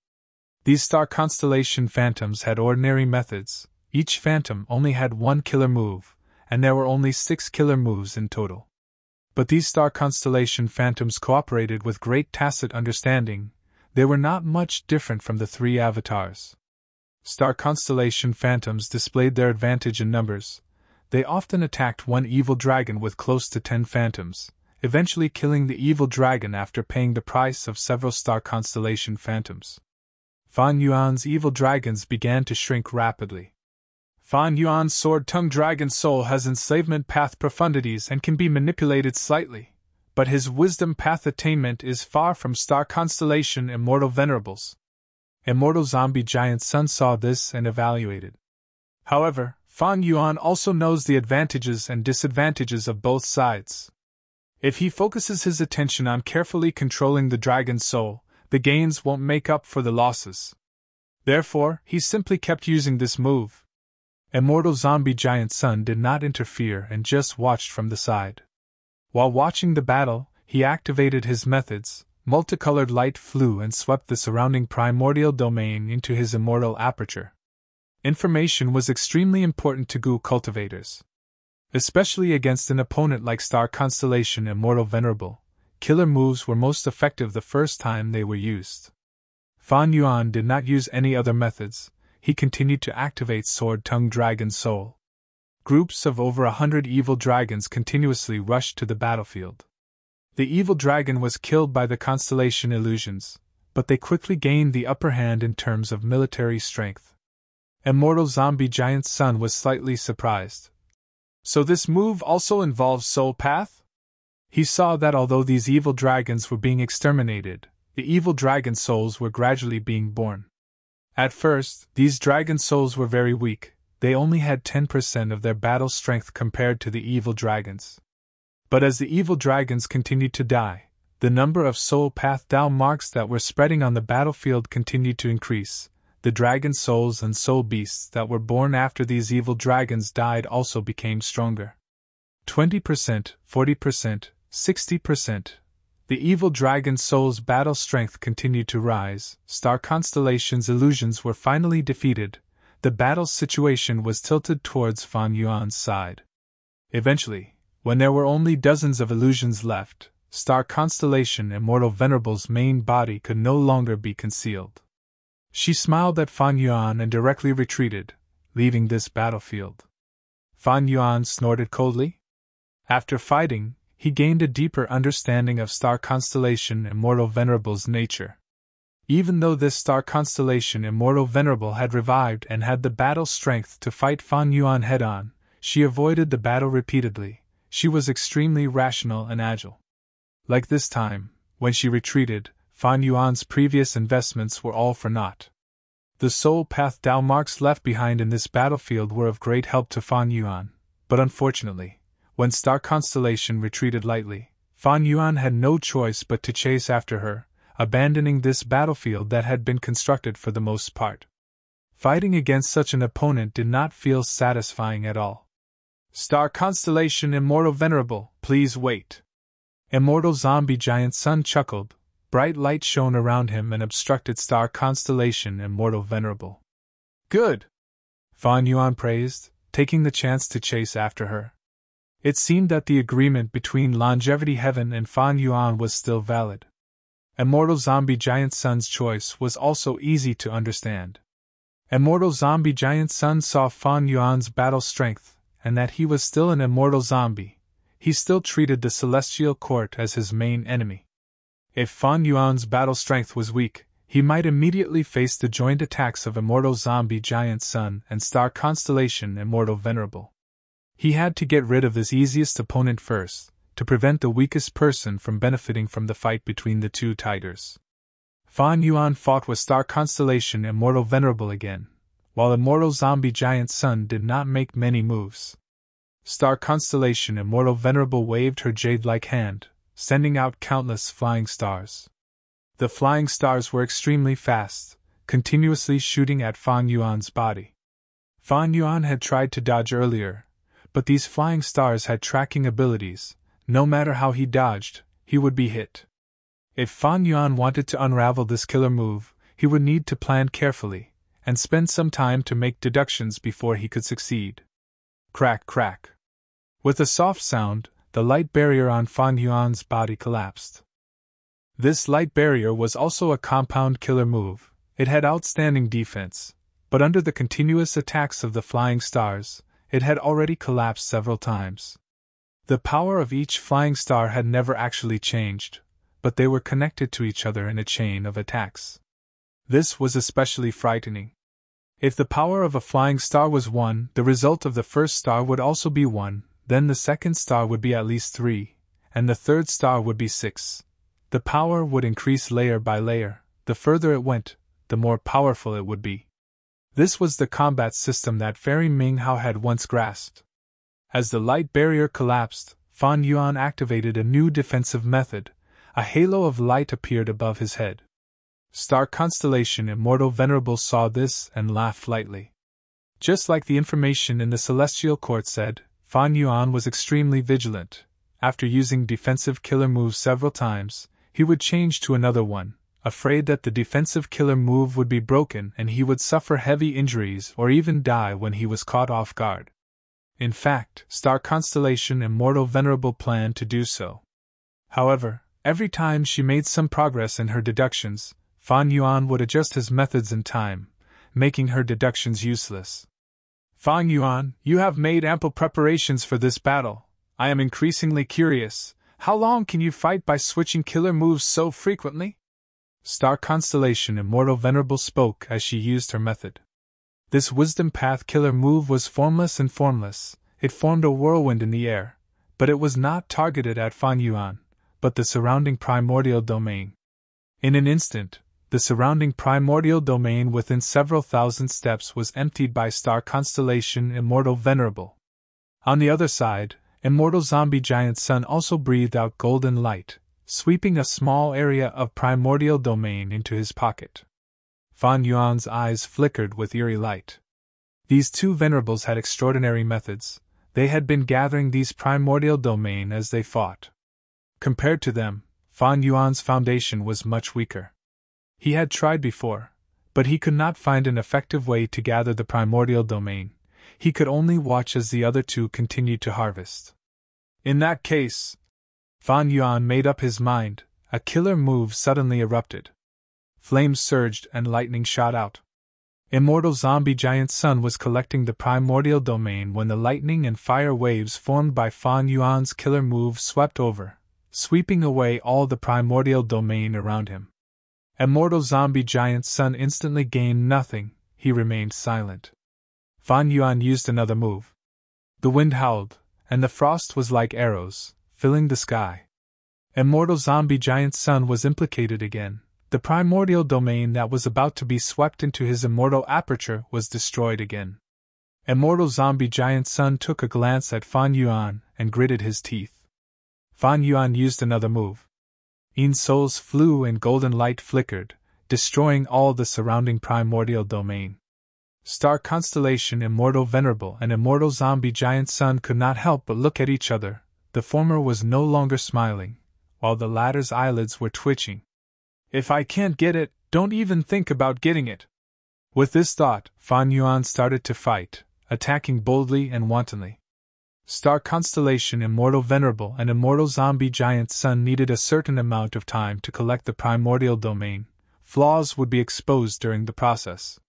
These star constellation phantoms had ordinary methods. Each phantom only had one killer move, and there were only 6 killer moves in total. But these star constellation phantoms cooperated with great tacit understanding. They were not much different from the 3 avatars. Star constellation phantoms displayed their advantage in numbers. They often attacked one evil dragon with close to 10 phantoms, eventually killing the evil dragon after paying the price of several star constellation phantoms. Fan Yuan's evil dragons began to shrink rapidly. Fan Yuan's sword-tongued dragon soul has enslavement path profundities and can be manipulated slightly, but his wisdom path attainment is far from star constellation Immortal Venerables. Immortal Zombie Giant Sun saw this and evaluated. However, Fan Yuan also knows the advantages and disadvantages of both sides. If he focuses his attention on carefully controlling the dragon's soul, the gains won't make up for the losses. Therefore, he simply kept using this move. Immortal Zombie Giant Sun did not interfere and just watched from the side. While watching the battle, he activated his methods. Multicolored light flew and swept the surrounding primordial domain into his immortal aperture. Information was extremely important to Ghoul cultivators. Especially against an opponent like Star Constellation Immortal Venerable, killer moves were most effective the first time they were used. Fan Yuan did not use any other methods. He continued to activate Sword-Tongued Dragon Soul. Groups of over 100 evil dragons continuously rushed to the battlefield. The evil dragon was killed by the constellation illusions, but they quickly gained the upper hand in terms of military strength. Immortal Zombie Giant Sun was slightly surprised. So this move also involves Soul Path? He saw that although these evil dragons were being exterminated, the evil dragon souls were gradually being born. At first, these dragon souls were very weak. They only had 10% of their battle strength compared to the evil dragons. But as the evil dragons continued to die, the number of soul path Dao marks that were spreading on the battlefield continued to increase. The dragon souls and soul beasts that were born after these evil dragons died also became stronger. 20%, 40%, 60%. The evil dragon soul's battle strength continued to rise. Star Constellation's illusions were finally defeated. The battle situation was tilted towards Fan Yuan's side. Eventually, when there were only dozens of illusions left, Star Constellation Immortal Venerable's main body could no longer be concealed. She smiled at Fan Yuan and directly retreated, leaving this battlefield. Fan Yuan snorted coldly. After fighting, he gained a deeper understanding of Star Constellation Immortal Venerable's nature. Even though this Star Constellation Immortal Venerable had revived and had the battle strength to fight Fan Yuan head-on, she avoided the battle repeatedly. She was extremely rational and agile. Like this time, when she retreated, Fan Yuan's previous investments were all for naught. The soul path Dao marks left behind in this battlefield were of great help to Fan Yuan, but unfortunately, when Star Constellation retreated lightly, Fan Yuan had no choice but to chase after her, abandoning this battlefield that had been constructed for the most part. Fighting against such an opponent did not feel satisfying at all. Star Constellation Immortal Venerable, please wait. Immortal Zombie Giant Sun chuckled. Bright light shone around him and obstructed Star Constellation Immortal Venerable. Good! Fan Yuan praised, taking the chance to chase after her. It seemed that the agreement between Longevity Heaven and Fan Yuan was still valid. Immortal Zombie Giant Sun's choice was also easy to understand. Immortal Zombie Giant Sun saw Fan Yuan's battle strength, and that he was still an immortal zombie. He still treated the Celestial Court as his main enemy. If Fan Yuan's battle strength was weak, he might immediately face the joint attacks of Immortal Zombie Giant Sun and Star Constellation Immortal Venerable. He had to get rid of this easiest opponent first, to prevent the weakest person from benefiting from the fight between the two tigers. Fan Yuan fought with Star Constellation Immortal Venerable again. while immortal zombie giant Sun did not make many moves. Star constellation immortal venerable waved her jade-like hand, sending out countless flying stars. The flying stars were extremely fast, continuously shooting at Fan Yuan's body. Fan Yuan had tried to dodge earlier, but these flying stars had tracking abilities. No matter how he dodged, he would be hit. If Fan Yuan wanted to unravel this killer move, he would need to plan carefully, and spend some time to make deductions before he could succeed. Crack, crack. With a soft sound, the light barrier on Fan Yuan's body collapsed. This light barrier was also a compound killer move. It had outstanding defense, but under the continuous attacks of the flying stars, it had already collapsed several times. The power of each flying star had never actually changed, but they were connected to each other in a chain of attacks. This was especially frightening. If the power of a flying star was 1, the result of the first star would also be 1, then the second star would be at least 3, and the third star would be 6. The power would increase layer by layer. The further it went, the more powerful it would be. This was the combat system that Fairy Ming Hao had once grasped. As the light barrier collapsed, Fan Yuan activated a new defensive method. A halo of light appeared above his head. Star Constellation Immortal Venerable saw this and laughed lightly. Just like the information in the Celestial Court said, Fan Yuan was extremely vigilant. After using defensive killer moves several times, he would change to another one, afraid that the defensive killer move would be broken and he would suffer heavy injuries or even die when he was caught off guard. In fact, Star Constellation Immortal Venerable planned to do so. However, every time she made some progress in her deductions, Fan Yuan would adjust his methods in time, making her deductions useless. Fan Yuan, you have made ample preparations for this battle. I am increasingly curious. How long can you fight by switching killer moves so frequently? Star Constellation Immortal Venerable spoke as she used her method. This Wisdom Path killer move was formless and formless. It formed a whirlwind in the air, but it was not targeted at Fan Yuan, but the surrounding primordial domain. In an instant, the surrounding primordial domain within several thousand steps was emptied by Star Constellation Immortal Venerable. On the other side, Immortal Zombie Giant Sun also breathed out golden light, sweeping a small area of primordial domain into his pocket. Fan Yuan's eyes flickered with eerie light. These two venerables had extraordinary methods. They had been gathering these primordial domain as they fought. Compared to them, Fan Yuan's foundation was much weaker. He had tried before, but he could not find an effective way to gather the primordial domain. He could only watch as the other two continued to harvest. In that case, Fan Yuan made up his mind. A killer move suddenly erupted. Flames surged and lightning shot out. Immortal Zombie Giant Sun was collecting the primordial domain when the lightning and fire waves formed by Fan Yuan's killer move swept over, sweeping away all the primordial domain around him. Immortal Zombie Giant Sun instantly gained nothing. He remained silent. Fan Yuan used another move. The wind howled, and the frost was like arrows, filling the sky. Immortal Zombie Giant Sun was implicated again. The primordial domain that was about to be swept into his immortal aperture was destroyed again. Immortal Zombie Giant Sun took a glance at Fan Yuan and gritted his teeth. Fan Yuan used another move. Souls flew and golden light flickered, destroying all the surrounding primordial domain. Star Constellation Immortal Venerable and Immortal Zombie Giant Sun could not help but look at each other. The former was no longer smiling, while the latter's eyelids were twitching. If I can't get it, don't even think about getting it. With this thought, Fan Yuan started to fight, attacking boldly and wantonly. Star Constellation Immortal Venerable and Immortal Zombie Giant Sun needed a certain amount of time to collect the primordial domain. Flaws would be exposed during the process.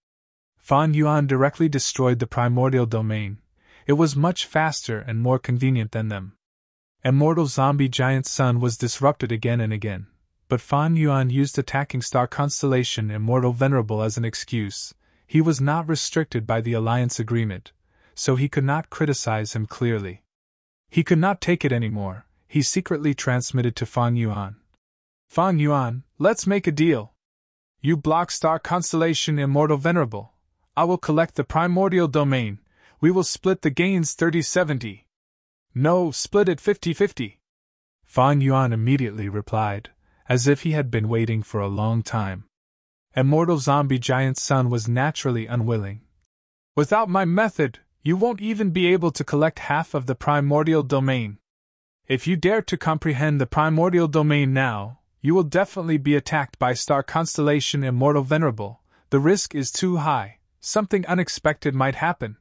Fan Yuan directly destroyed the primordial domain. It was much faster and more convenient than them. Immortal Zombie Giant Sun was disrupted again and again, but Fan Yuan used attacking Star Constellation Immortal Venerable as an excuse. He was not restricted by the alliance agreement, so he could not criticize him clearly. He could not take it anymore. He secretly transmitted to Fan Yuan. Fan Yuan, let's make a deal. You block Star Constellation Immortal Venerable. I will collect the primordial domain. We will split the gains 30-70. No, split it 50-50. Fan Yuan immediately replied, as if he had been waiting for a long time. Immortal Zombie Giant's son was naturally unwilling. Without my method, you won't even be able to collect half of the primordial domain. If you dare to comprehend the primordial domain now, you will definitely be attacked by star constellation Immortal Venerable. The risk is too high. Something unexpected might happen.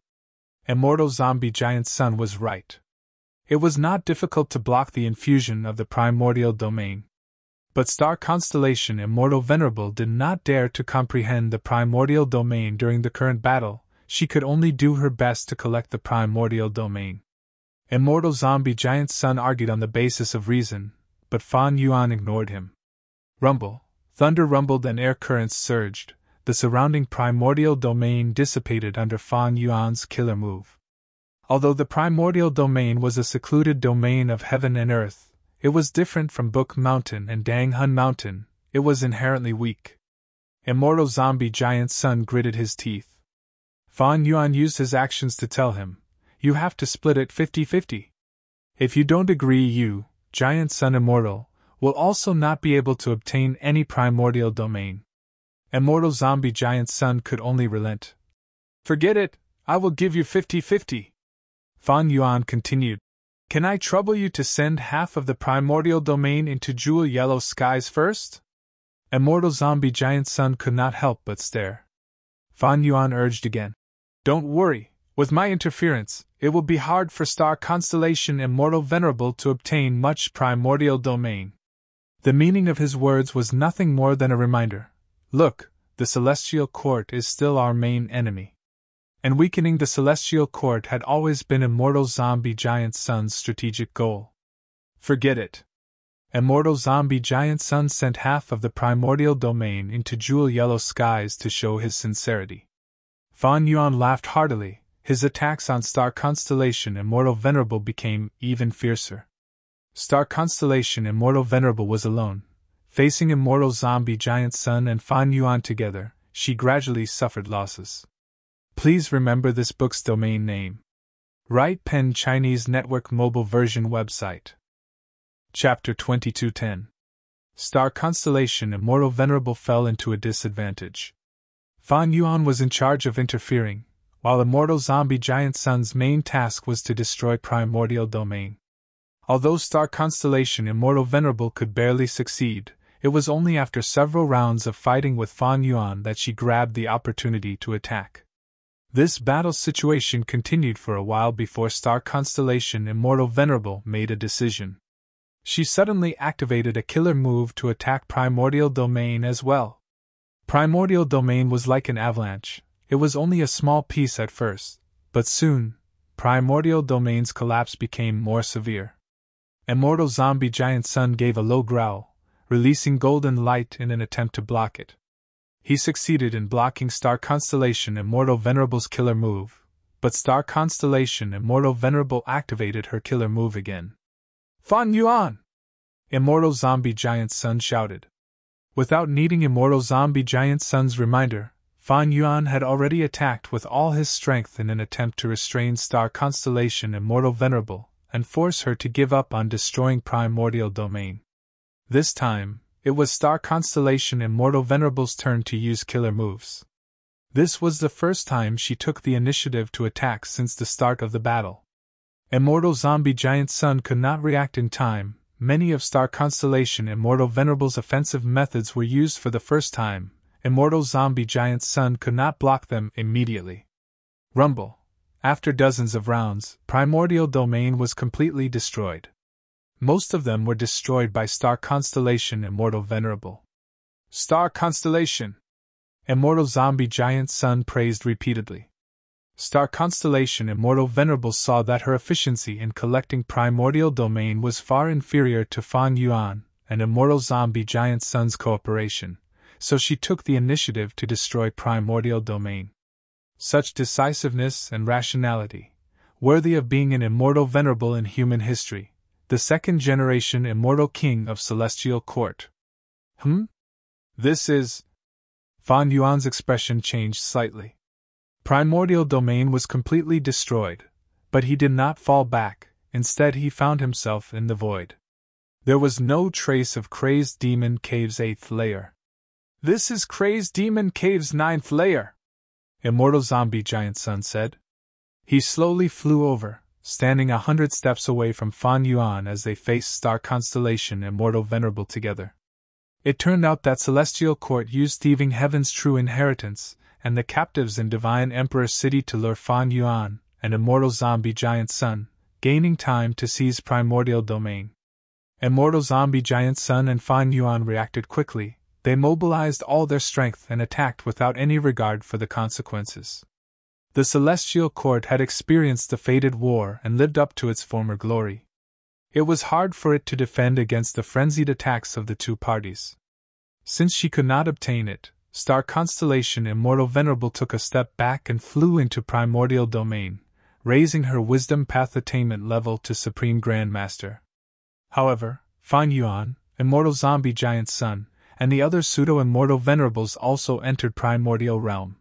Immortal Zombie Giant's son was right. It was not difficult to block the infusion of the primordial domain. But star constellation Immortal Venerable did not dare to comprehend the primordial domain during the current battle. She could only do her best to collect the primordial domain. Immortal Zombie Giant's son argued on the basis of reason, but Fan Yuan ignored him. Rumble, thunder rumbled and air currents surged. The surrounding primordial domain dissipated under Fan Yuan's killer move. Although the primordial domain was a secluded domain of heaven and earth, it was different from Book Mountain and Dang Hun Mountain. It was inherently weak. Immortal Zombie Giant's son gritted his teeth. Fan Yuan used his actions to tell him, "You have to split it 50-50. If you don't agree, you, Giant Son Immortal, will also not be able to obtain any primordial domain." Immortal Zombie Giant's son could only relent. "Forget it, I will give you 50-50. Fan Yuan continued, "Can I trouble you to send half of the primordial domain into Jewel Yellow Skies first?" Immortal Zombie Giant's son could not help but stare. Fan Yuan urged again, "Don't worry, with my interference, it will be hard for star constellation Immortal Venerable to obtain much primordial domain." The meaning of his words was nothing more than a reminder. Look, the Celestial Court is still our main enemy. And weakening the Celestial Court had always been Immortal Zombie Giant's son's strategic goal. Forget it. Immortal Zombie Giant's son sent half of the primordial domain into Jewel Yellow Skies to show his sincerity. Fan Yuan laughed heartily. His attacks on Star Constellation Immortal Venerable became even fiercer. Star Constellation Immortal Venerable was alone. Facing Immortal Zombie Giant's son and Fan Yuan together, she gradually suffered losses. Please remember this book's domain name. Right Pen Chinese Network Mobile Version Website. Chapter 2210. Star Constellation Immortal Venerable fell into a disadvantage. Fan Yuan was in charge of interfering, while Immortal Zombie Giant's son's main task was to destroy primordial domain. Although Star Constellation Immortal Venerable could barely succeed, it was only after several rounds of fighting with Fan Yuan that she grabbed the opportunity to attack. This battle situation continued for a while before Star Constellation Immortal Venerable made a decision. She suddenly activated a killer move to attack primordial domain as well. Primordial domain was like an avalanche. It was only a small piece at first, but soon, primordial domain's collapse became more severe. Immortal Zombie Giant's son gave a low growl, releasing golden light in an attempt to block it. He succeeded in blocking Star Constellation Immortal Venerable's killer move, but Star Constellation Immortal Venerable activated her killer move again. "Fan Yuan!" Immortal Zombie Giant's son shouted. Without needing Immortal Zombie Giant's son's reminder, Fan Yuan had already attacked with all his strength in an attempt to restrain Star Constellation Immortal Venerable and force her to give up on destroying primordial domain. This time, it was Star Constellation Immortal Venerable's turn to use killer moves. This was the first time she took the initiative to attack since the start of the battle. Immortal Zombie Giant's son could not react in time. Many of Star Constellation Immortal Venerable's offensive methods were used for the first time. Immortal Zombie Giant's son could not block them immediately. Rumble. After dozens of rounds, primordial domain was completely destroyed. Most of them were destroyed by Star Constellation Immortal Venerable. "Star Constellation!" Immortal Zombie Giant's son praised repeatedly. Star Constellation Immortal Venerable saw that her efficiency in collecting primordial domain was far inferior to Fan Yuan and Immortal Zombie Giant's son's cooperation, so she took the initiative to destroy primordial domain. Such decisiveness and rationality, worthy of being an Immortal Venerable in human history, the second-generation Immortal King of Celestial Court. This is... Fan Yuan's expression changed slightly. Primordial domain was completely destroyed, but he did not fall back, instead he found himself in the void. There was no trace of Crazed Demon Cave's 8th layer. "This is Crazed Demon Cave's 9th layer," Immortal Zombie Giant Sun said. He slowly flew over, standing 100 steps away from Fan Yuan as they faced Star Constellation Immortal Venerable together. It turned out that Celestial Court used thieving heaven's true inheritance, and the captives in Divine Emperor City to lure Fan Yuan and Immortal Zombie Giant Sun, gaining time to seize Primordial Domain. Immortal Zombie Giant Sun and Fan Yuan reacted quickly. They mobilized all their strength and attacked without any regard for the consequences. The Celestial Court had experienced the fated war and lived up to its former glory. It was hard for it to defend against the frenzied attacks of the two parties. Since she could not obtain it, Star Constellation Immortal Venerable took a step back and flew into Primordial Domain, raising her Wisdom Path attainment level to Supreme Grandmaster. However, Fan Yuan, Immortal Zombie Giant Sun, and the other pseudo-immortal venerables also entered Primordial Realm.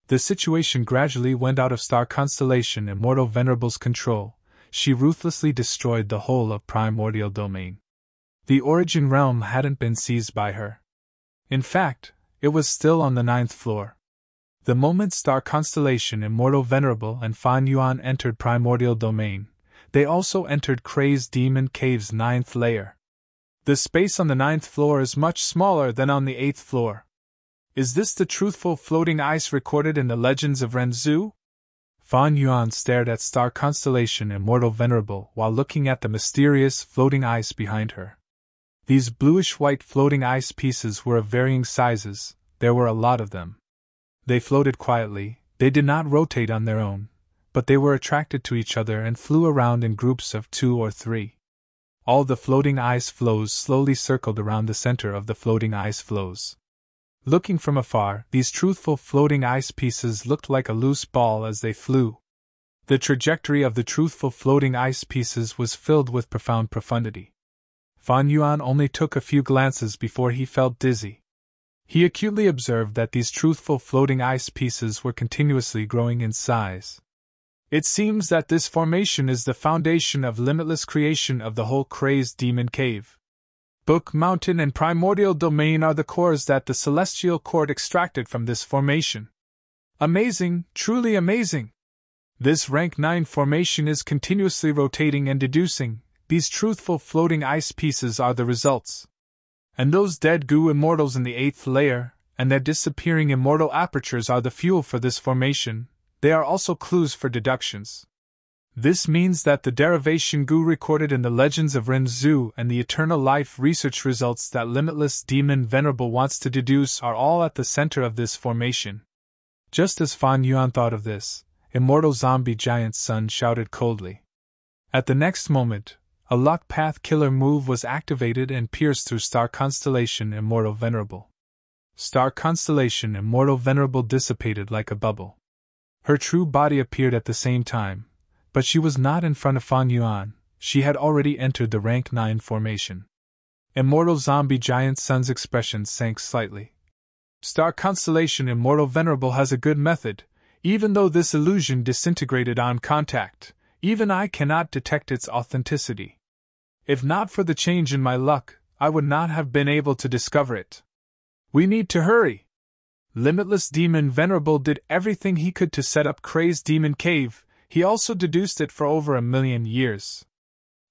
The situation gradually went out of Star Constellation Immortal Venerable's control. She ruthlessly destroyed the whole of Primordial Domain. The Origin Realm hadn't been seized by her. In fact, it was still on the 9th floor. The moment Star Constellation Immortal Venerable and Fan Yuan entered Primordial Domain, they also entered Crazed Demon Cave's 9th layer. The space on the 9th floor is much smaller than on the 8th floor. Is this the truthful floating ice recorded in the legends of Renzu? Fan Yuan stared at Star Constellation Immortal Venerable while looking at the mysterious floating ice behind her. These bluish-white floating ice pieces were of varying sizes. There were a lot of them. They floated quietly, they did not rotate on their own, but they were attracted to each other and flew around in groups of 2 or 3. All the floating ice flows slowly circled around the center of the floating ice flows. Looking from afar, these truthful floating ice pieces looked like a loose ball as they flew. The trajectory of the truthful floating ice pieces was filled with profound profundity. Fan Yuan only took a few glances before he felt dizzy. He acutely observed that these truthful floating ice pieces were continuously growing in size. It seems that this formation is the foundation of limitless creation of the whole Crazed Demon Cave. Book Mountain and Primordial Domain are the cores that the Celestial Court extracted from this formation. Amazing, truly amazing! This rank 9 formation is continuously rotating and deducing. These truthful floating ice pieces are the results. And those dead goo immortals in the 8th layer, and their disappearing immortal apertures are the fuel for this formation. They are also clues for deductions. This means that the derivation goo recorded in the legends of Renzu and the eternal life research results that Limitless Demon Venerable wants to deduce are all at the center of this formation. Just as Fan Yuan thought of this, Immortal Zombie Giant Sun shouted coldly. At the next moment, a lock path killer move was activated and pierced through Star Constellation Immortal Venerable. Star Constellation Immortal Venerable dissipated like a bubble. Her true body appeared at the same time, but she was not in front of Fan Yuan. She had already entered the rank 9 formation. Immortal Zombie Giant Sun's expression sank slightly. Star Constellation Immortal Venerable has a good method, even though this illusion disintegrated on contact. Even I cannot detect its authenticity. If not for the change in my luck, I would not have been able to discover it. We need to hurry. Limitless Demon Venerable did everything he could to set up Crazed Demon Cave. He also deduced it for over 1,000,000 years.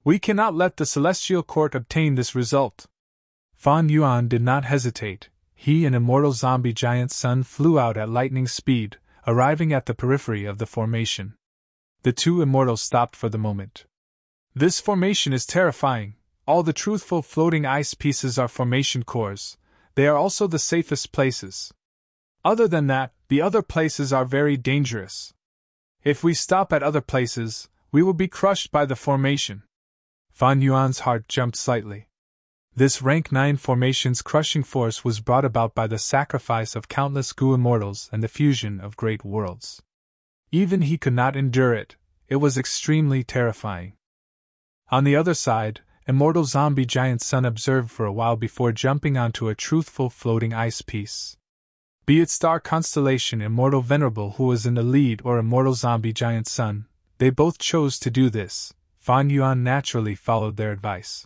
We cannot let the Celestial Court obtain this result. Fan Yuan did not hesitate. He and Immortal Zombie Giant Sun flew out at lightning speed, arriving at the periphery of the formation. The two immortals stopped for the moment. This formation is terrifying. All the truthful floating ice pieces are formation cores. They are also the safest places. Other than that, the other places are very dangerous. If we stop at other places, we will be crushed by the formation. Fan Yuan's heart jumped slightly. This rank 9 formation's crushing force was brought about by the sacrifice of countless goo immortals and the fusion of great worlds. Even he could not endure it. It was extremely terrifying. On the other side, Immortal Zombie Giant Sun observed for a while before jumping onto a truthful floating ice piece. Be it star constellation Immortal Venerable who was in the lead or immortal zombie giant sun, they both chose to do this. Fan Yuan naturally followed their advice.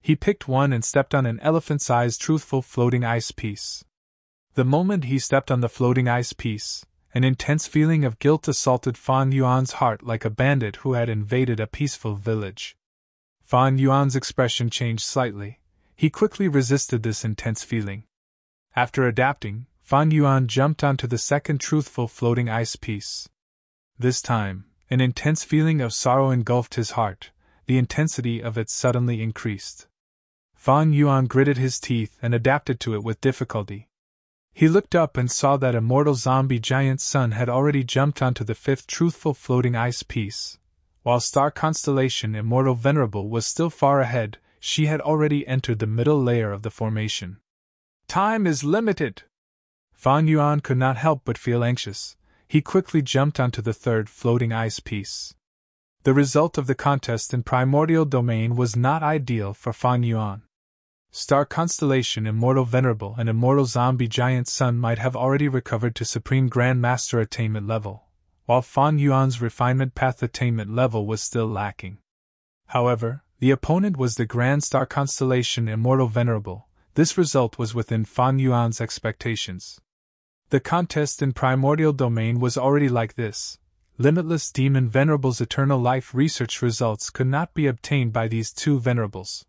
He picked one and stepped on an elephant-sized truthful floating ice piece. The moment he stepped on the floating ice piece, an intense feeling of guilt assaulted Fan Yuan's heart like a bandit who had invaded a peaceful village. Fan Yuan's expression changed slightly. He quickly resisted this intense feeling. After adapting, Fan Yuan jumped onto the second truthful floating ice piece. This time, an intense feeling of sorrow engulfed his heart. The intensity of it suddenly increased. Fan Yuan gritted his teeth and adapted to it with difficulty. He looked up and saw that immortal zombie giant sun had already jumped onto the fifth truthful floating ice piece. While star constellation Immortal Venerable was still far ahead, she had already entered the middle layer of the formation. Time is limited! Fan Yuan could not help but feel anxious. He quickly jumped onto the third floating ice piece. The result of the contest in primordial domain was not ideal for Fan Yuan. Star constellation Immortal Venerable and immortal zombie giant sun might have already recovered to Supreme Grand Master attainment level, while Fan Yuan's refinement path attainment level was still lacking. However, the opponent was the Grand Star constellation Immortal Venerable. This result was within Fan Yuan's expectations. The contest in primordial domain was already like this. Limitless Demon Venerable's eternal life research results could not be obtained by these two venerables.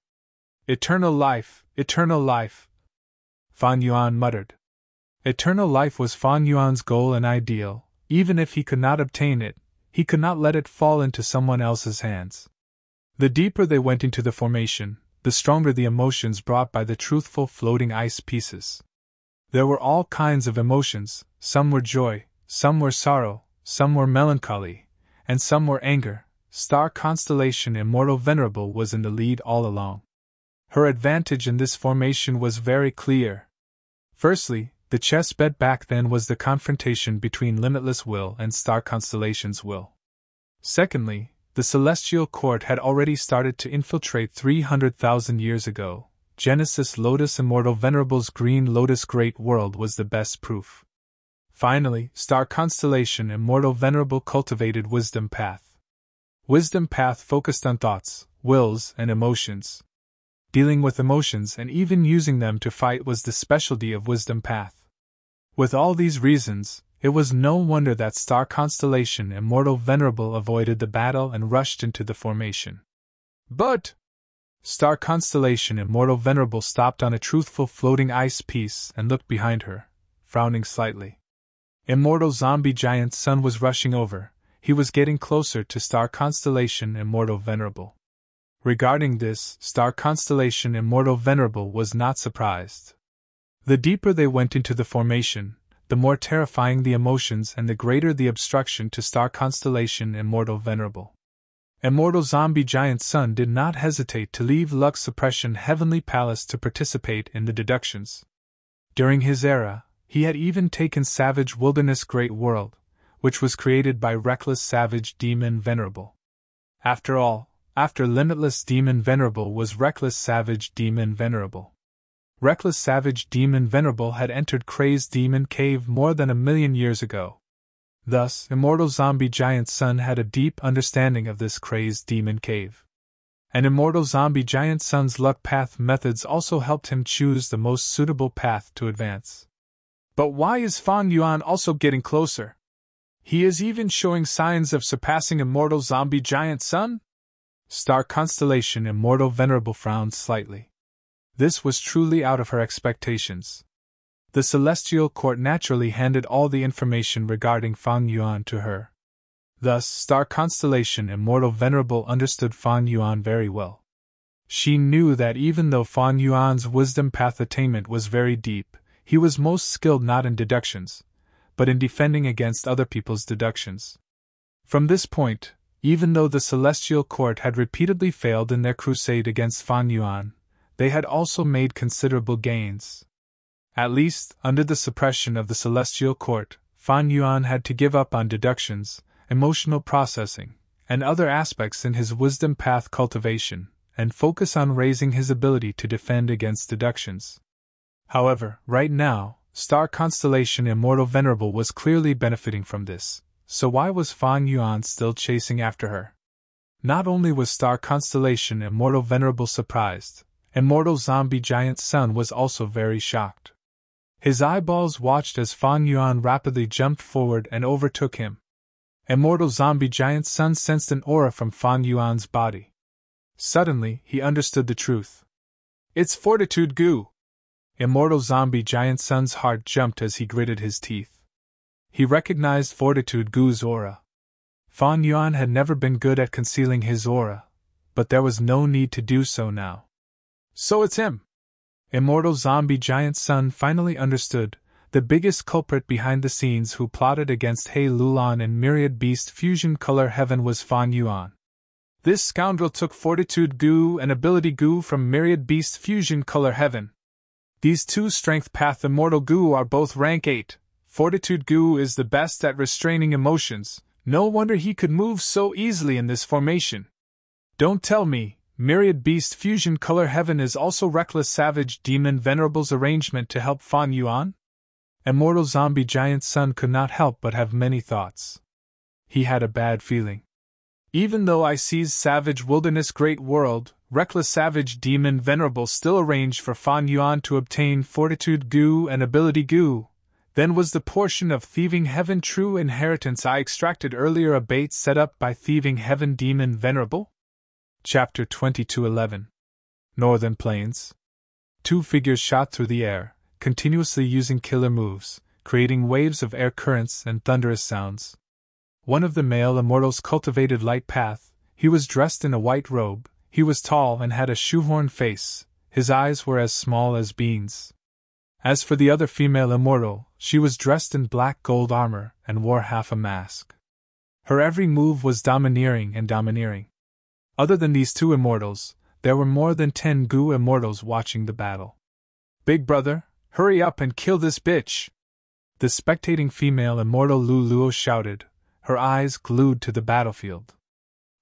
Eternal life, eternal life, Fan Yuan muttered. Eternal life was Fan Yuan's goal and ideal. Even if he could not obtain it, he could not let it fall into someone else's hands. The deeper they went into the formation, the stronger the emotions brought by the truthful floating ice pieces. There were all kinds of emotions, some were joy, some were sorrow, some were melancholy, and some were anger. Star constellation Immortal Venerable was in the lead all along. Her advantage in this formation was very clear. Firstly, the chess bet back then was the confrontation between Limitless Will and Star Constellation's will. Secondly, the Celestial Court had already started to infiltrate 300,000 years ago. Genesis Lotus Immortal Venerable's Green Lotus Great World was the best proof. Finally, Star Constellation Immortal Venerable cultivated Wisdom Path. Wisdom Path focused on thoughts, wills, and emotions. Dealing with emotions and even using them to fight was the specialty of Wisdom Path. With all these reasons, it was no wonder that Star Constellation Immortal Venerable avoided the battle and rushed into the formation. But Star Constellation Immortal Venerable stopped on a truthful floating ice piece and looked behind her, frowning slightly. Immortal Zombie Giant Sun was rushing over. He was getting closer to Star Constellation Immortal Venerable. Regarding this, Star Constellation Immortal Venerable was not surprised. The deeper they went into the formation, the more terrifying the emotions and the greater the obstruction to Star Constellation Immortal Venerable. Immortal Zombie Giant Sun did not hesitate to leave Lux Suppression Heavenly Palace to participate in the deductions. During his era, he had even taken Savage Wilderness Great World, which was created by Reckless Savage Demon Venerable. After all, after Limitless Demon Venerable was Reckless Savage Demon Venerable. Reckless Savage Demon Venerable had entered Crazed Demon Cave more than 1,000,000 years ago. Thus, Immortal Zombie Giant Sun had a deep understanding of this Crazed Demon Cave. And Immortal Zombie Giant Sun's luck path methods also helped him choose the most suitable path to advance. But why is Fan Yuan also getting closer? He is even showing signs of surpassing Immortal Zombie Giant Sun? Star Constellation Immortal Venerable frowned slightly. This was truly out of her expectations. The Celestial Court naturally handed all the information regarding Fan Yuan to her. Thus, Star Constellation Immortal Venerable understood Fan Yuan very well. She knew that even though Fan Yuan's wisdom path attainment was very deep, he was most skilled not in deductions, but in defending against other people's deductions. From this point, even though the Celestial Court had repeatedly failed in their crusade against Fan Yuan, they had also made considerable gains. At least, under the suppression of the Celestial Court, Fan Yuan had to give up on deductions, emotional processing, and other aspects in his wisdom path cultivation, and focus on raising his ability to defend against deductions. However, right now, star constellation Immortal Venerable was clearly benefiting from this, so why was Fan Yuan still chasing after her? Not only was star constellation Immortal Venerable surprised, Immortal Zombie Giant Sun was also very shocked. His eyeballs watched as Fan Yuan rapidly jumped forward and overtook him. Immortal Zombie Giant Sun sensed an aura from Fan Yuan's body. Suddenly, he understood the truth. It's Fortitude Goo! Immortal Zombie Giant Sun's heart jumped as he gritted his teeth. He recognized Fortitude Goo's aura. Fan Yuan had never been good at concealing his aura, but there was no need to do so now. So it's him! Immortal Zombie Giant Sun finally understood, the biggest culprit behind the scenes who plotted against He Lulan and Myriad Beast Fusion Color Heaven was Fan Yuan. This scoundrel took Fortitude Goo and Ability Goo from Myriad Beast Fusion Color Heaven. These two Strength Path Immortal Goo are both rank 8. Fortitude Goo is the best at restraining emotions, no wonder he could move so easily in this formation. Don't tell me, Myriad Beast Fusion Color Heaven is also Reckless Savage Demon Venerable's arrangement to help Fan Yuan? Immortal Zombie Giant Sun could not help but have many thoughts. He had a bad feeling. Even though I seize Savage Wilderness Great World, Reckless Savage Demon Venerable still arranged for Fan Yuan to obtain Fortitude Goo and Ability Goo, then was the portion of Thieving Heaven true inheritance I extracted earlier a bait set up by Thieving Heaven Demon Venerable? Chapter 22:11 Northern Plains. Two figures shot through the air, continuously using killer moves, creating waves of air currents and thunderous sounds. One of the male immortals cultivated light path. He was dressed in a white robe, he was tall and had a shoehorn face, his eyes were as small as beans. As for the other female immortal, she was dressed in black gold armor and wore half a mask. Her every move was domineering and domineering. Other than these two immortals, there were more than 10 Goo immortals watching the battle. Big brother, hurry up and kill this bitch! The spectating female immortal Lu Luo shouted, her eyes glued to the battlefield.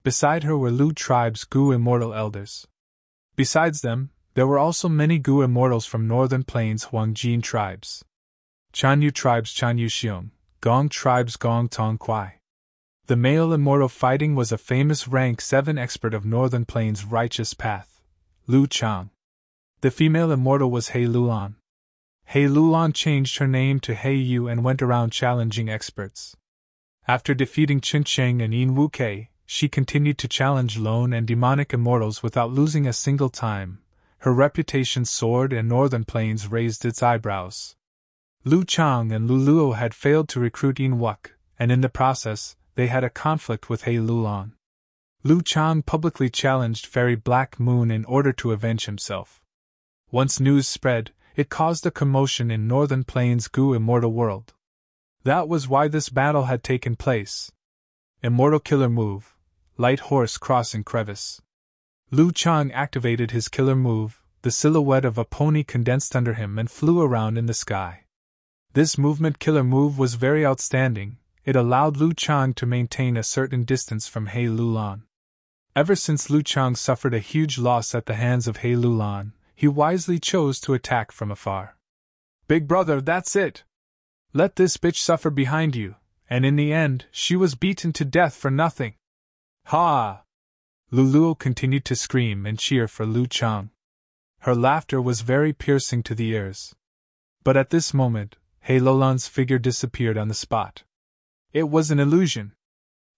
Beside her were Lu Tribe's Goo immortal elders. Besides them, there were also many Goo immortals from Northern Plains Huangjin tribes. Chanyu Tribe's Chanyu Xiong, Gong Tribe's Gong Tong Kwai. The male immortal fighting was a famous rank 7 expert of Northern Plains Righteous Path, Lu Chang. The female immortal was He Lulan. He Lulan changed her name to He Yu and went around challenging experts. After defeating Chen Cheng and Yin Wu Kei, she continued to challenge lone and demonic immortals without losing a single time. Her reputation soared and Northern Plains raised its eyebrows. Lu Chang and Lu Luo had failed to recruit Yin Wuk, and in the process, they had a conflict with He Lulan. Lu Chang publicly challenged Fairy Black Moon in order to avenge himself. Once news spread, it caused a commotion in Northern Plains' Goo immortal world. That was why this battle had taken place. Immortal killer move, light horse crossing crevice. Lu Chang activated his killer move, the silhouette of a pony condensed under him and flew around in the sky. This movement killer move was very outstanding, it allowed Lu Chang to maintain a certain distance from He Lulan. Ever since Lu Chang suffered a huge loss at the hands of He Lulan, he wisely chose to attack from afar. Big brother, that's it! Let this bitch suffer behind you, and in the end, she was beaten to death for nothing. Ha! Lu Luo continued to scream and cheer for Lu Chang. Her laughter was very piercing to the ears. But at this moment, He Lulan's figure disappeared on the spot. It was an illusion.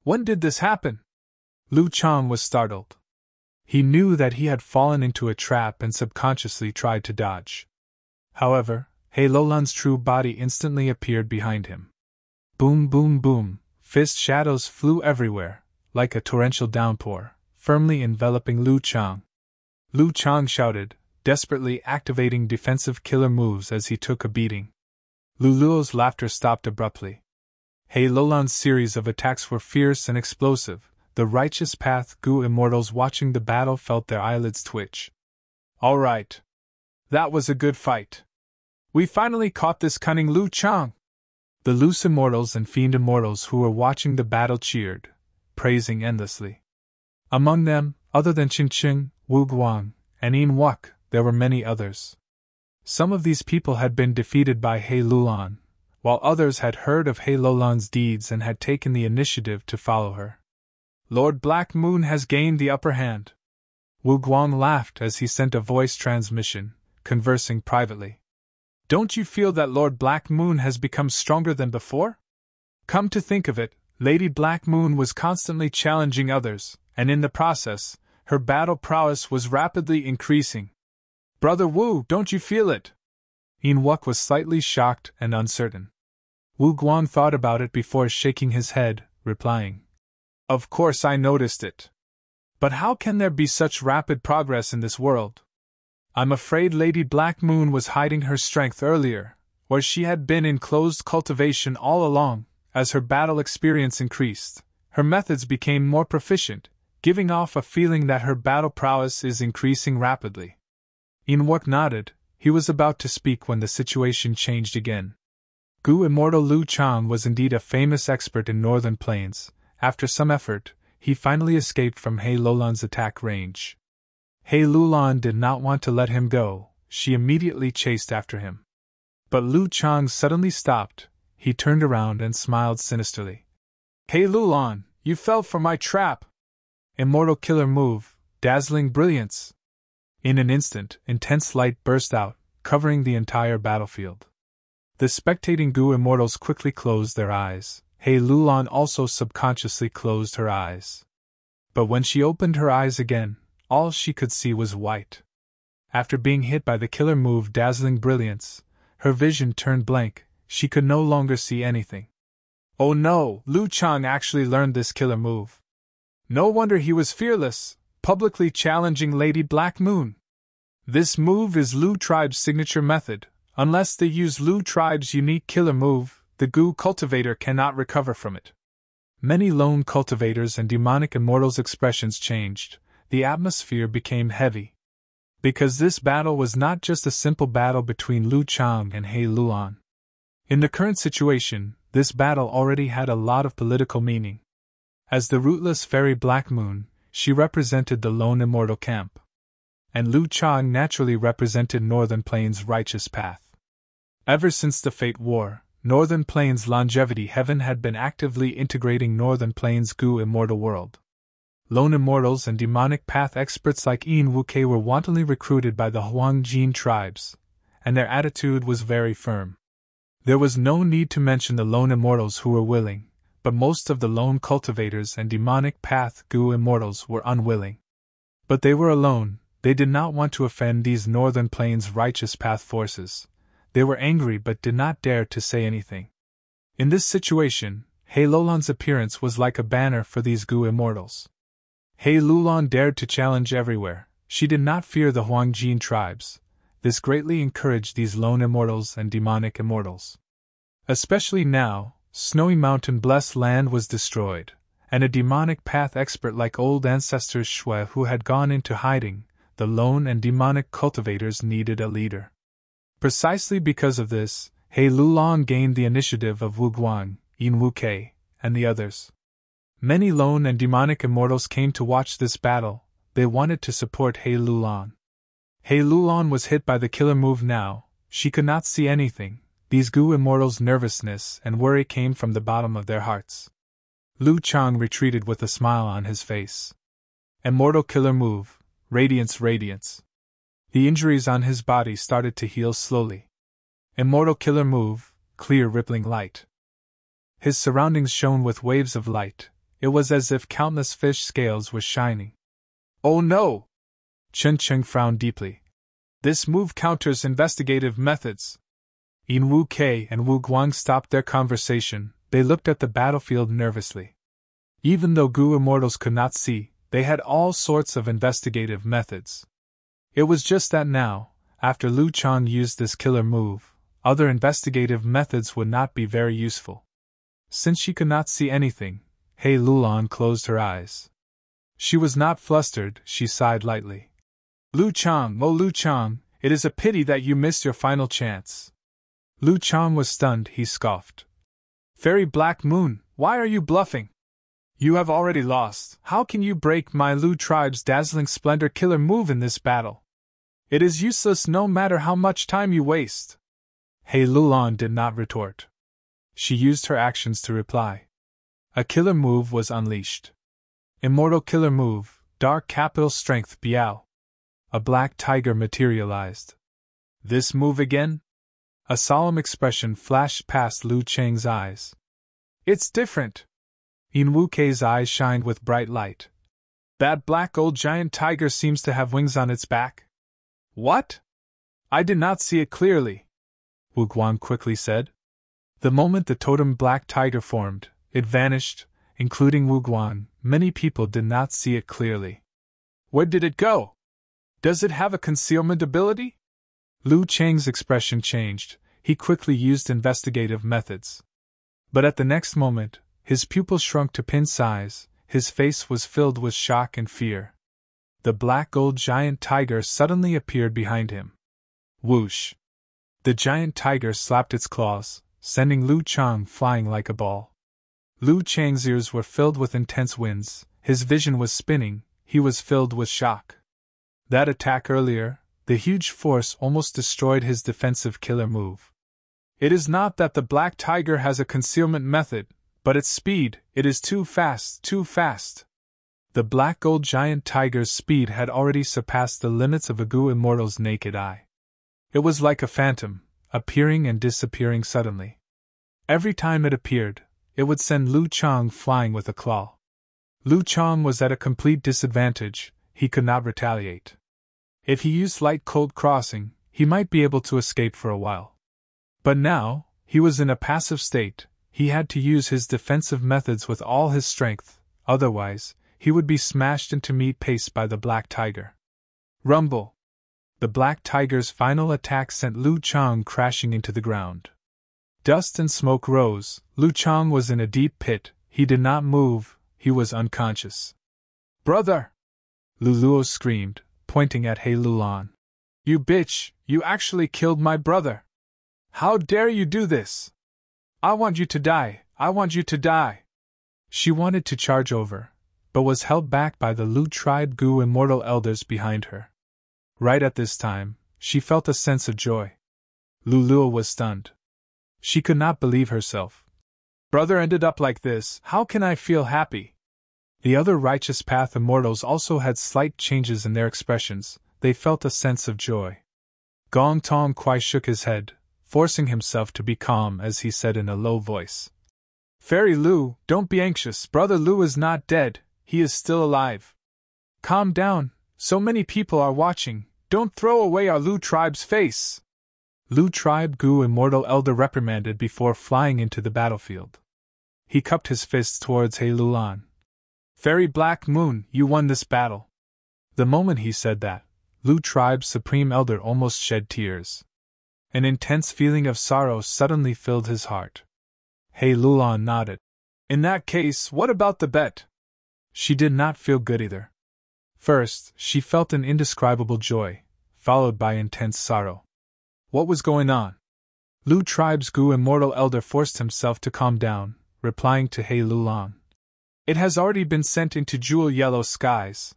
When did this happen? Lu Chang was startled. He knew that he had fallen into a trap and subconsciously tried to dodge. However, He Lulan's true body instantly appeared behind him. Boom, boom, boom, fist shadows flew everywhere, like a torrential downpour, firmly enveloping Lu Chang. Lu Chang shouted, desperately activating defensive killer moves as he took a beating. Lu Luo's laughter stopped abruptly. He Lulan's series of attacks were fierce and explosive. The Righteous Path Goo immortals watching the battle felt their eyelids twitch. All right. That was a good fight. We finally caught this cunning Lu Chang. The loose immortals and fiend immortals who were watching the battle cheered, praising endlessly. Among them, other than Qin Qing, Wu Guang, and Yin Wuk, there were many others. Some of these people had been defeated by He Lulan, while others had heard of He Lulan's deeds and had taken the initiative to follow her. Lord Black Moon has gained the upper hand. Wu Guang laughed as he sent a voice transmission, conversing privately. Don't you feel that Lord Black Moon has become stronger than before? Come to think of it, Lady Black Moon was constantly challenging others, and in the process, her battle prowess was rapidly increasing. Brother Wu, don't you feel it? Yin Wuk was slightly shocked and uncertain. Wu Guang thought about it before shaking his head, replying, Of course I noticed it. But how can there be such rapid progress in this world? I'm afraid Lady Black Moon was hiding her strength earlier, or she had been in closed cultivation all along. As her battle experience increased, her methods became more proficient, giving off a feeling that her battle prowess is increasing rapidly. Yin Wuk nodded. He was about to speak when the situation changed again. Gu Immortal Lu Chang was indeed a famous expert in northern plains. After some effort, he finally escaped from He Lulan's attack range. He Lulan did not want to let him go. She immediately chased after him. But Lu Chang suddenly stopped. He turned around and smiled sinisterly. He Lulan, you fell for my trap! Immortal killer move, dazzling brilliance! In an instant, intense light burst out, covering the entire battlefield. The spectating Gu Immortals quickly closed their eyes. He Lulan also subconsciously closed her eyes. But when she opened her eyes again, all she could see was white. After being hit by the killer move dazzling brilliance, her vision turned blank. She could no longer see anything. Oh no, Lu Chang actually learned this killer move. No wonder he was fearless, publicly challenging Lady Black Moon. This move is Lu Tribe's signature method. Unless they use Lu Tribe's unique killer move, the Gu cultivator cannot recover from it. Many lone cultivators and demonic immortals' expressions changed. The atmosphere became heavy. Because this battle was not just a simple battle between Lu Chang and He Lulan. In the current situation, this battle already had a lot of political meaning. As the rootless fairy Black Moon, she represented the lone immortal camp. And Lu Chang naturally represented Northern Plains' righteous path. Ever since the Fate War, Northern Plains' longevity heaven had been actively integrating Northern Plains' Gu immortal world. Lone immortals and demonic path experts like Yin Wuke were wantonly recruited by the Huangjin tribes, and their attitude was very firm. There was no need to mention the lone immortals who were willing, but most of the lone cultivators and demonic path Gu immortals were unwilling. But they were alone. They did not want to offend these Northern Plains righteous path forces. They were angry but did not dare to say anything. In this situation, He Lulan's appearance was like a banner for these Gu immortals. He Lulan dared to challenge everywhere. She did not fear the Huangjin tribes. This greatly encouraged these lone immortals and demonic immortals. Especially now, Snowy Mountain blessed land was destroyed, and a demonic path expert like old ancestors Shui who had gone into hiding, the lone and demonic cultivators needed a leader. Precisely because of this, He Lulan gained the initiative of Wu Guang, Yin Wuke, and the others. Many lone and demonic immortals came to watch this battle. They wanted to support He Lulan. He Lulan was hit by the killer move now. She could not see anything. These Gu immortals' nervousness and worry came from the bottom of their hearts. Lu Chang retreated with a smile on his face. Immortal killer move, radiance, radiance. The injuries on his body started to heal slowly. Immortal killer move, clear rippling light. His surroundings shone with waves of light. It was as if countless fish scales were shining. Oh no! Chen Cheng frowned deeply. This move counters investigative methods. Yin Wu Kei and Wu Guang stopped their conversation. They looked at the battlefield nervously. Even though Gu immortals could not see, they had all sorts of investigative methods. It was just that now, after Lu Chang used this killer move, other investigative methods would not be very useful. Since she could not see anything, He Lulan closed her eyes. She was not flustered, she sighed lightly. Lu Chang, oh Lu Chang, it is a pity that you missed your final chance. Lu Chang was stunned, he scoffed. Fairy Black Moon, why are you bluffing? You have already lost. How can you break my Lu tribe's dazzling splendor killer move in this battle? It is useless no matter how much time you waste. Hei Lulan did not retort. She used her actions to reply. A killer move was unleashed. Immortal killer move, dark capital strength Biao. A black tiger materialized. This move again? A solemn expression flashed past Lu Cheng's eyes. It's different. Yin Wukei's eyes shined with bright light. That black old giant tiger seems to have wings on its back. What? I did not see it clearly, Wu Guan quickly said. The moment the totem black tiger formed, it vanished, including Wu Guan. Many people did not see it clearly. Where did it go? Does it have a concealment ability? Lu Cheng's expression changed. He quickly used investigative methods. But at the next moment, his pupils shrunk to pin size, his face was filled with shock and fear. The black old giant tiger suddenly appeared behind him. Whoosh! The giant tiger slapped its claws, sending Lu Chang flying like a ball. Lu Chang's ears were filled with intense winds, his vision was spinning, he was filled with shock. That attack earlier, the huge force almost destroyed his defensive killer move. It is not that the black tiger has a concealment method, but its speed, it is too fast, too fast. The black old giant tiger's speed had already surpassed the limits of a Gu Immortal's naked eye. It was like a phantom, appearing and disappearing suddenly. Every time it appeared, it would send Lu Chang flying with a claw. Lu Chang was at a complete disadvantage, he could not retaliate. If he used light cold crossing, he might be able to escape for a while. But now, he was in a passive state, he had to use his defensive methods with all his strength, otherwise, he would be smashed into meat paste by the black tiger. Rumble! The black tiger's final attack sent Lu Chang crashing into the ground. Dust and smoke rose, Lu Chang was in a deep pit, he did not move, he was unconscious. Brother! Lu Luo screamed, pointing at Hei Lulan. You bitch, you actually killed my brother! How dare you do this? I want you to die, I want you to die! She wanted to charge over, but was held back by the Lu tribe Gu Immortal elders behind her. Right at this time, she felt a sense of joy. Lu Luo was stunned. She could not believe herself. Brother ended up like this, how can I feel happy? The other Righteous Path Immortals also had slight changes in their expressions, they felt a sense of joy. Gong Tong Kwai shook his head, forcing himself to be calm as he said in a low voice. Fairy Lu, don't be anxious, Brother Lu is not dead, he is still alive. Calm down, so many people are watching, don't throw away our Lu tribe's face. Lu tribe Gu Immortal Elder reprimanded before flying into the battlefield. He cupped his fists towards Hei Lulan. Fairy Black Moon, you won this battle. The moment he said that, Lu tribe's supreme elder almost shed tears. An intense feeling of sorrow suddenly filled his heart. Hei Lulan nodded. In that case, what about the bet? She did not feel good either. First, she felt an indescribable joy, followed by intense sorrow. What was going on? Lu tribe's Gu Immortal Elder forced himself to calm down, replying to Hei Lulan. It has already been sent into jewel yellow skies.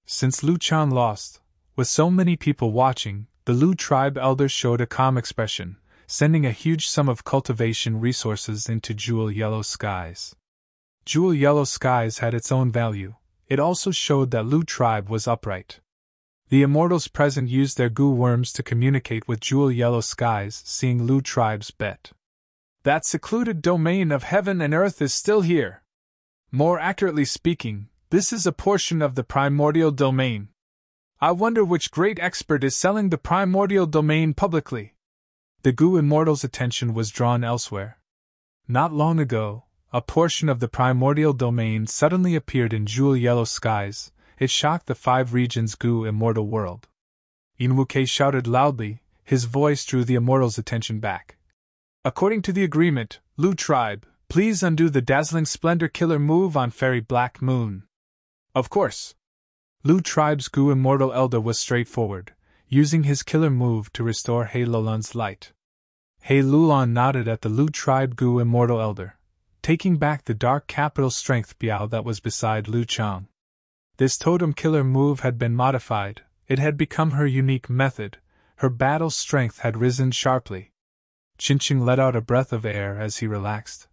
Since Lu Chan lost, with so many people watching, the Lu tribe elder showed a calm expression, sending a huge sum of cultivation resources into jewel yellow skies. Jewel yellow skies had its own value, it also showed that Lu tribe was upright. The immortals present used their Gu worms to communicate with jewel yellow skies, seeing Lu tribe's bet. That secluded domain of heaven and earth is still here. More accurately speaking, this is a portion of the primordial domain. I wonder which great expert is selling the primordial domain publicly. The Gu Immortal's attention was drawn elsewhere. Not long ago, a portion of the primordial domain suddenly appeared in jewel yellow skies. It shocked the 5 regions Gu Immortal world. Yin Wukei shouted loudly, his voice drew the immortals' attention back. According to the agreement, Lu tribe, please undo the dazzling splendor killer move on Fairy Black Moon. Of course. Lu tribe's Gu Immortal Elder was straightforward, using his killer move to restore Hei Lulan's light. Hei Lulan nodded at the Lu tribe Gu Immortal Elder, taking back the dark capital strength Biao that was beside Lu Chang. This totem killer move had been modified, It had become her unique method, her battle strength had risen sharply. Chinching let out a breath of air as he relaxed.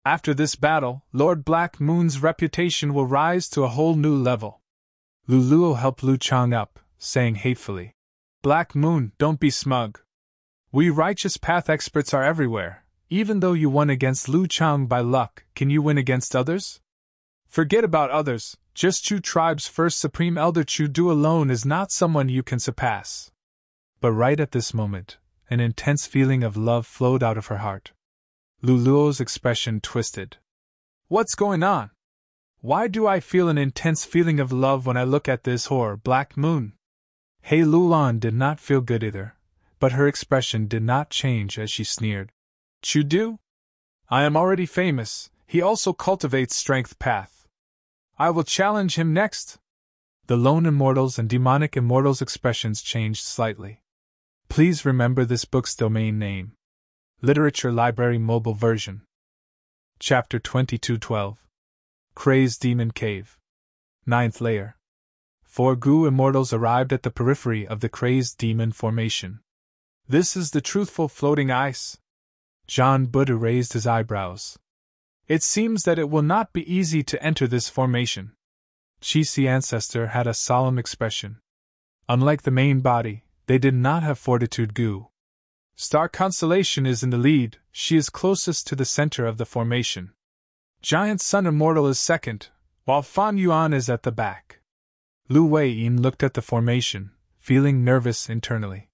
After this battle, Lord Black Moon's reputation will rise to a whole new level. Luluo helped Lu Chang up, saying hatefully, Black Moon, don't be smug. We righteous path experts are everywhere. Even though you won against Lu Chang by luck, can you win against others? Forget about others, just Chu Tribe's first Supreme Elder Chu Du alone is not someone you can surpass. But right at this moment, an intense feeling of love flowed out of her heart. Luluo's expression twisted. What's going on? Why do I feel an intense feeling of love when I look at this whore, Black Moon? Hei Lulan did not feel good either, but her expression did not change as she sneered. Chu Du? I am already famous, he also cultivates strength path. I will challenge him next. The lone immortals and demonic immortals' expressions changed slightly. Please remember this book's domain name. Literature Library Mobile Version. Chapter 2212. Crazed Demon Cave. 9th Layer. 4 Gu immortals arrived at the periphery of the Crazed Demon Formation. This is the truthful floating ice? John Buddha raised his eyebrows. It seems that it will not be easy to enter this formation. Chi-Si Ancestor had a solemn expression. Unlike the main body, they did not have fortitude Gu. Star Constellation is in the lead, she is closest to the center of the formation. Giant Sun Immortal is second, while Fan Yuan is at the back. Lu Wei-yin looked at the formation, feeling nervous internally.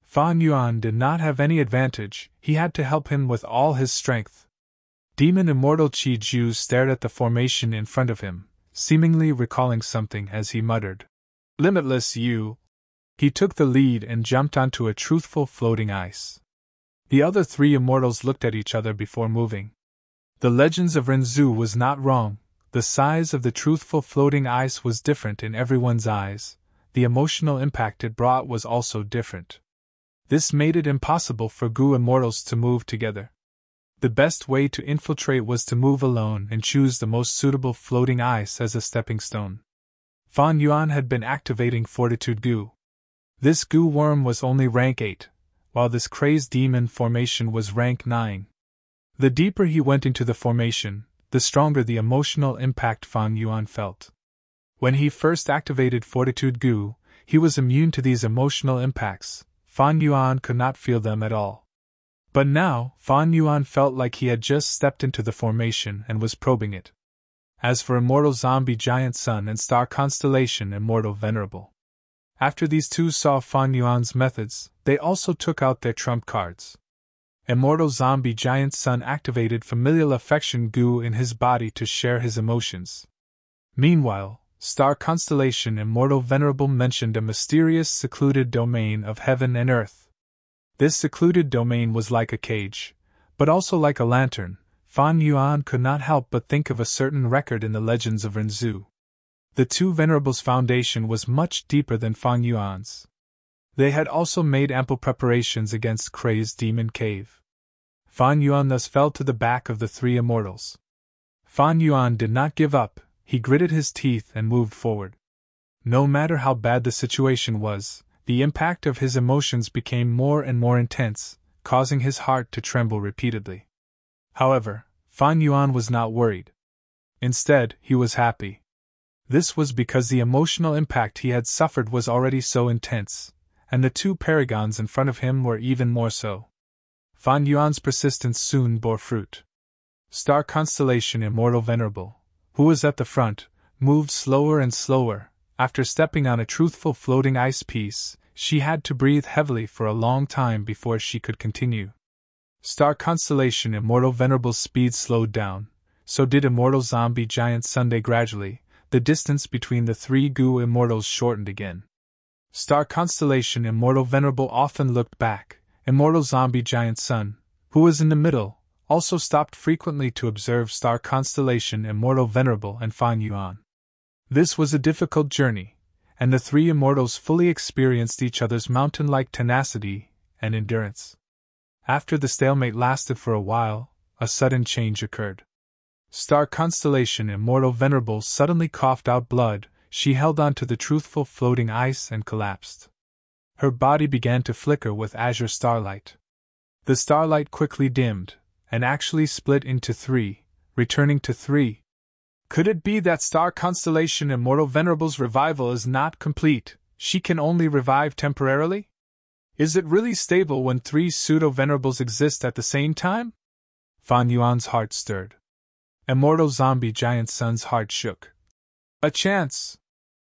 Fan Yuan did not have any advantage, he had to help him with all his strength. Demon Immortal Qi Ju stared at the formation in front of him, seemingly recalling something as he muttered, Limitless you. He took the lead and jumped onto a truthful floating ice. The other 3 immortals looked at each other before moving. The legends of Renzu was not wrong, the size of the truthful floating ice was different in everyone's eyes, the emotional impact it brought was also different. This made it impossible for Gu immortals to move together. The best way to infiltrate was to move alone and choose the most suitable floating ice as a stepping stone. Fan Yuan had been activating Fortitude Gu. This Gu worm was only rank 8, while this Crazed Demon formation was rank 9. The deeper he went into the formation, the stronger the emotional impact Fan Yuan felt. When he first activated Fortitude Gu, he was immune to these emotional impacts, Fan Yuan could not feel them at all. But now, Fan Yuan felt like he had just stepped into the formation and was probing it. As for Immortal Zombie Giant Sun and Star Constellation Immortal Venerable. After these two saw Fan Yuan's methods, they also took out their trump cards. Immortal Zombie Giant Sun activated Familial Affection Gu in his body to share his emotions. Meanwhile, Star Constellation Immortal Venerable mentioned a mysterious secluded domain of heaven and earth. This secluded domain was like a cage, but also like a lantern. Fan Yuan could not help but think of a certain record in the legends of Renzu. The 2 Venerables' foundation was much deeper than Fan Yuan's. They had also made ample preparations against Crazed Demon Cave. Fan Yuan thus fell to the back of the 3 immortals. Fan Yuan did not give up, he gritted his teeth and moved forward. No matter how bad the situation was, the impact of his emotions became more and more intense, causing his heart to tremble repeatedly. However, Fan Yuan was not worried. Instead, he was happy. This was because the emotional impact he had suffered was already so intense, and the 2 paragons in front of him were even more so. Fan Yuan's persistence soon bore fruit. Star Constellation Immortal Venerable, who was at the front, moved slower and slower. After stepping on a truthful floating ice piece, she had to breathe heavily for a long time before she could continue. Star Constellation Immortal Venerable's speed slowed down, so did Immortal Zombie Giant Sunday gradually. The distance between the 3 Gu immortals shortened again. Star Constellation Immortal Venerable often looked back. Immortal Zombie Giant Sun, who was in the middle, also stopped frequently to observe Star Constellation Immortal Venerable and Fan Yuan. This was a difficult journey, and the 3 immortals fully experienced each other's mountain-like tenacity and endurance. After the stalemate lasted for a while, a sudden change occurred. Star Constellation Immortal Venerable suddenly coughed out blood. she held on to the truthful floating ice and collapsed. Her body began to flicker with azure starlight. The starlight quickly dimmed, and actually split into 3, returning to 3. Could it be that star constellation Immortal Venerable's revival is not complete, she can only revive temporarily? Is it really stable when 3 pseudo-venerables exist at the same time? Fan Yuan's heart stirred. Immortal Zombie Giant Sun's heart shook. A chance!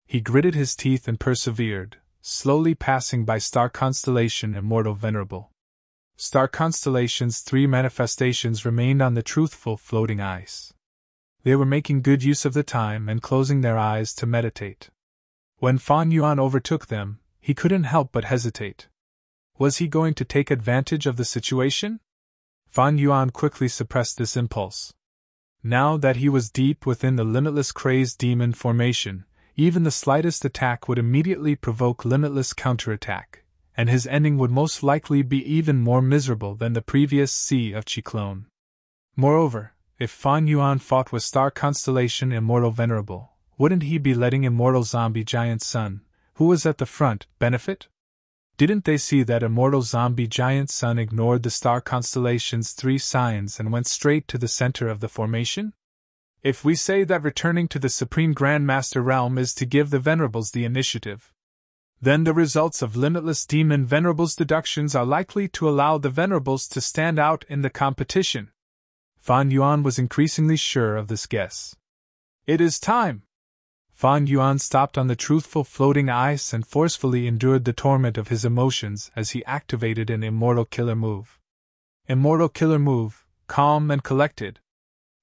He gritted his teeth and persevered, slowly passing by star constellation Immortal Venerable. Star constellation's 3 manifestations remained on the truthful floating ice. They were making good use of the time and closing their eyes to meditate. When Fan Yuan overtook them, he couldn't help but hesitate. Was he going to take advantage of the situation? Fan Yuan quickly suppressed this impulse. Now that he was deep within the limitless crazed demon formation, even the slightest attack would immediately provoke limitless counterattack, and his ending would most likely be even more miserable than the previous Sea of Qi clone. Moreover, if Fan Yuan fought with star constellation Immortal Venerable, wouldn't he be letting Immortal Zombie Giant Sun, who was at the front, benefit? Didn't they see that Immortal Zombie Giant Sun ignored the star constellation's 3 signs and went straight to the center of the formation? If we say that returning to the Supreme Grandmaster realm is to give the Venerables the initiative, then the results of Limitless Demon Venerables' deductions are likely to allow the Venerables to stand out in the competition. Fan Yuan was increasingly sure of this guess. It is time! Fan Yuan stopped on the truthful floating ice and forcefully endured the torment of his emotions as he activated an Immortal Killer Move. Immortal Killer Move, calm and collected.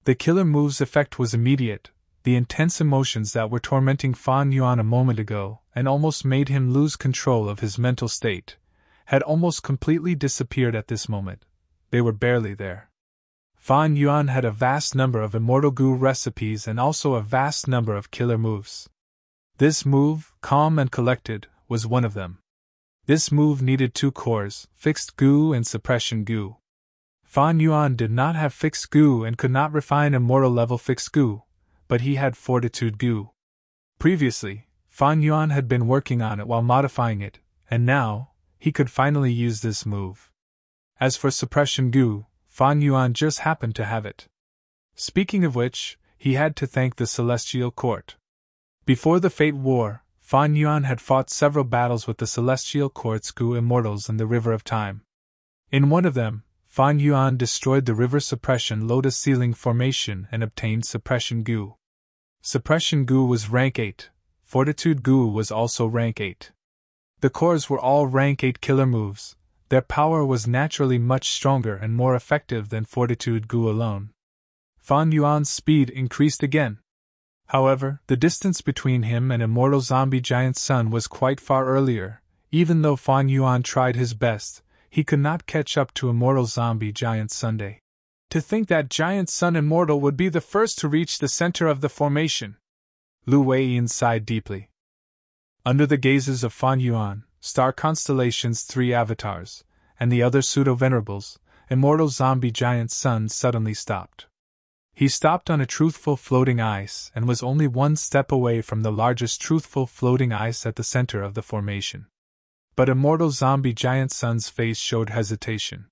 The Killer Move's effect was immediate. The intense emotions that were tormenting Fan Yuan a moment ago, and almost made him lose control of his mental state, had almost completely disappeared at this moment. They were barely there. Fan Yuan had a vast number of Immortal Goo recipes and also a vast number of killer moves. This move, calm and collected, was one of them. This move needed 2 cores, fixed goo and suppression goo. Fan Yuan did not have fixed goo and could not refine Immortal level fixed goo, but he had fortitude goo. Previously, Fan Yuan had been working on it while modifying it, and now, he could finally use this move. As for suppression goo, Fan Yuan just happened to have it. Speaking of which, he had to thank the Celestial Court. Before the Fate War, Fan Yuan had fought several battles with the Celestial Court's Goo Immortals in the River of Time. In one of them, Fan Yuan destroyed the River Suppression Lotus Ceiling Formation and obtained Suppression Goo. Suppression Goo was rank 8, Fortitude Goo was also rank 8. The cores were all rank 8 killer moves. Their power was naturally much stronger and more effective than Fortitude Goo alone. Fan Yuan's speed increased again. However, the distance between him and Immortal Zombie Giant Sun was quite far earlier. Even though Fan Yuan tried his best, he could not catch up to Immortal Zombie Giant Sunday. To think that Giant Sun Immortal would be the first to reach the center of the formation. Lu Weiyin sighed deeply. Under the gazes of Fan Yuan, Star Constellation's 3 avatars, and the other pseudo-venerables, Immortal Zombie Giant Sun suddenly stopped. He stopped on a truthful floating ice and was only 1 step away from the largest truthful floating ice at the center of the formation. But Immortal Zombie Giant Sun's face showed hesitation.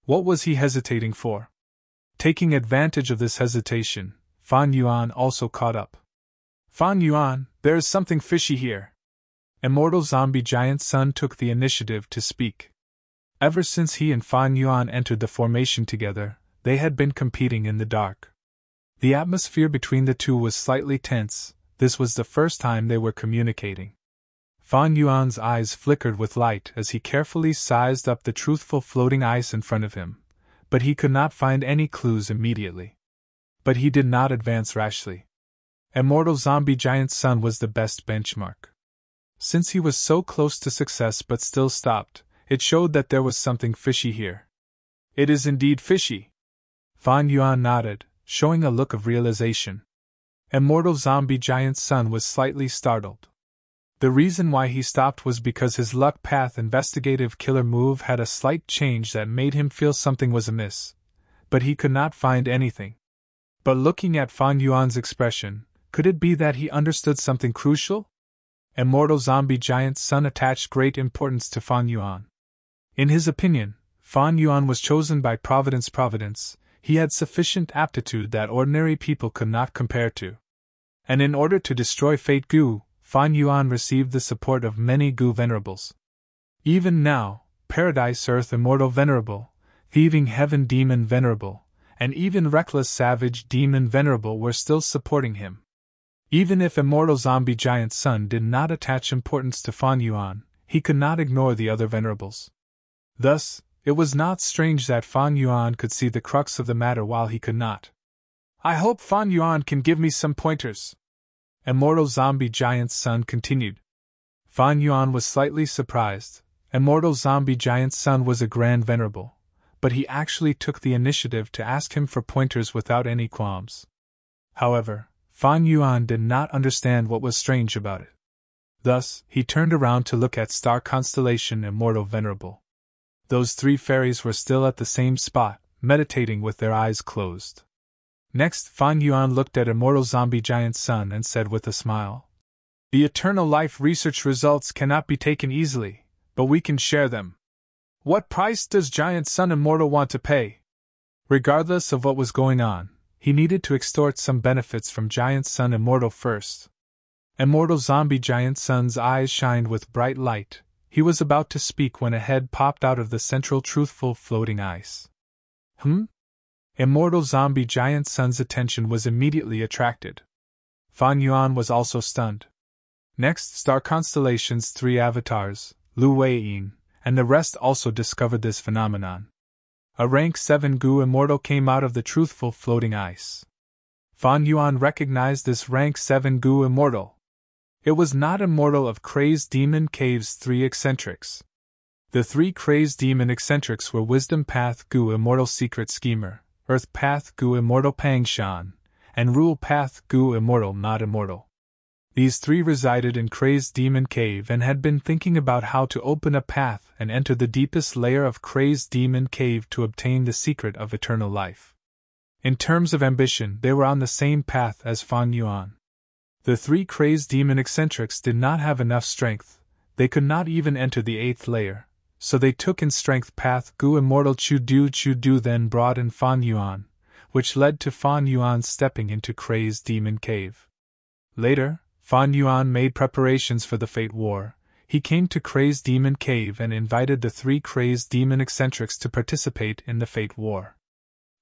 What was he hesitating for? Taking advantage of this hesitation, Fan Yuan also caught up. Fan Yuan, there is something fishy here. Immortal Zombie Giant Sun took the initiative to speak. Ever since he and Fan Yuan entered the formation together, they had been competing in the dark. The atmosphere between the two was slightly tense. This was the first time they were communicating. Fan Yuan's eyes flickered with light as he carefully sized up the truthful floating ice in front of him, but he could not find any clues immediately. But he did not advance rashly. Immortal Zombie Giant Sun was the best benchmark. Since he was so close to success but still stopped, it showed that there was something fishy here. It is indeed fishy. Fan Yuan nodded, showing a look of realization. Immortal Zombie Giant Sun was slightly startled. The reason why he stopped was because his Luck Path investigative killer move had a slight change that made him feel something was amiss, but he could not find anything. But looking at Fan Yuan's expression, Could it be that he understood something crucial? Immortal zombie giant Sun attached great importance to Fan Yuan. In his opinion, Fan Yuan was chosen by Providence. He had sufficient aptitude that ordinary people could not compare to. And in order to destroy Fate Gu, Fan Yuan received the support of many Gu venerables. Even now, Paradise Earth Immortal Venerable, Thieving Heaven Demon Venerable, and even Reckless Savage Demon Venerable were still supporting him. Even if Immortal Zombie Giant Sun did not attach importance to Fan Yuan, he could not ignore the other venerables. Thus, it was not strange that Fan Yuan could see the crux of the matter while he could not. I hope Fan Yuan can give me some pointers. Immortal Zombie Giant Sun continued. Fan Yuan was slightly surprised. Immortal Zombie Giant Sun was a grand venerable, but he actually took the initiative to ask him for pointers without any qualms. However, Fan Yuan did not understand what was strange about it. Thus, he turned around to look at Star Constellation Immortal Venerable. Those three fairies were still at the same spot, meditating with their eyes closed. Next, Fan Yuan looked at Immortal Zombie Giant Sun and said with a smile, "The eternal life research results cannot be taken easily, but we can share them. What price does Giant Sun Immortal want to pay?" Regardless of what was going on, he needed to extort some benefits from Giant Sun Immortal first. Immortal Zombie Giant Sun's eyes shined with bright light. He was about to speak when a head popped out of the central truthful floating ice. Immortal Zombie Giant Sun's attention was immediately attracted. Fan Yuan was also stunned. Next, Star Constellation's three avatars, Lu Weiyin, and the rest also discovered this phenomenon. A rank 7 Gu Immortal came out of the truthful floating ice. Fan Yuan recognized this rank 7 Gu Immortal. It was not Immortal of Crazed Demon Cave's three eccentrics. The three Crazed Demon eccentrics were Wisdom Path Gu Immortal Secret Schemer, Earth Path Gu Immortal Pangshan, and Rule Path Gu Immortal Not Immortal. These three resided in Crazed Demon Cave and had been thinking about how to open a path and enter the deepest layer of Crazed Demon Cave to obtain the secret of eternal life. In terms of ambition, they were on the same path as Fan Yuan. The three Crazed Demon eccentrics did not have enough strength, they could not even enter the 8th layer, so they took in strength path Gu Immortal Chu Du then brought in Fan Yuan, which led to Fan Yuan stepping into Crazed Demon Cave. Later, Fan Yuan made preparations for the Fate War. He came to Crazed Demon Cave and invited the three Crazed Demon eccentrics to participate in the Fate War.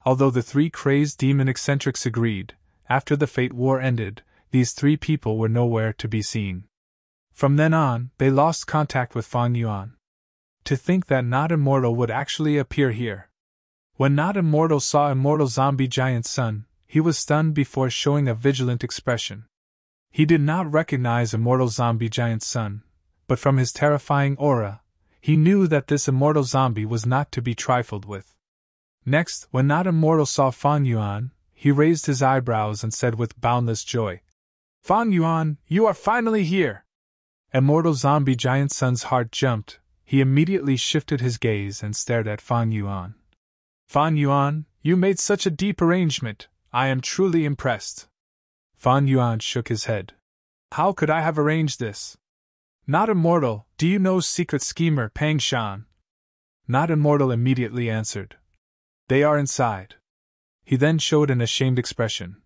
Although the three Crazed Demon eccentrics agreed, after the Fate War ended, these three people were nowhere to be seen. From then on, they lost contact with Fan Yuan. To think that Not Immortal would actually appear here. When Not Immortal saw Immortal Zombie Giant Sun, he was stunned before showing a vigilant expression. He did not recognize Immortal Zombie Giant Sun, but from his terrifying aura, he knew that this immortal zombie was not to be trifled with. Next, when Not Immortal saw Fan Yuan, he raised his eyebrows and said with boundless joy, "Fan Yuan, you are finally here!" Immortal Zombie Giant Sun's heart jumped. He immediately shifted his gaze and stared at Fan Yuan. "Fan Yuan, you made such a deep arrangement, I am truly impressed." Fan Yuan shook his head. "How could I have arranged this?" "Not Immortal, do you know Secret Schemer Pangshan?" Not Immortal immediately answered. "They are inside." He then showed an ashamed expression.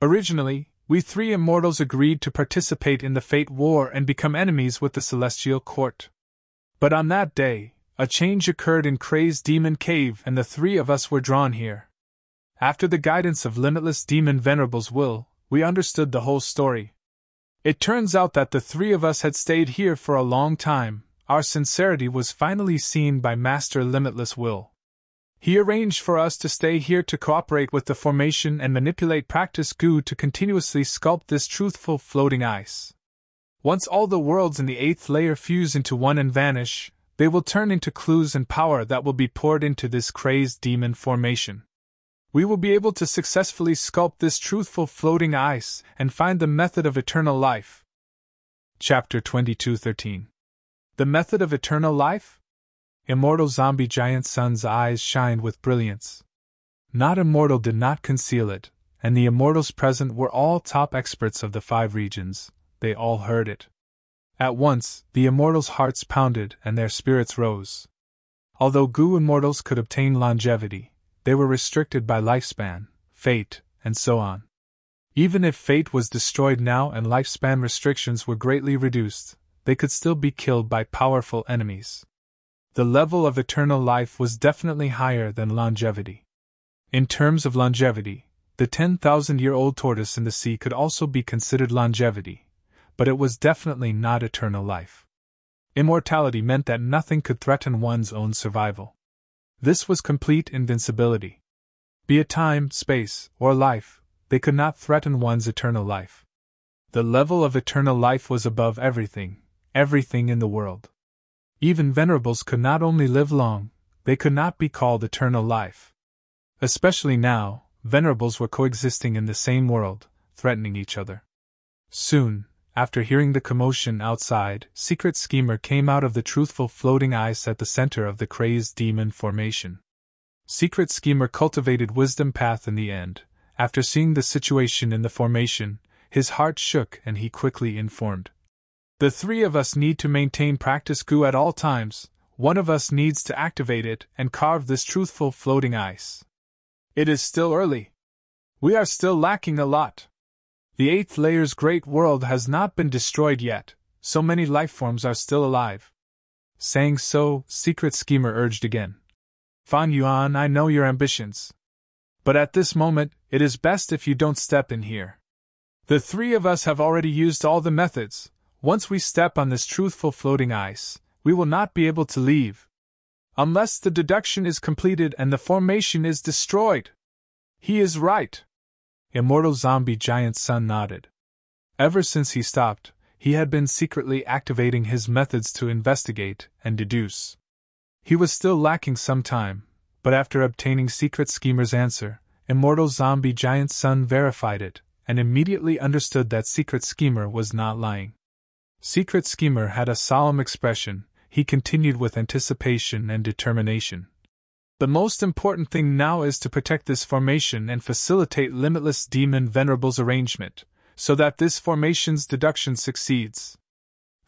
"Originally, we three immortals agreed to participate in the Fate War and become enemies with the Celestial Court. But on that day, a change occurred in Crazed Demon Cave and the three of us were drawn here. After the guidance of Limitless Demon Venerable's will, we understood the whole story. It turns out that the three of us had stayed here for a long time. Our sincerity was finally seen by Master Limitless Will. He arranged for us to stay here to cooperate with the formation and manipulate practice Gu to continuously sculpt this truthful floating ice. Once all the worlds in the 8th layer fuse into one and vanish, they will turn into clues and power that will be poured into this crazed demon formation. We will be able to successfully sculpt this truthful floating ice and find the method of eternal life. Chapter 22:13. The method of eternal life? Immortal Zombie Giant Sun's eyes shined with brilliance. Not Immortal did not conceal it, and the immortals present were all top experts of the 5 regions. They all heard it. At once, the immortals' hearts pounded and their spirits rose. Although Gu immortals could obtain longevity, they were restricted by lifespan, fate, and so on. Even if fate was destroyed now and lifespan restrictions were greatly reduced, they could still be killed by powerful enemies. The level of eternal life was definitely higher than longevity. In terms of longevity, the 10,000-year-old tortoise in the sea could also be considered longevity, but it was definitely not eternal life. Immortality meant that nothing could threaten one's own survival. This was complete invincibility. Be it time, space, or life, they could not threaten one's eternal life. The level of eternal life was above everything in the world. Even venerables could not only live long, they could not be called eternal life. Especially now, venerables were coexisting in the same world, threatening each other. Soon, after hearing the commotion outside, Secret Schemer came out of the truthful floating ice at the center of the crazed demon formation. Secret Schemer cultivated wisdom path in the end. After seeing the situation in the formation, his heart shook and he quickly informed. The 3 of us need to maintain practice Gu at all times. One of us needs to activate it and carve this truthful floating ice. It is still early. We are still lacking a lot. The 8th layer's great world has not been destroyed yet, so many lifeforms are still alive. Saying so, Secret Schemer urged again. Fan Yuan, I know your ambitions. But at this moment, it is best if you don't step in here. The 3 of us have already used all the methods. Once we step on this truthful floating ice, we will not be able to leave. Unless the deduction is completed and the formation is destroyed. He is right. Immortal Zombie Giant's son nodded. Ever since he stopped, he had been secretly activating his methods to investigate and deduce. He was still lacking some time, but after obtaining Secret Schemer's answer, Immortal Zombie Giant's son verified it, and immediately understood that Secret Schemer was not lying. Secret Schemer had a solemn expression. He continued with anticipation and determination. The most important thing now is to protect this formation and facilitate Limitless Demon Venerable's arrangement, so that this formation's deduction succeeds.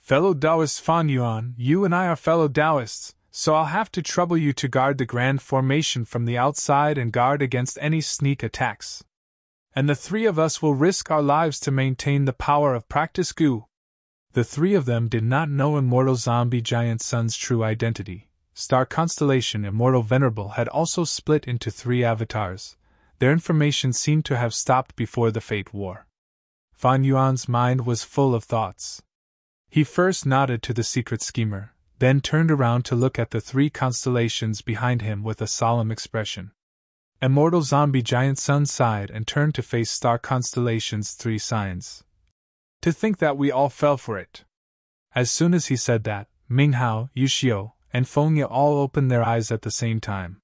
Fellow Taoist Fan Yuan, you and I are fellow Taoists, so I'll have to trouble you to guard the grand formation from the outside and guard against any sneak attacks. And the 3 of us will risk our lives to maintain the power of practice Gu. The 3 of them did not know Immortal Zombie Giant's son's true identity. Star Constellation Immortal Venerable had also split into 3 avatars. Their information seemed to have stopped before the Fate War. Fan Yuan's mind was full of thoughts. He first nodded to the Secret Schemer, then turned around to look at the 3 constellations behind him with a solemn expression. Immortal Zombie Giant's son sighed and turned to face Star Constellation's 3 signs. To think that we all fell for it. As soon as he said that, Minghao, Yushio, and Fengya all opened their eyes at the same time.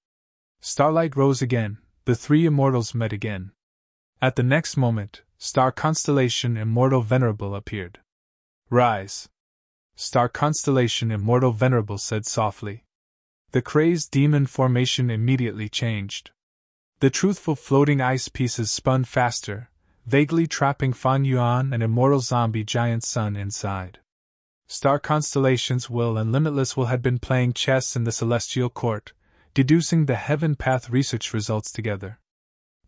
Starlight rose again, the 3 immortals met again. At the next moment, Star Constellation Immortal Venerable appeared. Rise! Star Constellation Immortal Venerable said softly. The crazed demon formation immediately changed. The truthful floating ice pieces spun faster, vaguely trapping Fan Yuan and Immortal Zombie Giant's son inside. Star Constellations Will and Limitless Will had been playing chess in the Celestial Court, deducing the Heaven Path research results together.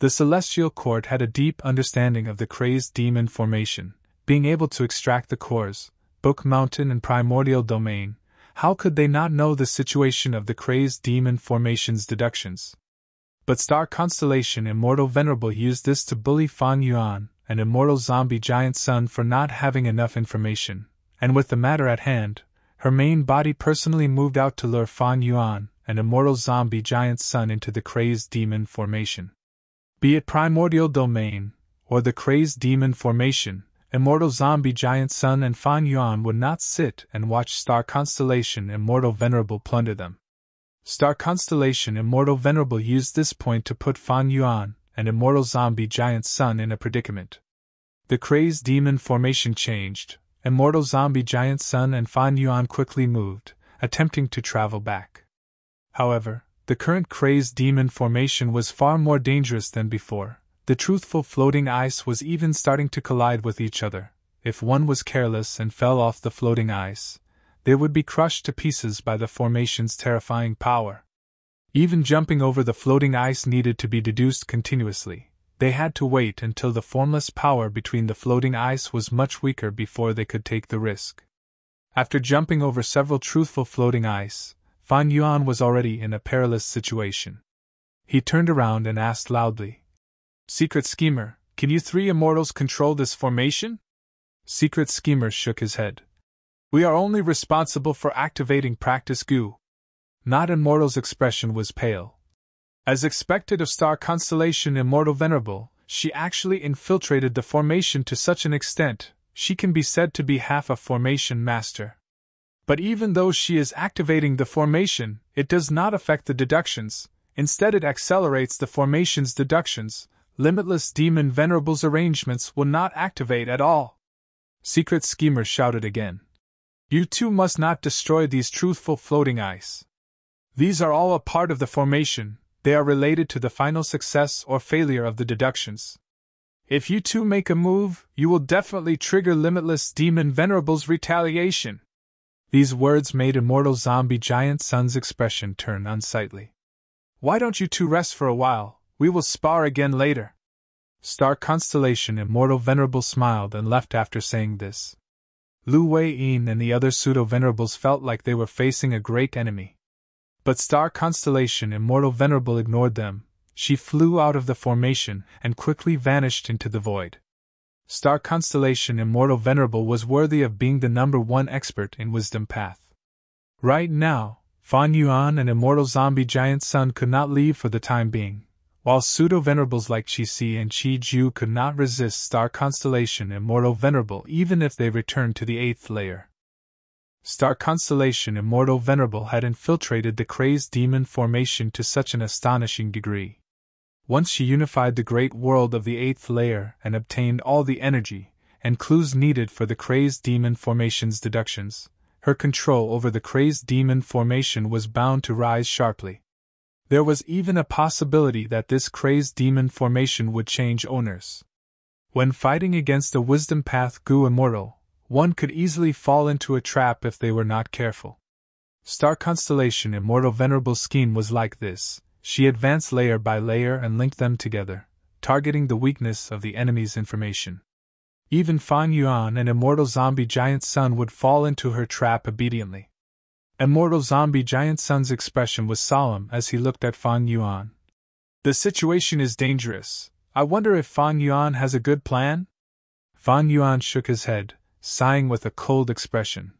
The Celestial Court had a deep understanding of the crazed demon formation, being able to extract the cores, Book Mountain and Primordial Domain. How could they not know the situation of the crazed demon formation's deductions? But Star Constellation Immortal Venerable used this to bully Fan Yuan and Immortal Zombie Giant's son for not having enough information, and with the matter at hand, her main body personally moved out to lure Fan Yuan and Immortal Zombie Giant's son into the crazed demon formation. Be it Primordial Domain, or the crazed demon formation, Immortal Zombie Giant's son and Fan Yuan would not sit and watch Star Constellation Immortal Venerable plunder them. Star Constellation Immortal Venerable used this point to put Fan Yuan and Immortal Zombie Giant's son in a predicament. The crazed demon formation changed. Immortal Zombie Giant's son and Fan Yuan quickly moved, attempting to travel back. However, the current crazed demon formation was far more dangerous than before. The truthful floating ice was even starting to collide with each other. If one was careless and fell off the floating ice, they would be crushed to pieces by the formation's terrifying power. Even jumping over the floating ice needed to be deduced continuously. They had to wait until the formless power between the floating ice was much weaker before they could take the risk. After jumping over several truthful floating ice, Fan Yuan was already in a perilous situation. He turned around and asked loudly, "Secret Schemer, can you three immortals control this formation?" Secret Schemer shook his head. "We are only responsible for activating practice goo." Not Immortal's expression was pale. As expected of star constellation Immortal Venerable, she actually infiltrated the formation to such an extent, she can be said to be half a formation master. But even though she is activating the formation, it does not affect the deductions, instead it accelerates the formation's deductions. Limitless Demon Venerable's arrangements will not activate at all. Secret Schemer shouted again. "You two must not destroy these truthful floating ice. These are all a part of the formation, they are related to the final success or failure of the deductions. If you two make a move, you will definitely trigger Limitless Demon Venerable's retaliation." These words made Immortal Zombie Giant Sun's expression turn unsightly. "Why don't you two rest for a while? We will spar again later." Star Constellation Immortal Venerable smiled and left after saying this. Lu Wei-yin and the other pseudo-venerables felt like they were facing a great enemy. But Star Constellation Immortal Venerable ignored them. She flew out of the formation and quickly vanished into the void. Star Constellation Immortal Venerable was worthy of being the #1 expert in Wisdom Path. Right now, Fan Yuan and Immortal Zombie Giant Sun could not leave for the time being, while pseudo-venerables like Qi Si and Qi Ju could not resist Star Constellation Immortal Venerable even if they returned to the 8th layer. Star Constellation Immortal Venerable had infiltrated the crazed demon formation to such an astonishing degree. Once she unified the great world of the 8th layer and obtained all the energy and clues needed for the crazed demon formation's deductions, her control over the crazed demon formation was bound to rise sharply. There was even a possibility that this crazed demon formation would change owners. When fighting against a Wisdom Path Gu Immortal, one could easily fall into a trap if they were not careful. Star Constellation Immortal Venerable's scheme was like this. She advanced layer by layer and linked them together, targeting the weakness of the enemy's information. Even Fan Yuan and Immortal Zombie Giant Sun would fall into her trap obediently. Immortal Zombie Giant Sun's expression was solemn as he looked at Fan Yuan. "The situation is dangerous. I wonder if Fan Yuan has a good plan?" Fan Yuan shook his head, sighing with a cold expression.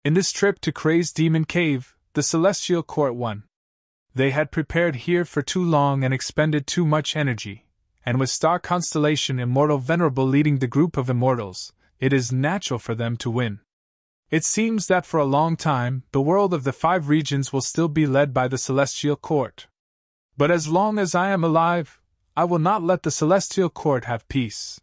"In this trip to Crazed Demon Cave, the Celestial Court won. They had prepared here for too long and expended too much energy, and with Star Constellation Immortal Venerable leading the group of immortals, it is natural for them to win. It seems that for a long time, the world of the 5 regions will still be led by the Celestial Court. But as long as I am alive, I will not let the Celestial Court have peace."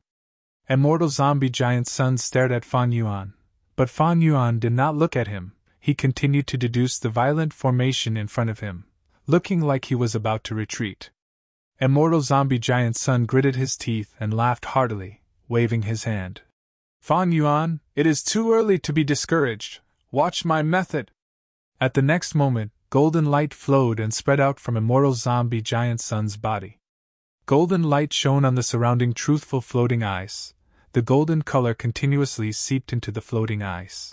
Immortal Zombie Giant Sun stared at Fan Yuan, but Fan Yuan did not look at him. He continued to deduce the violent formation in front of him, looking like he was about to retreat. Immortal Zombie Giant Sun gritted his teeth and laughed heartily, waving his hand. "Fan Yuan, it is too early to be discouraged. Watch my method." At the next moment, golden light flowed and spread out from Immortal Zombie Giant Sun's body. Golden light shone on the surrounding truthful floating ice. The golden color continuously seeped into the floating ice.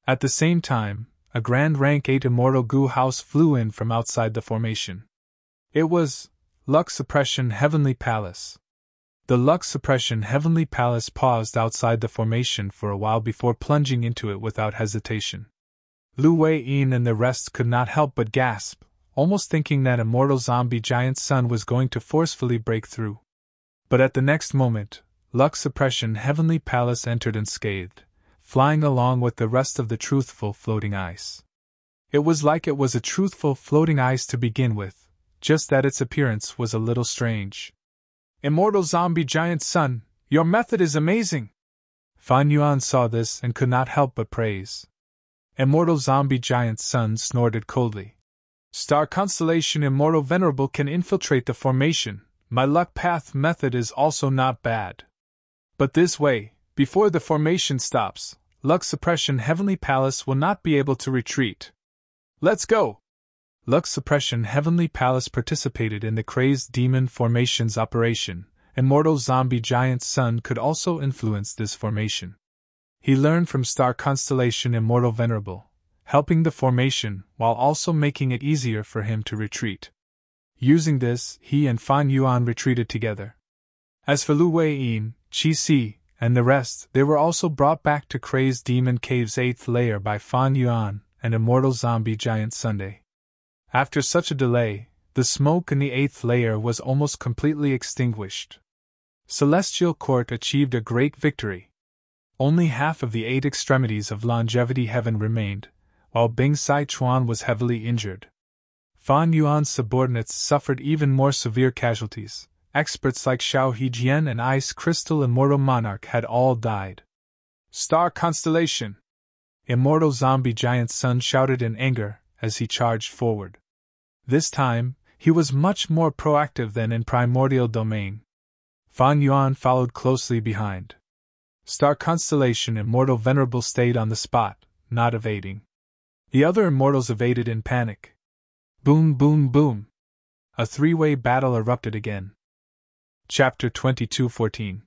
At the same time, a Grand Rank 8 Immortal Gu house flew in from outside the formation. It was Lux Suppression Heavenly Palace. The Lux Suppression Heavenly Palace paused outside the formation for a while before plunging into it without hesitation. Lu Wei-yin and the rest could not help but gasp, almost thinking that Immortal Zombie Giant Sun was going to forcefully break through. But at the next moment, Lux Suppression Heavenly Palace entered unscathed, flying along with the rest of the truthful floating ice. It was like it was a truthful floating ice to begin with, just that its appearance was a little strange. "Immortal Zombie Giant Sun, your method is amazing!" Fan Yuan saw this and could not help but praise. Immortal Zombie Giant Sun snorted coldly. "Star Constellation Immortal Venerable can infiltrate the formation, My luck path method is also not bad. But this way, before the formation stops, luck suppression Heavenly Palace will not be able to retreat. Let's go! Luck suppression Heavenly Palace participated in the crazed demon formation's operation. Immortal zombie giant Sun could also influence this formation. He learned from star constellation Immortal Venerable, helping the formation while also making it easier for him to retreat. Using this, he and Fan Yuan retreated together. As for Lu Wei-yin, Qi Si, and the rest, they were also brought back to Crazed Demon Cave's 8th layer by Fan Yuan and Immortal Zombie Giant Sunday. After such a delay, the smoke in the 8th layer was almost completely extinguished. Celestial Court achieved a great victory. Only half of the 8 extremities of Longevity Heaven remained, while Bing Sai Chuan was heavily injured. Fan Yuan's subordinates suffered even more severe casualties. Experts like Xiao Hejian and Ice Crystal Immortal Monarch had all died. Star Constellation! Immortal Zombie Giant Sun shouted in anger as he charged forward. This time, he was much more proactive than in Primordial Domain. Fan Yuan followed closely behind. Star Constellation Immortal Venerable stayed on the spot, not evading. The other immortals evaded in panic. Boom, boom, boom. A three-way battle erupted again. Chapter 22:14.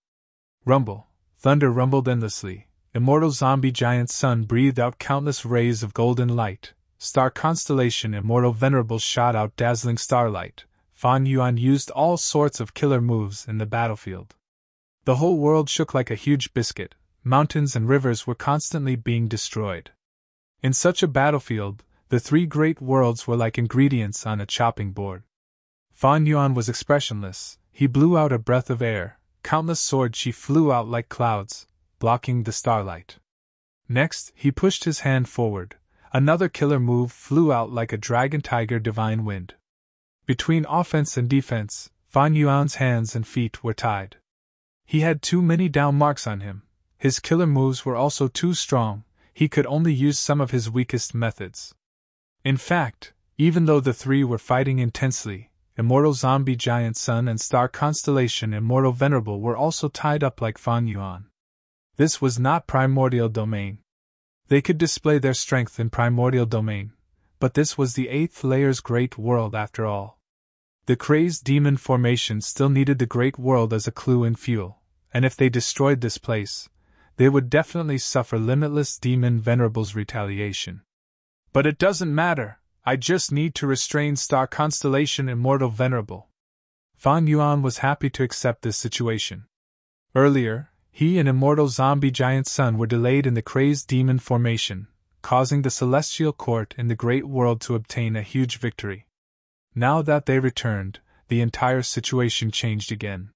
Rumble. Thunder rumbled endlessly. Immortal Zombie Giant Sun breathed out countless rays of golden light. Star Constellation Immortal Venerable shot out dazzling starlight. Fan Yuan used all sorts of killer moves in the battlefield. The whole world shook like a huge biscuit. Mountains and rivers were constantly being destroyed. In such a battlefield, the 3 great worlds were like ingredients on a chopping board. Fan Yuan was expressionless. He blew out a breath of air. Countless sword chi flew out like clouds, blocking the starlight. Next, he pushed his hand forward. Another killer move flew out like a dragon tiger divine wind. Between offense and defense, Fan Yuan's hands and feet were tied. He had too many down marks on him. His killer moves were also too strong. He could only use some of his weakest methods. In fact, even though the 3 were fighting intensely, Immortal Zombie Giant Sun and Star Constellation Immortal Venerable were also tied up like Fan Yuan. This was not Primordial Domain. They could display their strength in Primordial Domain, but this was the 8th layer's Great World after all. The Crazed Demon Formation still needed the Great World as a clue and fuel, and if they destroyed this place, they would definitely suffer Limitless Demon Venerable's retaliation. But it doesn't matter, I just need to restrain Star Constellation Immortal Venerable. Fan Yuan was happy to accept this situation. Earlier, he and Immortal Zombie Giant Sun were delayed in the Crazed Demon Formation, causing the Celestial Court in the Great World to obtain a huge victory. Now that they returned, the entire situation changed again.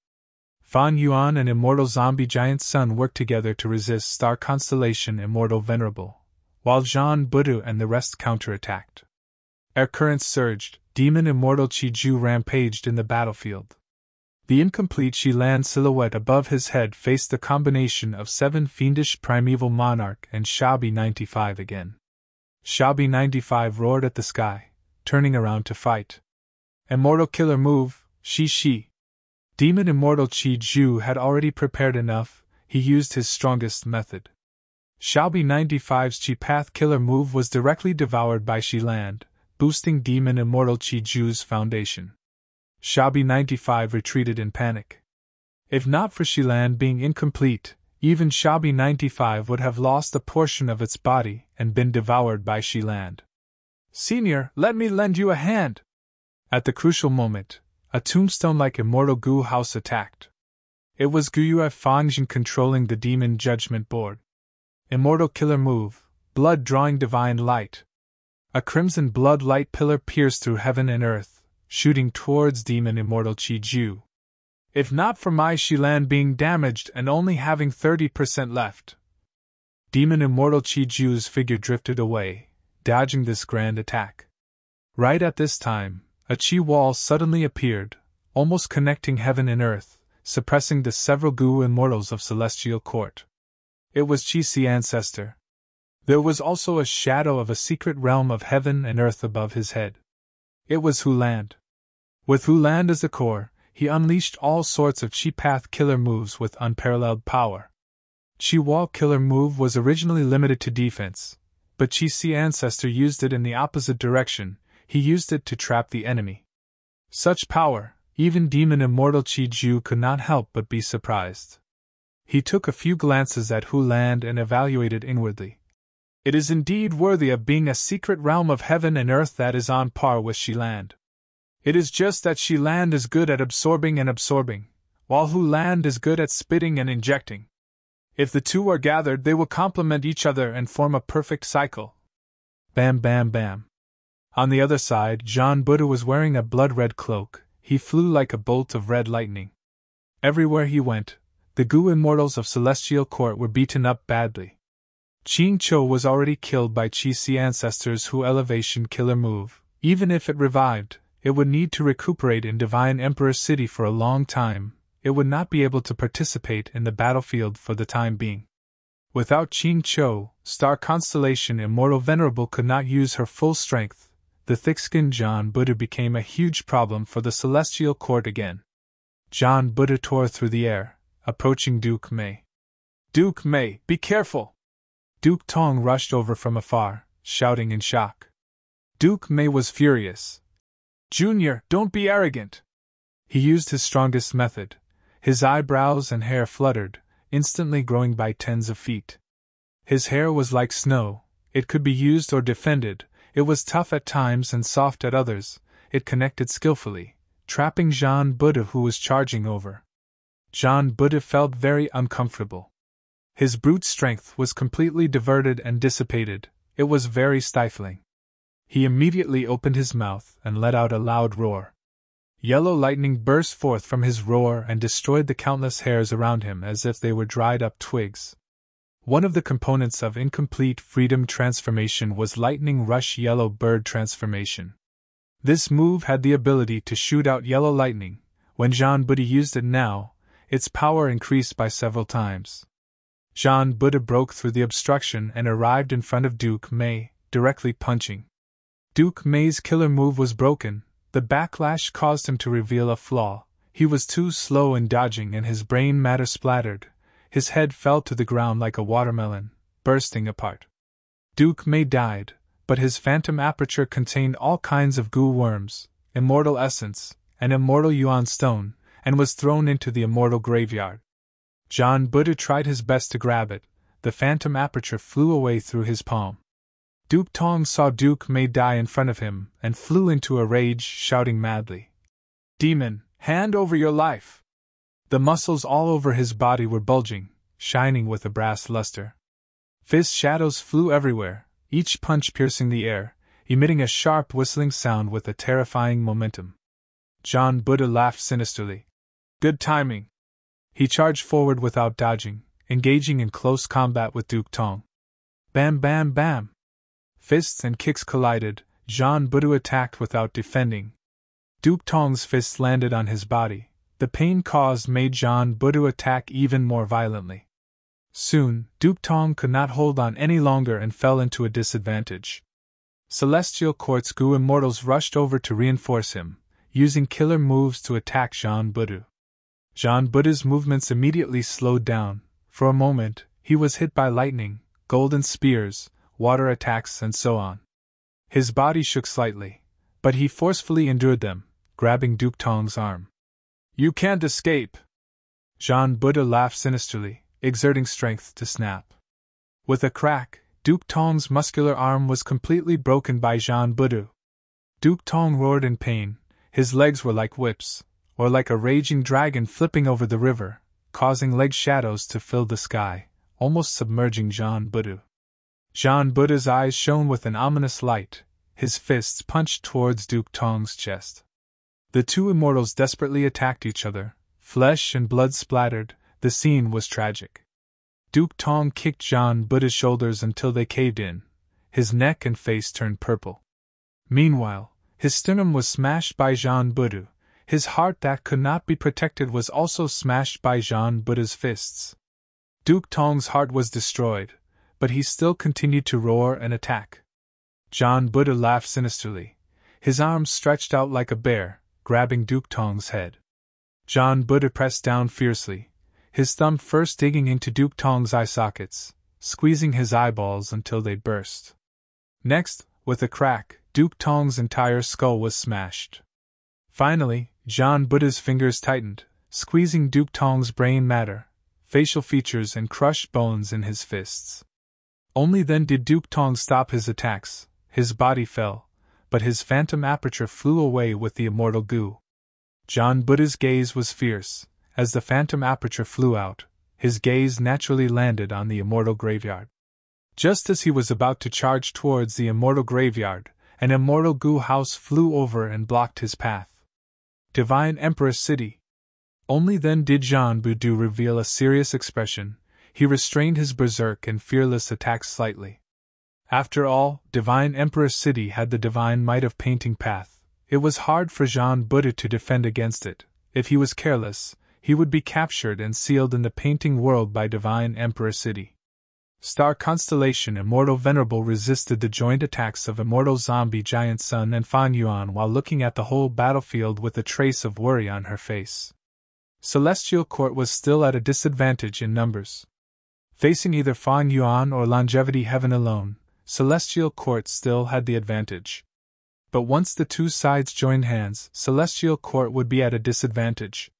Fan Yuan and Immortal Zombie Giant Sun worked together to resist Star Constellation Immortal Venerable, while Zhan Budu and the rest counterattacked. Air currents surged, Demon Immortal Qi-Ju rampaged in the battlefield. The incomplete Shi-Lan silhouette above his head faced the combination of 7 fiendish primeval monarch and Shabi 95 again. Shabi 95 roared at the sky, turning around to fight. Immortal killer move, Shi. Demon Immortal Qi-Ju had already prepared enough, he used his strongest method. Shabi 95's Qi Path killer move was directly devoured by Shi-Lan, boosting Demon Immortal Qi-Ju's foundation. Shabi 95 retreated in panic. If not for Shi-Lan being incomplete, even Shabi 95 would have lost a portion of its body and been devoured by Shi-Lan. Senior, let me lend you a hand! At the crucial moment, a tombstone-like Immortal Gu House attacked. It was Guyue Fangjin controlling the Demon Judgment Board. Immortal killer move, blood drawing divine light. A crimson blood light pillar pierced through heaven and earth, shooting towards Demon Immortal Qi-Ju. If not for my Shi-Lan being damaged and only having 30% left. Demon Immortal Qi-Ju's figure drifted away, dodging this grand attack. Right at this time, a Qi wall suddenly appeared, almost connecting heaven and earth, suppressing the several Gu immortals of Celestial Court. It was Qi-Si ancestor. There was also a shadow of a secret realm of heaven and earth above his head. It was Huland. With Huland as the core, he unleashed all sorts of chi path killer moves with unparalleled power. Chi wall killer move was originally limited to defense, but Chi Si ancestor used it in the opposite direction. He used it to trap the enemy. Such power, even demon immortal Chi Ju could not help but be surprised. He took a few glances at Hu Land and evaluated inwardly. It is indeed worthy of being a secret realm of heaven and earth that is on par with Shi Land. It is just that Shi Land is good at absorbing and absorbing, while Hu Land is good at spitting and injecting. If the two are gathered, they will complement each other and form a perfect cycle. Bam, bam, bam. On the other side, John Buddha was wearing a blood-red cloak. He flew like a bolt of red lightning. Everywhere he went, the Gu immortals of Celestial Court were beaten up badly. Qing Cho was already killed by Chi Si ancestors Hu elevation killer move. Even if it revived, it would need to recuperate in Divine Emperor City for a long time. It would not be able to participate in the battlefield for the time being. Without Qing Cho, Star Constellation Immortal Venerable could not use her full strength. The thick-skinned John Buddha became a huge problem for the Celestial Court again. John Buddha tore through the air, approaching Duke Mei. "Duke Mei, be careful!" Duke Tong rushed over from afar, shouting in shock. Duke Mei was furious. "Junior, don't be arrogant!" He used his strongest method. His eyebrows and hair fluttered, instantly growing by tens of feet. His hair was like snow. It could be used or defended. It was tough at times and soft at others. It connected skillfully, trapping John Buddha, who was charging over. John Buddha felt very uncomfortable. His brute strength was completely diverted and dissipated. It was very stifling. He immediately opened his mouth and let out a loud roar. Yellow lightning burst forth from his roar and destroyed the countless hairs around him as if they were dried-up twigs. One of the components of incomplete freedom transformation was Lightning Rush Yellow Bird transformation. This move had the ability to shoot out yellow lightning. When John Buddha used it now, its power increased by several times. John Buddha broke through the obstruction and arrived in front of Duke Mei, directly punching. Duke Mei's killer move was broken. The backlash caused him to reveal a flaw. He was too slow in dodging and his brain matter splattered. His head fell to the ground like a watermelon, bursting apart. Duke Mei died, but his phantom aperture contained all kinds of goo worms, immortal essence, and immortal yuan stone, and was thrown into the immortal graveyard. John Buddha tried his best to grab it. The phantom aperture flew away through his palm. Duke Tong saw Duke Mei die in front of him and flew into a rage, shouting madly, "Demon, hand over your life!" The muscles all over his body were bulging, shining with a brass luster. Fist shadows flew everywhere, each punch piercing the air, emitting a sharp whistling sound with a terrifying momentum. John Buddha laughed sinisterly. Good timing. He charged forward without dodging, engaging in close combat with Duke Tong. Bam, bam, bam! Fists and kicks collided. John Buddha attacked without defending. Duke Tong's fists landed on his body. The pain caused made John Buddha attack even more violently. Soon, Duke Tong could not hold on any longer and fell into a disadvantage. Celestial Court's Gu immortals rushed over to reinforce him, using killer moves to attack John Buddha. John Buddha's movements immediately slowed down. For a moment, he was hit by lightning, golden spears, water attacks, and so on. His body shook slightly, but he forcefully endured them, grabbing Duke Tong's arm. You can't escape! John Buddha laughed sinisterly, exerting strength to snap. With a crack, Duke Tong's muscular arm was completely broken by John Buddha. Duke Tong roared in pain. His legs were like whips, or like a raging dragon flipping over the river, causing leg shadows to fill the sky, almost submerging John Buddha. John Buddha's eyes shone with an ominous light. His fists punched towards Duke Tong's chest. The two immortals desperately attacked each other. Flesh and blood splattered. The scene was tragic. Duke Tong kicked John Buddha's shoulders until they caved in. His neck and face turned purple. Meanwhile, his sternum was smashed by John Buddha. His heart that could not be protected was also smashed by John Buddha's fists. Duke Tong's heart was destroyed, but he still continued to roar and attack. John Buddha laughed sinisterly. His arms stretched out like a bear, grabbing Duke Tong's head. John Buddha pressed down fiercely, his thumb first digging into Duke Tong's eye sockets, squeezing his eyeballs until they burst. Next, with a crack, Duke Tong's entire skull was smashed. Finally, John Buddha's fingers tightened, squeezing Duke Tong's brain matter, facial features and crushed bones in his fists. Only then did Duke Tong stop his attacks. His body fell, but his phantom aperture flew away with the immortal goo. John Buddha's gaze was fierce. As the phantom aperture flew out, his gaze naturally landed on the immortal graveyard. Just as he was about to charge towards the immortal graveyard, an immortal goo house flew over and blocked his path. Divine Emperor's City. Only then did John Buddha reveal a serious expression. He restrained his berserk and fearless attacks slightly. After all, Divine Emperor's City had the divine might of painting path. It was hard for John Buddha to defend against it. If he was careless, he would be captured and sealed in the painting world by Divine Emperor City. Star Constellation Immortal Venerable resisted the joint attacks of Immortal Zombie Giant Sun and Fan Yuan while looking at the whole battlefield with a trace of worry on her face. Celestial Court was still at a disadvantage in numbers. Facing either Fan Yuan or Longevity Heaven alone, Celestial Court still had the advantage. But once the two sides joined hands, Celestial Court would be at a disadvantage.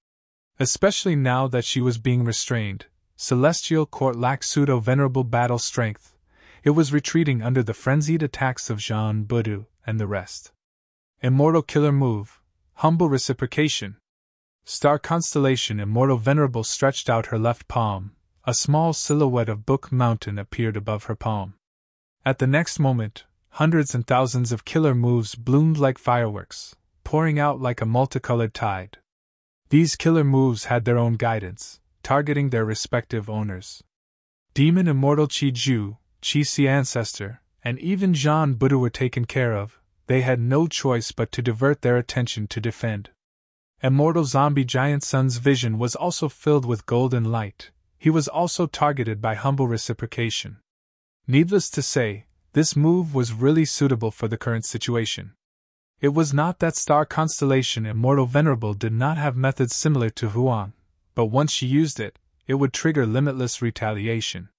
Especially now that she was being restrained, Celestial Court lacked pseudo-venerable battle strength. It was retreating under the frenzied attacks of John Buddha and the rest. Immortal Killer Move, Humble Reciprocation. Star Constellation Immortal Venerable stretched out her left palm. A small silhouette of Book Mountain appeared above her palm. At the next moment, hundreds and thousands of killer moves bloomed like fireworks, pouring out like a multicolored tide. These killer moves had their own guidance, targeting their respective owners. Demon Immortal Chi Ju, Chi Si Ancestor, and even John Buddha were taken care of. They had no choice but to divert their attention to defend. Immortal Zombie Giant Sun's vision was also filled with golden light. He was also targeted by humble reciprocation. Needless to say, this move was really suitable for the current situation. It was not that Star Constellation Immortal Venerable did not have methods similar to Huang, but once she used it, it would trigger limitless retaliation.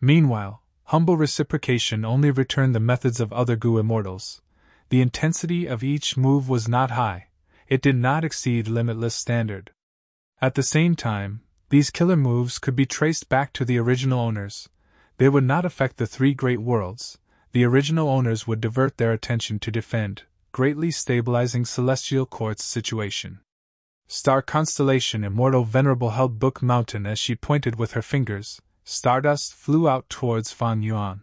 Meanwhile, humble reciprocation only returned the methods of other Gu Immortals. The intensity of each move was not high. It did not exceed limitless standard. At the same time, these killer moves could be traced back to the original owners. They would not affect the three great worlds. The original owners would divert their attention to defend, greatly stabilizing Celestial Court's situation. Star Constellation Immortal Venerable held Book Mountain as she pointed with her fingers. Stardust flew out towards Fan Yuan.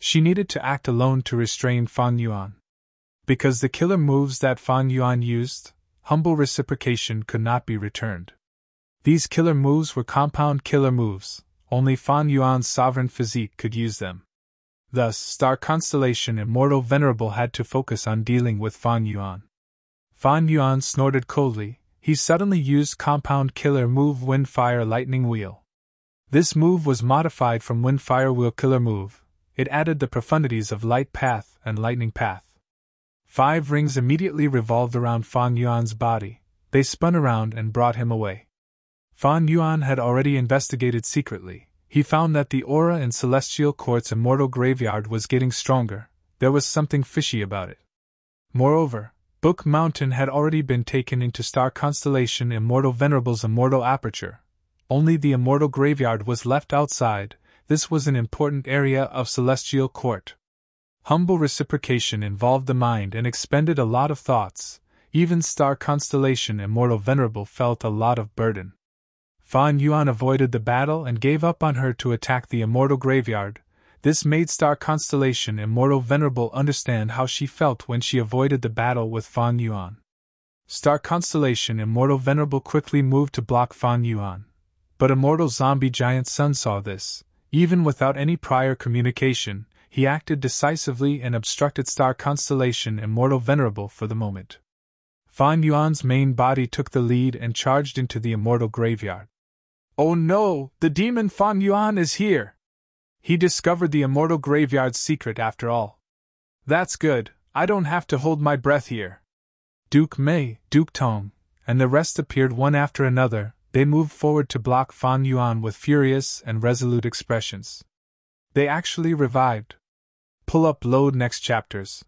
She needed to act alone to restrain Fan Yuan. Because the killer moves that Fan Yuan used, humble reciprocation could not be returned. These killer moves were compound killer moves. Only Fan Yuan's sovereign physique could use them. Thus, Star Constellation Immortal Venerable had to focus on dealing with Fan Yuan. Fan Yuan snorted coldly. He suddenly used compound killer move Wind Fire Lightning Wheel. This move was modified from Wind Fire Wheel Killer Move. It added the profundities of Light Path and Lightning Path. 5 rings immediately revolved around Fan Yuan's body. They spun around and brought him away. Fan Yuan had already investigated secretly. He found that the aura in Celestial Court's immortal graveyard was getting stronger. There was something fishy about it. Moreover, Book Mountain had already been taken into Star Constellation Immortal Venerable's immortal aperture. Only the immortal graveyard was left outside. This was an important area of Celestial Court. Humble reciprocation involved the mind and expended a lot of thoughts. Even Star Constellation Immortal Venerable felt a lot of burden. Fan Yuan avoided the battle and gave up on her to attack the immortal graveyard. This made Star Constellation Immortal Venerable understand how she felt when she avoided the battle with Fan Yuan. Star Constellation Immortal Venerable quickly moved to block Fan Yuan. But Immortal Zombie Giant Sun saw this. Even without any prior communication, he acted decisively and obstructed Star Constellation Immortal Venerable for the moment. Fan Yuan's main body took the lead and charged into the immortal graveyard. Oh no, the demon Fan Yuan is here! He discovered the immortal graveyard's secret after all. That's good, I don't have to hold my breath here. Duke Mei, Duke Tong, and the rest appeared one after another. They moved forward to block Fan Yuan with furious and resolute expressions. They actually revived. Pull up load next chapters.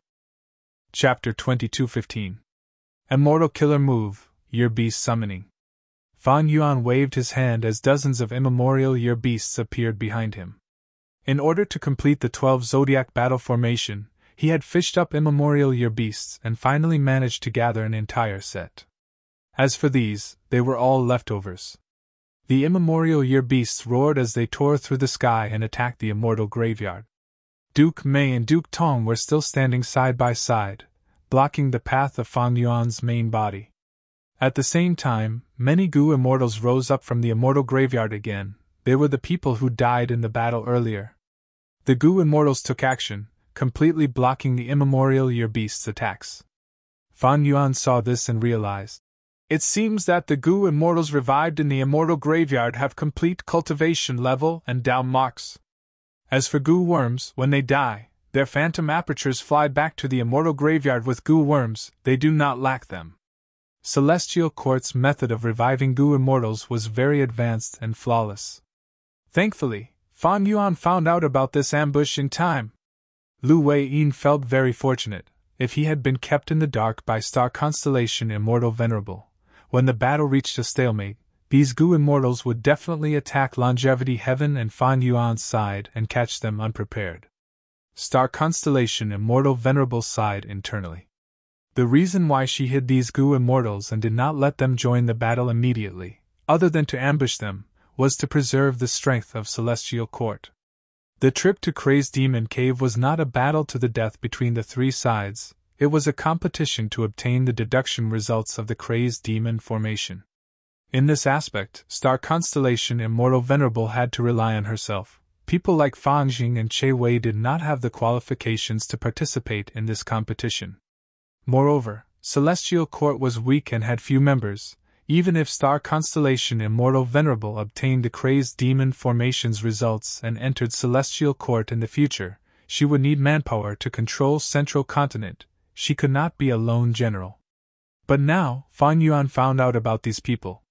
Chapter 22:15. Immortal Killer Move, Year Beast Summoning. Fan Yuan waved his hand as dozens of immemorial year beasts appeared behind him. In order to complete the 12 Zodiac battle formation, he had fished up immemorial year beasts and finally managed to gather an entire set. As for these, they were all leftovers. The immemorial year beasts roared as they tore through the sky and attacked the immortal graveyard. Duke Mei and Duke Tong were still standing side by side, blocking the path of Fan Yuan's main body. At the same time, many Gu immortals rose up from the immortal graveyard again. They were the people who died in the battle earlier. The Gu immortals took action, completely blocking the immemorial year beasts' attacks. Fan Yuan saw this and realized. It seems that the Gu immortals revived in the immortal graveyard have complete cultivation level and Dao marks. As for Gu worms, when they die, their phantom apertures fly back to the immortal graveyard with Gu worms. They do not lack them. Celestial Court's method of reviving Gu immortals was very advanced and flawless. Thankfully, Fan Yuan found out about this ambush in time. Lu Wei-yin felt very fortunate. If he had been kept in the dark by star constellation Immortal Venerable, when the battle reached a stalemate, these Gu immortals would definitely attack Longevity Heaven and Fan Yuan's side and catch them unprepared. Star constellation Immortal Venerable sighed internally. The reason why she hid these Gu immortals and did not let them join the battle immediately, other than to ambush them, was to preserve the strength of Celestial Court. The trip to Crazed Demon Cave was not a battle to the death between the three sides. It was a competition to obtain the deduction results of the Crazed Demon formation. In this aspect, Star Constellation Immortal Venerable had to rely on herself. People like Fang Jing and Che Wei did not have the qualifications to participate in this competition. Moreover, Celestial Court was weak and had few members. Even if Star Constellation Immortal Venerable obtained the Crazed Demon formation's results and entered Celestial Court in the future, she would need manpower to control Central Continent. She could not be a lone general. But now, Fan Yuan found out about these people.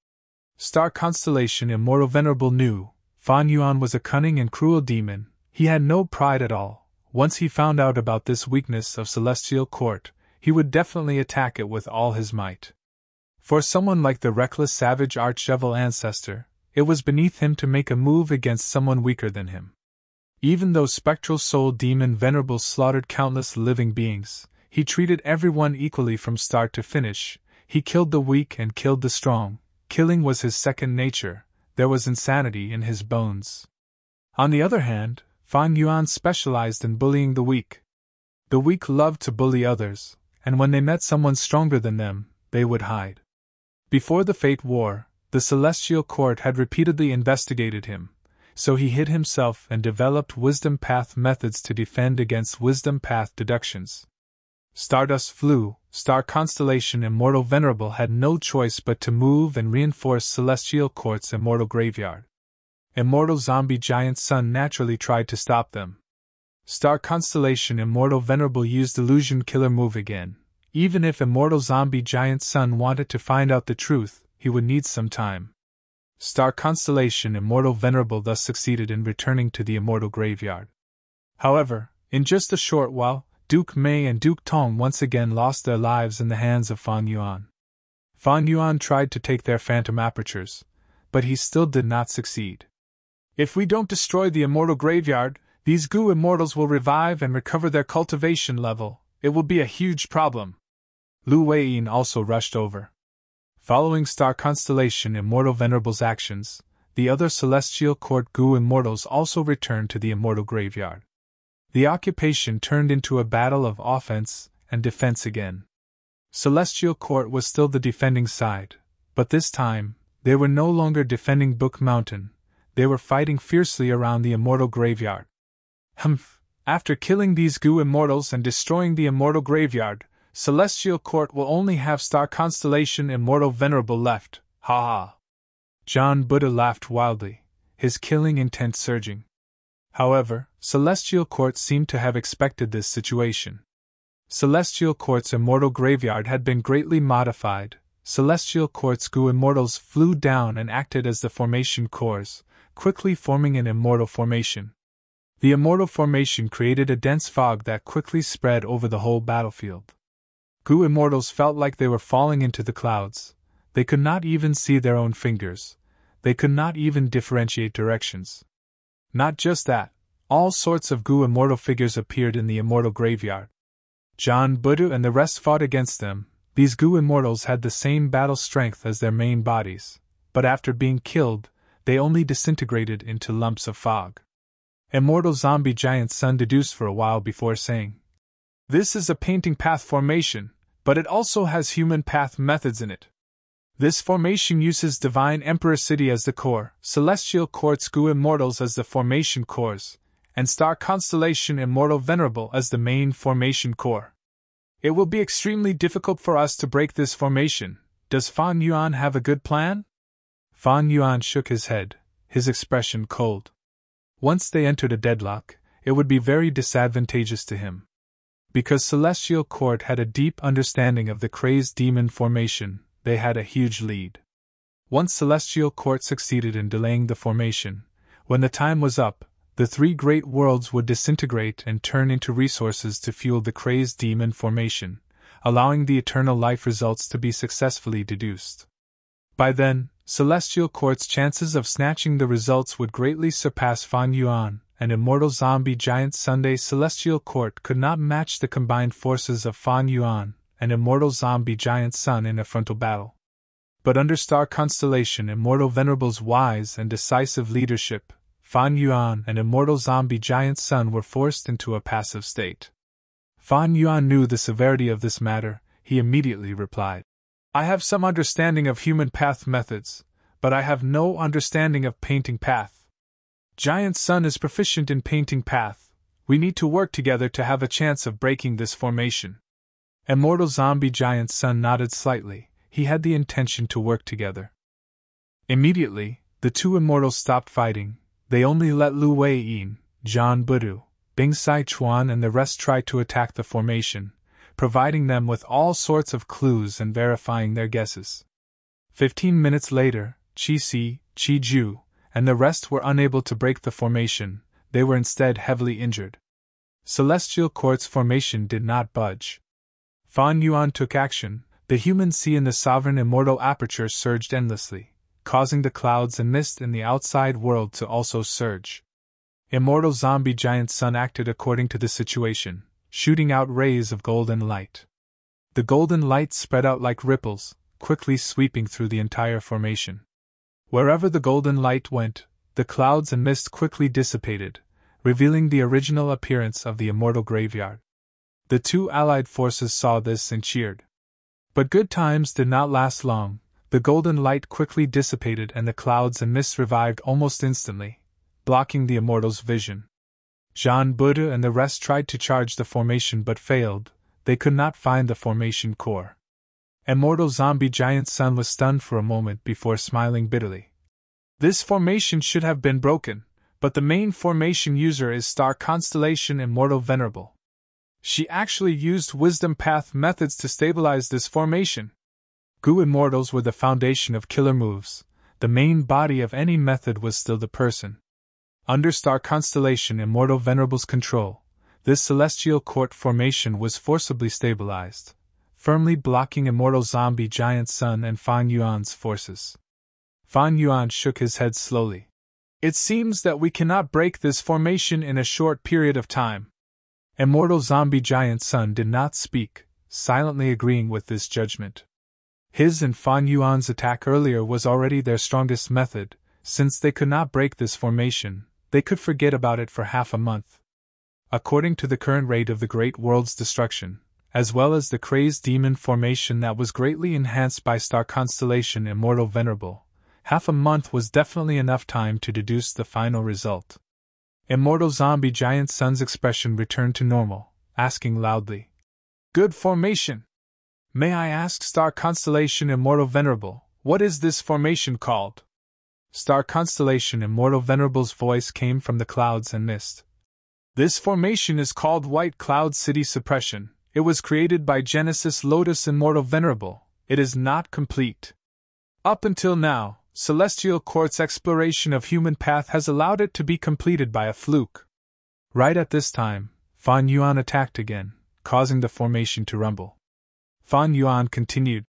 Star Constellation Immortal Venerable knew Fan Yuan was a cunning and cruel demon. He had no pride at all. Once he found out about this weakness of Celestial Court, he would definitely attack it with all his might. For someone like the reckless savage Archevil ancestor, it was beneath him to make a move against someone weaker than him. Even though Spectral Soul Demon Venerable slaughtered countless living beings, he treated everyone equally from start to finish. He killed the weak and killed the strong. Killing was his second nature. There was insanity in his bones. On the other hand, Fan Yuan specialized in bullying the weak. The weak loved to bully others, and when they met someone stronger than them, they would hide. Before the Fate War, the Celestial Court had repeatedly investigated him, so he hid himself and developed Wisdom Path methods to defend against Wisdom Path deductions. Stardust flew. Star Constellation Immortal Venerable had no choice but to move and reinforce Celestial Court's Immortal Graveyard. Immortal Zombie Giant Sun naturally tried to stop them. Star Constellation Immortal Venerable used Illusion Killer move again. Even if Immortal Zombie Giant Sun wanted to find out the truth, he would need some time. Star Constellation Immortal Venerable thus succeeded in returning to the Immortal Graveyard. However, in just a short while, Duke Mei and Duke Tong once again lost their lives in the hands of Fan Yuan. Fan Yuan tried to take their phantom apertures, but he still did not succeed. If we don't destroy the Immortal Graveyard, these Gu immortals will revive and recover their cultivation level. It will be a huge problem. Lu Wei-yin also rushed over. Following Star Constellation Immortal Venerable's actions, the other Celestial Court Gu immortals also returned to the Immortal Graveyard. The occupation turned into a battle of offense and defense again. Celestial Court was still the defending side, but this time, they were no longer defending Book Mountain. They were fighting fiercely around the Immortal Graveyard. Humph! After killing these Gu immortals and destroying the Immortal Graveyard, Celestial Court will only have Star Constellation Immortal Venerable left. Ha ha! John Buddha laughed wildly, his killing intent surging. However, Celestial Court seemed to have expected this situation. Celestial Court's Immortal Graveyard had been greatly modified, celestial quartz goo immortals flew down and acted as the formation cores, quickly forming an immortal formation. The immortal formation created a dense fog that quickly spread over the whole battlefield. Goo immortals felt like they were falling into the clouds. They could not even see their own fingers. They could not even differentiate directions. Not just that, all sorts of goo immortal figures appeared in the immortal graveyard. John Buddha and the rest fought against them. These goo immortals had the same battle strength as their main bodies, but after being killed, they only disintegrated into lumps of fog. Immortal zombie giant Sun deduced for a while before saying, "This is a painting path formation, but it also has human path methods in it. This formation uses Divine Emperor City as the core, Celestial Quartz Goo Immortals as the formation cores, and Star Constellation Immortal Venerable as the main formation core. It will be extremely difficult for us to break this formation. Does Fan Yuan have a good plan?" Fan Yuan shook his head, his expression cold. Once they entered a deadlock, it would be very disadvantageous to him. Because Celestial Court had a deep understanding of the crazed demon formation, they had a huge lead. Once Celestial Court succeeded in delaying the formation, when the time was up, the three great worlds would disintegrate and turn into resources to fuel the crazed demon formation, allowing the eternal life results to be successfully deduced. By then, Celestial Court's chances of snatching the results would greatly surpass Fan Yuan, and immortal zombie giant Sunday. Celestial Court could not match the combined forces of Fan Yuan and immortal zombie giant Sun in a frontal battle. But under Star Constellation Immortal Venerable's wise and decisive leadership, Fan Yuan and immortal zombie giant Sun were forced into a passive state. Fan Yuan knew the severity of this matter. He immediately replied, "I have some understanding of human path methods, but I have no understanding of painting path. Giant Sun is proficient in painting path. We need to work together to have a chance of breaking this formation." Immortal zombie giant Sun nodded slightly. He had the intention to work together. Immediately, the two immortals stopped fighting. They only let Lu Wei-yin, John Budu, Bing Sai-chuan and the rest try to attack the formation, providing them with all sorts of clues and verifying their guesses. 15 minutes later, Qi-Si, Qi-Ju, and the rest were unable to break the formation. They were instead heavily injured. Celestial Court's formation did not budge. Fan Yuan took action. The human sea in the sovereign immortal aperture surged endlessly, causing the clouds and mist in the outside world to also surge. Immortal zombie giant Sun acted according to the situation, shooting out rays of golden light. The golden light spread out like ripples, quickly sweeping through the entire formation. Wherever the golden light went, the clouds and mist quickly dissipated, revealing the original appearance of the immortal graveyard. The two allied forces saw this and cheered. But good times did not last long. The golden light quickly dissipated and the clouds and mist revived almost instantly, blocking the immortals' vision. Jean Buddha and the rest tried to charge the formation but failed. They could not find the formation core. Immortal zombie giant Sun was stunned for a moment before smiling bitterly. "This formation should have been broken, but the main formation user is Star Constellation Immortal Venerable. She actually used wisdom path methods to stabilize this formation." Goo Immortals were the foundation of killer moves. The main body of any method was still the person. Under Star Constellation Immortal Venerable's control, this Celestial Court formation was forcibly stabilized, firmly blocking immortal zombie giant Sun and Fan Yuan's forces. Fan Yuan shook his head slowly. "It seems that we cannot break this formation in a short period of time." Immortal zombie giant Sun did not speak, silently agreeing with this judgment. His and Fan Yuan's attack earlier was already their strongest method. Since they could not break this formation, they could forget about it for half a month. According to the current rate of the Great World's destruction, as well as the crazed demon formation that was greatly enhanced by Star Constellation Immortal Venerable, half a month was definitely enough time to deduce the final result. Immortal zombie giant Sun's expression returned to normal, asking loudly, "Good formation! May I ask Star Constellation Immortal Venerable, what is this formation called?" Star Constellation Immortal Venerable's voice came from the clouds and mist. "This formation is called White Cloud City Suppression. It was created by Genesis Lotus Immortal Venerable. It is not complete. Up until now, Celestial Court's exploration of human path has allowed it to be completed by a fluke. Right at this time, Fan Yuan attacked again, causing the formation to rumble. Fan Yuan continued,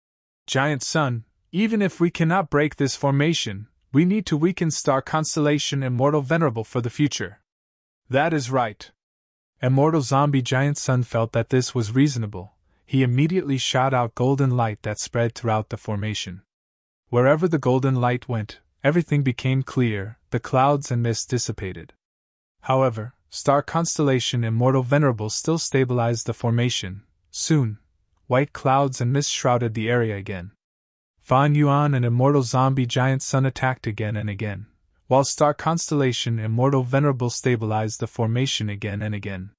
Giant Sun, even if we cannot break this formation, we need to weaken star constellation Immortal Venerable for the future. That is right. Immortal Zombie Giant Sun felt that this was reasonable. He immediately shot out golden light that spread throughout the formation. Wherever the golden light went, everything became clear, the clouds and mist dissipated. However, star constellation Immortal Venerable still stabilized the formation. Soon, white clouds and mist shrouded the area again. Fan Yuan and Immortal Zombie Giant Sun attacked again and again, while star constellation Immortal Venerable stabilized the formation again and again.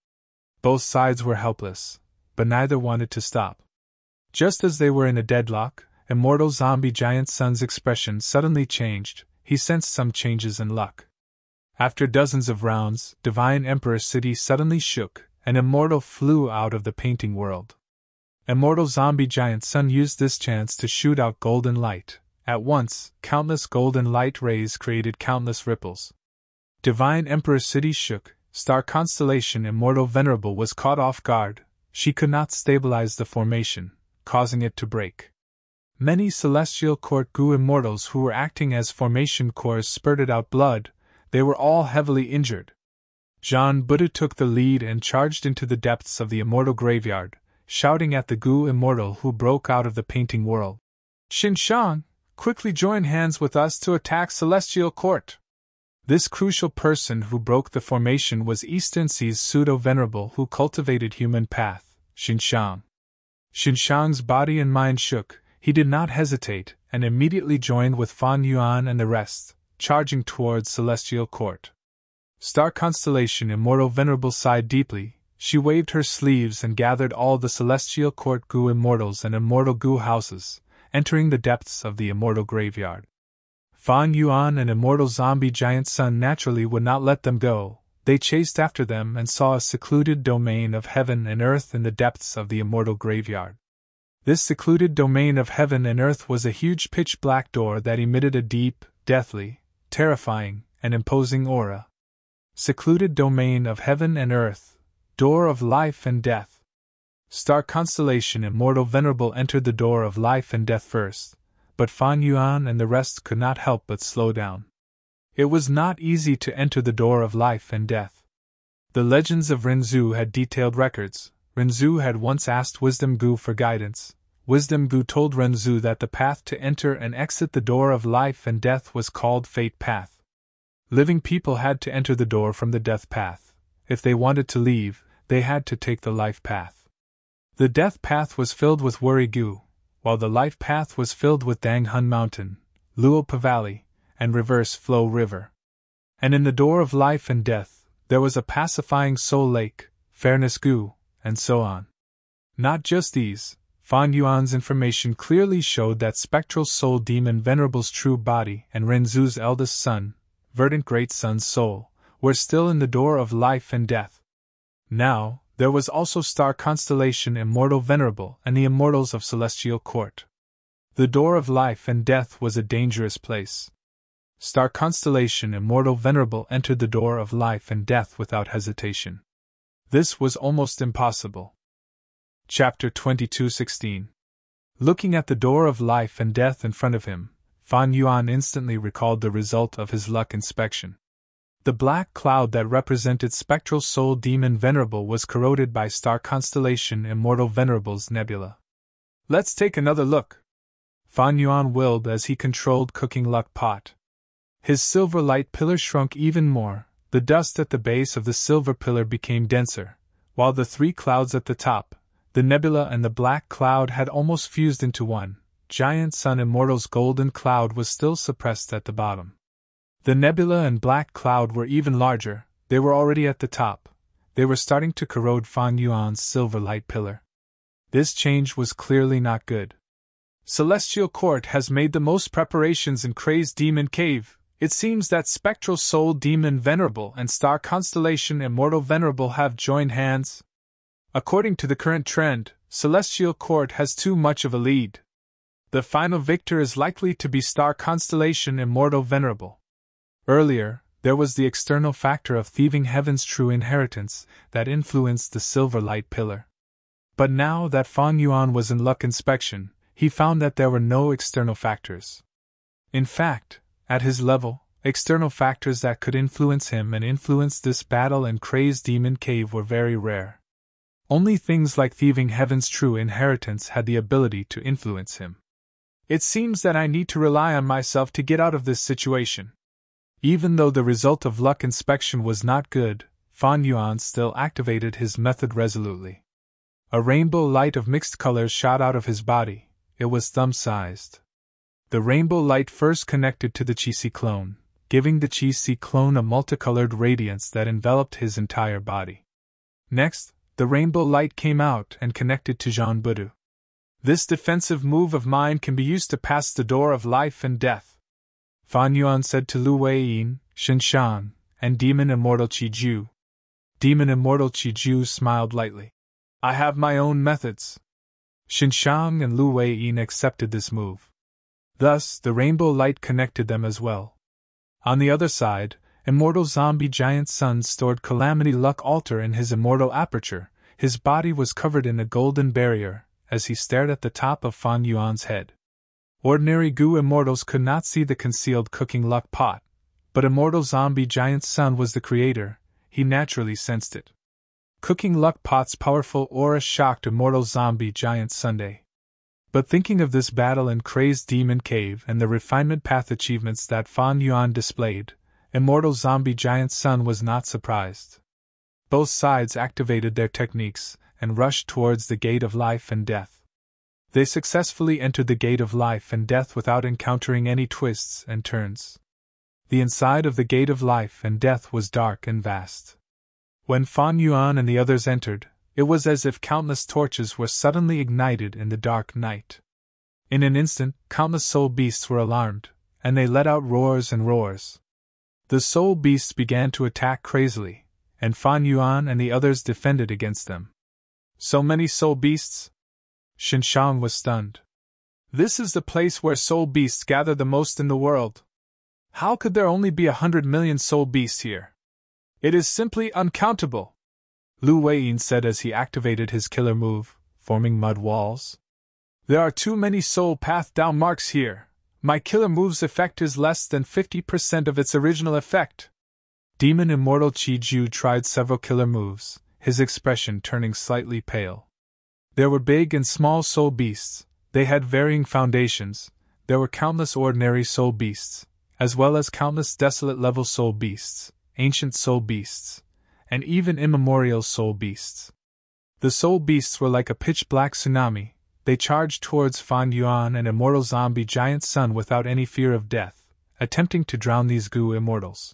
Both sides were helpless, but neither wanted to stop. Just as they were in a deadlock, Immortal Zombie Giant Sun's expression suddenly changed. He sensed some changes in luck. After dozens of rounds, Divine Emperor City suddenly shook, and Immortal flew out of the painting world. Immortal Zombie Giant Sun used this chance to shoot out golden light. At once, countless golden light rays created countless ripples. Divine Emperor City shook. Star constellation Immortal Venerable was caught off guard. She could not stabilize the formation, causing it to break. Many Celestial Court Gu Immortals who were acting as formation cores spurted out blood. They were all heavily injured. Jean Buddha took the lead and charged into the depths of the Immortal Graveyard, shouting at the Gu Immortal who broke out of the painting world. Xinshang, quickly join hands with us to attack Celestial Court. This crucial person who broke the formation was Eastern Sea's pseudo-venerable who cultivated human path, Xinshang. Xinshang's body and mind shook. He did not hesitate, and immediately joined with Fan Yuan and the rest, charging towards Celestial Court. Star constellation Immortal Venerable sighed deeply. She waved her sleeves and gathered all the Celestial Court Gu Immortals and Immortal Gu houses, entering the depths of the Immortal Graveyard. Fan Yuan and Immortal Zombie Giant Sun naturally would not let them go. They chased after them and saw a secluded domain of heaven and earth in the depths of the Immortal Graveyard. This secluded domain of heaven and earth was a huge pitch-black door that emitted a deep, deathly, terrifying, and imposing aura. Secluded domain of heaven and earth, door of life and death. Star constellation Immortal Venerable entered the door of life and death first, but Fan Yuan and the rest could not help but slow down. It was not easy to enter the door of life and death. The legends of Renzu had detailed records. Renzu had once asked Wisdom Gu for guidance. Wisdom Gu told Renzu that the path to enter and exit the door of life and death was called Fate Path. Living people had to enter the door from the death path. If they wanted to leave, they had to take the life path. The death path was filled with Worry Gu, while the life path was filled with Dang Hun Mountain, Luopa Valley, and Reverse Flow River. And in the door of life and death, there was a pacifying Soul Lake, Fairness Gu, and so on. Not just these, Fan Yuan's information clearly showed that Spectral Soul Demon Venerable's true body and Renzu's eldest son, Verdant Great Sun's soul, were still in the door of life and death. Now, there was also Star Constellation Immortal Venerable and the Immortals of Celestial Court. The door of life and death was a dangerous place. Star Constellation Immortal Venerable entered the door of life and death without hesitation. This was almost impossible. Chapter 22:16. Looking at the door of life and death in front of him, Fan Yuan instantly recalled the result of his luck inspection. The black cloud that represented Spectral Soul Demon Venerable was corroded by Star Constellation Immortal Venerable's nebula. Let's take another look. Fan Yuan willed as he controlled Cooking Luck Pot. His silver light pillar shrunk even more. The dust at the base of the silver pillar became denser, while the three clouds at the top, the nebula and the black cloud had almost fused into one. Giant Sun Immortal's golden cloud was still suppressed at the bottom. The nebula and black cloud were even larger. They were already at the top. They were starting to corrode Fan Yuan's silver light pillar. This change was clearly not good. Celestial Court has made the most preparations in Crazed Demon Cave. It seems that Spectral Soul Demon Venerable and Star Constellation Immortal Venerable have joined hands. According to the current trend, Celestial Court has too much of a lead. The final victor is likely to be star constellation Immortal Venerable. Earlier, there was the external factor of thieving heaven's true inheritance that influenced the silver light pillar. But now that Fan Yuan was in luck inspection, he found that there were no external factors. In fact, at his level, external factors that could influence him and influence this battle and crazed demon cave were very rare. Only things like thieving heaven's true inheritance had the ability to influence him. It seems that I need to rely on myself to get out of this situation. Even though the result of luck inspection was not good, Fan Yuan still activated his method resolutely. A rainbow light of mixed colors shot out of his body. It was thumb-sized. The rainbow light first connected to the Qi clone, giving the Qi clone a multicolored radiance that enveloped his entire body. Next, the rainbow light came out and connected to Zhan Budu. This defensive move of mine can be used to pass the door of life and death, Fan Yuan said to Lu Weiyin, Xinshan, and Demon Immortal Qiju. Demon Immortal Qiju smiled lightly. I have my own methods. Xinshan and Lu Weiyin accepted this move. Thus, the rainbow light connected them as well. On the other side, Immortal Zombie Giant Sun stored Calamity Luck Altar in his immortal aperture. His body was covered in a golden barrier, as he stared at the top of Fan Yuan's head. Ordinary Gu immortals could not see the concealed cooking luck pot, but Immortal Zombie Giant Sun was the creator, he naturally sensed it. Cooking luck pot's powerful aura shocked Immortal Zombie Giant Sunday. But thinking of this battle in Crazed Demon Cave and the refinement path achievements that Fan Yuan displayed, Immortal Zombie Giant Sun was not surprised. Both sides activated their techniques and rushed towards the Gate of Life and Death. They successfully entered the Gate of Life and Death without encountering any twists and turns. The inside of the Gate of Life and Death was dark and vast. When Fan Yuan and the others entered, it was as if countless torches were suddenly ignited in the dark night. In an instant, countless soul beasts were alarmed, and they let out roars and roars. The soul beasts began to attack crazily, and Fan Yuan and the others defended against them. So many soul beasts? Xinshan was stunned. This is the place where soul beasts gather the most in the world. How could there only be 100 million soul beasts here? It is simply uncountable, Lu Weiyin said as he activated his killer move, forming mud walls. There are too many soul path down marks here. My killer move's effect is less than 50% of its original effect. Demon Immortal Qiju tried several killer moves, his expression turning slightly pale. There were big and small soul beasts, they had varying foundations, there were countless ordinary soul beasts, as well as countless desolate-level soul beasts, ancient soul beasts, and even immemorial soul beasts. The soul beasts were like a pitch-black tsunami, they charged towards Fan Yuan and Immortal Zombie Giant Sun without any fear of death, attempting to drown these Gu immortals.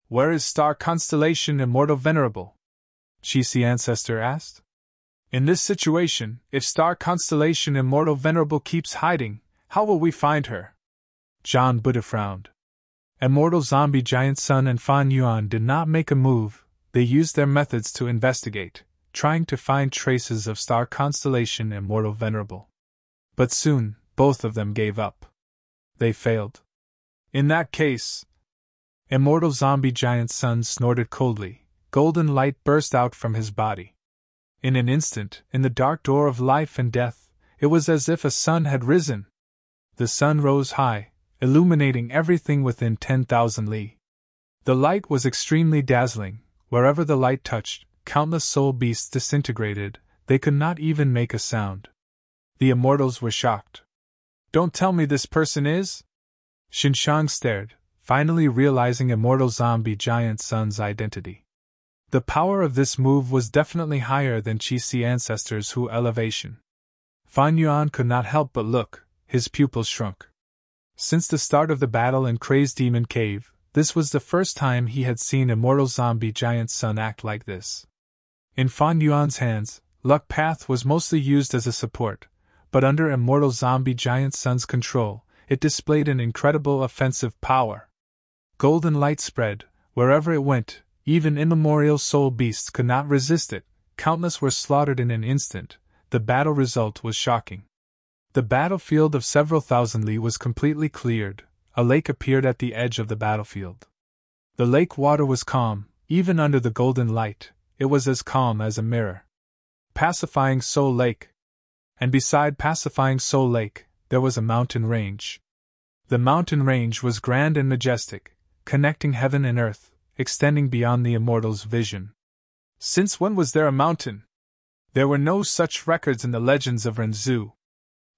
Where is Star Constellation Immortal Venerable? Qi Ancestor asked. In this situation, if Star Constellation Immortal Venerable keeps hiding, how will we find her? Zhan Buddha frowned. Immortal Zombie Giant Sun and Fan Yuan did not make a move, they used their methods to investigate, trying to find traces of Star Constellation Immortal Venerable. But soon, both of them gave up. They failed. In that case, Immortal Zombie Giant Sun snorted coldly. Golden light burst out from his body. In an instant, in the dark door of life and death, it was as if a sun had risen. The sun rose high, illuminating everything within 10,000 li. The light was extremely dazzling. Wherever the light touched, countless soul beasts disintegrated, they could not even make a sound. The immortals were shocked. Don't tell me this person is? Xinshan stared, finally realizing Immortal Zombie Giant Sun's identity. The power of this move was definitely higher than Qi Ancestor's Hu elevation. Fan Yuan could not help but look, his pupils shrunk. Since the start of the battle in Crazed Demon Cave, this was the first time he had seen Immortal Zombie Giant Sun act like this. In Fan Yuan's hands, Luck Path was mostly used as a support, but under Immortal Zombie Giant Sun's control, it displayed an incredible offensive power. Golden light spread, wherever it went, even immemorial soul beasts could not resist it, countless were slaughtered in an instant, the battle result was shocking. The battlefield of several thousand li was completely cleared. A lake appeared at the edge of the battlefield. The lake water was calm, even under the golden light, it was as calm as a mirror. Pacifying Soul Lake. And beside Pacifying Soul Lake, there was a mountain range. The mountain range was grand and majestic, connecting heaven and earth, extending beyond the immortal's vision. Since when was there a mountain? There were no such records in the legends of Renzu.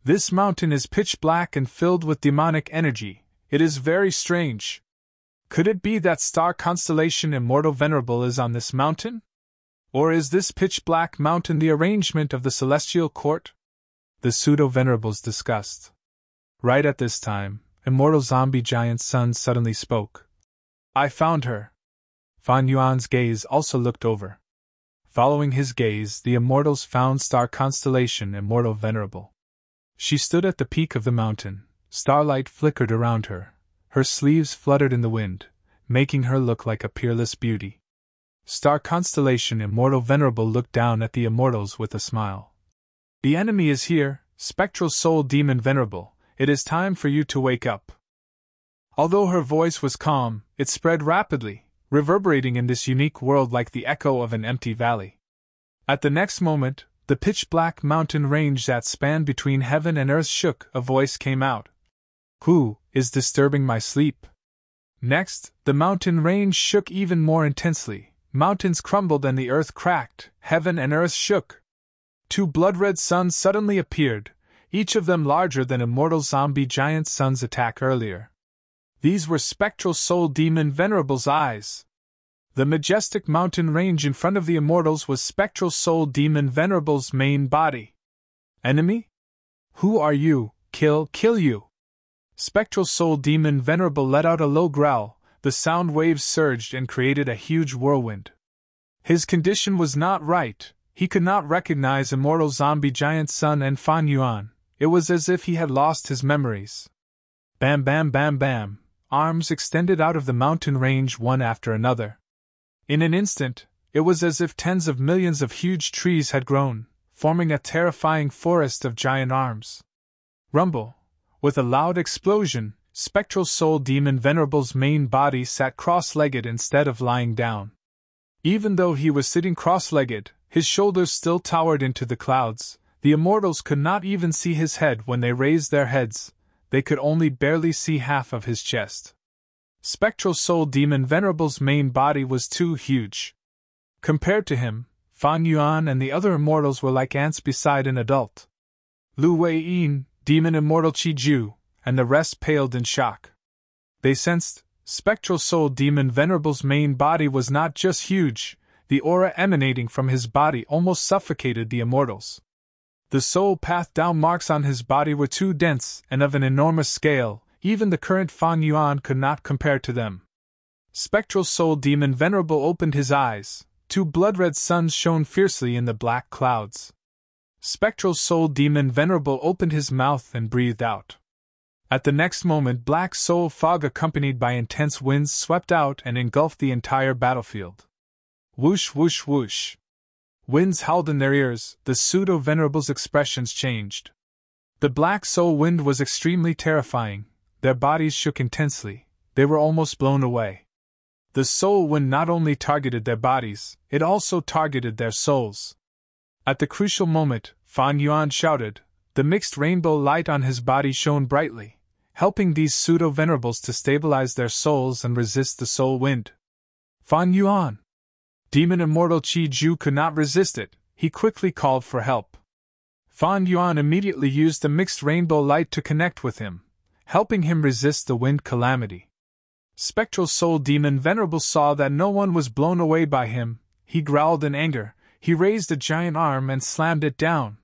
This mountain is pitch black and filled with demonic energy. It is very strange. Could it be that star constellation Immortal Venerable is on this mountain? Or is this pitch black mountain the arrangement of the celestial court? The pseudo-venerables discussed. Right at this time, Immortal Zombie Giant's son suddenly spoke. I found her. Fan Yuan's gaze also looked over. Following his gaze, the immortals found star constellation Immortal Venerable. She stood at the peak of the mountain. Starlight flickered around her. Her sleeves fluttered in the wind, making her look like a peerless beauty. Star constellation Immortal Venerable looked down at the immortals with a smile. The enemy is here, Spectral Soul Demon Venerable. It is time for you to wake up. Although her voice was calm, it spread rapidly, reverberating in this unique world like the echo of an empty valley. At the next moment, the pitch-black mountain range that spanned between heaven and earth shook. A voice came out. Who is disturbing my sleep? Next, the mountain range shook even more intensely. Mountains crumbled and the earth cracked. Heaven and earth shook. 2 blood-red suns suddenly appeared, each of them larger than Immortal Zombie Giant's sun's attack earlier. These were Spectral Soul Demon Venerable's eyes. The majestic mountain range in front of the immortals was Spectral Soul Demon Venerable's main body. Enemy? Who are you? Kill you! Spectral Soul Demon Venerable let out a low growl. The sound waves surged and created a huge whirlwind. His condition was not right. He could not recognize Immortal Zombie Giant's son and Fan Yuan. It was as if he had lost his memories. Bam bam bam bam. Arms extended out of the mountain range one after another. In an instant, it was as if tens of millions of huge trees had grown, forming a terrifying forest of giant arms. Rumble. With a loud explosion, Spectral Soul Demon Venerable's main body sat cross-legged instead of lying down. Even though he was sitting cross-legged, his shoulders still towered into the clouds. The immortals could not even see his head when they raised their heads. They could only barely see half of his chest. Spectral Soul Demon Venerable's main body was too huge. Compared to him, Fan Yuan and the other immortals were like ants beside an adult. Lu Wei-yin, Demon Immortal Chi-Ju, and the rest paled in shock. They sensed, Spectral Soul Demon Venerable's main body was not just huge, the aura emanating from his body almost suffocated the immortals. The soul path down marks on his body were too dense and of an enormous scale. Even the current Fan Yuan could not compare to them. Spectral Soul Demon Venerable opened his eyes. 2 blood-red suns shone fiercely in the black clouds. Spectral Soul Demon Venerable opened his mouth and breathed out. At the next moment, black soul fog accompanied by intense winds swept out and engulfed the entire battlefield. Whoosh whoosh whoosh. Winds howled in their ears. The pseudo-venerable's expressions changed. The black soul wind was extremely terrifying. Their bodies shook intensely. They were almost blown away. The soul wind not only targeted their bodies, it also targeted their souls. At the crucial moment, Fan Yuan shouted. The mixed rainbow light on his body shone brightly, helping these pseudo-venerables to stabilize their souls and resist the soul wind. Fan Yuan! Demon Immortal Chi-Ju could not resist it. He quickly called for help. Fan Yuan immediately used the mixed rainbow light to connect with him, helping him resist the wind calamity. Spectral Soul Demon Venerable saw that no one was blown away by him. He growled in anger. He raised a giant arm and slammed it down.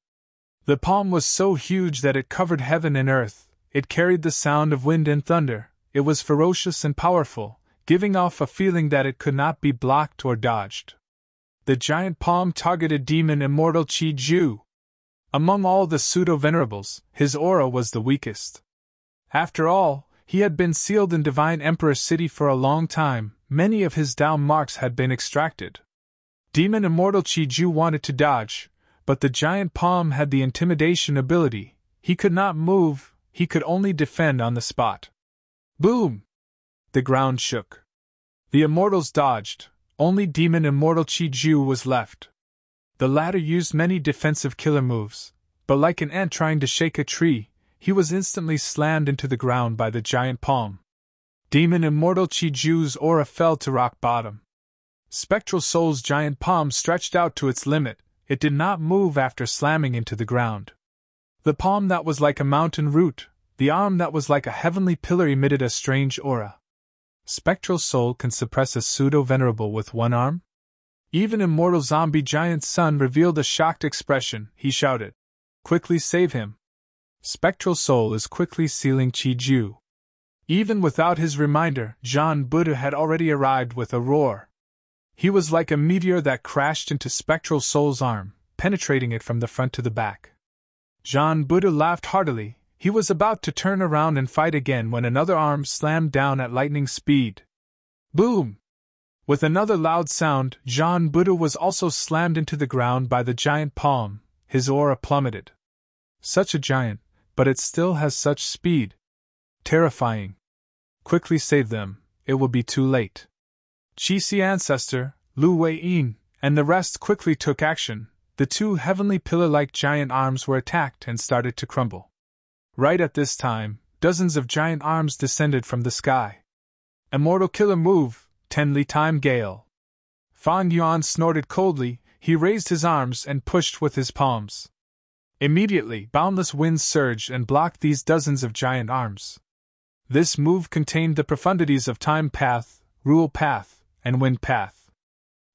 The palm was so huge that it covered heaven and earth. It carried the sound of wind and thunder. It was ferocious and powerful, giving off a feeling that it could not be blocked or dodged. The giant palm targeted Demon Immortal Chi-Ju. Among all the pseudo-venerables, his aura was the weakest. After all, he had been sealed in Divine Emperor City for a long time. Many of his down marks had been extracted. Demon Immortal Chi-Ju wanted to dodge, but the giant palm had the intimidation ability. He could not move, he could only defend on the spot. Boom! The ground shook. The immortals dodged, only demon immortal Chi-Ju was left. The latter used many defensive killer moves, but like an ant trying to shake a tree, he was instantly slammed into the ground by the giant palm. Demon immortal Chi-Ju's aura fell to rock bottom. Spectral Soul's giant palm stretched out to its limit, it did not move after slamming into the ground. The palm that was like a mountain root, the arm that was like a heavenly pillar emitted a strange aura. Spectral Soul can suppress a pseudo-venerable with one arm? Even immortal zombie giant Sun revealed a shocked expression. He shouted, "Quickly save him!" Spectral Soul is quickly sealing Chi-Ju. Even without his reminder, Jean Buddha had already arrived with a roar. He was like a meteor that crashed into Spectral Soul's arm, penetrating it from the front to the back. Jean Buddha laughed heartily. He was about to turn around and fight again when another arm slammed down at lightning speed. Boom! With another loud sound, Jean Buddha was also slammed into the ground by the giant palm. His aura plummeted. Such a giant, but it still has such speed. Terrifying. Quickly save them, it will be too late. Qi-Si ancestor, Lu Wei-yin, and the rest quickly took action. The two heavenly pillar-like giant arms were attacked and started to crumble. Right at this time, dozens of giant arms descended from the sky. Immortal killer move, Tenli time gale. Fan Yuan snorted coldly, he raised his arms and pushed with his palms. Immediately, boundless winds surged and blocked these dozens of giant arms. This move contained the profundities of time path, rule path, and wind path.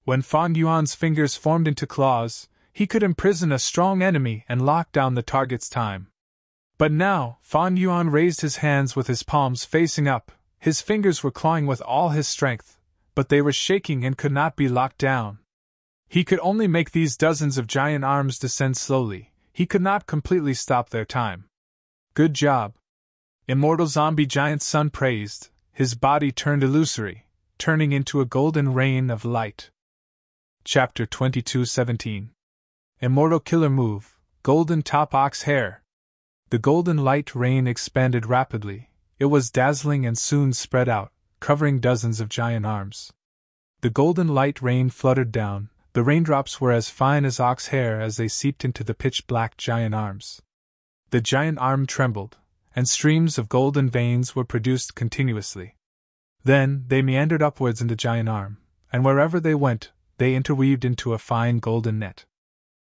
When Fan Yuan's fingers formed into claws, he could imprison a strong enemy and lock down the target's time. But now, Fan Yuan raised his hands with his palms facing up. His fingers were clawing with all his strength, but they were shaking and could not be locked down. He could only make these dozens of giant arms descend slowly. He could not completely stop their time. Good job. Immortal zombie giant Sun praised. His body turned illusory, turning into a golden rain of light. Chapter 22:17. Immortal killer move, golden top ox hair. The golden light rain expanded rapidly. It was dazzling and soon spread out, covering dozens of giant arms. The golden light rain fluttered down. The raindrops were as fine as ox hair as they seeped into the pitch-black giant arms. The giant arm trembled, and streams of golden veins were produced continuously. Then, they meandered upwards in the giant arm, and wherever they went, they interweaved into a fine golden net.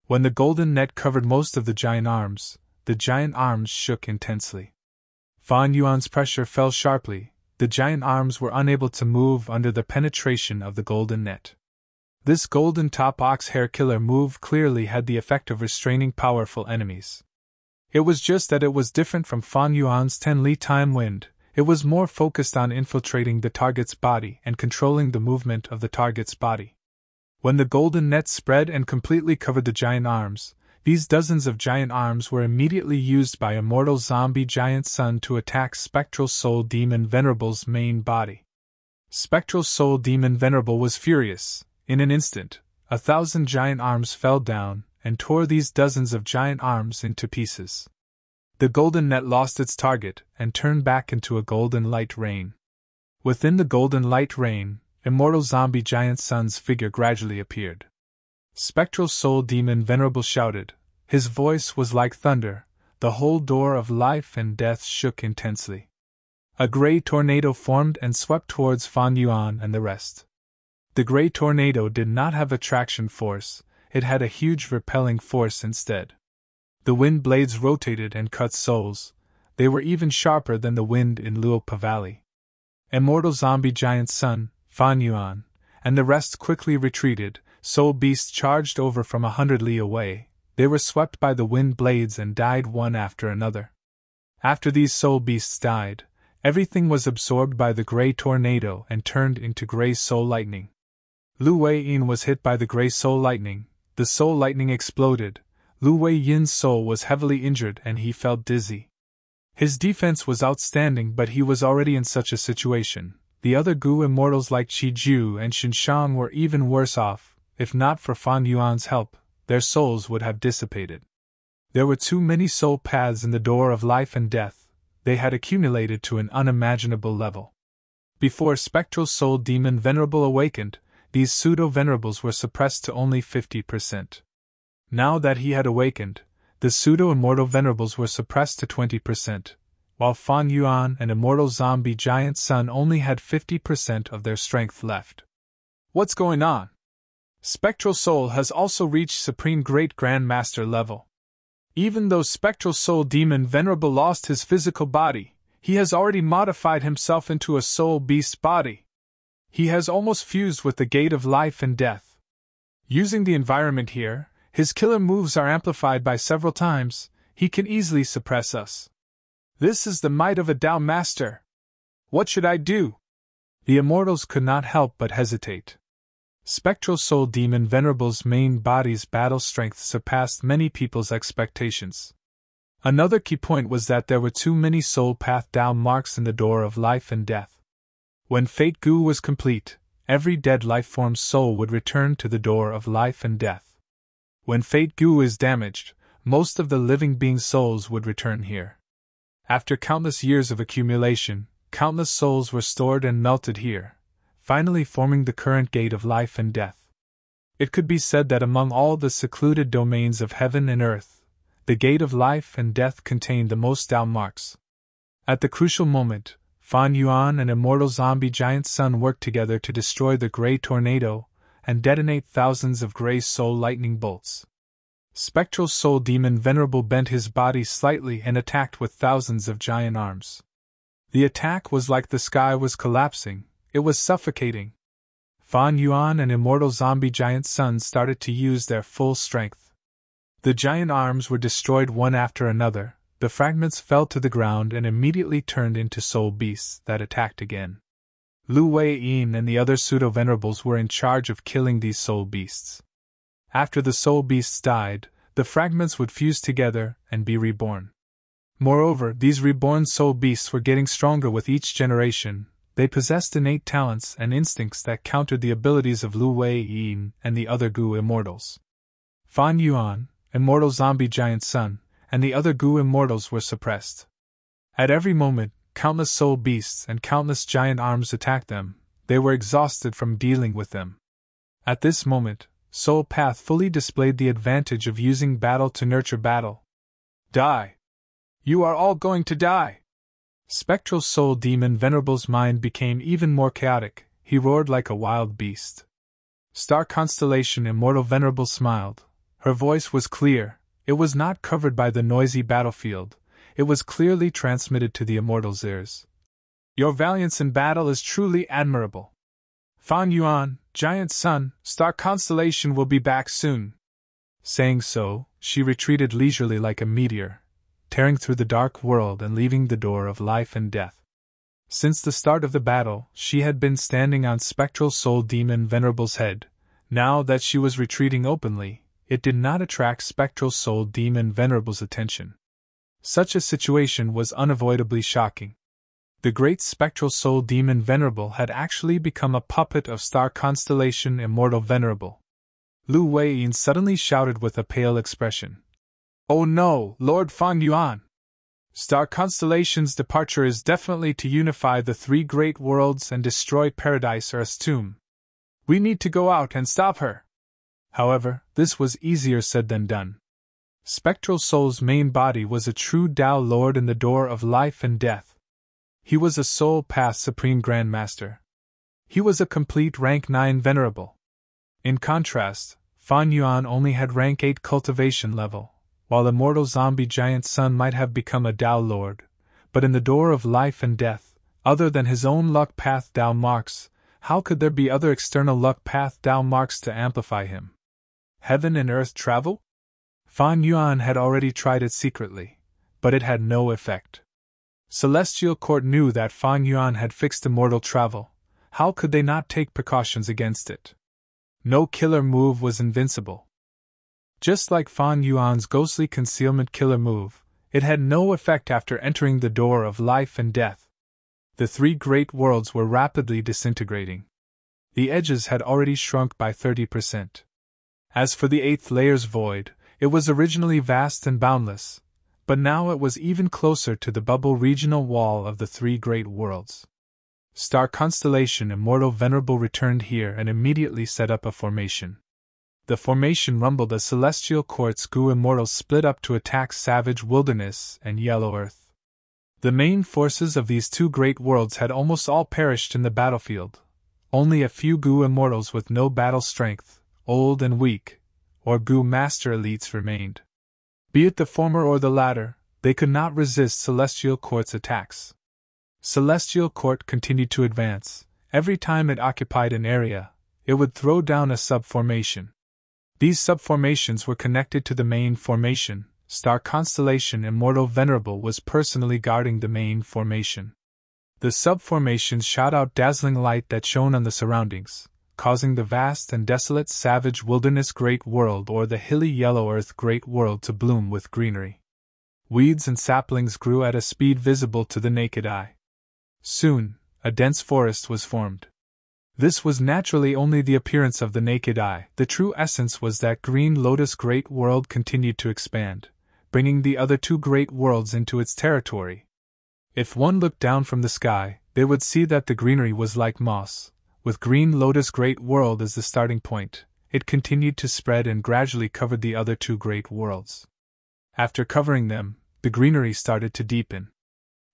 When the golden net covered most of the giant arms shook intensely. Fan Yuan's pressure fell sharply. The giant arms were unable to move under the penetration of the golden net. This golden top ox hair killer move clearly had the effect of restraining powerful enemies. It was just that it was different from Fan Yuan's Tenli time wind. It was more focused on infiltrating the target's body and controlling the movement of the target's body. When the golden net spread and completely covered the giant arms, these dozens of giant arms were immediately used by immortal zombie giant Sun to attack Spectral Soul Demon Venerable's main body. Spectral Soul Demon Venerable was furious. In an instant, 1,000 giant arms fell down and tore these dozens of giant arms into pieces. The golden net lost its target and turned back into a golden light rain. Within the golden light rain, immortal zombie giant Sun's figure gradually appeared. Spectral Soul Demon Venerable shouted. His voice was like thunder. The whole door of life and death shook intensely. A gray tornado formed and swept towards Fan Yuan and the rest. The gray tornado did not have attraction force, it had a huge repelling force instead. The wind blades rotated and cut souls. They were even sharper than the wind in Luopa Valley. Immortal zombie giant Sun, Fan Yuan, and the rest quickly retreated. Soul beasts charged over from 100 li away. They were swept by the wind blades and died one after another. After these soul beasts died, everything was absorbed by the gray tornado and turned into gray soul lightning. Lu Wei-yin was hit by the gray soul lightning. The soul lightning exploded. Lu Wei-yin's soul was heavily injured and he felt dizzy. His defense was outstanding, but he was already in such a situation. The other Gu immortals like Chi-Ju and Xinshang were even worse off. If not for Fan Yuan's help, their souls would have dissipated. There were too many soul paths in the door of life and death, they had accumulated to an unimaginable level. Before spectral soul demon venerable awakened, these pseudo-venerables were suppressed to only 50%. Now that he had awakened, the pseudo-immortal venerables were suppressed to 20%, while Fan Yuan and immortal zombie giant Sun only had 50% of their strength left. What's going on? Spectral Soul has also reached Supreme Great Grand Master level. Even though Spectral Soul Demon Venerable lost his physical body, he has already modified himself into a soul beast body. He has almost fused with the gate of life and death. Using the environment here, his killer moves are amplified by several times, he can easily suppress us. This is the might of a Tao Master. What should I do? The immortals could not help but hesitate. Spectral Soul Demon Venerable's main body's battle strength surpassed many people's expectations. Another key point was that there were too many soul path Tao marks in the door of life and death. When Fate Gu was complete, every dead life form's soul would return to the door of life and death. When Fate Gu is damaged, most of the living beings' souls would return here. After countless years of accumulation, countless souls were stored and melted here, finally forming the current gate of life and death. It could be said that among all the secluded domains of heaven and earth, the gate of life and death contained the most Tao marks. At the crucial moment, Fan Yuan and immortal zombie giant Sun worked together to destroy the gray tornado and detonate thousands of gray soul lightning bolts. Spectral Soul Demon Venerable bent his body slightly and attacked with thousands of giant arms. The attack was like the sky was collapsing, it was suffocating. Fan Yuan and immortal zombie giant Sun started to use their full strength. The giant arms were destroyed one after another, the fragments fell to the ground and immediately turned into soul beasts that attacked again. Lu Wei-yin and the other pseudo-venerables were in charge of killing these soul beasts. After the soul beasts died, the fragments would fuse together and be reborn. Moreover, these reborn soul beasts were getting stronger with each generation. They possessed innate talents and instincts that countered the abilities of Lu Wei-yin and the other Gu immortals. Fan Yuan, immortal zombie giant Sun, and the other Gu immortals were suppressed. At every moment, countless soul beasts and countless giant arms attacked them. They were exhausted from dealing with them. At this moment, Soul Path fully displayed the advantage of using battle to nurture battle. Die! You are all going to die! Spectral Soul Demon Venerable's mind became even more chaotic, he roared like a wild beast. Star Constellation Immortal Venerable smiled. Her voice was clear, it was not covered by the noisy battlefield, it was clearly transmitted to the immortals' ears. Your valiance in battle is truly admirable. Fan Yuan, Giant Sun, Star Constellation will be back soon. Saying so, she retreated leisurely like a meteor, tearing through the dark world and leaving the door of life and death. Since the start of the battle, she had been standing on Spectral Soul Demon Venerable's head. Now that she was retreating openly, it did not attract Spectral Soul Demon Venerable's attention. Such a situation was unavoidably shocking. The great Spectral Soul Demon Venerable had actually become a puppet of Star Constellation Immortal Venerable. Lu Wei-yin suddenly shouted with a pale expression. Oh no, Lord Fan Yuan! Star Constellation's departure is definitely to unify the three great worlds and destroy Paradise Earth's tomb. We need to go out and stop her. However, this was easier said than done. Spectral Soul's main body was a true Tao Lord in the door of life and death. He was a Soul Path Supreme Grand Master. He was a complete Rank 9 Venerable. In contrast, Fan Yuan only had Rank 8 Cultivation level, while immortal zombie giant Sun might have become a Tao Lord, but in the door of life and death, other than his own luck path Tao marks, how could there be other external luck path Tao marks to amplify him? Heaven and earth travel? Fan Yuan had already tried it secretly, but it had no effect. Celestial Court knew that Fan Yuan had fixed immortal travel. How could they not take precautions against it? No killer move was invincible. Just like Fan Yuan's ghostly concealment killer move, it had no effect after entering the door of life and death. The three great worlds were rapidly disintegrating. The edges had already shrunk by 30%. As for the eighth layer's void, It was originally vast and boundless, but now it was even closer to the bubble regional wall of the three great worlds. Star constellation Immortal Venerable returned here and immediately set up a formation. The formation rumbled as celestial courts grew immortals split up to attack savage wilderness and yellow earth. The main forces of these two great worlds had almost all perished in the battlefield. Only a few Gu immortals with no battle strength, old and weak, or Gu master elites remained. Be it the former or the latter, they could not resist Celestial Court's attacks. Celestial Court continued to advance. Every time it occupied an area, it would throw down a subformation. These subformations were connected to the main formation. Star constellation Immortal Venerable was personally guarding the main formation. The subformations shot out dazzling light that shone on the surroundings, causing the vast and desolate savage wilderness great world or the hilly yellow earth great world to bloom with greenery. Weeds and saplings grew at a speed visible to the naked eye. Soon, a dense forest was formed. This was naturally only the appearance of the naked eye. The true essence was that green lotus great world continued to expand, bringing the other two great worlds into its territory. If one looked down from the sky, they would see that the greenery was like moss. With green lotus great world as the starting point, it continued to spread and gradually covered the other two great worlds. After covering them, the greenery started to deepen.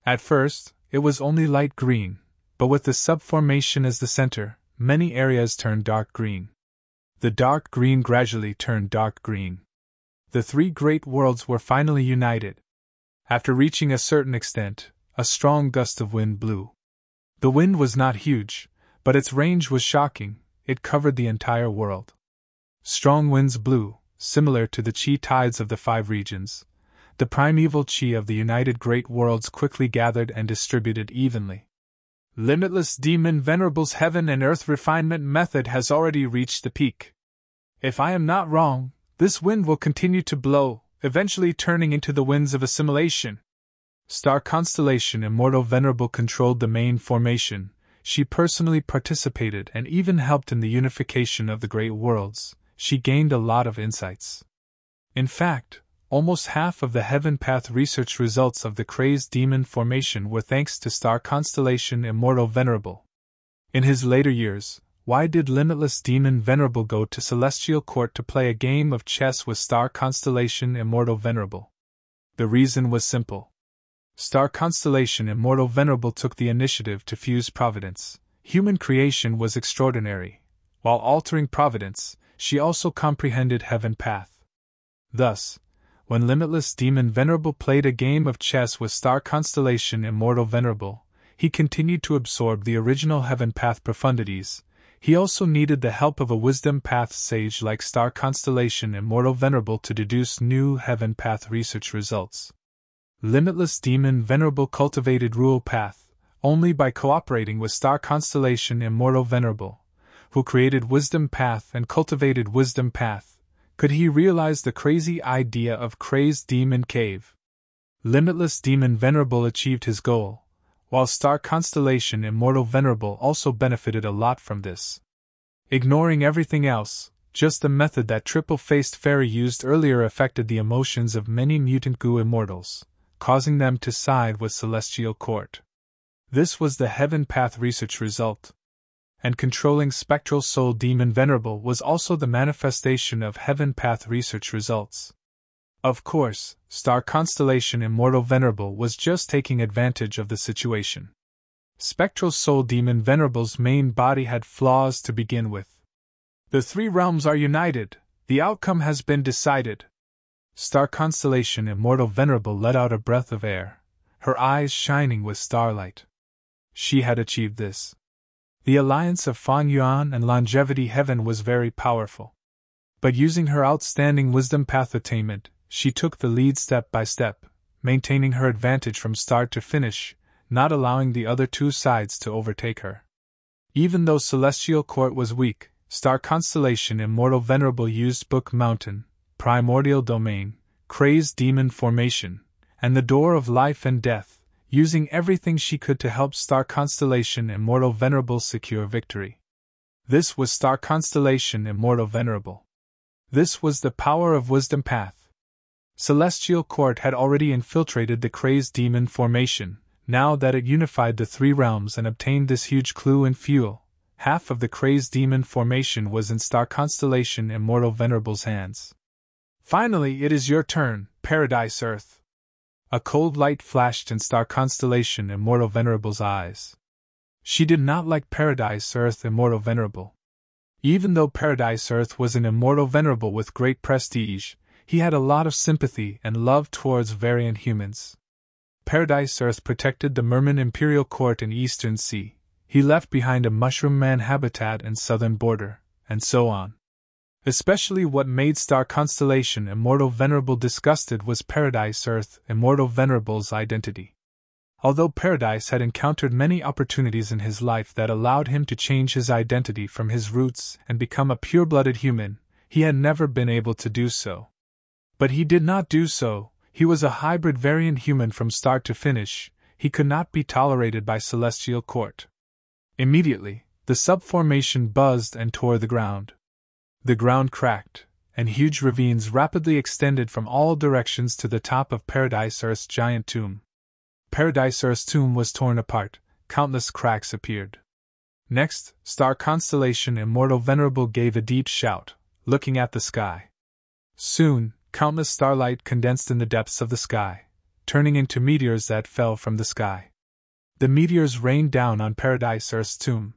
At first, it was only light green, but with the subformation as the center, many areas turned dark green. The dark green gradually turned dark green. The three great worlds were finally united. After reaching a certain extent, a strong gust of wind blew. The wind was not huge, but its range was shocking. It covered the entire world. Strong winds blew, similar to the chi tides of the five regions. The primeval chi of the united great worlds quickly gathered and distributed evenly. Limitless Demon Venerable's heaven and earth refinement method has already reached the peak. If I am not wrong, this wind will continue to blow, eventually turning into the winds of assimilation. Star constellation Immortal Venerable controlled the main formation. She personally participated and even helped in the unification of the great worlds. She gained a lot of insights. In fact, almost half of the Heaven Path research results of the crazed demon formation were thanks to Star Constellation Immortal Venerable. In his later years, why did Limitless Demon Venerable go to Celestial Court to play a game of chess with Star Constellation Immortal Venerable? The reason was simple. Star Constellation Immortal Venerable took the initiative to fuse providence. Human creation was extraordinary. While altering providence, she also comprehended Heaven Path. Thus, when Limitless Demon Venerable played a game of chess with Star Constellation Immortal Venerable, he continued to absorb the original Heaven Path profundities. He also needed the help of a Wisdom Path sage like Star Constellation Immortal Venerable to deduce new Heaven Path research results. Limitless Demon Venerable cultivated Rule Path only by cooperating with Star Constellation Immortal Venerable, who created Wisdom Path and cultivated Wisdom Path. Could he realize the crazy idea of Crazed Demon Cave? Limitless Demon Venerable achieved his goal, while Star Constellation Immortal Venerable also benefited a lot from this. Ignoring everything else, just the method that Triple-Faced Fairy used earlier affected the emotions of many mutant Gu immortals, causing them to side with Celestial Court. This was the Heaven Path research result. And controlling Spectral Soul Demon Venerable was also the manifestation of Heaven Path research results. Of course, Star Constellation Immortal Venerable was just taking advantage of the situation. Spectral Soul Demon Venerable's main body had flaws to begin with. The three realms are united, the outcome has been decided. Star Constellation Immortal Venerable let out a breath of air, her eyes shining with starlight. She had achieved this. The alliance of Fang Yuan and Longevity Heaven was very powerful. But using her outstanding Wisdom Path attainment, she took the lead step by step, maintaining her advantage from start to finish, not allowing the other two sides to overtake her. Even though Celestial Court was weak, Star Constellation Immortal Venerable used Book Mountain, Primordial Domain, Crazed Demon Formation, and the Door of Life and Death, using everything she could to help Star Constellation Immortal Venerable secure victory. This was Star Constellation Immortal Venerable. This was the power of Wisdom Path. Celestial Court had already infiltrated the crazed demon formation. Now that it unified the three realms and obtained this huge clue and fuel, half of the crazed demon formation was in star constellation Immortal Venerable's hands. Finally, it is your turn, Paradise Earth. A cold light flashed in star constellation Immortal Venerable's eyes. She did not like Paradise Earth Immortal Venerable. Even though Paradise Earth was an Immortal Venerable with great prestige, he had a lot of sympathy and love towards variant humans. Paradise Earth protected the Merman Imperial Court in Eastern Sea. He left behind a Mushroom Man habitat in southern border, and so on. Especially what made Star Constellation Immortal Venerable disgusted was Paradise Earth Immortal Venerable's identity. Although Paradise had encountered many opportunities in his life that allowed him to change his identity from his roots and become a pure-blooded human, he had never been able to do so. But he did not do so. He was a hybrid variant human from start to finish. He could not be tolerated by Celestial Court. Immediately, the subformation buzzed and tore the ground. The ground cracked, and huge ravines rapidly extended from all directions to the top of Paradise Earth's giant tomb. Paradise Earth's tomb was torn apart, countless cracks appeared. Next, Star Constellation Immortal Venerable gave a deep shout, looking at the sky. Soon, countless starlight condensed in the depths of the sky, turning into meteors that fell from the sky. The meteors rained down on Paradise Earth's tomb.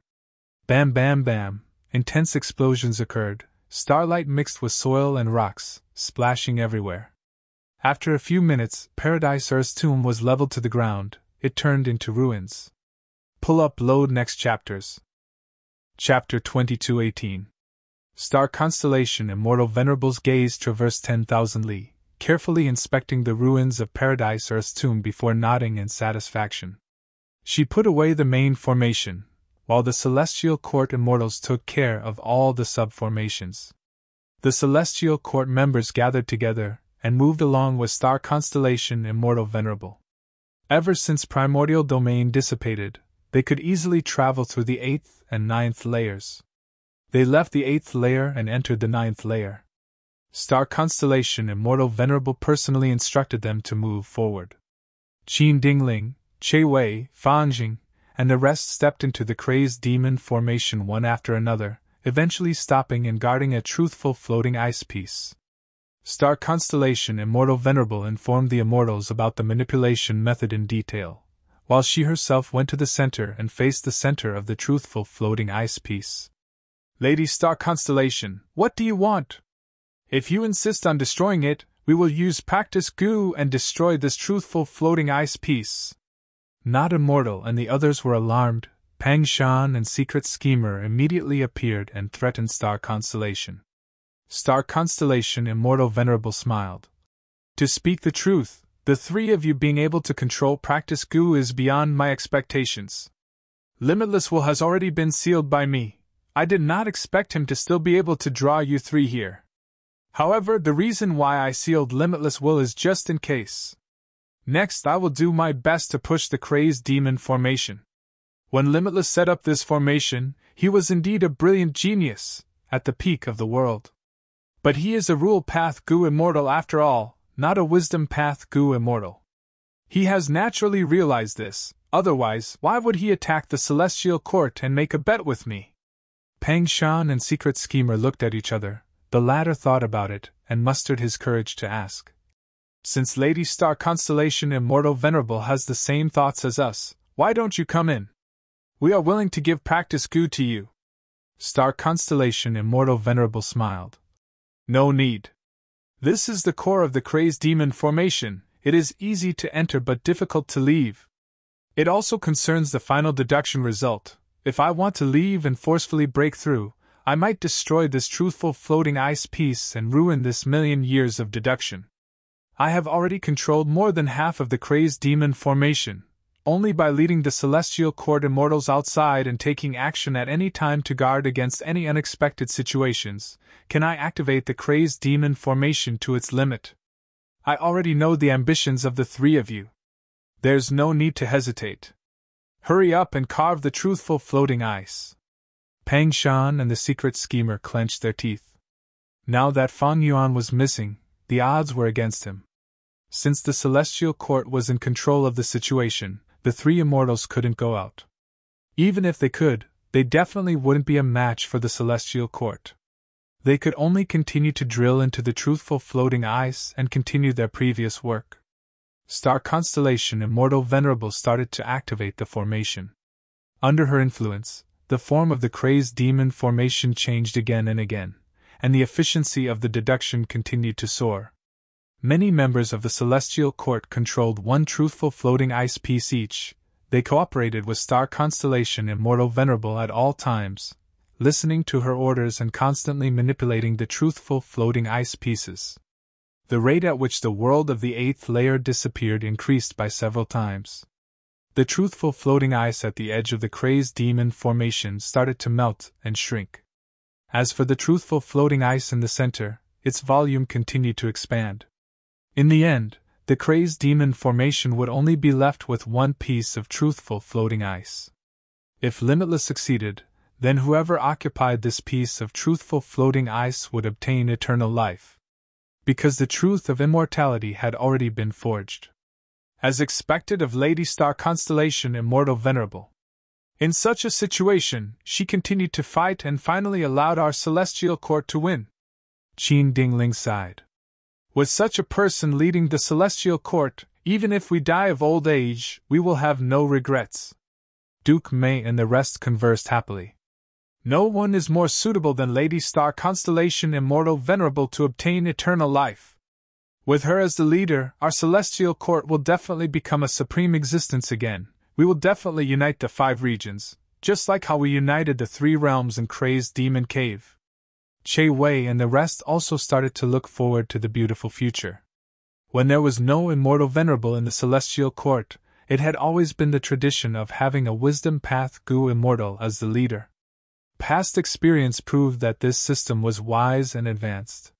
Bam bam bam, intense explosions occurred, starlight mixed with soil and rocks, splashing everywhere. After a few minutes, Paradise Earth's tomb was leveled to the ground. It turned into ruins. Pull up load next chapters. Chapter 2218. Star Constellation Immortal Venerable's gaze traversed 10,000 li, carefully inspecting the ruins of Paradise Earth's tomb before nodding in satisfaction. She put away the main formation, while the Celestial Court Immortals took care of all the subformations. The Celestial Court members gathered together and moved along with Star Constellation Immortal Venerable. Ever since Primordial Domain dissipated, they could easily travel through the 8th and 9th layers. They left the 8th layer and entered the 9th layer. Star Constellation Immortal Venerable personally instructed them to move forward. Qin Dingling, Che Wei, Fanjing, and the rest stepped into the crazed demon formation one after another, eventually stopping and guarding a truthful floating ice piece. Star Constellation Immortal Venerable informed the immortals about the manipulation method in detail, while she herself went to the center and faced the center of the truthful floating ice piece. Lady Star Constellation, what do you want? If you insist on destroying it, we will use practice goo and destroy this truthful floating ice piece. Not Immortal and the others were alarmed. Pang Shan and Secret Schemer immediately appeared and threatened Star Constellation. Star Constellation Immortal Venerable smiled. To speak the truth, the three of you being able to control practice goo is beyond my expectations. Limitless Will has already been sealed by me. I did not expect him to still be able to draw you three here. However, the reason why I sealed Limitless Will is just in case. Next, I will do my best to push the crazed demon formation. When Limitless set up this formation, he was indeed a brilliant genius, at the peak of the world. But he is a rule path goo immortal after all, not a wisdom path goo immortal. He has naturally realized this, otherwise, why would he attack the Celestial Court and make a bet with me? Pang Shan and Secret Schemer looked at each other. The latter thought about it and mustered his courage to ask. Since Lady Star Constellation Immortal Venerable has the same thoughts as us, why don't you come in? We are willing to give practice goo to you. Star Constellation Immortal Venerable smiled. No need. This is the core of the crazed demon formation. It is easy to enter but difficult to leave. It also concerns the final deduction result. If I want to leave and forcefully break through, I might destroy this truthful floating ice piece and ruin this million years of deduction. I have already controlled more than half of the crazed demon formation. Only by leading the Celestial Court Immortals outside and taking action at any time to guard against any unexpected situations, can I activate the crazed demon formation to its limit. I already know the ambitions of the three of you. There's no need to hesitate. Hurry up and carve the truthful floating ice. Pang Shan and the Secret Schemer clenched their teeth. Now that Fang Yuan was missing, the odds were against him. Since the celestial court was in control of the situation, the three immortals couldn't go out. Even if they could, they definitely wouldn't be a match for the celestial court. They could only continue to drill into the truthful floating ice and continue their previous work. Star constellation Immortal Venerable started to activate the formation. Under her influence, the form of the crazed demon formation changed again and again, and the efficiency of the deduction continued to soar. Many members of the celestial court controlled one truthful floating ice piece each. They cooperated with star constellation Immortal Venerable at all times, listening to her orders and constantly manipulating the truthful floating ice pieces. The rate at which the world of the eighth layer disappeared increased by several times. The truthful floating ice at the edge of the crazed demon formation started to melt and shrink. As for the truthful floating ice in the center, its volume continued to expand. In the end, the crazed demon formation would only be left with one piece of truthful floating ice. If Limitless succeeded, then whoever occupied this piece of truthful floating ice would obtain eternal life. Because the truth of immortality had already been forged. As expected of Lady Star Constellation Immortal Venerable. In such a situation, she continued to fight and finally allowed our celestial court to win. Qin Dingling sighed. With such a person leading the celestial court, even if we die of old age, we will have no regrets. Duke Mei and the rest conversed happily. No one is more suitable than Lady Star Constellation Immortal Venerable to obtain eternal life. With her as the leader, our celestial court will definitely become a supreme existence again. We will definitely unite the 5 regions, just like how we united the 3 realms in Crazed Demon Cave. Che Wei and the rest also started to look forward to the beautiful future. When there was no Immortal Venerable in the celestial court, it had always been the tradition of having a Wisdom Path Gu Immortal as the leader. Past experience proved that this system was wise and advanced.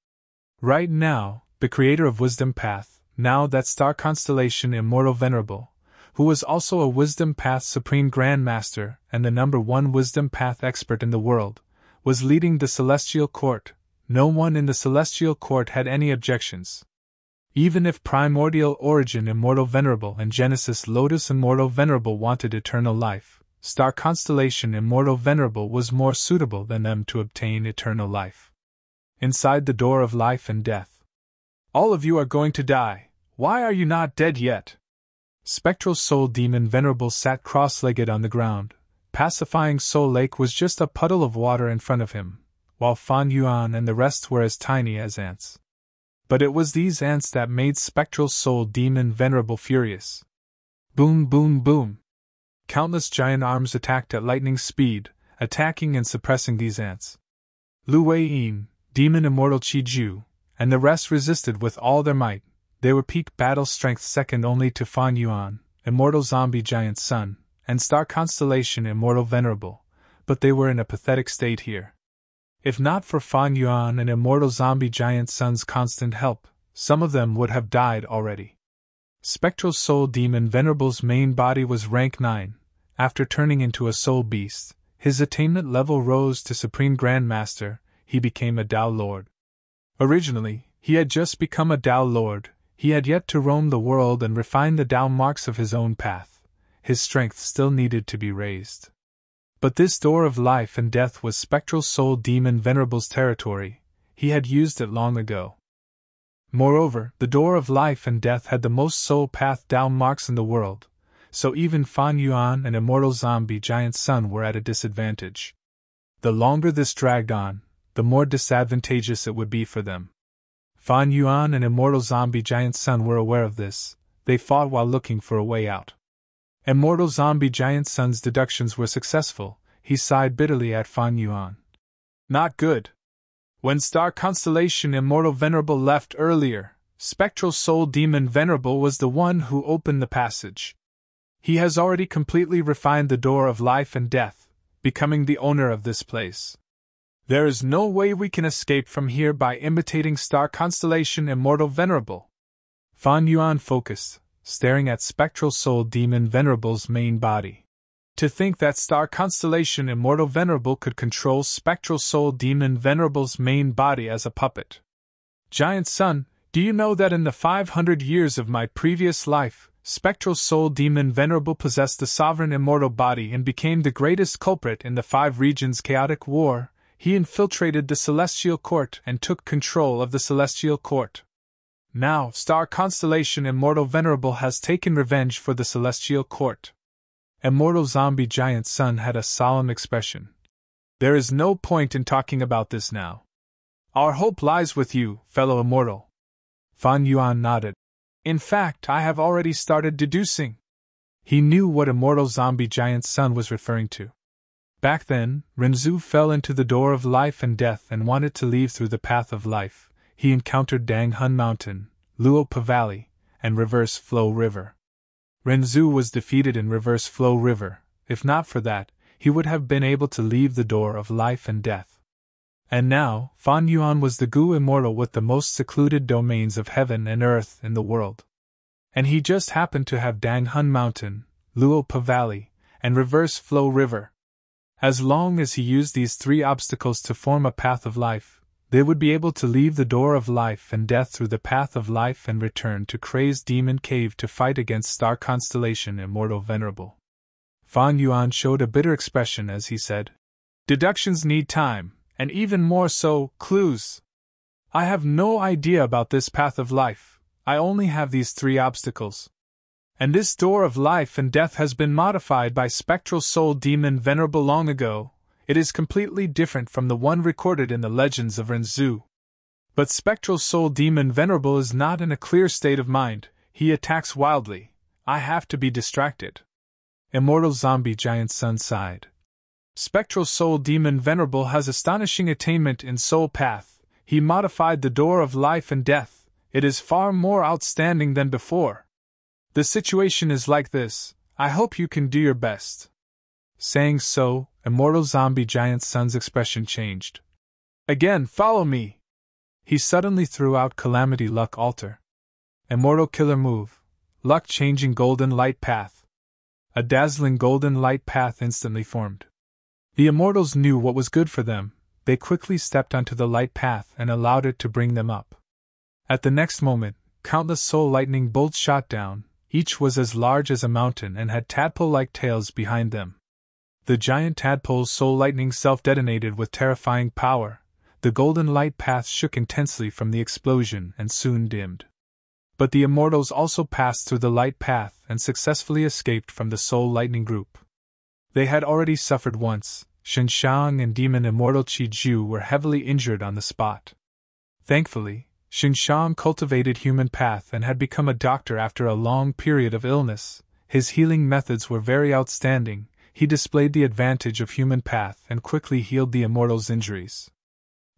Right now, the creator of Wisdom Path, now that star constellation Immortal Venerable, who was also a Wisdom Path Supreme Grandmaster and the #1 Wisdom Path expert in the world, was leading the Celestial Court. No one in the Celestial Court had any objections. Even if Primordial Origin Immortal Venerable and Genesis Lotus Immortal Venerable wanted eternal life, Star Constellation Immortal Venerable was more suitable than them to obtain eternal life. Inside the door of life and death. All of you are going to die. Why are you not dead yet? Spectral Soul Demon Venerable sat cross-legged on the ground. Pacifying Soul Lake was just a puddle of water in front of him, while Fan Yuan and the rest were as tiny as ants. But it was these ants that made Spectral Soul Demon Venerable furious. Boom, boom, boom. Countless giant arms attacked at lightning speed, attacking and suppressing these ants. Lu Wei-yin, Demon Immortal Chi-Ju, and the rest resisted with all their might. They were peak battle strength second only to Fan Yuan, Immortal Zombie Giant Sun, and Star Constellation Immortal Venerable, but they were in a pathetic state here. If not for Fan Yuan and Immortal Zombie Giant Sun's constant help, some of them would have died already. Spectral Soul Demon Venerable's main body was rank 9. After turning into a soul beast, his attainment level rose to Supreme Grandmaster. He became a Tao Lord. Originally, he had just become a Tao Lord. He had yet to roam the world and refine the Tao marks of his own path. His strength still needed to be raised. But this door of life and death was Spectral Soul Demon Venerable's territory. He had used it long ago. Moreover, the door of life and death had the most soul path Tao marks in the world, so even Fan Yuan and Immortal Zombie Giant Sun were at a disadvantage. The longer this dragged on, the more disadvantageous it would be for them. Fan Yuan and Immortal Zombie Giant Sun were aware of this. They fought while looking for a way out. Immortal Zombie Giant Sun's deductions were successful. He sighed bitterly at Fan Yuan. Not good. When Star Constellation Immortal Venerable left earlier, Spectral Soul Demon Venerable was the one who opened the passage. He has already completely refined the door of life and death, becoming the owner of this place. There is no way we can escape from here by imitating Star Constellation Immortal Venerable. Fan Yuan focused, staring at Spectral Soul Demon Venerable's main body. To think that Star Constellation Immortal Venerable could control Spectral Soul Demon Venerable's main body as a puppet. Giant Sun, Do you know that in the 500 years of my previous life, Spectral Soul Demon Venerable possessed the sovereign immortal body and became the greatest culprit in the 5 regions' chaotic war? He infiltrated the Celestial Court and took control of the Celestial Court. Now, Star Constellation Immortal Venerable has taken revenge for the Celestial Court. Immortal Zombie Giant Sun had a solemn expression. There is no point in talking about this now. Our hope lies with you, fellow immortal. Fan Yuan nodded. In fact, I have already started deducing. He knew what Immortal Zombie Giant Sun was referring to. Back then, Renzu fell into the door of life and death and wanted to leave through the path of life. He encountered Dang Hun Mountain, Luopa Valley, and Reverse Flow River. Renzu was defeated in Reverse Flow River. If not for that, he would have been able to leave the door of life and death. And now, Fan Yuan was the Gu Immortal with the most secluded domains of heaven and earth in the world. And he just happened to have Dang Hun Mountain, Luopa Valley, and Reverse Flow River. As long as he used these 3 obstacles to form a path of life, they would be able to leave the door of life and death through the path of life and return to Crazed Demon Cave to fight against Star Constellation Immortal Venerable. Fan Yuan showed a bitter expression as he said, "Deductions need time, and even more so, clues. I have no idea about this path of life, I only have these 3 obstacles. And this door of life and death has been modified by Spectral Soul Demon Venerable long ago. It is completely different from the one recorded in the legends of Renzu. But Spectral Soul Demon Venerable is not in a clear state of mind, he attacks wildly. I have to be distracted." Immortal Zombie Giant Sun sighed. Spectral Soul Demon Venerable has astonishing attainment in Soul Path. He modified the door of life and death. It is far more outstanding than before. The situation is like this. I hope you can do your best. Saying so, Immortal Zombie Giant Sun's expression changed. Again, follow me! He suddenly threw out Calamity Luck Altar. Immortal Killer Move. Luck Changing Golden Light Path. A dazzling golden light path instantly formed. The immortals knew what was good for them. They quickly stepped onto the light path and allowed it to bring them up. At the next moment, countless soul lightning bolts shot down. Each was as large as a mountain and had tadpole-like tails behind them. The giant tadpole's soul lightning self-detonated with terrifying power. The golden light path shook intensely from the explosion and soon dimmed. But the immortals also passed through the light path and successfully escaped from the soul lightning group. They had already suffered once. Xinshang and Demon Immortal Qiju were heavily injured on the spot. Thankfully, Xinshang cultivated human path and had become a doctor after a long period of illness. His healing methods were very outstanding. He displayed the advantage of human path and quickly healed the immortals' injuries.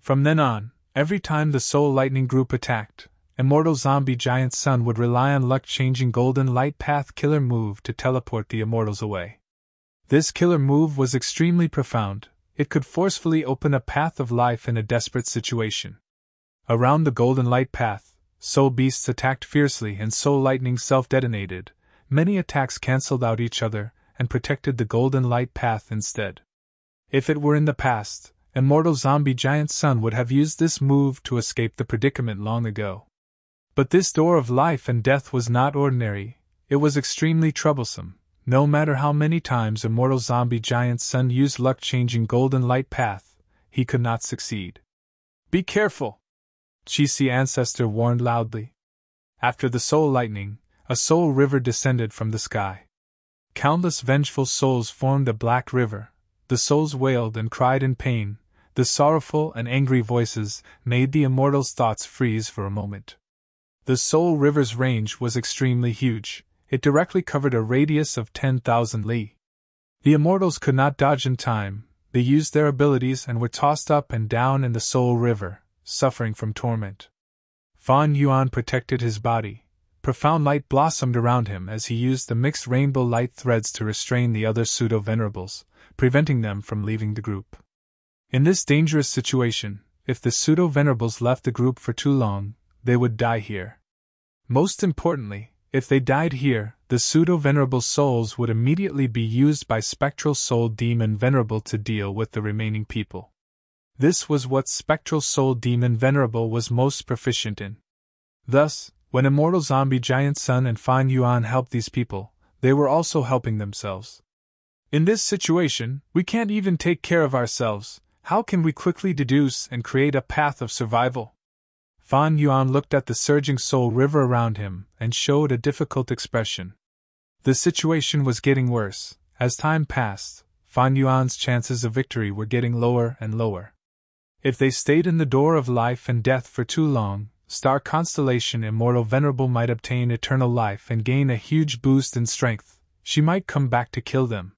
From then on, every time the Soul Lightning group attacked, Immortal Zombie Giant Sun would rely on luck-changing Golden Light Path Killer Move to teleport the immortals away. This killer move was extremely profound. It could forcefully open a path of life in a desperate situation. Around the Golden Light Path, soul beasts attacked fiercely and soul lightning self-detonated. Many attacks cancelled out each other and protected the Golden Light Path instead. If it were in the past, Immortal Zombie Giant Sun would have used this move to escape the predicament long ago. But this door of life and death was not ordinary. It was extremely troublesome. No matter how many times Immortal Zombie Giant Sun used luck-changing Golden Light Path, he could not succeed. "Be careful!" Qixi Ancestor warned loudly. After the soul lightning, a soul river descended from the sky. Countless vengeful souls formed a black river. The souls wailed and cried in pain. The sorrowful and angry voices made the immortals' thoughts freeze for a moment. The soul river's range was extremely huge. It directly covered a radius of 10,000 li. The immortals could not dodge in time. They used their abilities and were tossed up and down in the soul river, suffering from torment. Fan Yuan protected his body. Profound light blossomed around him as he used the mixed rainbow light threads to restrain the other pseudo-venerables, preventing them from leaving the group. In this dangerous situation, if the pseudo-venerables left the group for too long, they would die here. Most importantly, if they died here, the pseudo-venerable souls would immediately be used by Spectral Soul Demon Venerable to deal with the remaining people. This was what Spectral Soul Demon Venerable was most proficient in. Thus, when immortal zombie giant Sun and Fan Yuan helped these people, they were also helping themselves. In this situation, we can't even take care of ourselves. How can we quickly deduce and create a path of survival? Fan Yuan looked at the surging soul river around him and showed a difficult expression. The situation was getting worse. As time passed, Fan Yuan's chances of victory were getting lower and lower. If they stayed in the door of life and death for too long, star constellation Immortal Venerable might obtain eternal life and gain a huge boost in strength. She might come back to kill them.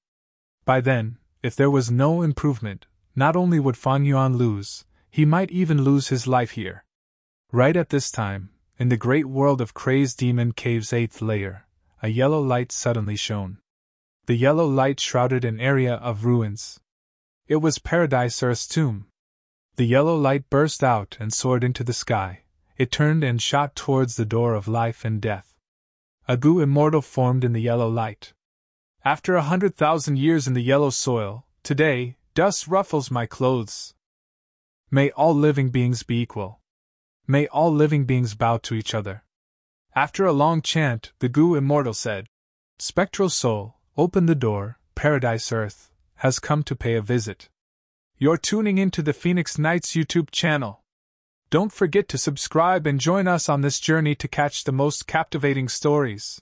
By then, if there was no improvement, not only would Fan Yuan lose, he might even lose his life here. Right at this time, in the great world of Crazed Demon Cave's 8th layer, a yellow light suddenly shone. The yellow light shrouded an area of ruins. It was Paradise Earth's tomb. The yellow light burst out and soared into the sky. It turned and shot towards the door of life and death. A goo immortal formed in the yellow light. After 100,000 years in the yellow soil, today, dust ruffles my clothes. May all living beings be equal. May all living beings bow to each other. After a long chant, the goo immortal said, Spectral soul, open the door, Paradise Earth has come to pay a visit. You're tuning into the Phoenix Nights YouTube channel. Don't forget to subscribe and join us on this journey to catch the most captivating stories.